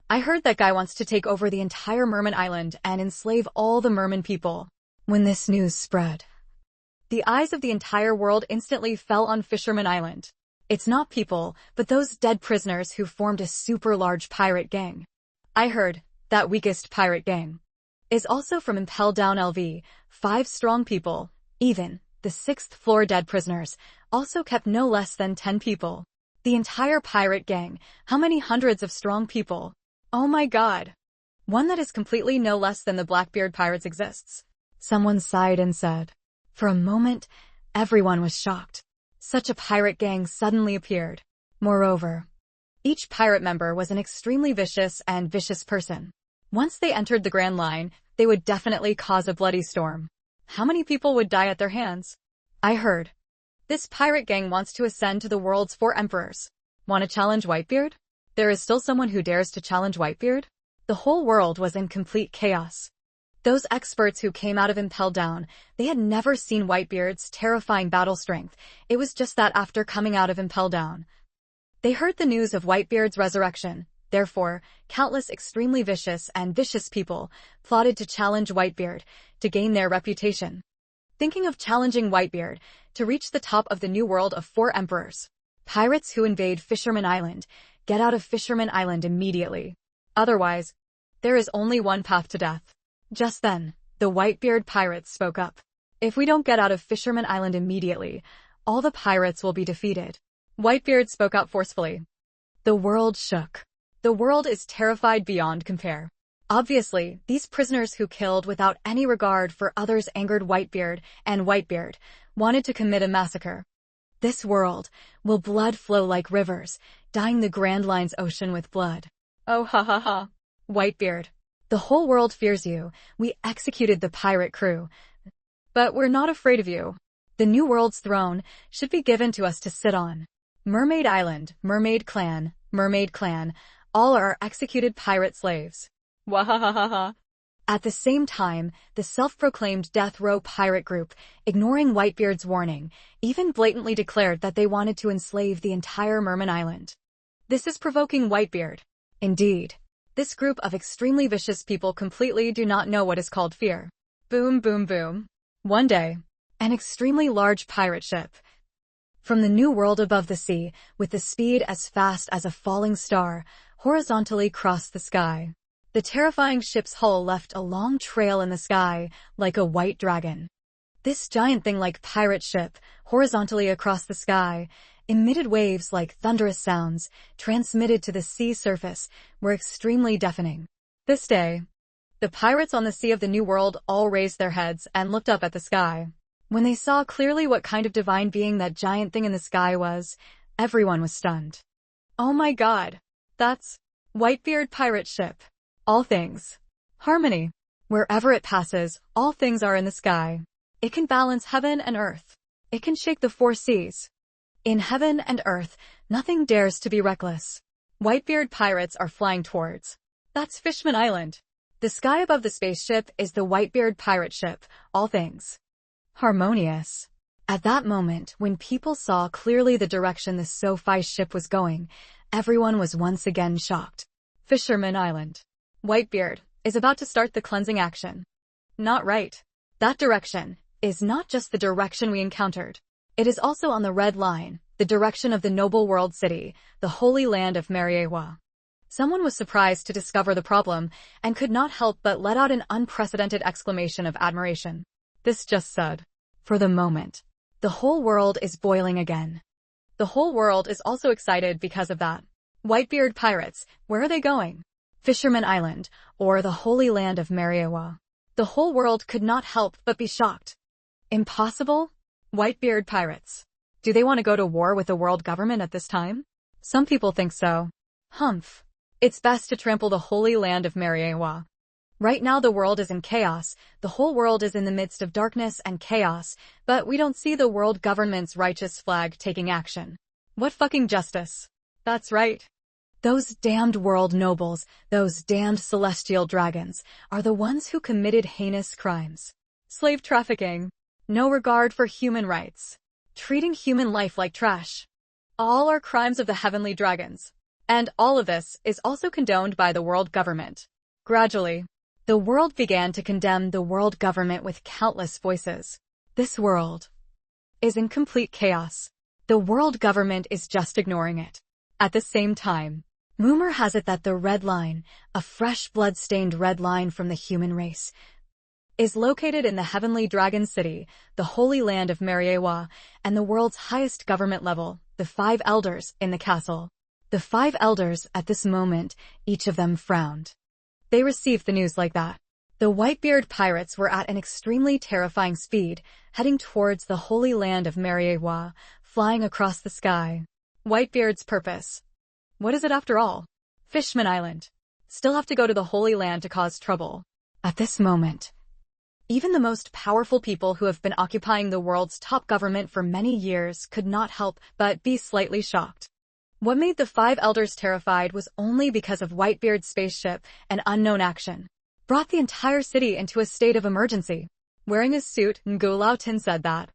I heard that guy wants to take over the entire Merman Island and enslave all the Merman people. When this news spread, the eyes of the entire world instantly fell on Fisherman Island. It's not people, but those dead prisoners who formed a super large pirate gang. I heard that weakest pirate gang is also from Impel Down LV, 5 strong people. Even the 6th floor dead prisoners also kept no less than 10 people. The entire pirate gang, how many hundreds of strong people? Oh my god. One that is completely no less than the Blackbeard pirates exists. Someone sighed and said. For a moment, everyone was shocked. Such a pirate gang suddenly appeared. Moreover, each pirate member was an extremely vicious person. Once they entered the Grand Line, they would definitely cause a bloody storm. How many people would die at their hands? I heard. This pirate gang wants to ascend to the world's 4 emperors. Want to challenge Whitebeard? There is still someone who dares to challenge Whitebeard? The whole world was in complete chaos. Those experts who came out of Impel Down, they had never seen Whitebeard's terrifying battle strength. It was just that after coming out of Impel Down, they heard the news of Whitebeard's resurrection. Therefore, countless extremely vicious people plotted to challenge Whitebeard to gain their reputation. Thinking of challenging Whitebeard to reach the top of the new world of 4 emperors. Pirates who invade Fisherman Island, get out of Fisherman Island immediately. Otherwise, there is only one path to death. Just then, the Whitebeard pirates spoke up. If we don't get out of Fisherman Island immediately, all the pirates will be defeated. Whitebeard spoke up forcefully. The world shook. The world is terrified beyond compare. Obviously, these prisoners who killed without any regard for others angered Whitebeard, and Whitebeard wanted to commit a massacre. This world will blood flow like rivers, dyeing the Grand Line's ocean with blood. Oh ha ha ha. Whitebeard. The whole world fears you. We executed the pirate crew. But we're not afraid of you. The new world's throne should be given to us to sit on. Mermaid Island, Mermaid Clan, all are executed pirate slaves. Wahahaha. At the same time, the self-proclaimed death row pirate group, ignoring Whitebeard's warning, even blatantly declared that they wanted to enslave the entire Merman Island. This is provoking Whitebeard. Indeed. This group of extremely vicious people completely do not know what is called fear. Boom, boom, boom. One day, an extremely large pirate ship from the new world above the sea, with the speed as fast as a falling star, horizontally crossed the sky. The terrifying ship's hull left a long trail in the sky, like a white dragon. This giant thing-like pirate ship, horizontally across the sky, emitted waves like thunderous sounds, transmitted to the sea surface, were extremely deafening. This day, the pirates on the sea of the New World all raised their heads and looked up at the sky. When they saw clearly what kind of divine being that giant thing in the sky was, everyone was stunned. Oh my god! That's Whitebeard pirate ship. All things. Harmony. Wherever it passes, all things are in the sky. It can balance heaven and earth. It can shake the 4 seas. In heaven and earth, nothing dares to be reckless. Whitebeard pirates are flying towards. That's Fishman Island. The sky above the spaceship is the Whitebeard pirate ship, all things harmonious. At that moment, when people saw clearly the direction the Sophie ship was going, everyone was once again shocked. Fisherman Island. Whitebeard is about to start the cleansing action. Not right. That direction is not just the direction we encountered. It is also on the red line, the direction of the noble world city, the holy land of Mariewa. Someone was surprised to discover the problem and could not help but let out an unprecedented exclamation of admiration. This just said, for the moment, the whole world is boiling again. The whole world is also excited because of that. Whitebeard pirates, where are they going? Fisherman Island, or the Holy Land of Mariewa. The whole world could not help but be shocked. Impossible? Whitebeard pirates. Do they want to go to war with the world government at this time? Some people think so. Humph. It's best to trample the Holy Land of Mariewa. Right now the world is in chaos, the whole world is in the midst of darkness and chaos, but we don't see the world government's righteous flag taking action. What fucking justice? That's right. Those damned world nobles, those damned celestial dragons, are the ones who committed heinous crimes. Slave trafficking. No regard for human rights. Treating human life like trash. All are crimes of the heavenly dragons. And all of this is also condoned by the world government. Gradually, the world began to condemn the world government with countless voices. This world is in complete chaos. The world government is just ignoring it. At the same time, rumor has it that the red line, a fresh blood-stained red line from the human race, is located in the heavenly dragon city, the holy land of Mariewa, and the world's highest government level, the 5 elders in the castle. The 5 elders, at this moment, each of them frowned. They received the news like that. The Whitebeard pirates were at an extremely terrifying speed, heading towards the holy land of Mariewa, flying across the sky. Whitebeard's purpose. What is it after all? Fishman Island. Still have to go to the Holy Land to cause trouble. At this moment, even the most powerful people who have been occupying the world's top government for many years could not help but be slightly shocked. What made the 5 elders terrified was only because of Whitebeard's spaceship and unknown action. Brought the entire city into a state of emergency. Wearing his suit, Ngulao Tin said that.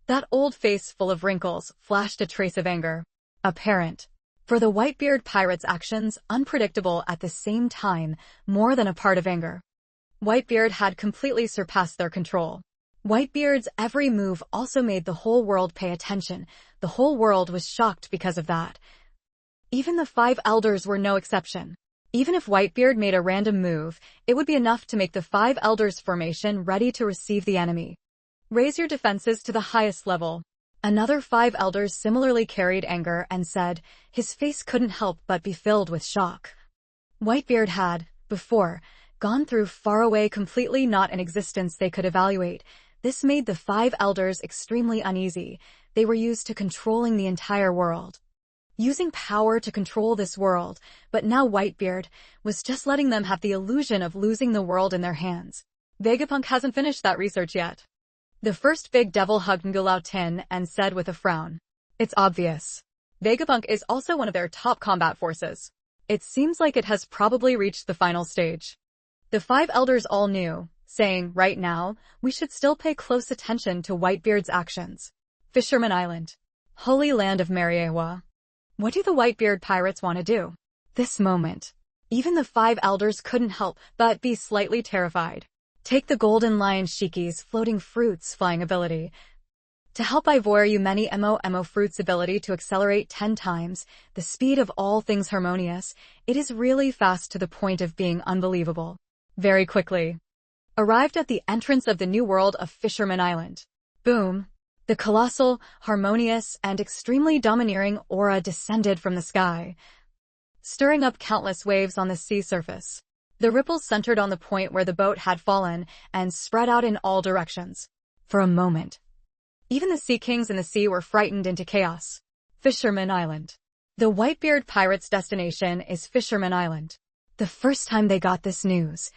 That old face full of wrinkles flashed a trace of anger. Apparent. For the Whitebeard pirates' actions, unpredictable at the same time, more than a part of anger. Whitebeard had completely surpassed their control. Whitebeard's every move also made the whole world pay attention. The whole world was shocked because of that. Even the 5 elders were no exception. Even if Whitebeard made a random move, it would be enough to make the 5 elders formation ready to receive the enemy. Raise your defenses to the highest level. Another 5 elders similarly carried anger and said, his face couldn't help but be filled with shock. Whitebeard had, before, gone through faraway completely not an existence they could evaluate. This made the 5 elders extremely uneasy. They were used to controlling the entire world. Using power to control this world, but now Whitebeard was just letting them have the illusion of losing the world in their hands. Vegapunk hasn't finished that research yet. The first big devil hugged Ngulao Tin and said with a frown, it's obvious. Vegapunk is also one of their top combat forces. It seems like it has probably reached the final stage. The 5 elders all knew, saying, right now, we should still pay close attention to Whitebeard's actions. Fisherman Island. Holy Land of Mariewa. What do the Whitebeard pirates want to do? This moment, even the 5 elders couldn't help but be slightly terrified. Take the Golden Lion Shiki's floating fruits flying ability. To help Ivor you many Mo fruits ability to accelerate 10 times the speed of all things harmonious, it is really fast to the point of being unbelievable. Very quickly. Arrived at the entrance of the new world of Fisherman Island. Boom. The colossal, harmonious, and extremely domineering aura descended from the sky, stirring up countless waves on the sea surface. The ripples centered on the point where the boat had fallen and spread out in all directions. For a moment, even the sea kings in the sea were frightened into chaos. Fisherman Island. The Whitebeard pirates' destination is Fisherman Island. The first time they got this news,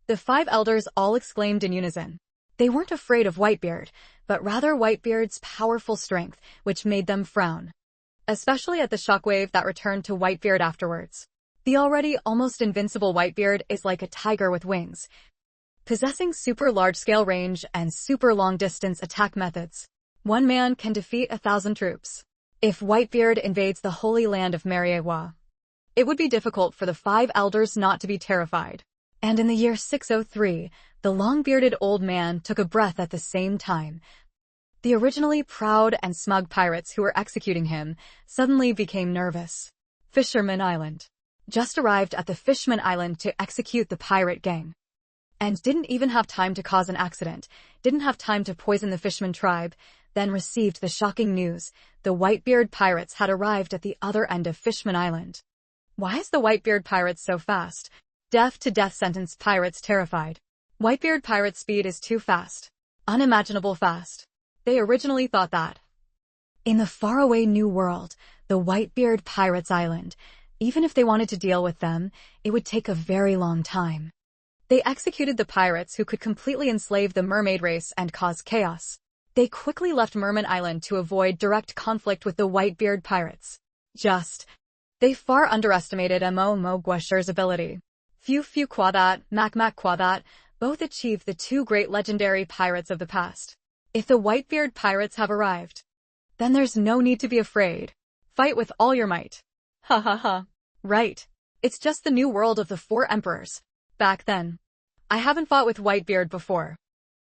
the 5 elders all exclaimed in unison. They weren't afraid of Whitebeard, but rather Whitebeard's powerful strength, which made them frown. Especially at the shockwave that returned to Whitebeard afterwards. The already almost invincible Whitebeard is like a tiger with wings, possessing super large-scale range and super long-distance attack methods. One man can defeat 1,000 troops. If Whitebeard invades the Holy Land of Mariewa, it would be difficult for the 5 elders not to be terrified. And in the year 603, the long-bearded old man took a breath at the same time. The originally proud and smug pirates who were executing him suddenly became nervous. Fisherman Island. Just arrived at the Fishman Island to execute the pirate gang. And didn't even have time to cause an accident, didn't have time to poison the Fishman tribe. then received the shocking news. The Whitebeard pirates had arrived at the other end of Fishman Island. Why is the Whitebeard pirates so fast? Death to death sentence pirates terrified. Whitebeard pirate speed is too fast. Unimaginable fast. They originally thought that. In the faraway new world, the Whitebeard pirates' island, even if they wanted to deal with them, it would take a very long time. They executed the pirates who could completely enslave the mermaid race and cause chaos. They quickly left Merman Island to avoid direct conflict with the Whitebeard pirates. They far underestimated Mo Guasher's ability. Few Qua that, Mac Qua that, both achieved the two great legendary pirates of the past. If the Whitebeard pirates have arrived, then there's no need to be afraid. Fight with all your might. Ha ha ha. Right. It's just the new world of the four emperors. Back then. I haven't fought with Whitebeard before.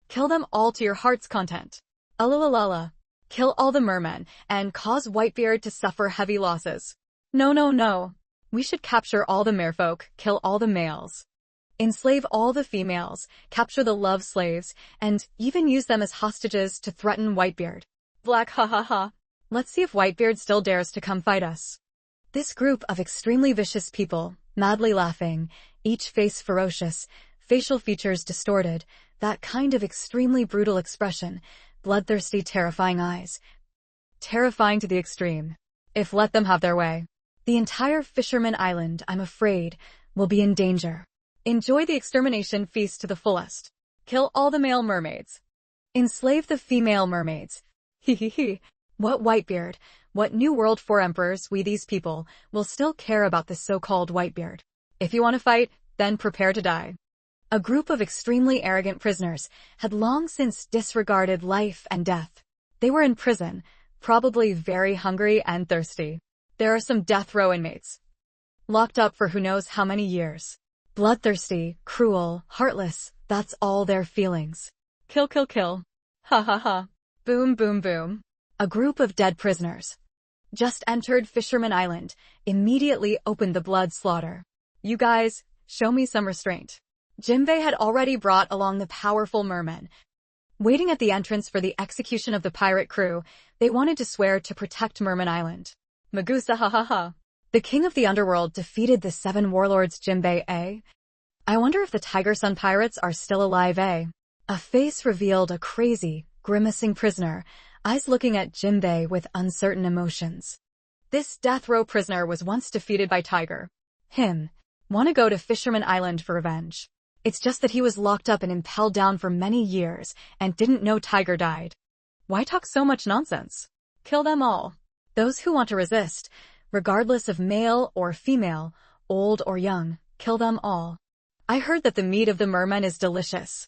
Kill them all to your heart's content. Alalalala. Kill all the mermen, and cause Whitebeard to suffer heavy losses. No. We should capture all the merfolk, kill all the males. Enslave all the females, capture the love slaves, and even use them as hostages to threaten Whitebeard. Black ha ha ha. Let's see if Whitebeard still dares to come fight us. This group of extremely vicious people, madly laughing, each face ferocious, facial features distorted, that kind of extremely brutal expression, bloodthirsty, terrifying eyes. Terrifying to the extreme. If let them have their way, the entire Fisherman Island, I'm afraid, will be in danger. Enjoy the extermination feast to the fullest. Kill all the male mermaids. Enslave the female mermaids. He. What Whitebeard, what New World 4 emperors, we these people, will still care about this so-called Whitebeard. If you want to fight, then prepare to die. A group of extremely arrogant prisoners had long since disregarded life and death. They were in prison, probably very hungry and thirsty. There are some death row inmates, locked up for who knows how many years. Bloodthirsty, cruel, heartless, that's all their feelings. Kill. Ha ha ha. Boom. A group of dead prisoners just entered Fisherman Island, immediately opened the blood slaughter. You guys, show me some restraint. Jimbei had already brought along the powerful mermen. Waiting at the entrance for the execution of the pirate crew, they wanted to swear to protect Merman Island. Magusa ha ha ha. The king of the underworld defeated the 7 warlords Jimbei, eh? I wonder if the Tiger Sun pirates are still alive, eh? A face revealed a crazy, grimacing prisoner, eyes looking at Jimbei with uncertain emotions. This death row prisoner was once defeated by Tiger. Him. Wanna go to Fisherman Island for revenge. It's just that he was locked up and impelled down for many years and didn't know Tiger died. Why talk so much nonsense? Kill them all. Those who want to resist, regardless of male or female, old or young, kill them all. I heard that the meat of the merman is delicious.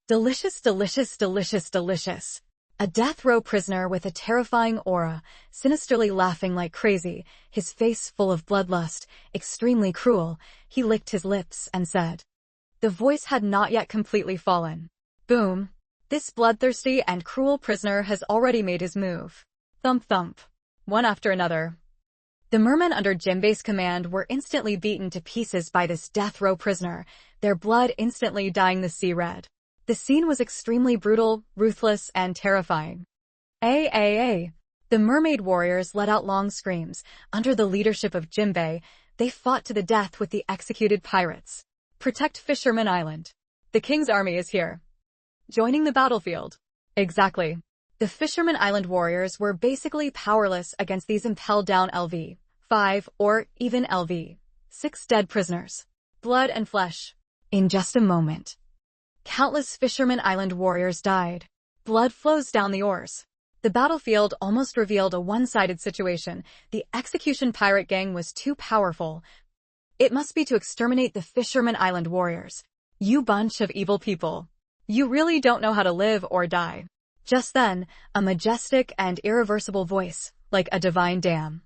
Delicious. A death row prisoner with a terrifying aura, sinisterly laughing like crazy, his face full of bloodlust, extremely cruel, he licked his lips and said. The voice had not yet completely fallen. Boom. This bloodthirsty and cruel prisoner has already made his move. Thump. One after another. The mermen under Jimbei's command were instantly beaten to pieces by this death row prisoner, their blood instantly dyeing the sea red. The scene was extremely brutal, ruthless, and terrifying. The mermaid warriors let out long screams. Under the leadership of Jimbei, they fought to the death with the executed pirates. Protect Fisherman Island. The king's army is here. Joining the battlefield. Exactly. The Fisherman Island warriors were basically powerless against these impelled down LV-5 or even LV-6 dead prisoners. Blood and flesh. In just a moment, countless Fisherman Island warriors died. Blood flows down the oars. The battlefield almost revealed a one-sided situation. The execution pirate gang was too powerful. It must be to exterminate the Fisherman Island warriors. You bunch of evil people. You really don't know how to live or die. Just then, a majestic and irreversible voice, like a divine dam,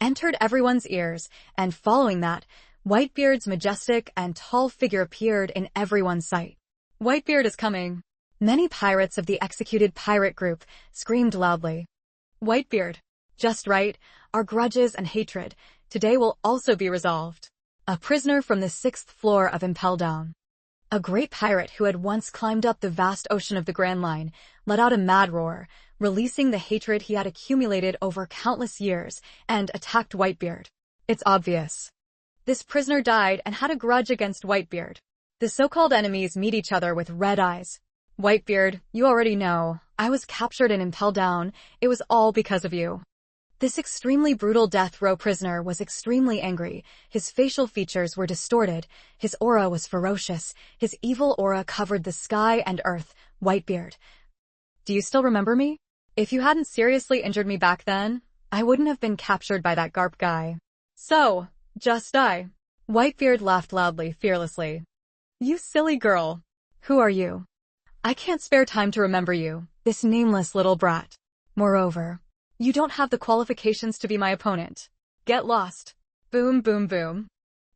entered everyone's ears, and following that, Whitebeard's majestic and tall figure appeared in everyone's sight. Whitebeard is coming. Many pirates of the executed pirate group screamed loudly. Whitebeard. Just right, our grudges and hatred today will also be resolved. A prisoner from the 6th floor of Impel Down. A great pirate who had once climbed up the vast ocean of the Grand Line let out a mad roar, releasing the hatred he had accumulated over countless years, and attacked Whitebeard. It's obvious. This prisoner died and had a grudge against Whitebeard. The so-called enemies meet each other with red eyes. Whitebeard, you already know, I was captured and impelled down. It was all because of you. This extremely brutal death row prisoner was extremely angry. His facial features were distorted. His aura was ferocious. His evil aura covered the sky and earth. Whitebeard. Do you still remember me? If you hadn't seriously injured me back then, I wouldn't have been captured by that Garp guy. So, just die. Whitebeard laughed loudly, fearlessly. You silly girl. Who are you? I can't spare time to remember you, this nameless little brat. Moreover, you don't have the qualifications to be my opponent. Get lost. Boom, boom, boom.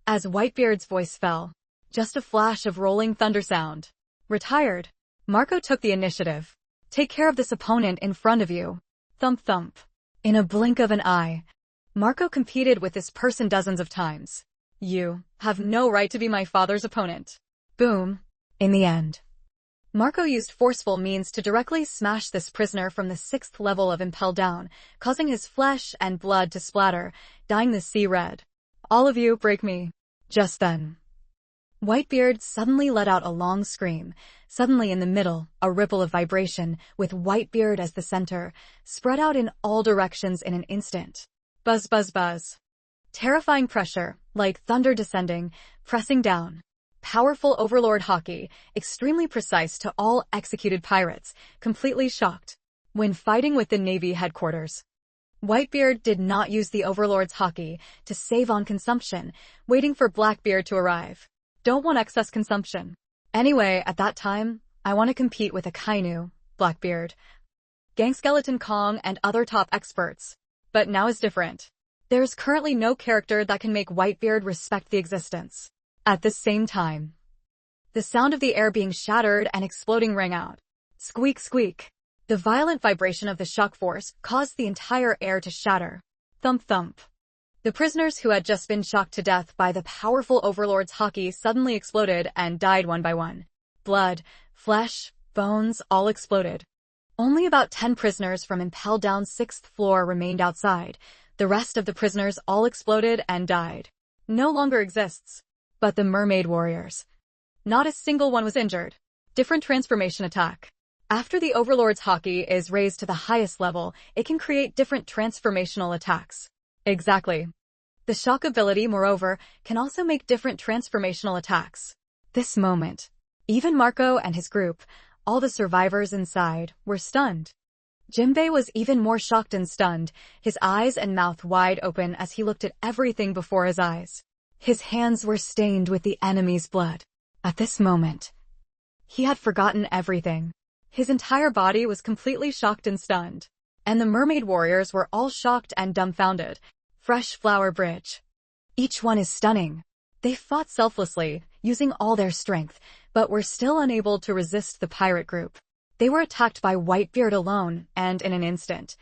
As Whitebeard's voice fell, just a flash of rolling thunder sound. Retired. Marco took the initiative. Take care of this opponent in front of you. Thump thump. In a blink of an eye, Marco competed with this person dozens of times. You have no right to be my father's opponent. Boom. In the end, Marco used forceful means to directly smash this prisoner from the 6th level of Impel down, causing his flesh and blood to splatter, dyeing the sea red. All of you, break me. Just then, Whitebeard suddenly let out a long scream. Suddenly in the middle, a ripple of vibration, with Whitebeard as the center, spread out in all directions in an instant. Buzz, buzz, buzz. Terrifying pressure, like thunder descending, pressing down. Powerful overlord hockey, extremely precise to all executed pirates, completely shocked. When fighting with the Navy headquarters, Whitebeard did not use the overlord's hockey to save on consumption, waiting for Blackbeard to arrive. Don't want excess consumption. Anyway, at that time, I want to compete with Akainu, Blackbeard, Gangskeleton Kong, and other top experts. But now is different. There is currently no character that can make Whitebeard respect the existence. At the same time, the sound of the air being shattered and exploding rang out. Squeak, squeak. The violent vibration of the shock force caused the entire air to shatter. Thump, thump. The prisoners who had just been shocked to death by the powerful overlord's hockey suddenly exploded and died one by one. Blood, flesh, bones, all exploded. Only about 10 prisoners from Impel Down's 6th floor remained outside. The rest of the prisoners all exploded and died. No longer exists. But the mermaid warriors. Not a single one was injured. Different transformation attack. After the overlord's hockey is raised to the highest level, it can create different transformational attacks. Exactly. The shock ability, moreover, can also make different transformational attacks. This moment, even Marco and his group, all the survivors inside, were stunned. Jinbei was even more shocked and stunned, his eyes and mouth wide open as he looked at everything before his eyes. His hands were stained with the enemy's blood. At this moment, he had forgotten everything. His entire body was completely shocked and stunned. And the mermaid warriors were all shocked and dumbfounded. Fresh Flower Bridge. Each one is stunning. They fought selflessly, using all their strength, but were still unable to resist the pirate group. They were attacked by Whitebeard alone, and in an instant,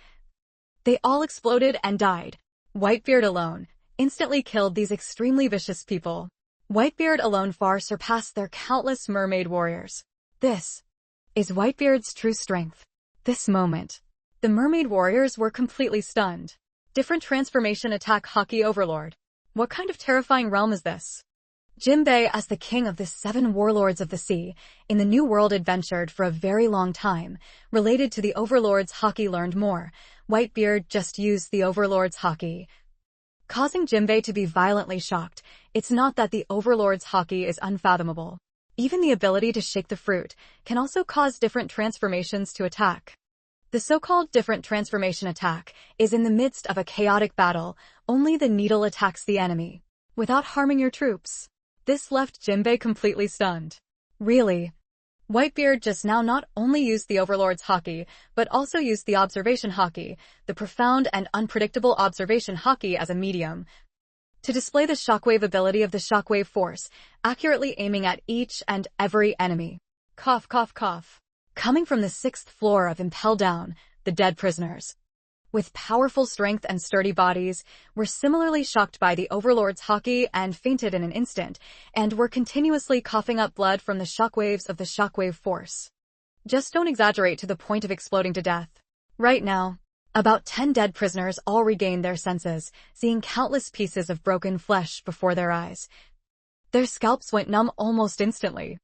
they all exploded and died. Whitebeard alone instantly killed these extremely vicious people. Whitebeard alone far surpassed their countless mermaid warriors. This is Whitebeard's true strength. This moment, the mermaid warriors were completely stunned. Different transformation attack hockey overlord. What kind of terrifying realm is this? Jinbei, as the king of the 7 warlords of the sea, in the New World adventured for a very long time, related to the overlord's hockey learned more. Whitebeard just used the overlord's hockey, causing Jinbei to be violently shocked. It's not that the overlord's hockey is unfathomable. Even the ability to shake the fruit can also cause different transformations to attack. The so-called different transformation attack is in the midst of a chaotic battle. Only the needle attacks the enemy, without harming your troops. This left Jinbei completely stunned. Really? Whitebeard just now not only used the overlord's hockey, but also used the observation hockey, the profound and unpredictable observation hockey as a medium, to display the shockwave ability of the shockwave force, accurately aiming at each and every enemy. Cough, cough, cough. Coming from the 6th floor of Impel Down, the dead prisoners. with powerful strength and sturdy bodies, were similarly shocked by the Overlord's haki and fainted in an instant, and were continuously coughing up blood from the shockwaves of the shockwave force. Just don't exaggerate to the point of exploding to death. Right now, about 10 dead prisoners all regained their senses, seeing countless pieces of broken flesh before their eyes. Their scalps went numb almost instantly,